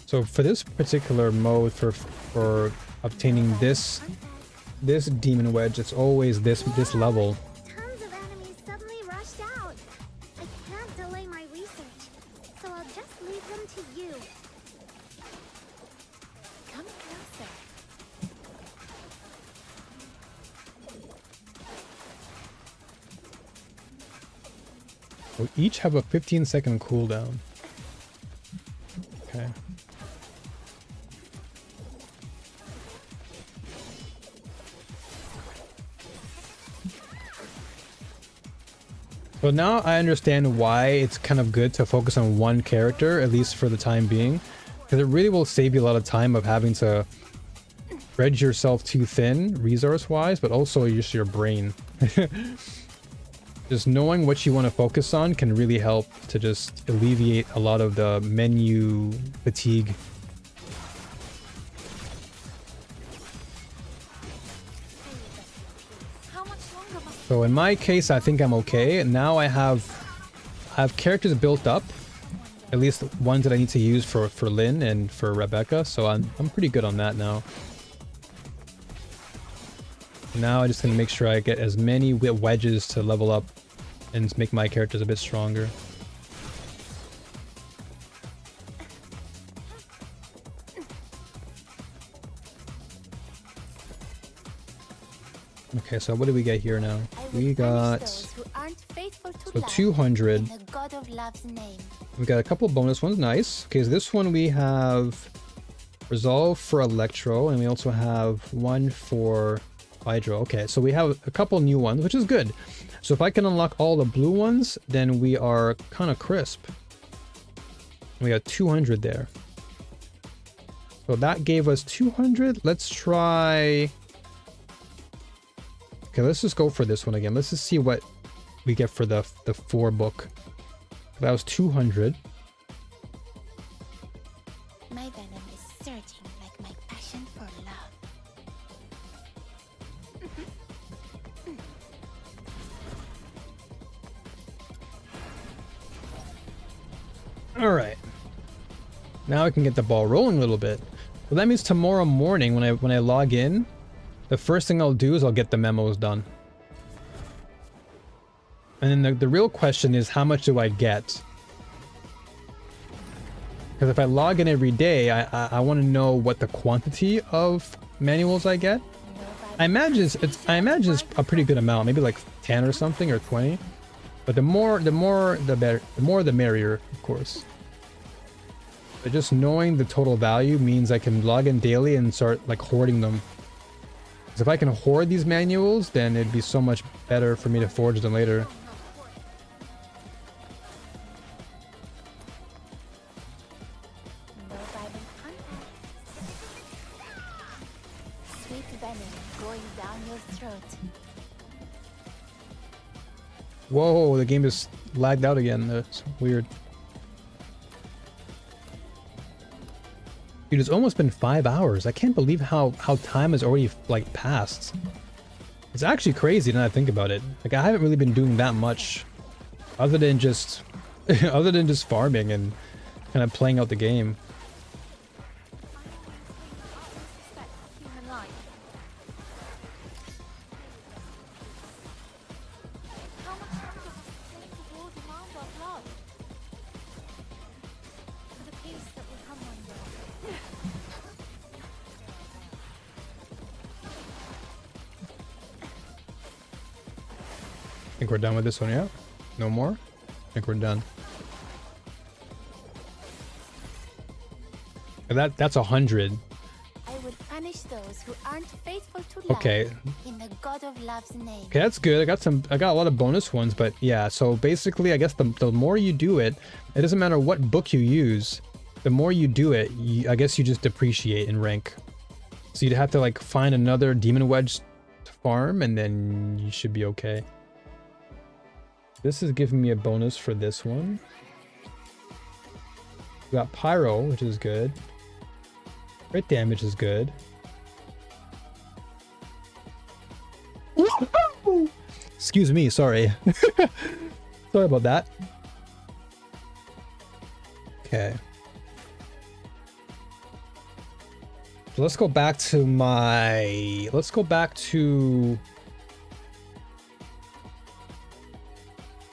S1: So for this particular mode, for obtaining this demon wedge, it's always this level.
S3: Tons of enemies suddenly rushed out. I can't delay my research, so I'll just leave them to you.
S2: Come closer.
S1: We each have a 15-second cooldown. Okay. So now I understand why it's kind of good to focus on one character, at least for the time being, because it really will save you a lot of time of having to spread yourself too thin resource-wise, but also just your brain. Just knowing what you want to focus on can really help to just alleviate a lot of the menu fatigue. So in my case, I think I'm okay. Now I have characters built up, at least ones that I need to use for Lynn and for Rebecca. So I'm pretty good on that now. Now I'm just gonna make sure I get as many wedges to level up and make my characters a bit stronger. Okay, so what do we get here now? We got so 200.
S2: The God of Love's name.
S1: We got a couple bonus ones, nice. Okay, so this one we have Resolve for Electro, and we also have one for Hydro. Okay, so we have a couple new ones, which is good. So if I can unlock all the blue ones, then we are kind of crisp. We got 200 there. So that gave us 200. Let's try... Okay, let's just go for this one again. Let's just see what we get for the 4 book. That was 200.
S2: My venom is surging like my passion for love.
S1: All right. Now I can get the ball rolling a little bit. Well, that means tomorrow morning when I log in, the first thing I'll do is I'll get the memos done. And then the real question is, how much do I get? Because if I log in every day, I want to know what the quantity of manuals I get. I imagine it's a pretty good amount, maybe like 10 or something, or 20. But the more the better, the more the merrier, of course. But just knowing the total value means I can log in daily and start like hoarding them. Because if I can hoard these manuals, then it'd be so much better for me to forge them later.
S2: No violent contact. Sweet venom going down your throat.
S1: Whoa, the game is lagged out again. That's weird. Dude, it's almost been 5 hours. I can't believe how time has already like passed. It's actually crazy now that I think about it. Like, I haven't really been doing that much other than just other than just farming and kind of playing out the game.
S3: Human life. How much longer must the flames of war demand our blood? For the peace that will come one day.
S1: I think we're done with this one, yeah? No more? I think we're done. That's 100.
S2: I will punish those who aren't faithful to love.
S1: Okay.
S2: In the God of Love's name.
S1: Okay, that's good. I got a lot of bonus ones, but yeah, so basically I guess the more you do it, it doesn't matter what book you use, the more you do it, I guess you just depreciate in rank. So you'd have to like find another demon wedge to farm and then you should be okay. This is giving me a bonus for this one. We got pyro, which is good. Crit damage is good. Excuse me, sorry. Sorry about that. Okay. So let's go back to my... Let's go back to...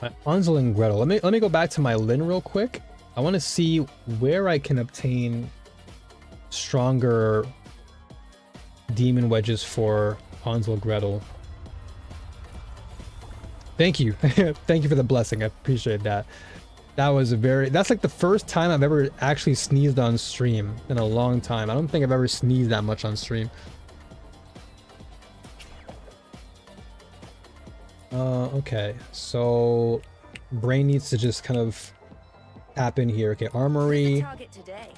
S1: my Hansel and Gretel. Let me go back to my Lynn real quick. I want to see where I can obtain stronger demon wedges for Hansel and Gretel. Thank you. Thank you for the blessing. I appreciate that. That's like the first time I've ever actually sneezed on stream in a long time. I don't think I've ever sneezed that much on stream. Okay, so brain needs to just kind of tap in here. Okay, armory.
S8: Target today.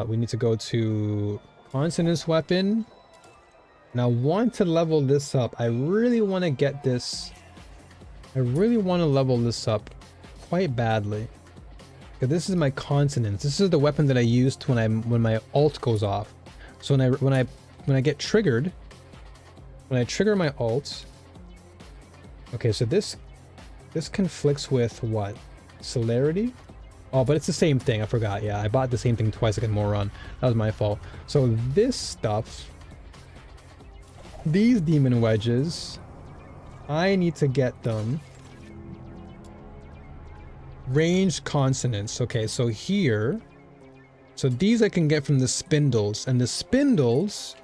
S1: We need to go to consonance weapon. Now, I want to level this up. I really want to get this. I really want to level this up quite badly. Okay, this is my consonance. This is the weapon that I used when my ult goes off. So when I get triggered, when I trigger my ult. Okay, so this conflicts with what? Celerity? Oh, but it's the same thing. I forgot. Yeah, I bought the same thing twice like a moron. That was my fault. So this stuff, these demon wedges, I need to get them. Ranged consonants. Okay, so here, so these I can get from the spindles, and the spindles,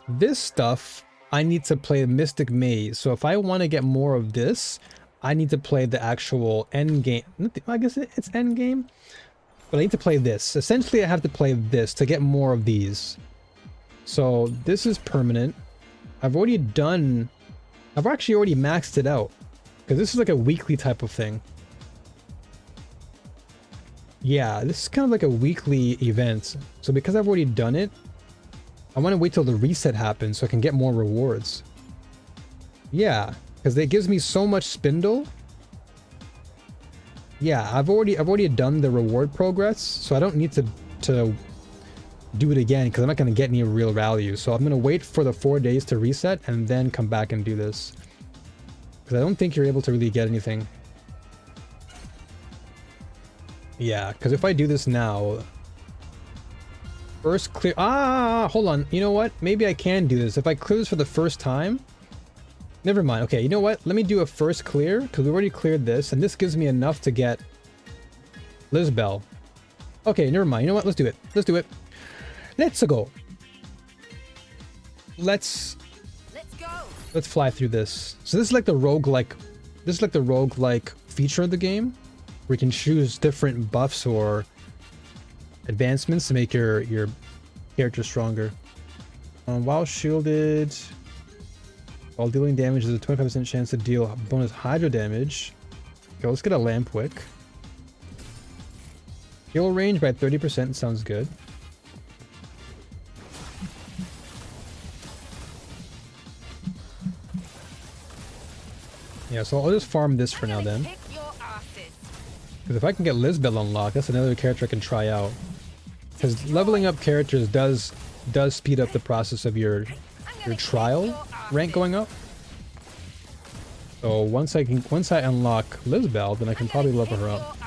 S1: this stuff, I need to play Mystic Maze. So if I want to get more of this, I need to play the actual end game. I guess it's end game, but I need to play this. Essentially, I have to play this to get more of these. So this is permanent. I've actually already maxed it out because this is like a weekly type of thing. Yeah, this is kind of like a weekly event. So because I've already done it, I want to wait till the reset happens so I can get more rewards. Yeah, because it gives me so much spindle. Yeah, I've already done the reward progress, so I don't need to do it again because I'm not going to get any real value. So I'm going to wait for the 4 days to reset and then come back and do this. Because I don't think you're able to really get anything. Yeah, because if I do this now... First clear... hold on. You know what? Maybe I can do this. If I clear this for the first time... Never mind. Okay, you know what? Let me do a first clear, because we already cleared this, and this gives me enough to get Lizbel. Okay, never mind. You know what? Let's do it. Let's do it. Let's go. let's
S7: go.
S1: let's fly through this. So this is like the roguelike, this is like the roguelike feature of the game, where you can choose different buffs or advancements to make your character stronger. While shielded, while dealing damage, there's a 25% chance to deal bonus hydro damage. Okay, let's get a lamp wick. Heal range by 30% sounds good. Yeah, so I'll just farm this for now then. Because if I can get Lisbeth unlocked, that's another character I can try out. Because leveling up characters does speed up the process of your trial rank going up. So once I unlock Lisbeth, then I can probably level her up.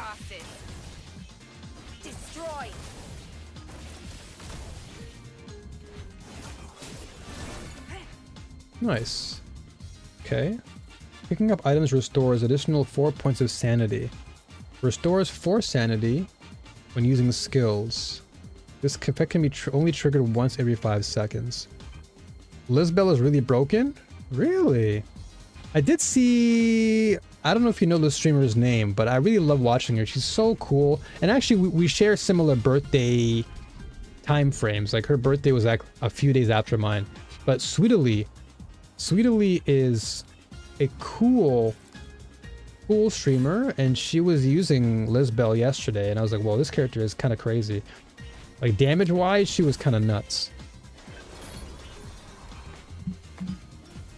S1: Nice. Okay. Picking up items restores additional 4 points of sanity. Restores 4 sanity when using skills. This effect can be only triggered once every 5 seconds. Lisbeth is really broken? Really? I did see... I don't know if you know the streamer's name, but I really love watching her. She's so cool. And actually, we share similar birthday time frames. Like, her birthday was like a few days after mine. But Sweetly is a cool streamer, and she was using Lisbeth yesterday, and I was like, whoa, this character is kind of crazy. Like, damage-wise, she was kind of nuts.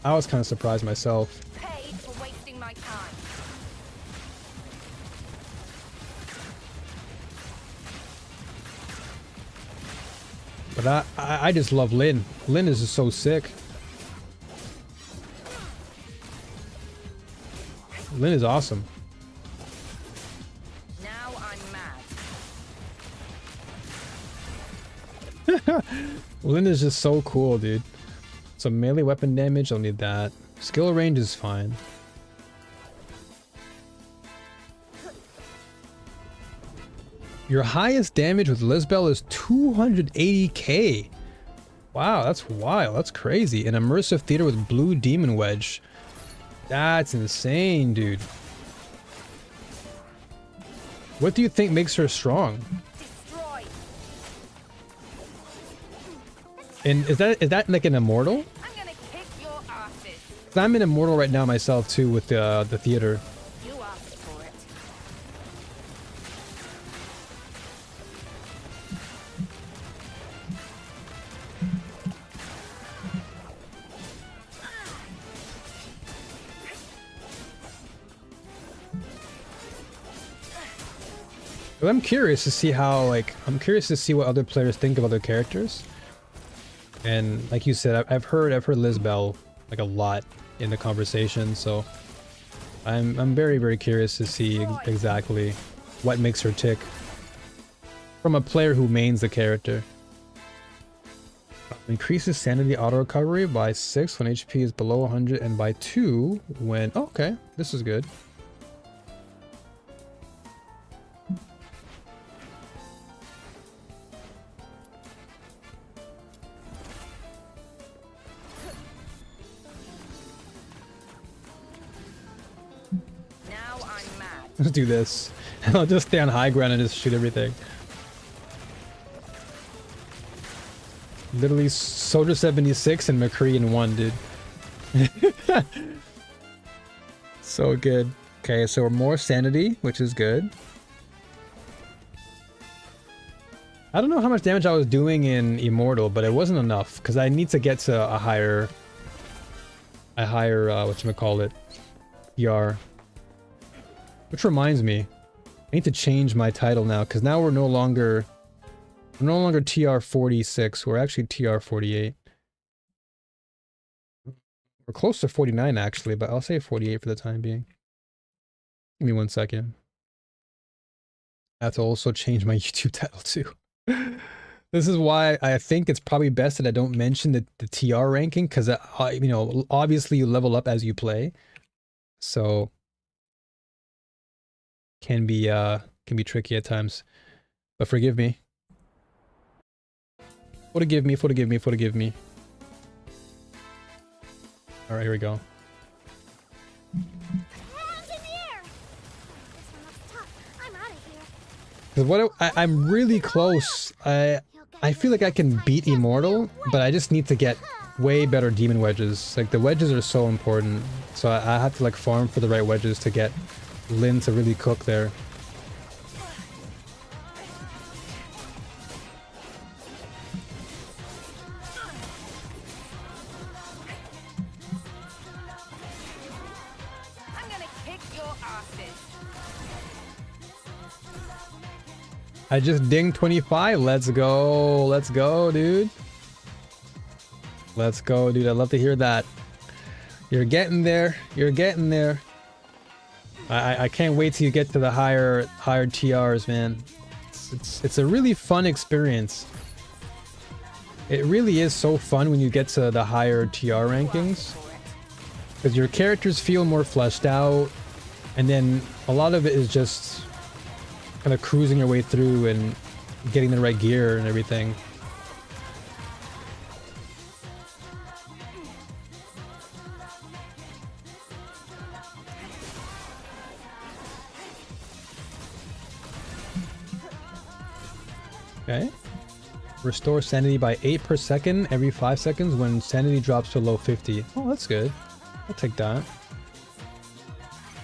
S1: I was kind of surprised myself.
S7: Paid for wasting my time.
S1: But I just love Lynn. Lynn is just so sick. Lynn is awesome.
S7: Now I'm mad.
S1: Lynn is just so cool, dude. So melee weapon damage, I'll need that. Skill range is fine. Your highest damage with Lisbeth is 280k. Wow, that's wild. That's crazy. An immersive theater with blue demon wedge. That's insane, dude. What do you think makes her strong? And is that like an immortal?
S7: I'm gonna kick your asses.
S1: 'Cause I'm an immortal right now myself too with the theater.
S7: You asked for it.
S1: But I'm curious to see how, like, I'm curious to see what other players think of other characters. And like you said, I've heard Lisbeth like a lot in the conversation, so I'm very, very curious to see exactly what makes her tick from a player who mains the character. Increases sanity auto recovery by 6 when HP is below 100 and by 2 when... Oh, okay, this is good. Let's do this. I'll just stay on high ground and just shoot everything. Literally Soldier 76 and McCree in 1, dude. So good. Okay, so we're more sanity, which is good. I don't know how much damage I was doing in Immortal, but it wasn't enough because I need to get to a higher whatchamacallit, TR. Which reminds me, I need to change my title now, because now we're no longer TR46, we're actually TR48. We're close to 49 actually, but I'll say 48 for the time being. Give me 1 second. I have to also change my YouTube title too. This is why I think it's probably best that I don't mention the TR ranking, because you know, obviously you level up as you play, so can be tricky at times, but forgive me. Forgive me. All right, here we go.
S3: Hands in the air! This one looks tough. I'm out of here.
S1: Because I'm really close. I feel like I can beat Immortal, but I just need to get way better demon wedges. Like the wedges are so important, so I have to like farm for the right wedges to get Lynn to really cook there.
S7: I'm gonna kick your asses.
S1: I just dinged 25. Let's go. Let's go, dude. Let's go, dude. I'd love to hear that. You're getting there. You're getting there. I can't wait till you get to the higher TRs, man. It's a really fun experience. It really is so fun when you get to the higher TR rankings, because your characters feel more fleshed out, and then a lot of it is just kind of cruising your way through and getting the right gear and everything. Okay. Restore sanity by 8 per second every 5 seconds when sanity drops to low 50. Oh, that's good. I'll take that.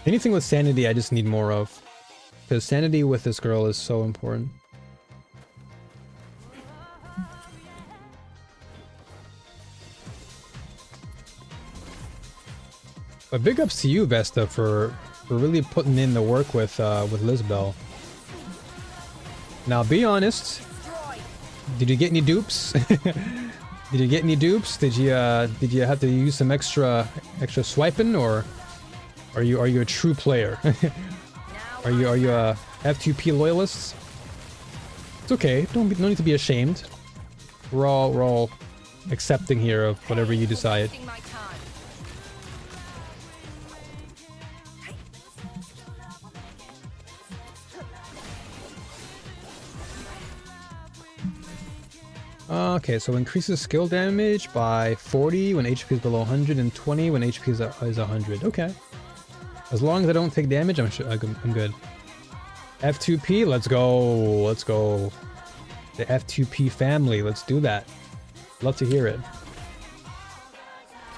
S1: Anything with sanity I just need more of, because sanity with this girl is so important. But big ups to you, Vesta, for really putting in the work with Lisbel. Now, be honest. Did you get any dupes? Did you get any dupes? Did you have to use some extra swiping, or are you a true player? Are you a F2P loyalist? It's okay. No need to be ashamed. We're all accepting here of whatever you decide. Okay, so increases skill damage by 40 when HP is below 100 and 20 when HP is 100. Okay. As long as I don't take damage, I'm good. F2P, let's go. Let's go. The F2P family, let's do that. Love to hear it.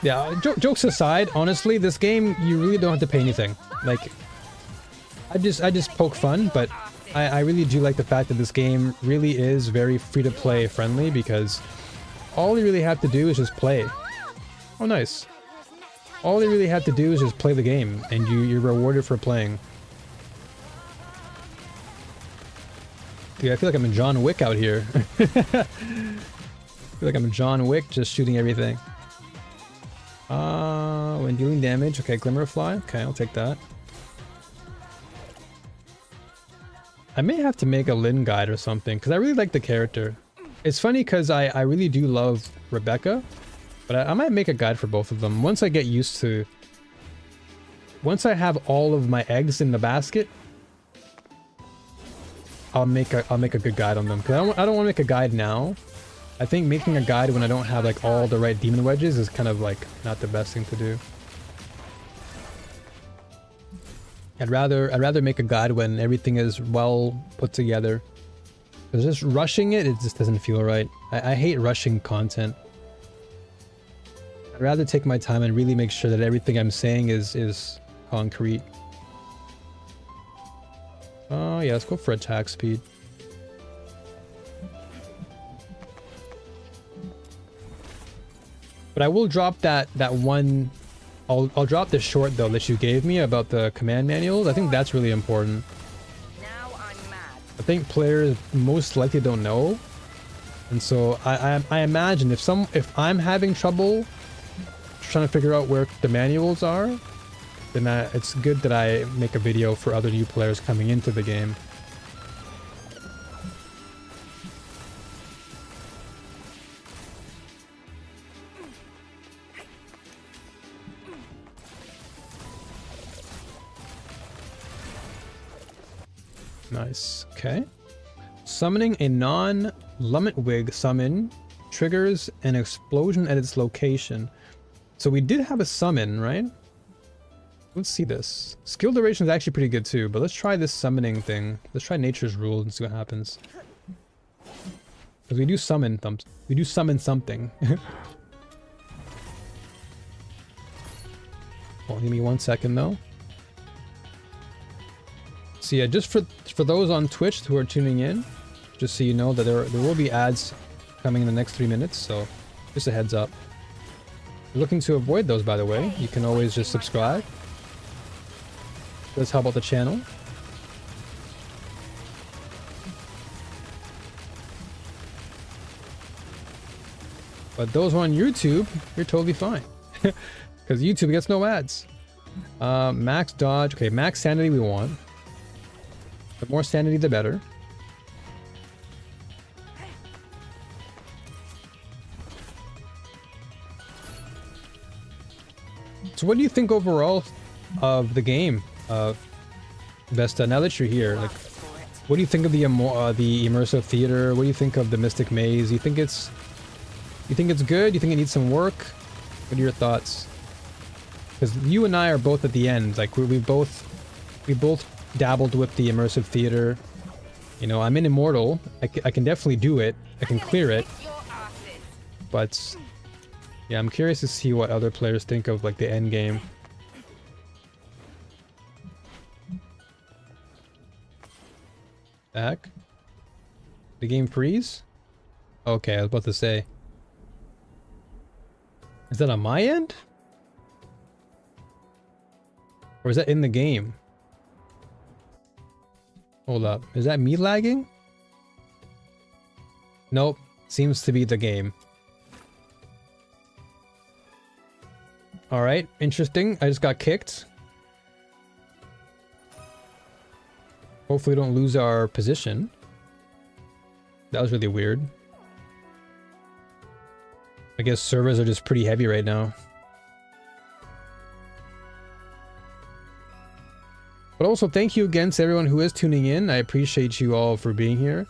S1: Yeah, jokes aside, honestly, this game, you really don't have to pay anything. Like, I just poke fun, but I really do like the fact that this game really is very free-to-play friendly, because all you really have to do is just play. Oh, nice. All you really have to do is just play the game, and you're rewarded for playing. Dude, I feel like I'm a John Wick out here. I feel like I'm a John Wick just shooting everything. When dealing damage, okay, Glimmerfly. Okay, I'll take that. I may have to make a Lynn guide or something, because I really like the character. It's funny because I really do love Rebecca, but I might make a guide for both of them. Once I get used to... Once I have all of my eggs in the basket, I'll make a good guide on them. Because I don't want to make a guide now. I think making a guide when I don't have like all the right demon wedges is kind of like not the best thing to do. I'd rather make a guide when everything is well put together. Because just rushing it just doesn't feel right. I hate rushing content. I'd rather take my time and really make sure that everything I'm saying is concrete. Oh yeah, let's go for attack speed. But I will drop that one. I'll drop the short though that you gave me about the command manuals. I think that's really important.
S7: Now I'm mad.
S1: I think players most likely don't know, and so I imagine if I'm having trouble trying to figure out where the manuals are, then it's good that I make a video for other new players coming into the game. Nice. Okay. Summoning a non-Lummetwig summon triggers an explosion at its location. So we did have a summon, right? Let's see this. Skill duration is actually pretty good too, but let's try this summoning thing. Let's try Nature's Rule and see what happens. Because we do summon something. Well, give me 1 second though. So yeah, just for those on Twitch who are tuning in, just so you know that there will be ads coming in the next 3 minutes, so just a heads up. If you're looking to avoid those, by the way, you can always just subscribe. Does help out the channel. But those on YouTube, you're totally fine. Because YouTube gets no ads. Max dodge. Okay, max sanity we want. The more sanity, the better. So what do you think overall of the game, Vesta? Now that you're here, like, what do you think of the immersive theater? What do you think of the Mystic Maze? You think it's good? You think it needs some work? What are your thoughts? Because you and I are both at the end. Like we both dabbled with the immersive theater. You know, I'm in Immortal. I can definitely do it. I can clear it. But yeah, I'm curious to see what other players think of like the end game. Back? The game freeze? Okay, I was about to say. Is that on my end? Or is that in the game? Hold up. Is that me lagging? Nope. Seems to be the game. Alright, interesting. I just got kicked. Hopefully we don't lose our position. That was really weird. I guess servers are just pretty heavy right now. But also thank you again to everyone who is tuning in. I appreciate you all for being here.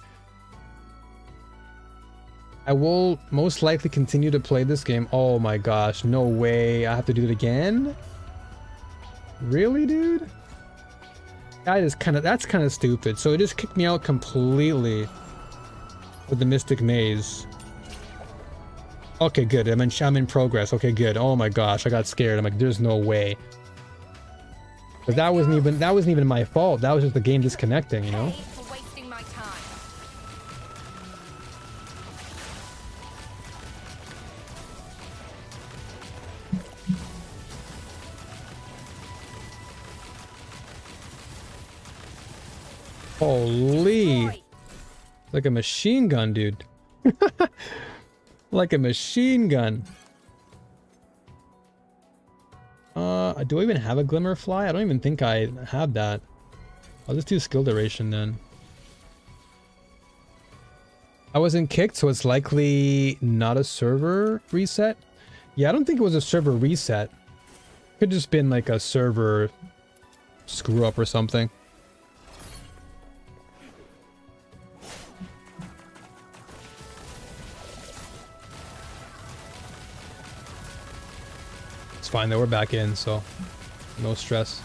S1: I will most likely continue to play this game. Oh my gosh, no way. I have to do it again? Really, dude? That's kind of stupid. So it just kicked me out completely with the Mystic Maze. Okay, good. I'm in progress. Okay, good. Oh my gosh, I got scared. I'm like, there's no way. But that wasn't even my fault. That was just the game disconnecting, you know? Holy! Like a machine gun, dude. Like a machine gun. Do I even have a glimmer fly? I don't even think I have that. I'll just do skill duration then. I wasn't kicked, so it's likely not a server reset. Yeah, I don't think it was a server reset. Could just been like a server screw up or something. Fine though, we're back in, so no stress.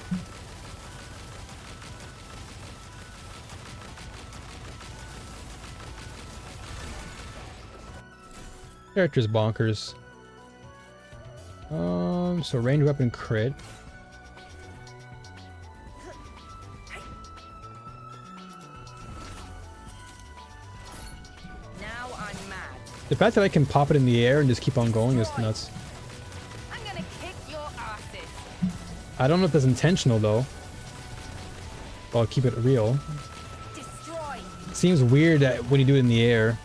S1: Character's bonkers. So range weapon crit.
S7: Now I'm mad.
S1: The fact that I can pop it in the air and just keep on going is nuts. I don't know if that's intentional though. But I'll keep it real.
S7: Destroy.
S1: It seems weird when you do it in the air.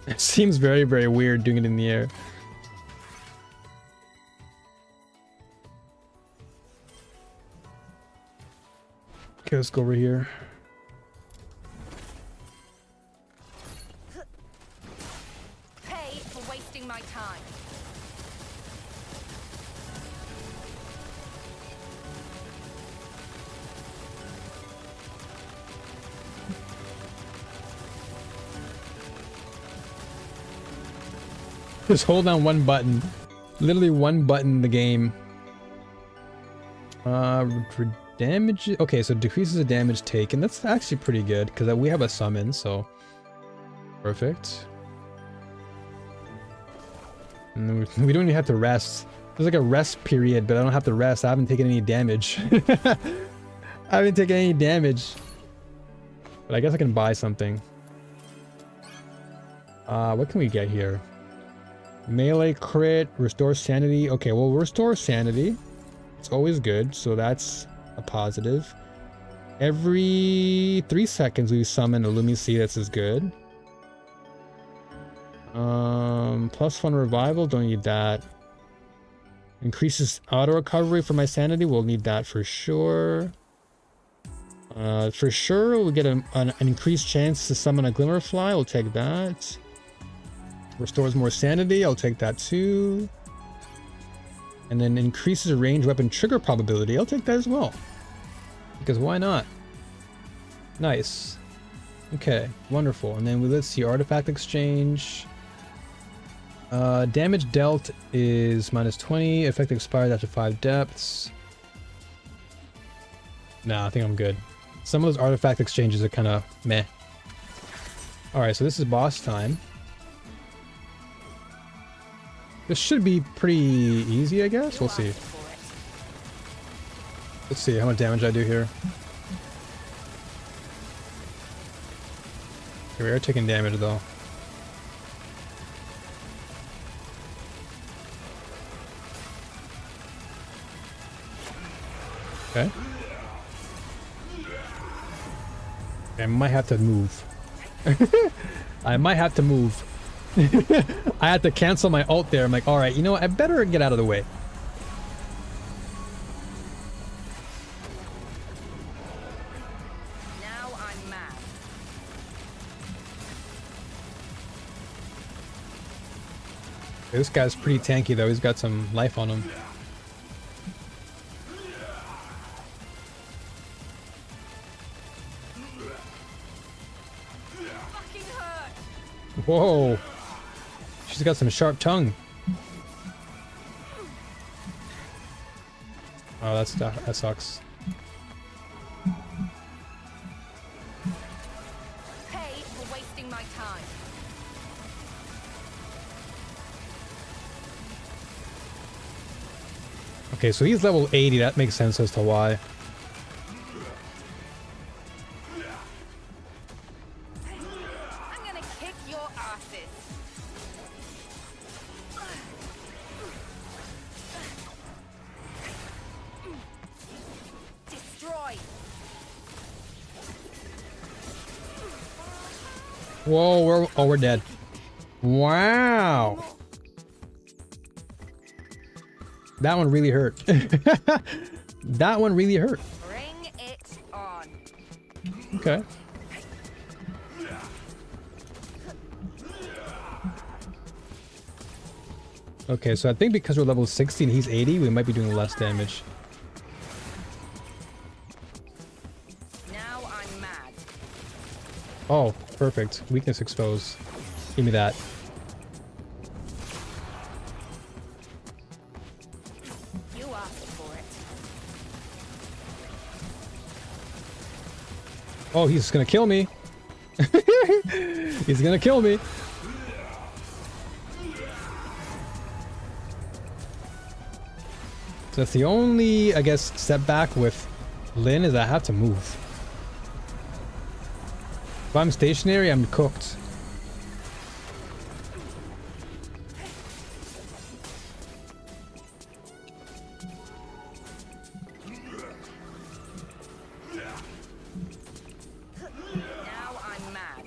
S1: It seems very, very weird doing it in the air. Okay, let's go over here.
S7: Pay for wasting my time.
S1: Just hold down one button. Literally one button in the game. For damage... Okay, so decreases the damage taken. That's actually pretty good, because we have a summon, so... Perfect. And then we don't even have to rest. There's like a rest period, but I don't have to rest. I haven't taken any damage. I haven't taken any damage. But I guess I can buy something. What can we get here? Melee crit, restore sanity. Okay, well, restore sanity. It's always good, so that's a positive. Every 3 seconds we summon a Lumi Sea, that's as good. +1 revival, don't need that. Increases auto recovery for my sanity, we'll need that for sure. For sure, we'll get an increased chance to summon a Glimmerfly, we'll take that. Restores more sanity, I'll take that too. And then increases range weapon trigger probability, I'll take that as well. Because why not? Nice. Okay, wonderful. And then let's see, artifact exchange. Damage dealt is -20. Effect expires after 5 depths. Nah, I think I'm good. Some of those artifact exchanges are kind of meh. Alright, so this is boss time. This should be pretty easy, I guess. We'll see. Let's see how much damage I do here. Okay, we are taking damage though. Okay. I might have to move. I might have to move. I had to cancel my ult there. I'm like, alright, you know what? I better get out of the way.
S7: Now I'm mad.
S1: This guy's pretty tanky though. He's got some life on him.
S7: Fucking hurt.
S1: Whoa. She's got some sharp tongue. Oh, that sucks.
S7: Pay for wasting my time.
S1: Okay, so he's level 80. That makes sense as to why.
S7: I'm gonna kick your asses. Destroy.
S1: Whoa, we're dead. Wow. That one really hurt. That one really hurt.
S7: Bring it on.
S1: Okay. Okay, so I think because we're level 60 and he's 80, we might be doing less damage.
S7: Now I'm mad.
S1: Oh, perfect. Weakness exposed. Give me that.
S7: You asked for it.
S1: Oh, he's gonna kill me. He's gonna kill me. So that's the only, I guess, setback with Lynn is I have to move. If I'm stationary, I'm cooked.
S7: Now I'm mad.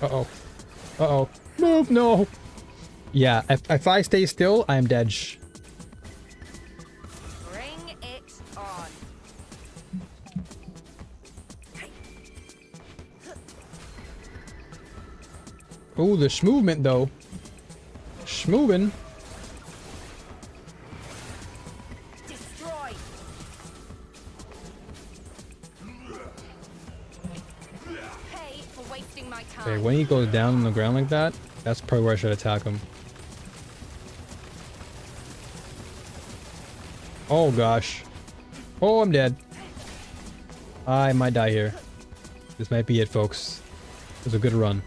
S1: Uh-oh. Uh-oh. Move, no! Yeah, if I stay still, I'm dead.
S7: Bring it on.
S1: Oh, the schmovement though. Schmovin'.
S7: Destroy. Pay for wasting my time.
S1: Okay, when he goes down on the ground like that, that's probably where I should attack him. Oh gosh. Oh, I'm dead. I might die here. This might be it, folks. It was a good run.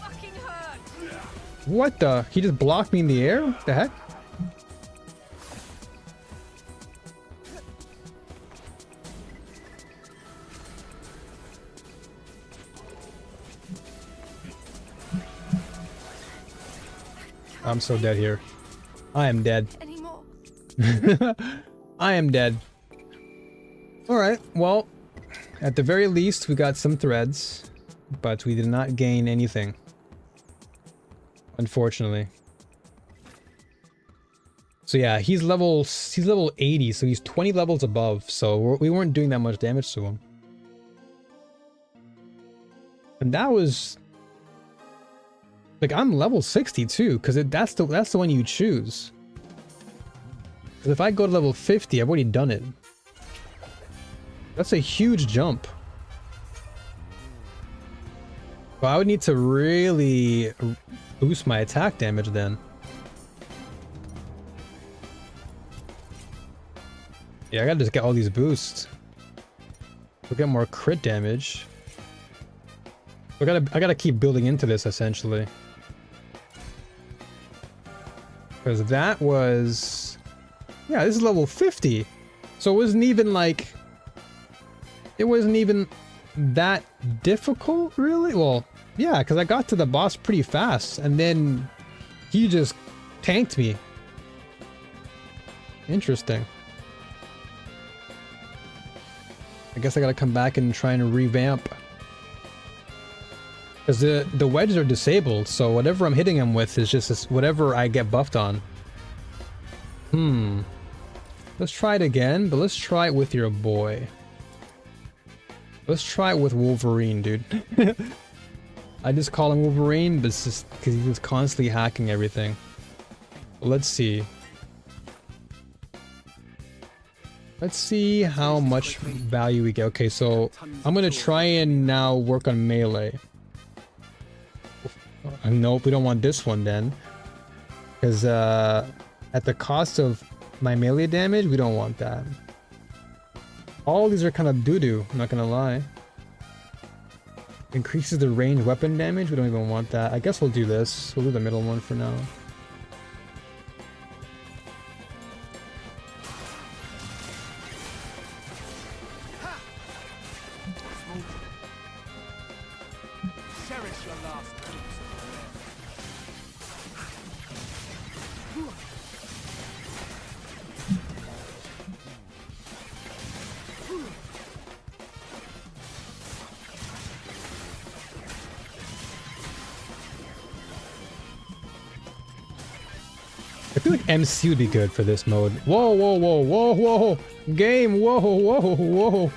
S7: Fucking hurt.
S1: What the? He just blocked me in the air? What the heck? I'm so dead here. I am dead.
S7: Anymore.
S1: I am dead. Alright, well, at the very least, we got some threads, but we did not gain anything. Unfortunately. So yeah, he's level 80, so he's 20 levels above, so we weren't doing that much damage to him. And that was... Like, I'm level 62, because that's the one you choose. Because if I go to level 50, I've already done it. That's a huge jump. But I would need to really boost my attack damage then. Yeah, I gotta just get all these boosts. We'll get more crit damage. I gotta keep building into this essentially. Because that was... Yeah, this is level 50. So it wasn't even like... It wasn't even that difficult, really? Well, yeah, because I got to the boss pretty fast. And then he just tanked me. Interesting. I guess I gotta come back and try and revamp. Because the wedges are disabled, so whatever I'm hitting him with is just whatever I get buffed on. Let's try it again, but let's try it with your boy. Let's try it with Wolverine, dude. I just call him Wolverine, but it's just because he's constantly hacking everything. Let's see. Let's see how much value we get. Okay, so I'm gonna try and now work on melee. Nope, we don't want this one then. Because at the cost of my melee damage, we don't want that. All these are kind of doo-doo, I'm not gonna lie. Increases the range weapon damage, we don't even want that. I guess we'll do this. We'll do the middle one for now.
S4: Cherish your last glimpse of the world.
S1: I feel like MC would be good for this mode. Whoa, whoa, whoa, whoa, whoa! Game, whoa, whoa, whoa!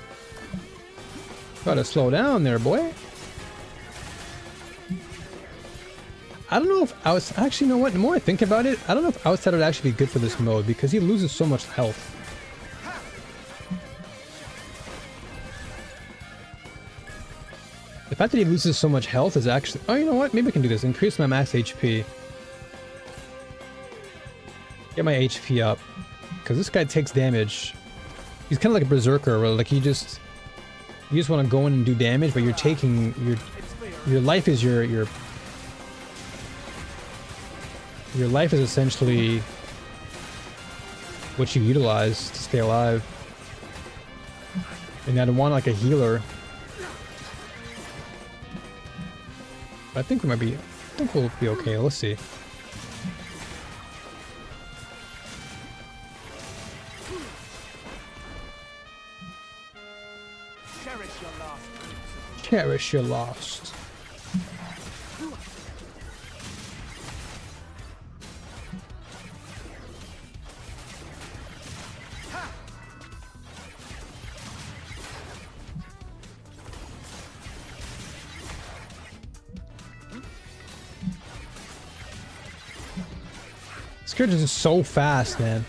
S1: Gotta slow down there, boy. I don't know if actually, you know what? The more I think about it, I don't know if Outsider would actually be good for this mode because he loses so much health. The fact that he loses so much health is actually... Oh, you know what? Maybe I can do this. Increase my max HP. Get my HP up. Because this guy takes damage. He's kind of like a berserker, where like you just want to go in and do damage, but you're taking... Your life is your life is essentially what you utilize to stay alive. And I'd want like a healer. But I think we might be... I think we'll be okay. Let's see.
S4: Cherish your last glimpse of the
S1: Cherish your lost. This character is so fast, man.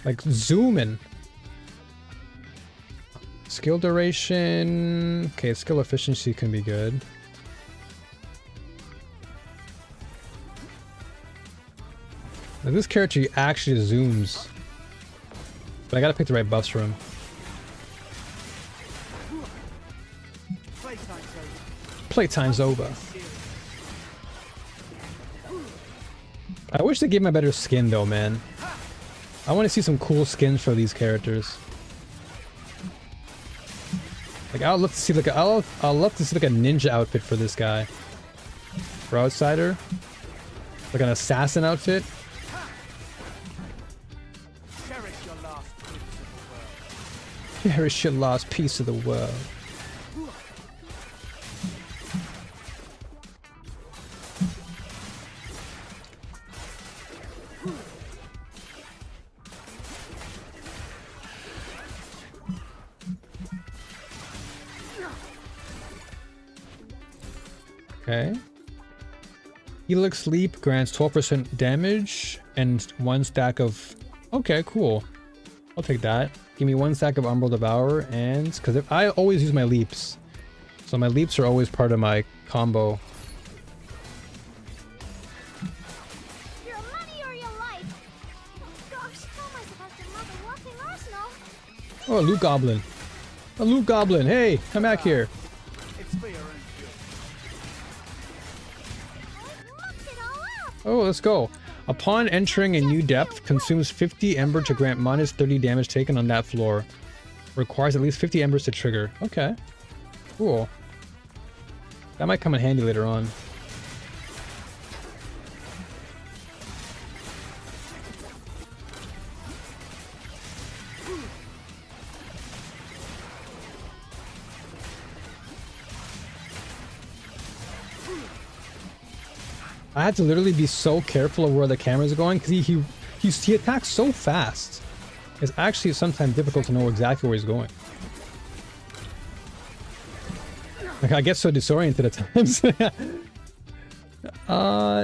S1: Like zooming. Skill duration. Okay, skill efficiency can be good. Now this character actually zooms. But I gotta pick the right buffs for him. Playtime's over. I wish they gave him a better skin though, man. I want to see some cool skins for these characters. Like I'll love to see like I'll love to see like a ninja outfit for this guy. For Outsider. Like an assassin outfit. Cherish your last piece of the world. Okay. Helix Leap grants 12% damage and 1 stack of... Okay, cool. I'll take that. Give me 1 stack of Umbral Devourer and... Because I always use my leaps. So my leaps are always part of my combo.
S3: Your money or your life. Oh gosh, how am I supposed to love a walking arsenal?
S1: Oh, a loot goblin. A loot goblin. Hey, come back here.
S4: It's for your own good.
S3: Mucked it all up.
S1: Oh, let's go. Upon entering a new depth, consumes 50 ember to grant minus 30 damage taken on that floor. Requires at least 50 embers to trigger. Okay. Cool. That might come in handy later on. I had to literally be so careful of where the camera's going because he attacks so fast. It's actually sometimes difficult to know exactly where he's going. Like I get so disoriented at times.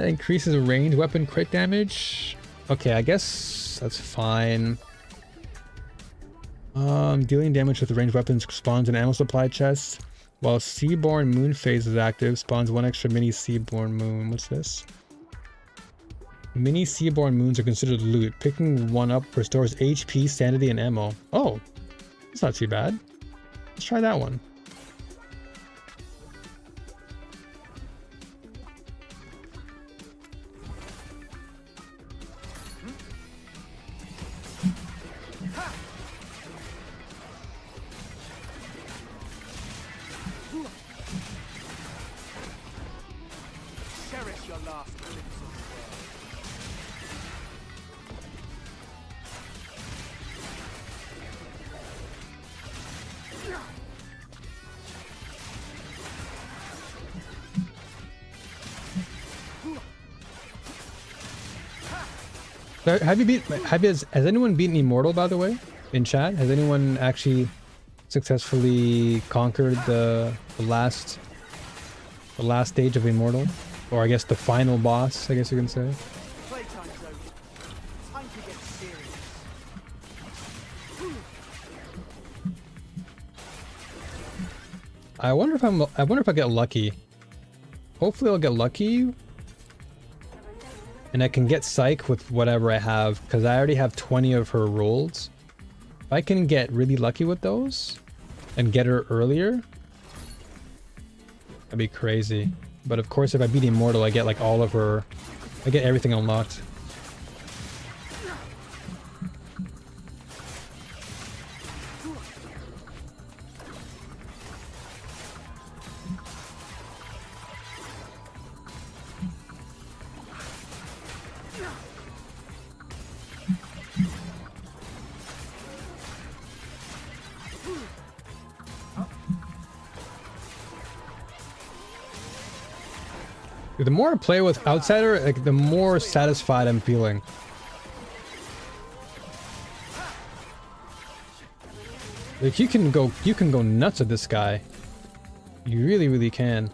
S1: Increases range weapon crit damage. Okay, I guess that's fine. Dealing damage with ranged weapons spawns an ammo supply chest. While Seaborn Moon Phase is active, spawns 1 extra mini Seaborn Moon. What's this? Mini Seaborn Moons are considered loot. Picking one up restores HP, sanity, and ammo. Oh, that's not too bad. Let's try that one.
S4: Cherish your last glimpse of the world.
S1: Has anyone beaten Immortal, by the way, in chat? Has anyone actually successfully conquered the last stage of Immortal? Or I guess the final boss, I guess you can say.
S4: Playtime's over. Time to get serious.
S1: I wonder if I get lucky. Hopefully I'll get lucky. And I can get Psych with whatever I have, because I already have 20 of her rolls. If I can get really lucky with those and get her earlier, that'd be crazy. But of course, if I beat Immortal, I get like all of her, I get everything unlocked. The more I play with Outsider, like the more satisfied I'm feeling. Like you can go nuts at this guy. You really, really can.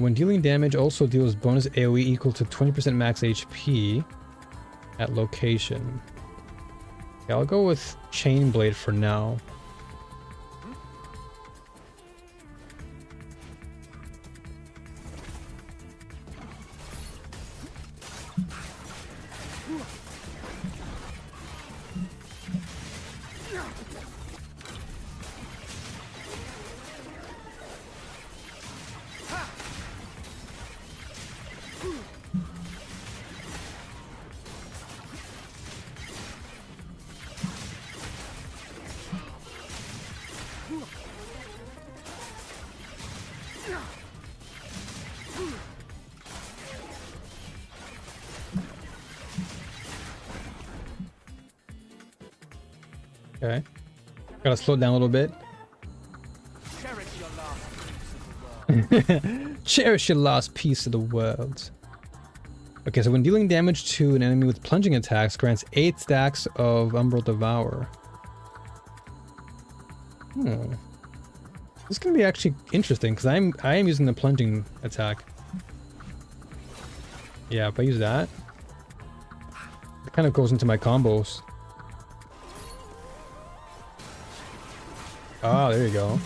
S1: When dealing damage, also deals bonus AoE equal to 20% max HP at location. Okay, I'll go with Chain Blade for now. Okay. Gotta slow it down a little bit.
S4: Cherish your last piece of the world.
S1: Cherish your last piece of the world. Okay, so when dealing damage to an enemy with plunging attacks, grants 8 stacks of Umbral Devour. This is gonna be actually interesting because I am using the plunging attack. Yeah, if I use that, it kind of goes into my combos. Ah, there you go.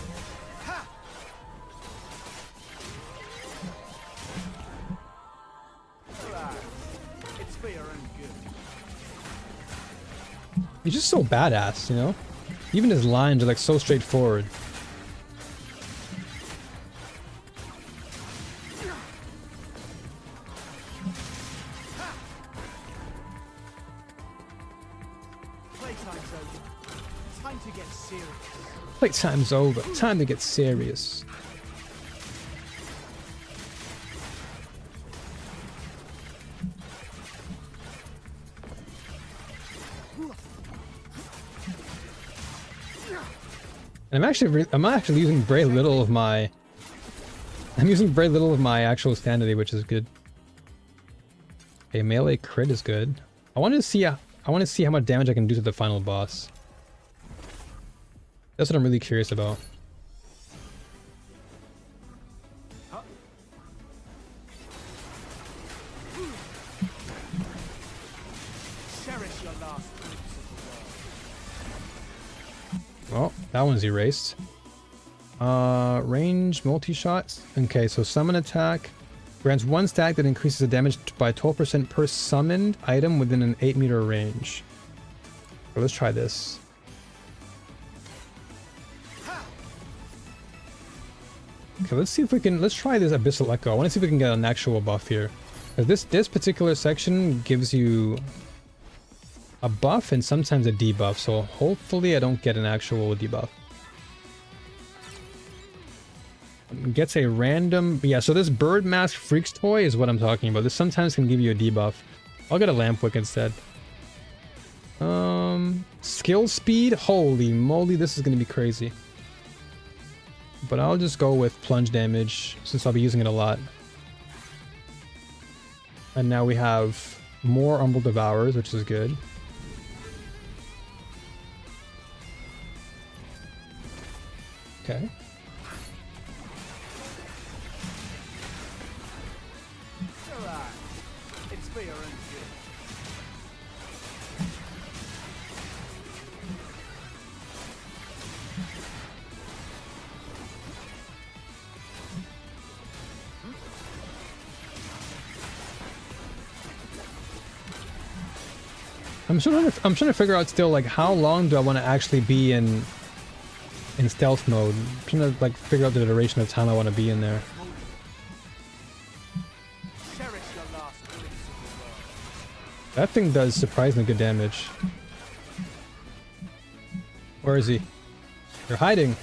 S4: It's for your own good.
S1: He's just so badass, you know? Even his lines are like so straightforward.
S4: Playtime's over. Time to get serious.
S1: Playtime's over. Time to get serious. And I'm actually using very little of my actual sanity, which is good. A melee crit is good. I want to see how much damage I can do to the final boss. That's what I'm really curious about.
S4: Cherish your last piece of the world.
S1: Well, that one's erased. Range multi-shots. Okay, so summon attack. Grants 1 stack that increases the damage by 12% per summoned item within an 8-meter range. So let's try this. Okay, let's see if we can, let's try this Abyssal Echo. I want to see if we can get an actual buff here. 'Cause this particular section gives you a buff and sometimes a debuff, so hopefully I don't get an actual debuff. Gets a random, yeah, so this Bird Mask Freaks toy is what I'm talking about. This sometimes can give you a debuff. I'll get a Lamp Wick instead. Skill speed, holy moly, this is gonna be crazy. But I'll just go with plunge damage since I'll be using it a lot. And now we have more Umbral Devourers, which is good. Okay.
S4: Alright. It's for your own good.
S1: I'm trying to figure out still, like, how long do I want to actually be in stealth mode. I'm trying to like figure out the duration of time I want to be in there.
S4: Cherish your last piece of the world.
S1: That thing does surprisingly good damage. Where is he? They're hiding.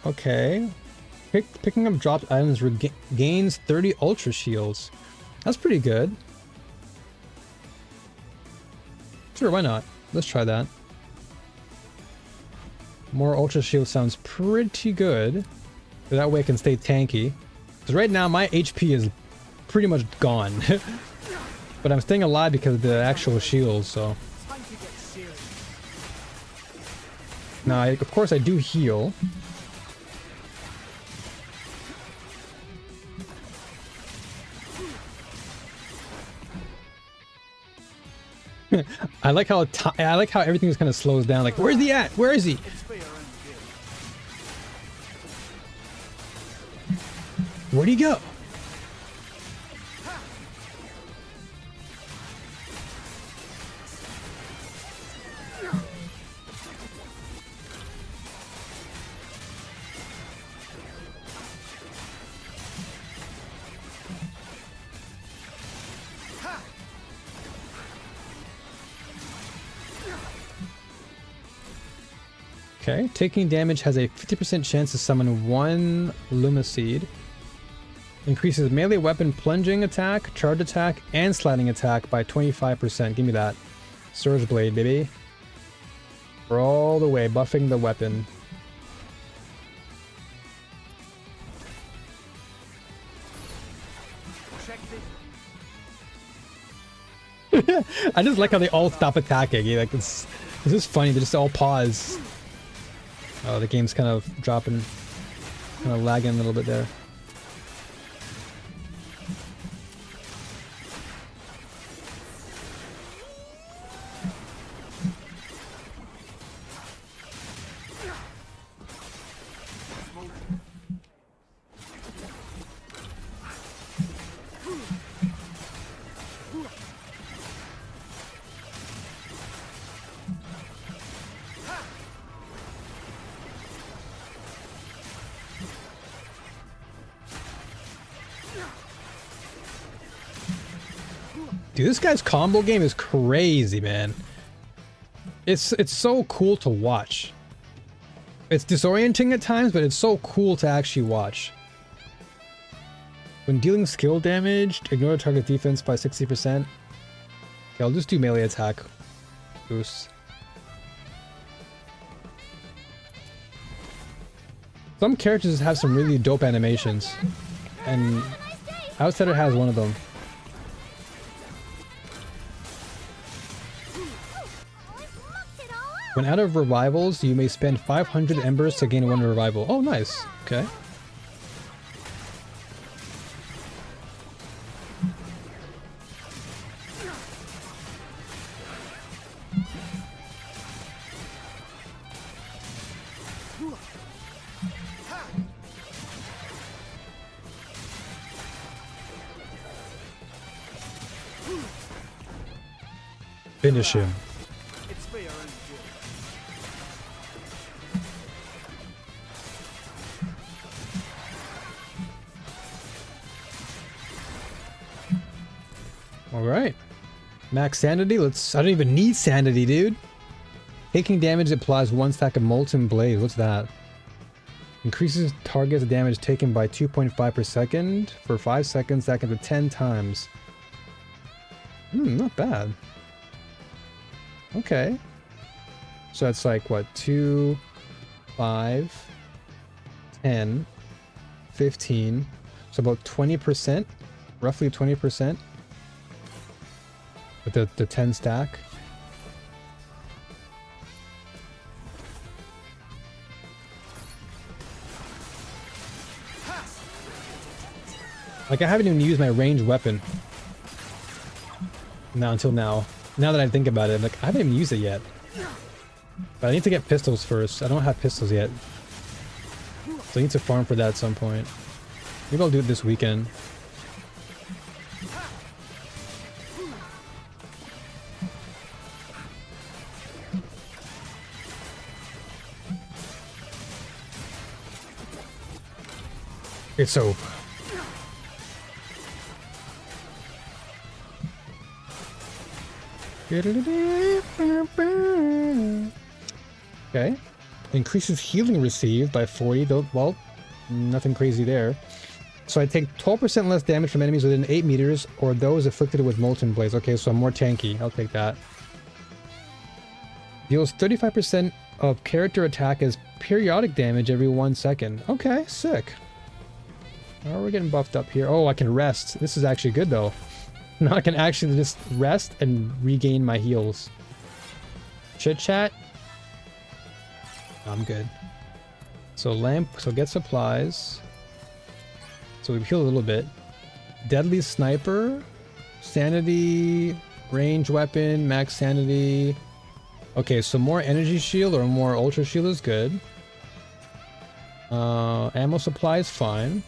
S1: Okay. Picking up dropped items gains 30 ultra shields. That's pretty good. Sure, why not? Let's try that. More ultra shield sounds pretty good. So that way I can stay tanky. Because right now my HP is pretty much gone. But I'm staying alive because of the actual shields, so.
S4: Time to get serious.
S1: Now, of course, I do heal. I like how everything just kind of slows down. Like, where's he at? Where is he?
S4: It's for your own good.
S1: Where'd he go? Okay, taking damage has a 50% chance to summon one Lumiseed. Increases melee weapon plunging attack, charge attack, and sliding attack by 25%. Give me that. Surge Blade, baby. We're all the way buffing the weapon.
S4: Check this.
S1: I just like how they all stop attacking. Like it's just funny. They just all pause. Oh, the game's kind of dropping, kind of lagging a little bit there. Dude, this guy's combo game is crazy, man. It's so cool to watch. It's disorienting at times, but it's so cool to actually watch. When dealing skill damage, ignore target defense by 60%. Okay, I'll just do melee attack boost. Some characters have some really dope animations, and Outsider has one of them. When out of revivals, you may spend 500 embers to gain one revival. Oh, nice. Okay. Finish him.
S4: It's for your own good.
S1: Alright. Max sanity. I don't even need sanity, dude. Taking damage applies one stack of Molten Blade. What's that? Increases target's damage taken by 2.5 per second for 5 seconds. That can be 10 times. Not bad. Okay. So that's like what? 2, 5, 10, 15. So about 20%. Roughly 20%. With the 10 stack. Like, I haven't even used my ranged weapon. Until now. Now that I think about it, I'm like, I haven't even used it yet. But I need to get pistols first. I don't have pistols yet. So I need to farm for that at some point. Maybe I'll do it this weekend. It's over. Okay. Increases healing received by 40, though, well, nothing crazy there. So I take 12% less damage from enemies within 8 meters or those afflicted with Molten Blades. Okay, so I'm more tanky. I'll take that. Deals 35% of character attack as periodic damage every 1 second. Okay, sick. Oh, we're getting buffed up here. Oh, I can rest. This is actually good, though. Now I can actually just rest and regain my heals. Chit chat. I'm good. So lamp, so get supplies. So we've healed a little bit. Deadly sniper, sanity, range weapon, max sanity. Okay, so more energy shield or more ultra shield is good. Ammo supply is fine.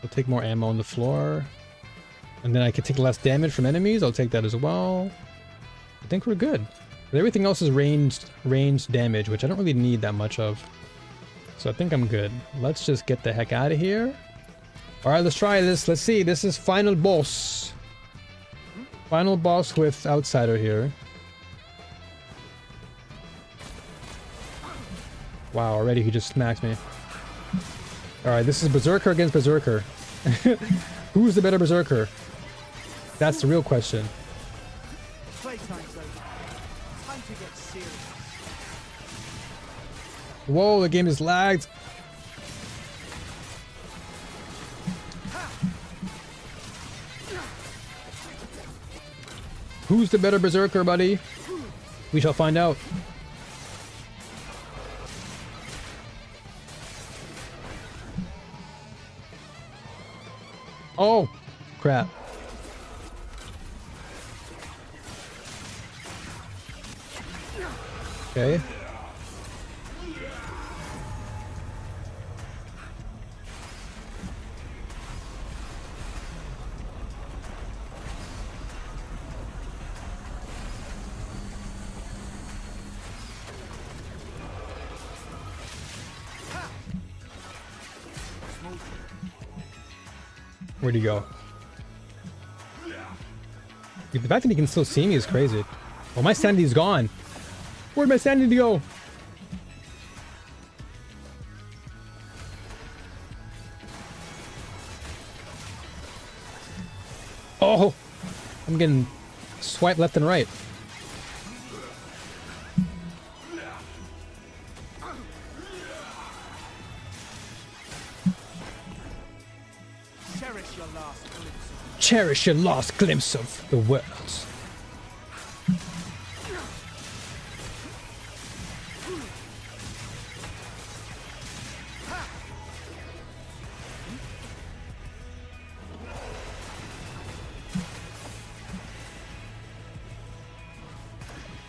S1: We'll take more ammo on the floor. And then I can take less damage from enemies. I'll take that as well. I think we're good. But everything else is ranged damage, which I don't really need that much of. So I think I'm good. Let's just get the heck out of here. Alright, let's try this. Let's see. This is final boss. Final boss with Outsider here. Wow, already he just smacked me. Alright, this is Berserker against Berserker. Who's the better Berserker? That's the real question.
S4: Playtime's over. Time to get serious.
S1: Whoa, the game is lagged. Who's the better Berserker, buddy? We shall find out. Oh, crap. Okay. Where'd he go? The fact that he can still see me is crazy. Oh, my sanity's gone. Where'd my sanity go? Oh, I'm getting swiped left and right. Cherish your last glimpse of the world.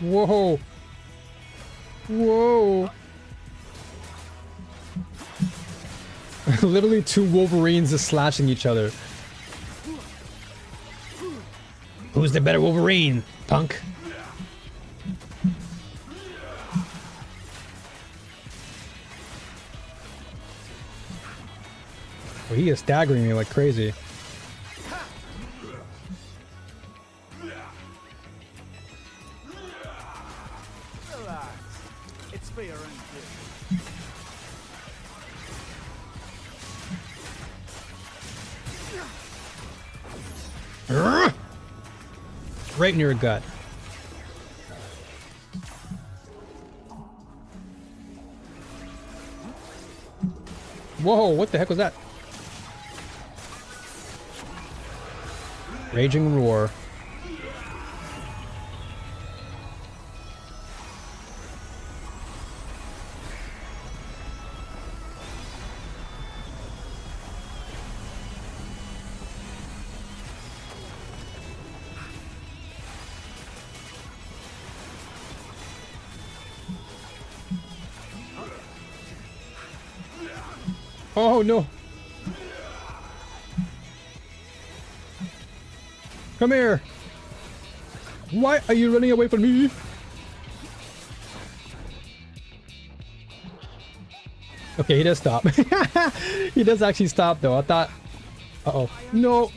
S1: Whoa. Whoa. Literally two Wolverines just slashing each other. Who's the better Wolverine, punk? Oh, he is staggering me like crazy.
S4: Relax. It's for your own good.
S1: Right in your gut. Whoa, what the heck was that? Raging roar. Oh no! Come here! Why are you running away from me? Okay, he does stop. He does actually stop though. I thought... Uh-oh. No!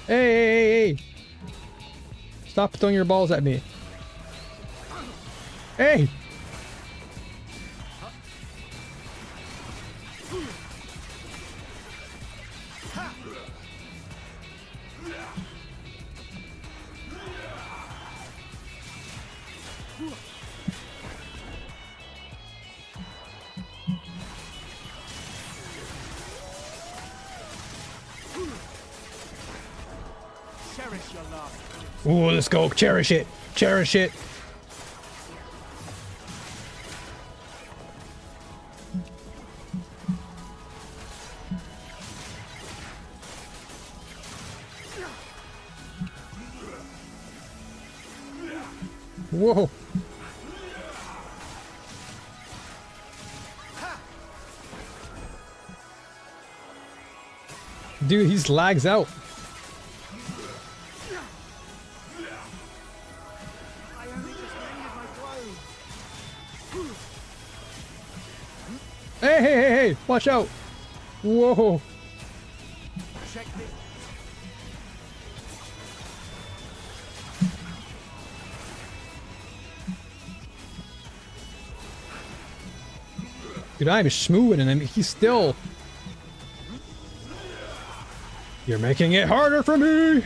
S1: Hey, hey, hey, hey! Stop throwing your balls at me. Hey! Ooh, let's go. Cherish it. Cherish it. Whoa. Dude, he's lags out.
S4: I only just mended my clothes.
S1: Hey, hey, hey, hey, watch out. Whoa.
S4: Check this.
S1: Dude, I'm schmooing and he's still... You're making it harder for me!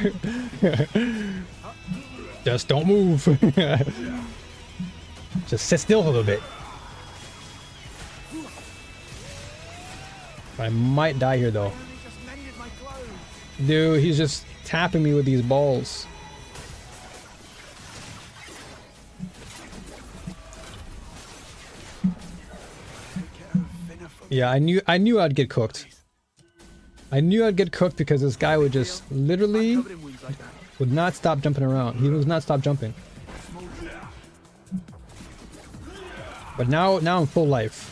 S1: Just don't move. Just sit still a little bit. I might die here though.
S4: I only just mended my clothes.
S1: Dude, he's just tapping me with these balls. Yeah, I knew I'd get cooked. I knew I'd get cooked because this guy would just literally
S4: Covered in wounds like that.
S1: would not stop jumping around. He would not stop jumping. But now I'm full life.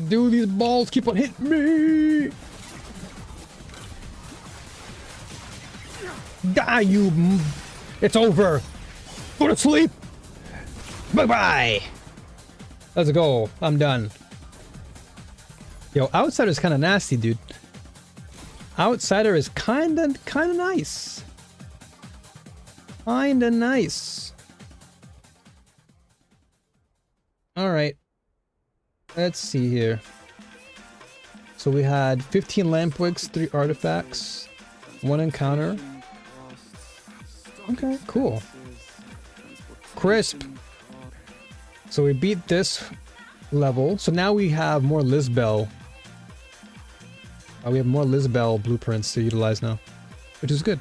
S1: Dude, these balls keep on hitting me. Die, you. It's over. Go to sleep. Bye-bye. Let's go. I'm done. Yo, Outsider's kind of nasty, dude. Outsider is kind of nice. Kinda nice. All right. Let's see here. So we had 15 lamp wicks, 3 artifacts, 1 encounter. Okay, cool. Crisp. So we beat this level. So now we have more Lisbel. We have more Lisbel blueprints to utilize now, which is good.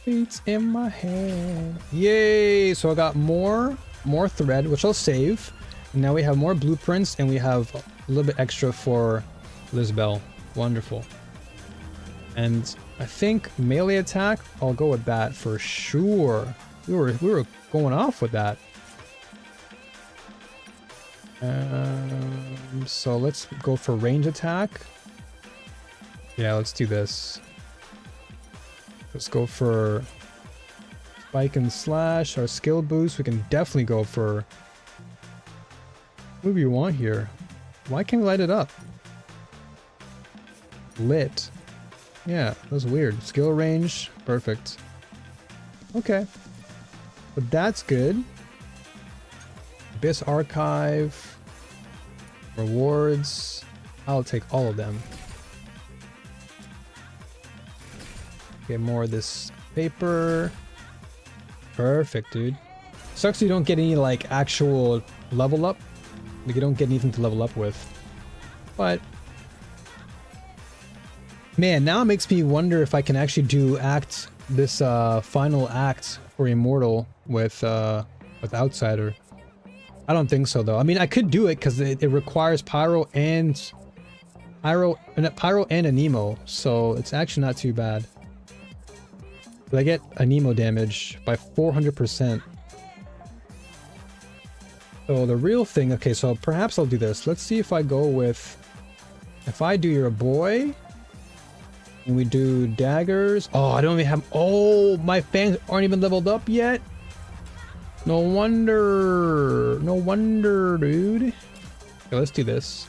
S1: Beats in my hand. Yay! So I got more thread, which I'll save. And now we have more blueprints, and we have a little bit extra for Lisbel. Wonderful. And I think melee attack, I'll go with that for sure. We were going off with that. So let's go for range attack. Yeah, let's do this. Let's go for spike and slash. Our skill boost, we can definitely go for... What do you want here? Why can't we light it up? Lit. Yeah, that's weird. Skill range, perfect. Okay. But that's good. Abyss Archive. Rewards. I'll take all of them. Okay, more of this paper. Perfect, dude. Sucks you don't get any, like, actual level up. Like, you don't get anything to level up with. But... man, now it makes me wonder if I can actually do this final act for Immortal with Outsider. I don't think so, though. I mean, I could do it because it requires Pyro and a Nemo, so it's actually not too bad. But I get a Nemo damage by 400%. So the real thing, okay, so perhaps I'll do this. Let's see if I go with, if I do You're a Boy, and we do daggers. Oh, I don't even have, oh, my fangs aren't even leveled up yet. No wonder, dude. Okay, let's do this.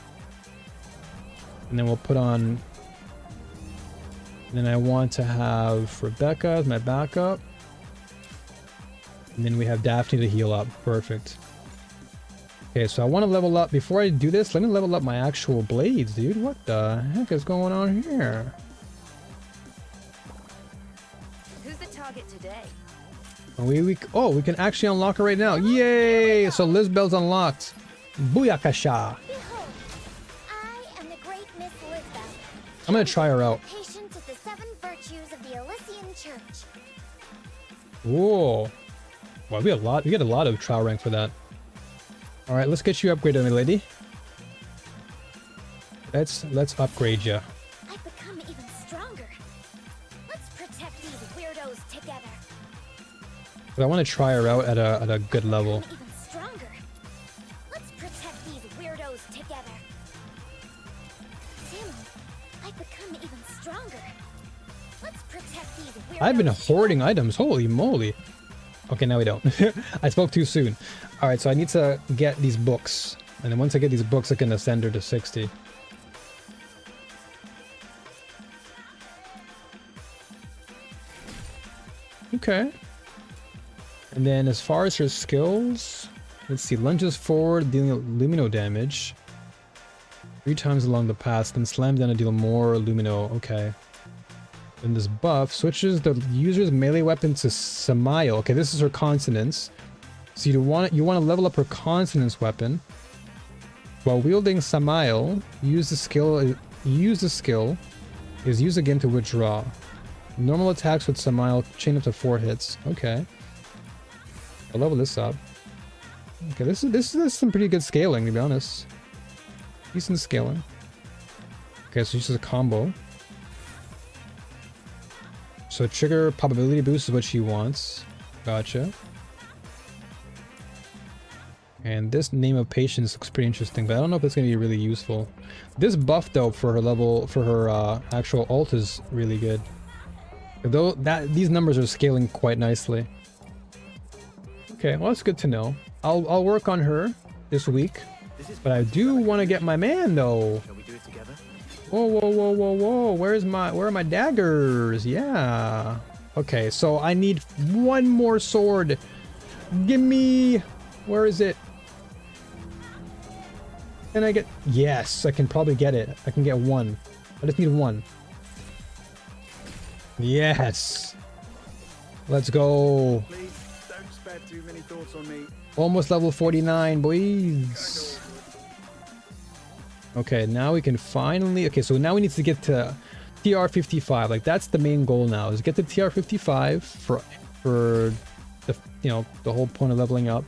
S1: And then we'll put on, and then I want to have Rebecca as my backup. And then we have Daphne to heal up. Perfect. Okay, so I want to level up. Before I do this, let me level up my actual blades, dude. What the heck is going on here?
S7: Who's the target today?
S1: We can actually unlock it right now. Yay! So Lisbel's unlocked. Booyakasha.
S3: Behold, I am the great Miss Lisbeth.
S1: I'm gonna try her out.
S3: Patient of the 7
S1: Whoa. Wow, we get a lot of trial rank for that. Alright, let's get you upgraded, my lady. Let's upgrade you.
S3: I've become even stronger. Let's protect these weirdos together.
S1: But I want to try her out at a good level.
S3: Even stronger. Let's protect these weirdos together. Samuel, I've become even stronger. Let's protect these weirdos.
S1: I've been hoarding items. Holy moly. Okay, now we don't. I spoke too soon. Alright, so I need to get these books. And then once I get these books, I can ascend her to 60. Okay. And then as far as her skills, let's see. Lunges forward, dealing lumino damage. 3 times along the path, then slams down to deal more lumino. Okay. And this buff switches the user's melee weapon to Samael. Okay, this is her consonants. So you want to level up her consonants weapon. While wielding Samael, use the skill is used again to withdraw. Normal attacks with Samael chain up to 4 hits. Okay. I'll level this up. Okay, this is some pretty good scaling, to be honest. Decent scaling. Okay, so this is a combo. So trigger probability boost is what she wants. Gotcha. And this name of patience looks pretty interesting, but I don't know if it's going to be really useful. This buff though for her level, for her actual ult is really good. Though these numbers are scaling quite nicely. Okay, well that's good to know. I'll work on her this week, but I do want to get my man though.
S4: Shall we do it together?
S1: Whoa, whoa, whoa, whoa, whoa! Where are my daggers? Yeah. Okay, so I need one more sword. Give me. Where is it? Can I get? Yes, I can probably get it. I can get one. I just need one. Yes. Let's go.
S4: Please don't spare too many thoughts on me.
S1: Almost level 49, boys. Okay, now we can finally... Okay, so now we need to get to TR55. Like, that's the main goal now, is get to TR55 for the, the whole point of leveling up.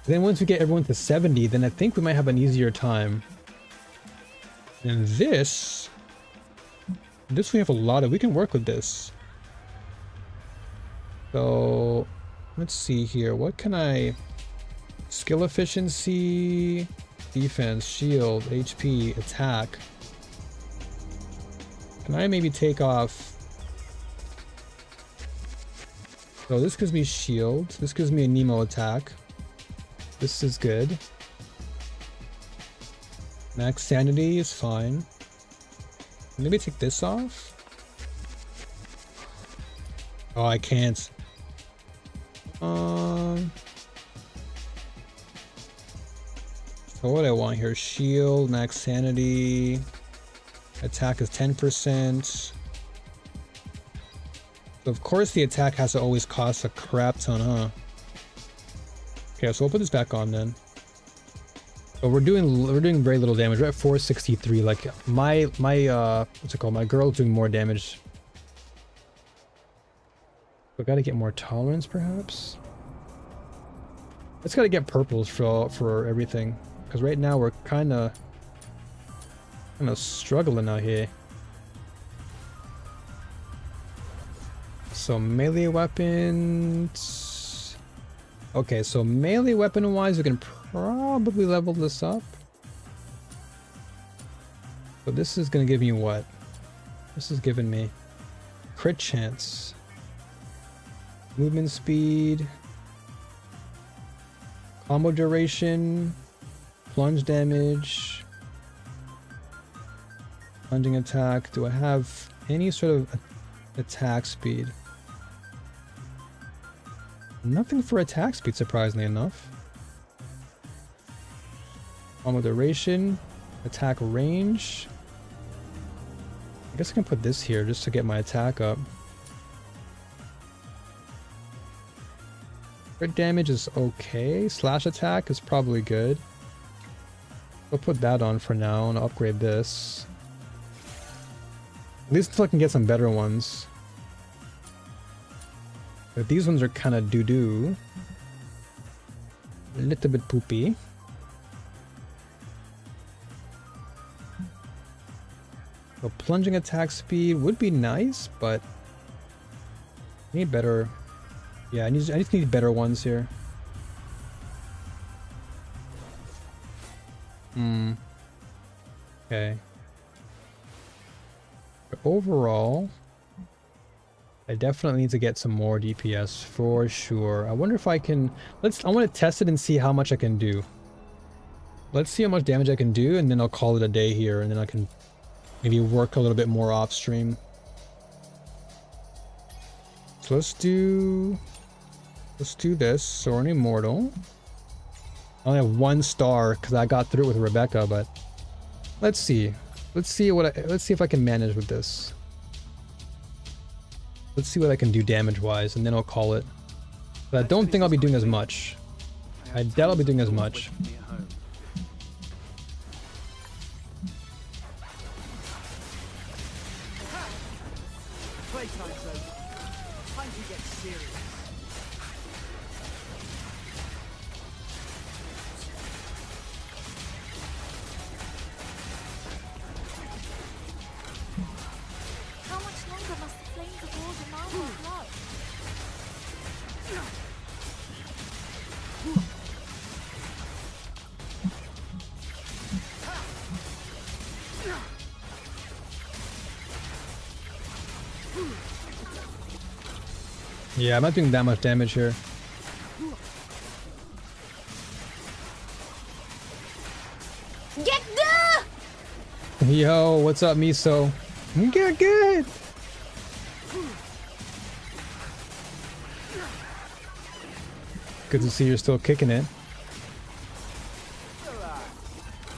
S1: Then once we get everyone to 70, then I think we might have an easier time. And this we have a lot of... We can work with this. So, let's see here. What can I... Skill efficiency... Defense, shield, HP, attack. Can I maybe take off... So this gives me shield. This gives me a Nemo attack. This is good. Max sanity is fine. Maybe take this off? Oh, I can't. So what do I want here? Shield, max sanity, attack is 10%. So of course the attack has to always cost a crap ton, huh? Okay, so we'll put this back on then. But we're doing very little damage. We're at 463. Like my what's it called? My girl's doing more damage. We gotta get more tolerance, perhaps. Let's gotta get purples for everything. Because right now we're kind of struggling out here. So melee weapons. Okay, so melee weapon wise, we can probably level this up. So this is gonna give me what? This is giving me crit chance, movement speed, combo duration. Plunge damage, plunging attack. Do I have any sort of attack speed? Nothing for attack speed, surprisingly enough. Combo duration, attack range. I guess I can put this here just to get my attack up. Crit damage is okay. Slash attack is probably good. I'll put that on for now and upgrade this. At least until I can get some better ones. But these ones are kind of doo-doo. A little bit poopy. So plunging attack speed would be nice, but I need better. Yeah, I just need better ones here. Okay. But overall, I definitely need to get some more DPS for sure. I wonder if I can... I want to test it and see how much I can do. Let's see how much damage I can do, and then I'll call it a day here, and then I can maybe work a little bit more off stream. So let's do this. Soaring Immortal. I only have 1 star because I got through it with Rebecca, but let's see. Let's see if I can manage with this. Let's see what I can do damage-wise, and then I'll call it. But I don't think I'll be doing as much. I doubt I'll be doing as much.
S4: Playtime's over. Time to get serious.
S2: How much longer must the flames of all the marrow glow?
S1: Yeah, I'm not doing that much damage here.
S3: Get the!
S1: Yo, what's up, Miso? Good, good. Good to see you're still kicking it.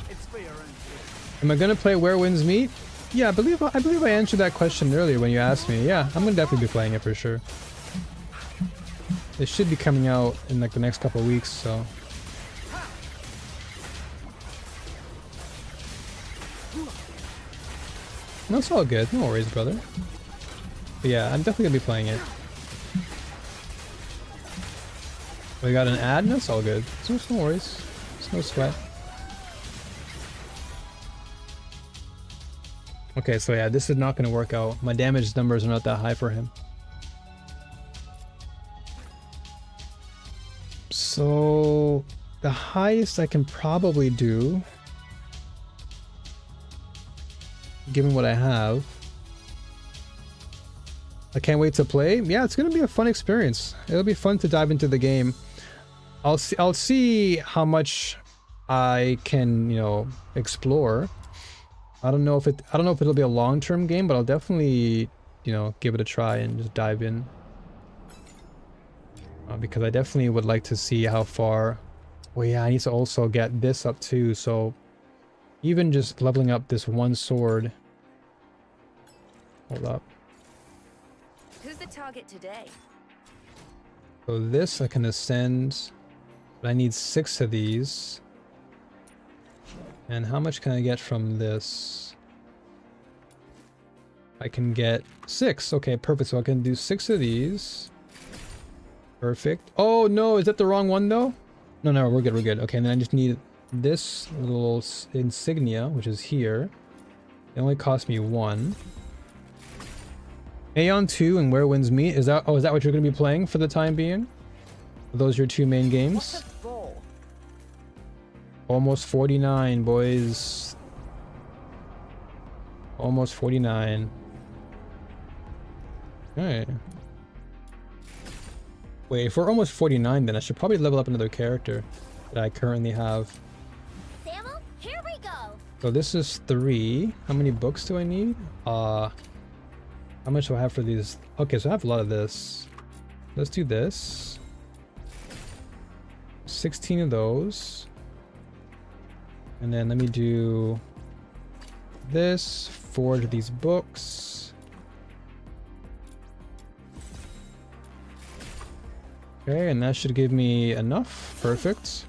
S4: It's for your own good.
S1: Am I gonna play Where Winds Meet? Yeah, I believe I answered that question earlier when you asked me. Yeah, I'm gonna definitely be playing it for sure. It should be coming out in like the next couple of weeks, so. That's all good. No worries, brother. But yeah, I'm definitely gonna be playing it. We got an ad? That's all good. So no worries. It's no sweat. Okay, so yeah, this is not gonna work out. My damage numbers are not that high for him. So the highest I can probably do, given what I have. I can't wait to play. Yeah, it's gonna be a fun experience. It'll be fun to dive into the game. I'll see how much I can, you know, explore. I don't know if it'll be a long-term game, but I'll definitely, you know, give it a try and just dive in. Because I definitely would like to see how far. Well, yeah, I need to also get this up too. So even just leveling up this one sword. Hold up.
S7: Who's the target today?
S1: So this I can ascend, but I need 6 of these. And how much can I get from this? I can get 6. Okay, perfect. So I can do 6 of these. Perfect. Oh no, is that the wrong one though? No, we're good, we're good. Okay, and then I just need this little insignia, which is here. It only cost me 1. Aeon 2 and Where Winds Meet. Is that what you're gonna be playing for the time being? Are those your 2 main games?
S7: What's a ball?
S1: Almost 49, boys. Almost 49. Alright. Wait, if we're almost 49, then I should probably level up another character that I currently have.
S3: Samuel, here we go!
S1: So this is 3. How many books do I need? How much do I have for these? Okay, so I have a lot of this. Let's do this. 16 of those. And then let me do this. 4 of these books. Okay, and that should give me enough. Perfect.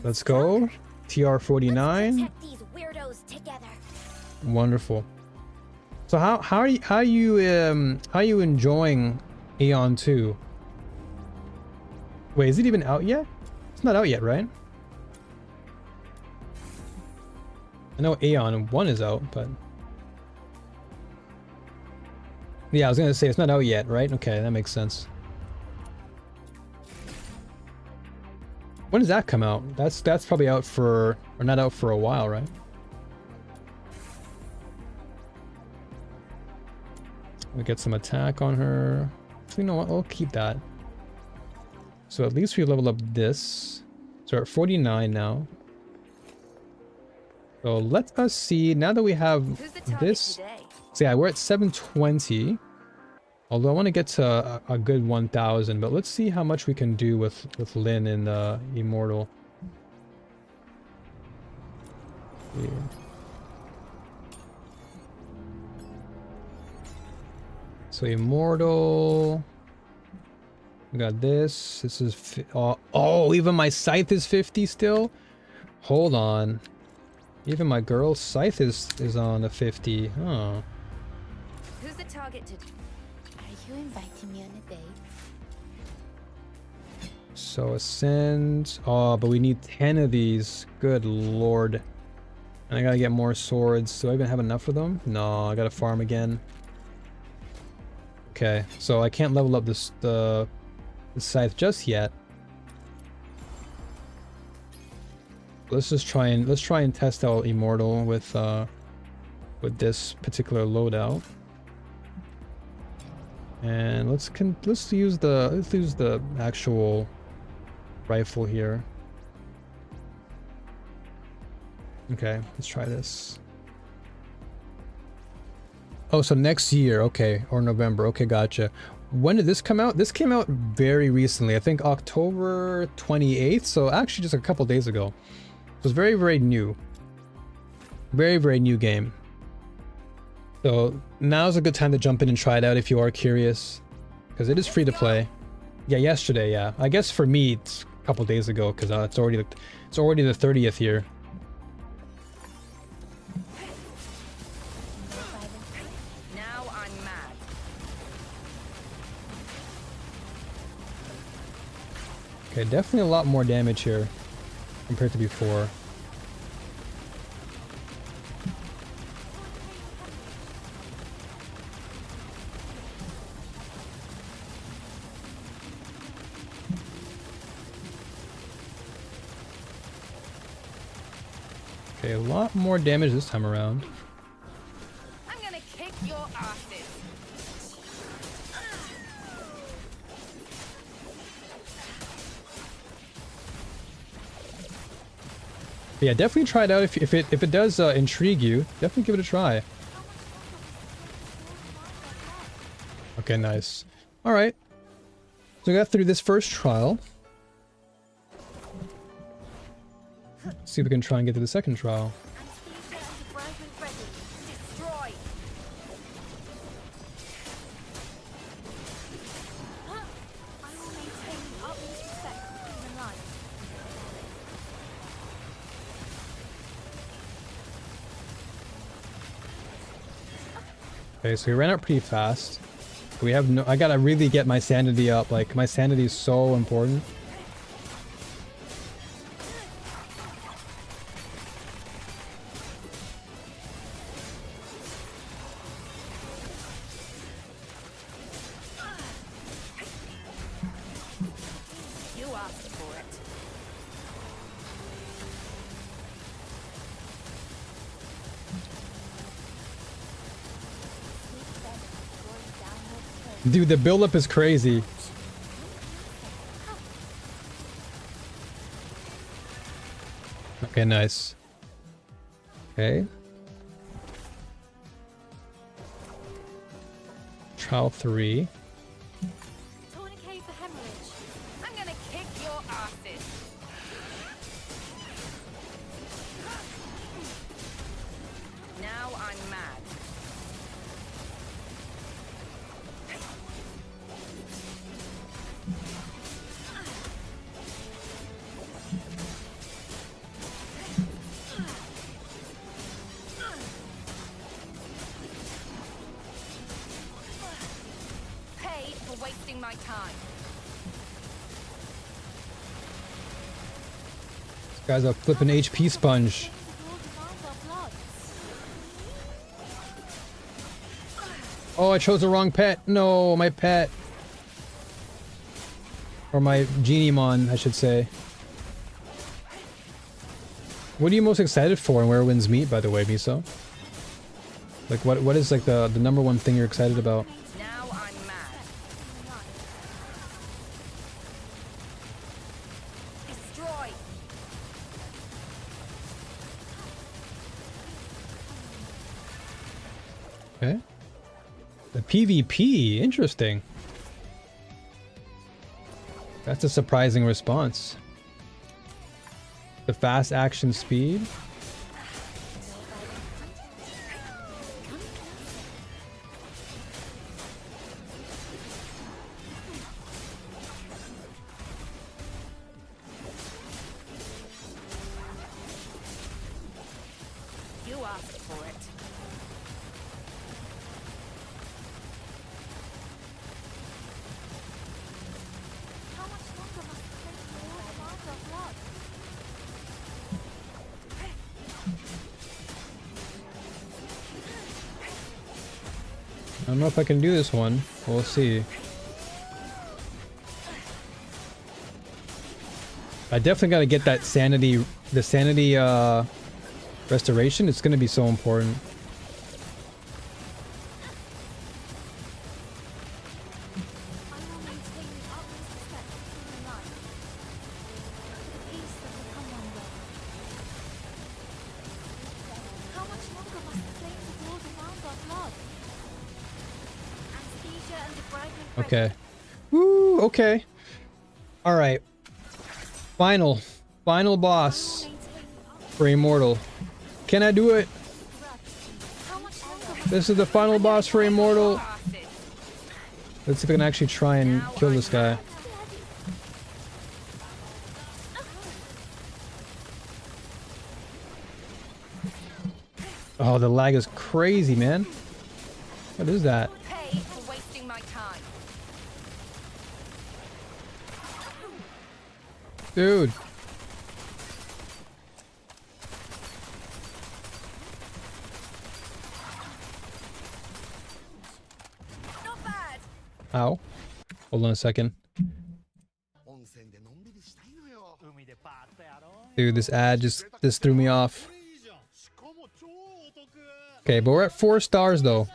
S1: Let's go. TR49.
S3: Protect these weirdos together.
S1: Wonderful. So how are you enjoying Aeon 2. Wait, is it even out yet? It's not out yet, right? I know Aeon 1 is out, but... Yeah, I was gonna say it's not out yet, right? Okay, that makes sense. When does that come out? That's probably out for... or not out for a while, right? We get some attack on her. So you know what? We'll keep that. So at least we level up this. So we're at 49 now. So let us see, now that we have this... So yeah, we're at 720. Although I want to get to a good 1000, but let's see how much we can do with Lynn and Immortal. Yeah. So Immortal... We got this. This is... oh, even my Scythe is 50 still? Hold on. Even my girl's Scythe is on a 50. Huh.
S7: Who's the target to...
S2: Are you inviting me on a date?
S1: So Ascend... oh, but we need 10 of these. Good lord. And I gotta get more swords. Do I even have enough of them? No, I gotta farm again. Okay, so I can't level up the Scythe just yet. Let's try and test out Immortal with this particular loadout. And let's use the actual rifle here. Okay, let's try this. Oh, so next year, okay, or November. Okay, gotcha. When did this come out? This came out very recently. I think October 28th. So actually just a couple days ago. It was very, very new. Very, very new game. So now's a good time to jump in and try it out if you are curious. Because it is free to play. Yeah, yesterday, yeah. I guess for me, it's a couple days ago because it's already the 30th here.
S7: Now I'm mad.
S1: Okay, definitely a lot more damage here compared to before. Okay, a lot more damage this time around.
S7: I'm gonna kick your asses.
S1: But yeah, definitely try it out if it does intrigue you. Definitely give it a try. Okay, nice. All right. So we got through this first trial. See if we can try and get to the second trial.
S7: Destroy.
S3: I will maintain the utmost respect for human life.
S1: Okay, so we ran out pretty fast. We have no... I gotta really get my sanity up. Like, my sanity is so important.
S7: You asked for it.
S1: Dude, the buildup is crazy. Okay, nice. Okay. Trial 3.
S3: Tourniquet for hemorrhage.
S7: I'm gonna kick your asses. Now I'm mad. my time.
S1: This guy's a flipping HP sponge. Oh, I chose the wrong pet. No, my pet. Or my Geniemon, I should say. What are you most excited for in Where Winds Meet, by the way, Miso? Like, what is like the number one thing you're excited about?
S7: Now I'm mad. Destroy.
S1: Okay. The PvP, interesting. That's a surprising response. The fast action speed.
S7: You asked for it.
S3: How much longer must the place be all around our blood?
S1: I don't know if I can do this one. We'll see. I definitely gotta get that sanity, the sanity restoration. It's gonna be so important.
S3: I will maintain the utmost respect for human life. The peace that will come one day. How much longer must the flames of war around our blood? Anesthesia and debridement.
S1: Okay. Woo, okay. Alright. Final boss for Immortal. Can I do it?
S3: How much longer
S1: This is the final boss for Immortal.
S7: Asses.
S1: Let's see if I can actually try and kill this guy. Oh, the lag is crazy, man. What is that?
S7: Pay for wasting my time.
S1: Dude.
S7: Not bad.
S1: Ow. Hold on a second. Dude, this ad just threw me off. Okay, but we're at 4 stars though.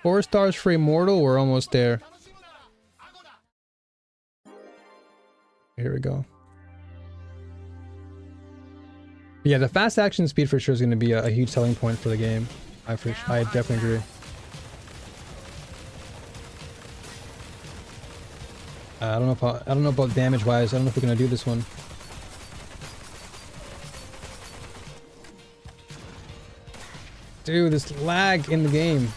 S1: 4 stars for Immortal, we're almost there. Here we go. Yeah, the fast action speed for sure is going to be a huge selling point for the game. I definitely agree. I don't know about damage wise. I don't know if we're gonna do this one. Dude, this lag in the game.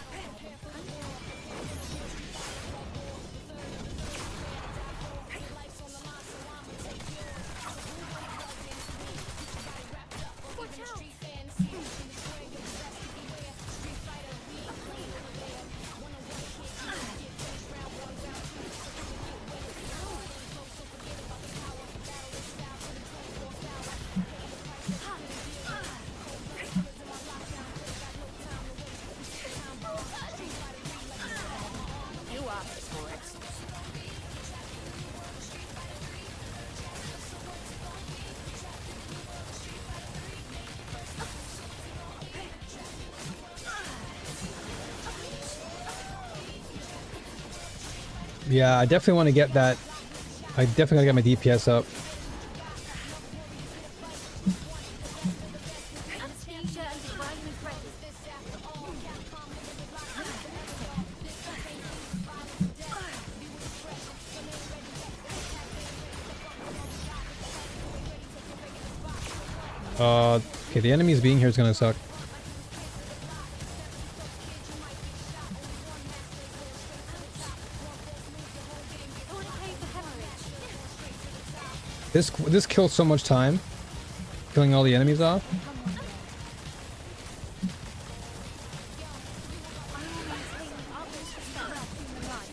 S7: You asked for it.
S1: Yeah, I definitely want to get that. I definitely gotta get my DPS up.
S3: anesthesia and debridement ready.
S1: Okay, the enemies being here is gonna suck.
S3: Who would pay for hemorrhage?
S1: This kills so much time, killing all the enemies off.
S3: I will maintain the utmost respect for human life.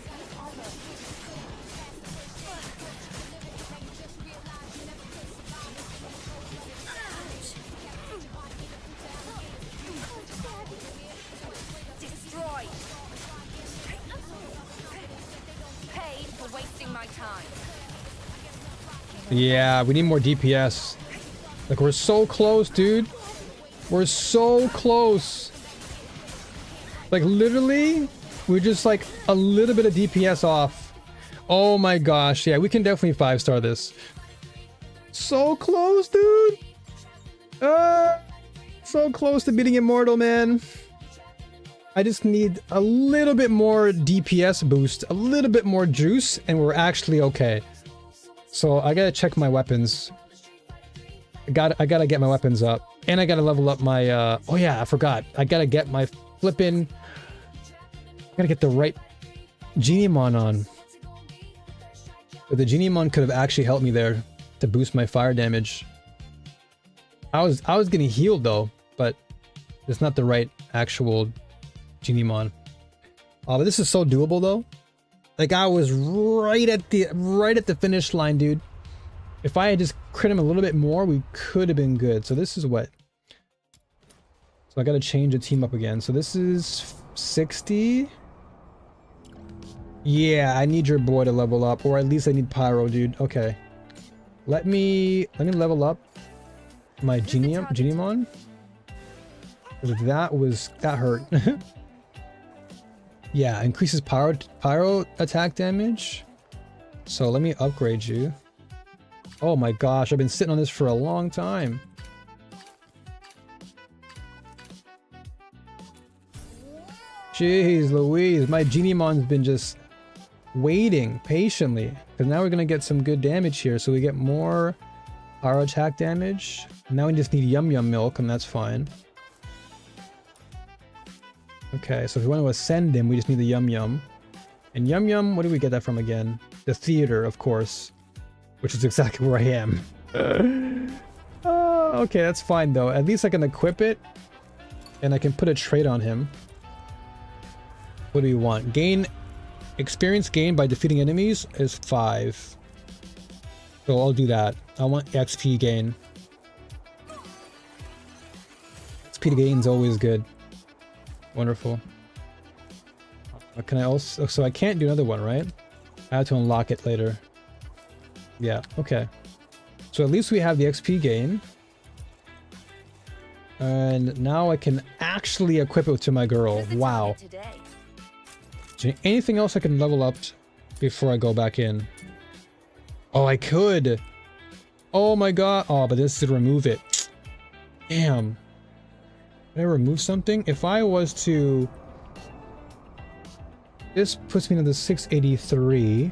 S1: Yeah, we need more DPS. Like, we're so close, dude. We're so close. Like, literally, we're just like a little bit of DPS off. Oh my gosh. Yeah, we can definitely 5-star this. So close, dude. So close to beating Immortal, man. I just need a little bit more DPS boost, a little bit more juice, and we're actually okay. So I gotta check my weapons. I gotta get my weapons up. And I gotta level up my, oh yeah, I forgot. I gotta get my flippin'... I gotta get the right Geniemon on. But the Geniemon could have actually helped me there to boost my fire damage. I was getting healed though, but it's not the right actual Geniemon. Oh, but this is so doable though. Like, I was right at the finish line, dude. If I had just crit him a little bit more, we could have been good. So this is what? So I gotta change the team up again. So this is 60. Yeah, I need your boy to level up, or at least I need Pyro, dude. Okay. Let me level up my Geniemon. That hurt. Yeah, increases pyro attack damage. So let me upgrade you. Oh my gosh, I've been sitting on this for a long time. Jeez Louise, my Geniemon's been just waiting patiently. Because now we're going to get some good damage here. So we get more pyro attack damage. Now we just need Yum Yum Milk, and that's fine. Okay, so if we want to ascend him, we just need the Yum Yum. And Yum Yum, what do we get that from again? The theater, of course. Which is exactly where I am. Okay, that's fine though. At least I can equip it. And I can put a trait on him. What do we want? Experience gained by defeating enemies is 5. So I'll do that. I want XP gain. XP gain is always good. Wonderful. Can I also... So I can't do another one, right? I have to unlock it later. Yeah, okay. So at least we have the XP gain. And now I can actually equip it to my girl. Wow. Is there anything else I can level up before I go back in? Oh, I could! Oh my god! Oh, but this should remove it. Damn. Did I remove something? If I was to... This puts me to the 683.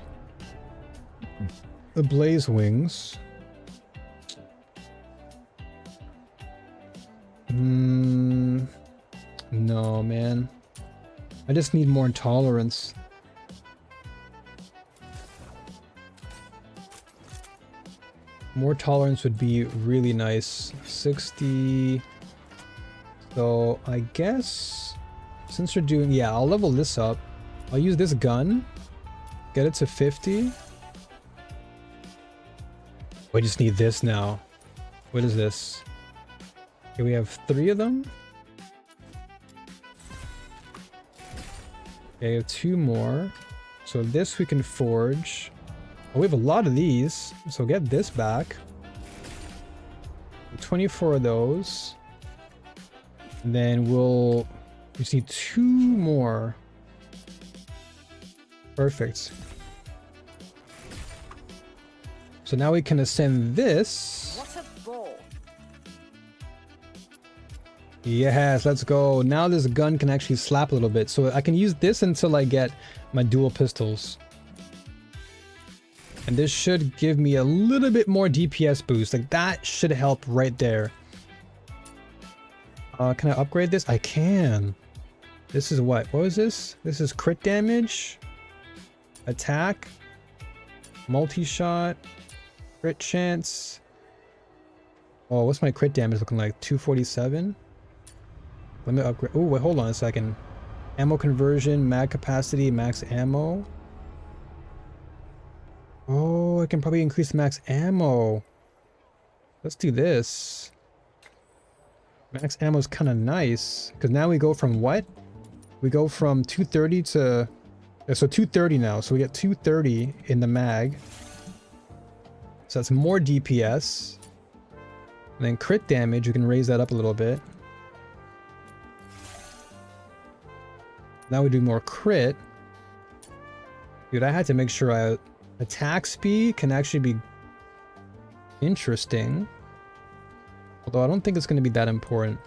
S1: The Blaze Wings. No, man. I just need more intolerance. More tolerance would be really nice. 60... So, I guess... Since we're doing... Yeah, I'll level this up. I'll use this gun. Get it to 50. We just need this now. What is this? Okay, we have 3 of them. Okay, we have 2 more. So this we can forge. Oh, we have a lot of these. So get this back. 24 of those. And then we just need 2 more. Perfect. So now we can ascend this.
S7: What a ball.
S1: Yes, let's go. Now this gun can actually slap a little bit. So I can use this until I get my dual pistols. And this should give me a little bit more DPS boost. Like, that should help right there. Can I upgrade this? I can. This is what? What was this? This is crit damage. Attack. Multi-shot. Crit chance. Oh, what's my crit damage looking like? 247? Let me upgrade. Oh, wait, hold on a second. Ammo conversion, mag capacity, max ammo. Oh, I can probably increase the max ammo. Let's do this. Max ammo is kind of nice. Because now we go from what? We go from 230 to... So 230 now. So we get 230 in the mag. So that's more DPS. And then crit damage, you can raise that up a little bit. Now we do more crit. Dude, I had to make sure I... Attack speed can actually be interesting. Although I don't think it's going to be that important.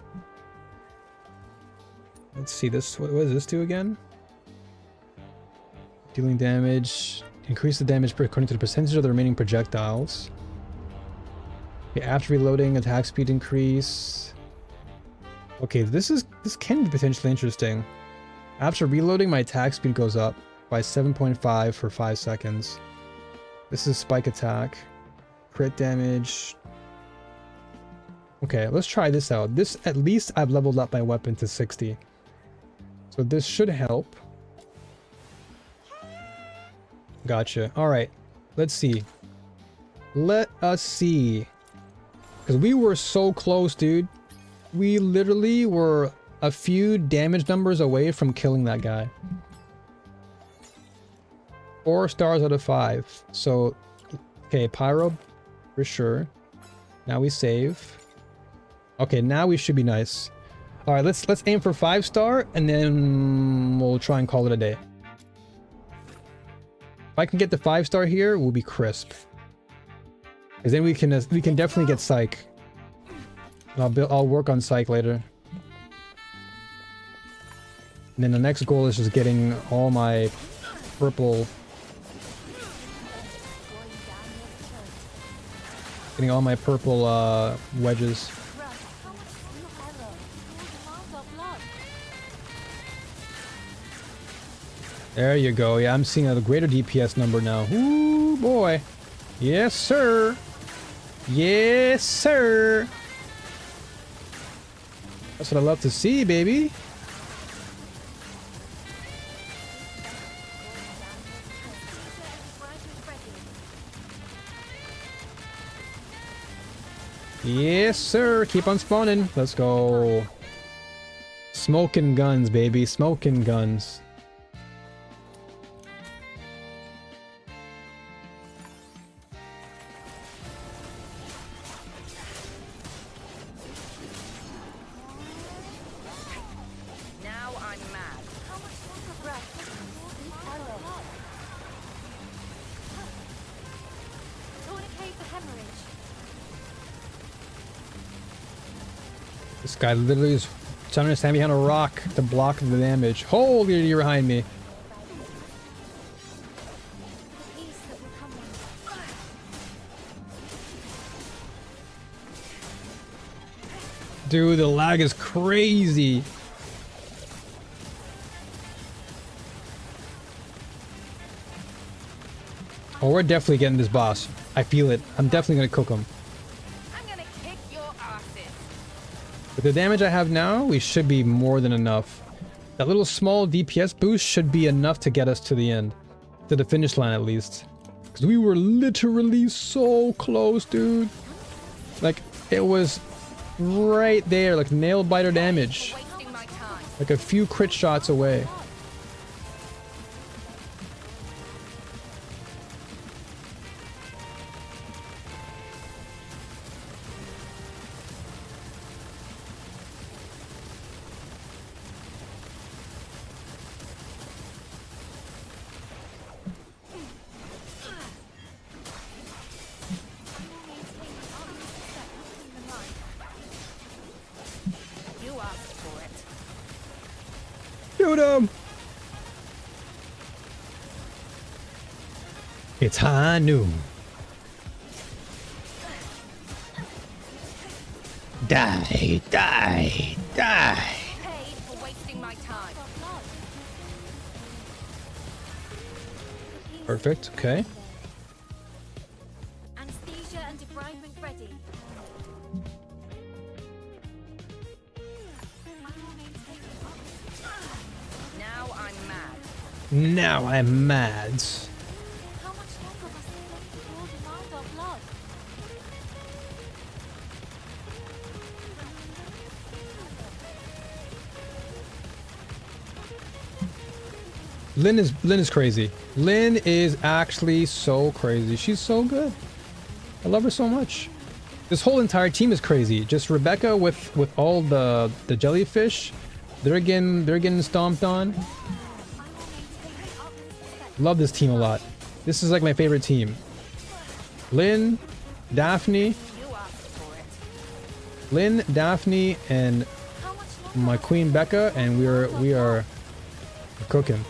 S1: Let's see this. What does this do again? Dealing damage. Increase the damage according to the percentage of the remaining projectiles. Okay, after reloading, attack speed increase. Okay, this can be potentially interesting. After reloading, my attack speed goes up by 7.5 for 5 seconds. This is spike attack. Crit damage. Okay, let's try this out. This, at least I've leveled up my weapon to 60. So this should help. Gotcha. Alright. Let's see. Let us see. Because we were so close, dude. We literally were a few damage numbers away from killing that guy. 4 stars out of 5. So, okay, Pyro for sure. Now we save. Okay, now we should be nice. All right, let's aim for 5-star, and then we'll try and call it a day. If I can get the 5-star here, we'll be crisp. Because then we can definitely get Psych. I'll work on Psych later. And then the next goal is just getting all my purple. Getting all my purple wedges. There you go. Yeah, I'm seeing a greater DPS number now. Ooh, boy. Yes, sir. Yes, sir. That's what I love to see, baby. Yes, sir. Keep on spawning. Let's go. Smoking guns, baby. Smoking guns. This guy literally is trying to stand behind a rock to block the damage. Holy, you're behind me. Dude, the lag is crazy. Oh, we're definitely getting this boss. I feel it. I'm definitely gonna cook him.
S7: I'm gonna kick your asses.
S1: With the damage I have now, we should be more than enough. That little small DPS boost should be enough to get us to the end. To the finish line, at least. Because we were literally so close, dude. Like, it was right there, like nail biter damage.
S7: Wasting my time.
S1: Like a few crit shots away.
S7: You asked for it.
S1: Shoot him! It's high noon. Die, die, die.
S7: Paid for wasting my time.
S1: Perfect, okay.
S3: Anesthesia and debridement ready.
S7: Now I'm mad.
S1: Now I'm mad.
S3: How much longer must they wait before demand our blood?
S1: Lynn is crazy. Lynn is actually so crazy. She's so good. I love her so much. This whole entire team is crazy. Just Rebecca with all the jellyfish. They're getting stomped on. Love this team a lot. This is like my favorite team. Lynn, Daphne, and my queen Becca, and we are cooking.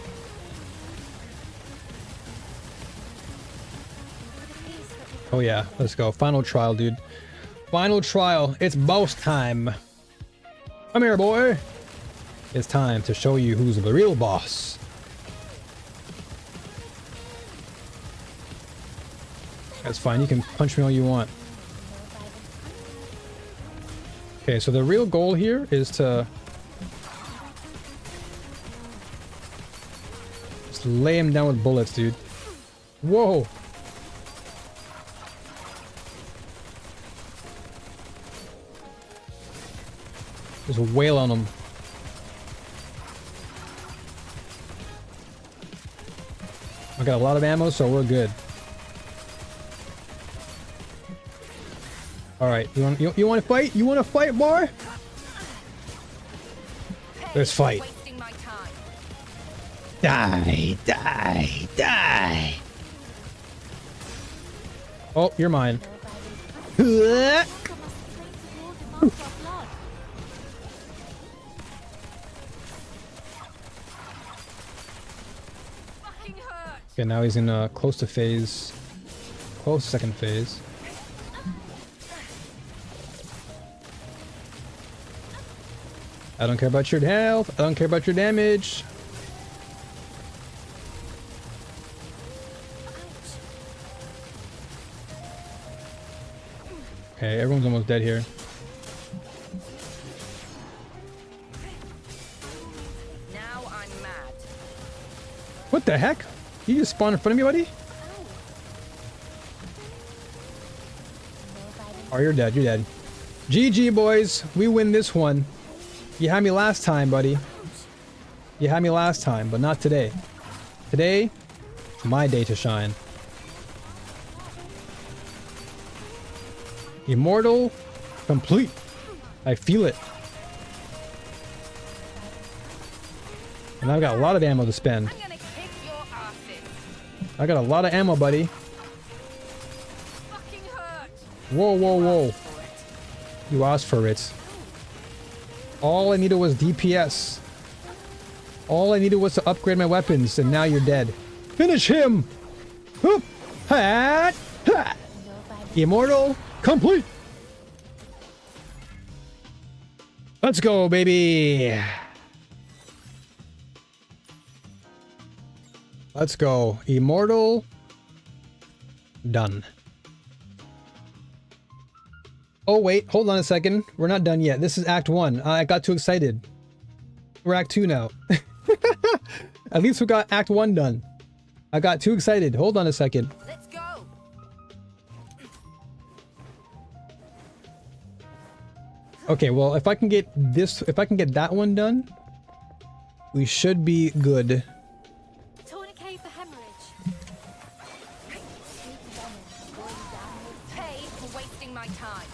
S1: Oh yeah, let's go. Final trial, dude. Final trial. It's boss time. Come here, boy. It's time to show you who's the real boss. That's fine. You can punch me all you want. Okay, so the real goal here is to just lay him down with bullets, dude. Whoa. Just wail on him. I got a lot of ammo, so we're good. All right, you want to fight? You want to fight, boy? Let's fight. Die, die, die. Oh, you're mine. Okay, now he's in close to phase. Close second phase. I don't care about your health. I don't care about your damage. Okay, everyone's almost dead here.
S7: Now I'm mad.
S1: What the heck? You just spawned in front of me, buddy? Oh, you're dead. You're dead. GG, boys. We win this one. You had me last time, buddy. You had me last time, but not today. Today, it's my day to shine. Immortal, complete. I feel it. And I've got a lot of ammo to spend.
S7: I'm gonna kick your asses.
S1: I got a lot of ammo, buddy.
S7: Fucking hurt.
S1: Whoa, whoa, whoa. You asked for it. All I needed was DPS. All I needed was to upgrade my weapons, and now you're dead. Finish him! Whoop! Ha! Ha! Immortal, complete! Let's go, baby! Let's go. Immortal, done. Oh wait, hold on a second. We're not done yet. This is Act 1. I got too excited. We're Act 2 now. At least we got Act 1 done. I got too excited. Hold on a second.
S7: Let's go.
S1: Okay, well, if I can get that one done, we should be good.
S3: Tourniquet for hemorrhage.
S7: Pay for wasting my time.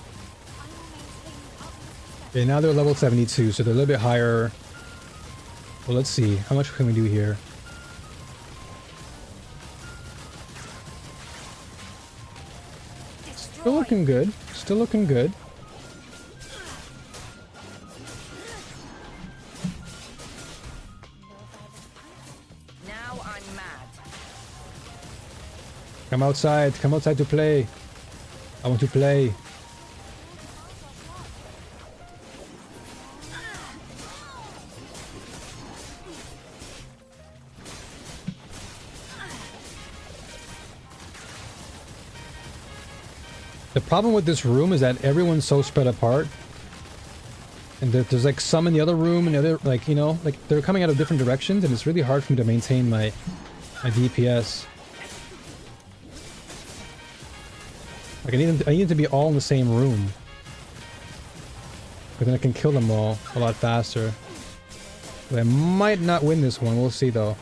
S1: Okay, now they're level 72, so they're a little bit higher. Well, let's see. How much can we do here? Still looking good. Still looking good.
S7: Now I'm mad.
S1: Come outside. Come outside to play. I want to play. The problem with this room is that everyone's so spread apart. And there's like some in the other room and the other, like, you know, like they're coming out of different directions and it's really hard for me to maintain my DPS. Like I need them to be all in the same room. But then I can kill them all a lot faster. But I might not win this one, we'll see though.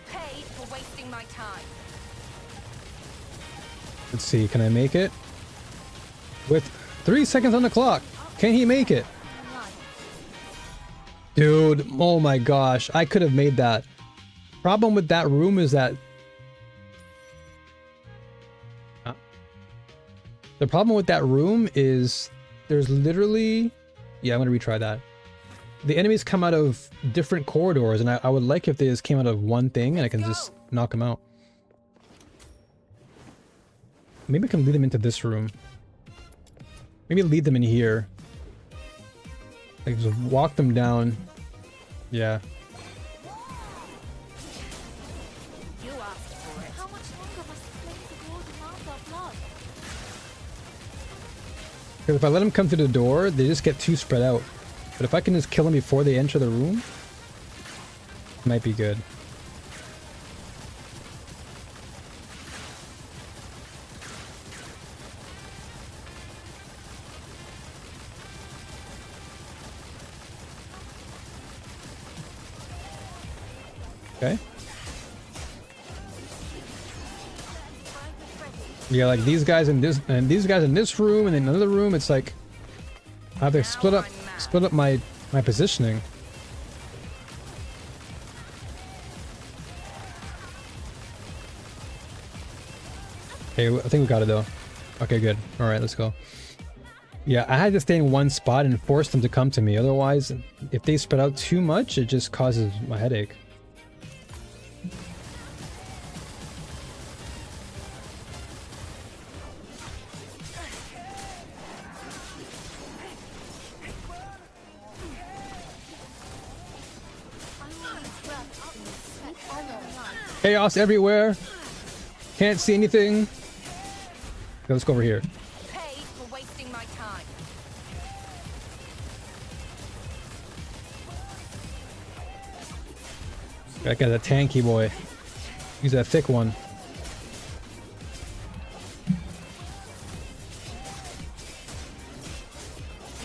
S7: Pay for wasting my time.
S1: Let's see, can I make it? With 3 seconds on the clock. Can he make it? Dude, oh my gosh, I could have made that. Problem with that room is that... The problem with that room is there's literally... Yeah, I'm gonna retry that. The enemies come out of different corridors, and I would like if they just came out of one thing and I can just knock them out. Maybe I can lead them into this room. Maybe lead them in here. Like just walk them down. Yeah.
S7: You asked for it.
S3: How much longer must the flames of war demand our blood?
S1: Because if I let them come through the door, they just get too spread out. But if I can just kill them before they enter the room, it might be good. Okay. Yeah, like these guys in this and these guys in this room and in another room, it's like I have to split up my positioning. Okay, I think we got it though. Okay, good. All right, let's go. Yeah, I had to stay in one spot and force them to come to me. Otherwise, if they spread out too much, it just causes my headache. Chaos everywhere. Can't see anything. Okay, let's go over here.
S7: Pay for wasting my time.
S1: That guy's a tanky boy. He's a thick one.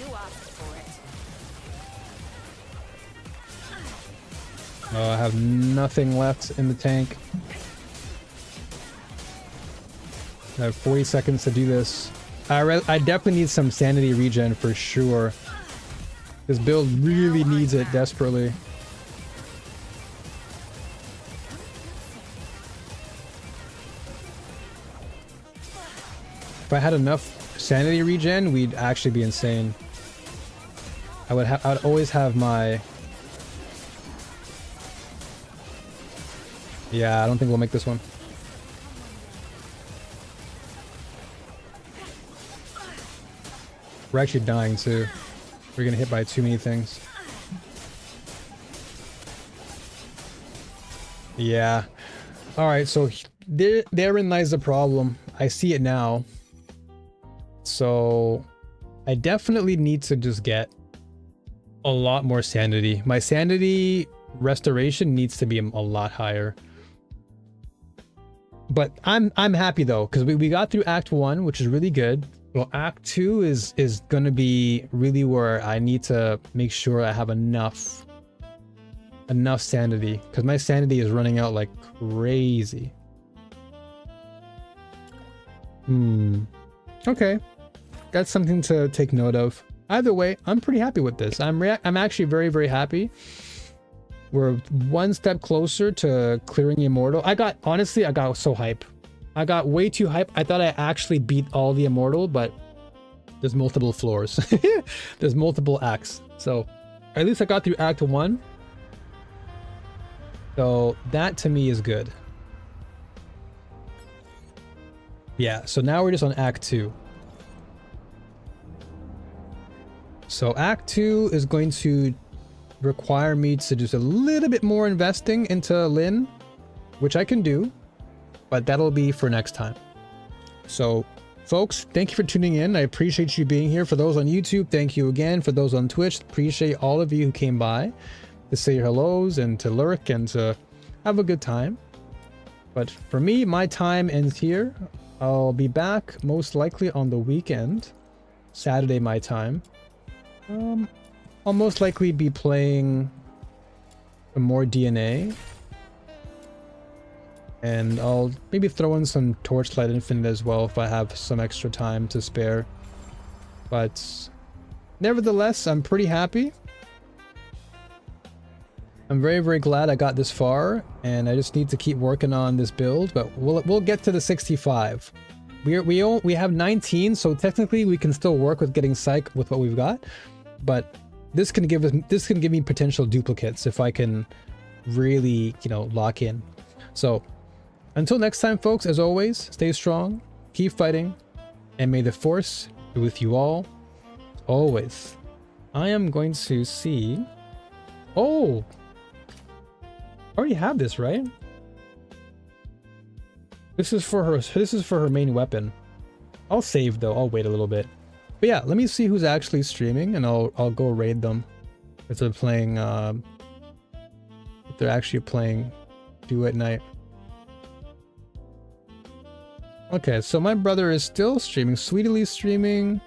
S7: You asked for it.
S1: I have nothing left in the tank. I have 40 seconds to do this. I definitely need some sanity regen for sure. This build really needs it desperately. If I had enough sanity regen, we'd actually be insane. I would always have my... Yeah, I don't think we'll make this one. We're actually dying too. We're gonna hit by too many things. Yeah. Alright, so therein lies the problem. I see it now. So I definitely need to just get a lot more sanity. My sanity restoration needs to be a lot higher. But I'm happy though, because we got through Act 1, which is really good. Well, Act 2 is gonna be really where I need to make sure I have enough sanity, because my sanity is running out like crazy. Okay, that's something to take note of. Either way, I'm pretty happy with this. I'm actually very, very happy. We're one step closer to clearing Immortal. Honestly, I got so hype. I got way too hype. I thought I actually beat all the Immortal, but there's multiple floors. There's multiple acts. So at least I got through Act 1. So that to me is good. Yeah, so now we're just on Act 2. So Act 2 is going to require me to do a little bit more investing into Lynn, which I can do. But that'll be for next time. So, folks, thank you for tuning in. I appreciate you being here. For those on YouTube, thank you again. For those on Twitch, appreciate all of you who came by to say your hellos and to lurk and to have a good time. But for me, my time ends here. I'll be back most likely on the weekend, Saturday my time. I'll most likely be playing some more DNA. And I'll maybe throw in some Torchlight Infinite as well if I have some extra time to spare. But nevertheless, I'm pretty happy. I'm very, very glad I got this far, and I just need to keep working on this build, but we'll get to the 65. We have 19, so technically we can still work with getting Psych with what we've got, but this can give me potential duplicates if I can really, you know, lock in. So until next time, folks, as always, stay strong, keep fighting, and may the force be with you all, always. I am going to see... Oh! I already have this, right? This is for her main weapon. I'll save, though. I'll wait a little bit. But yeah, let me see who's actually streaming, and I'll go raid them. If they're playing, if they're actually playing Duet Night. Okay, so my brother is still streaming. Sweetly's streaming.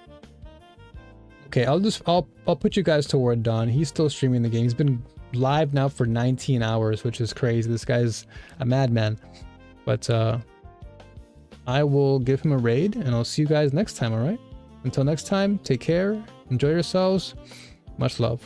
S1: Okay, I'll put you guys toward Don. He's still streaming the game. He's been live now for 19 hours, which is crazy. This guy's a madman. But I will give him a raid, and I'll see you guys next time, alright? Until next time, take care, enjoy yourselves, much love.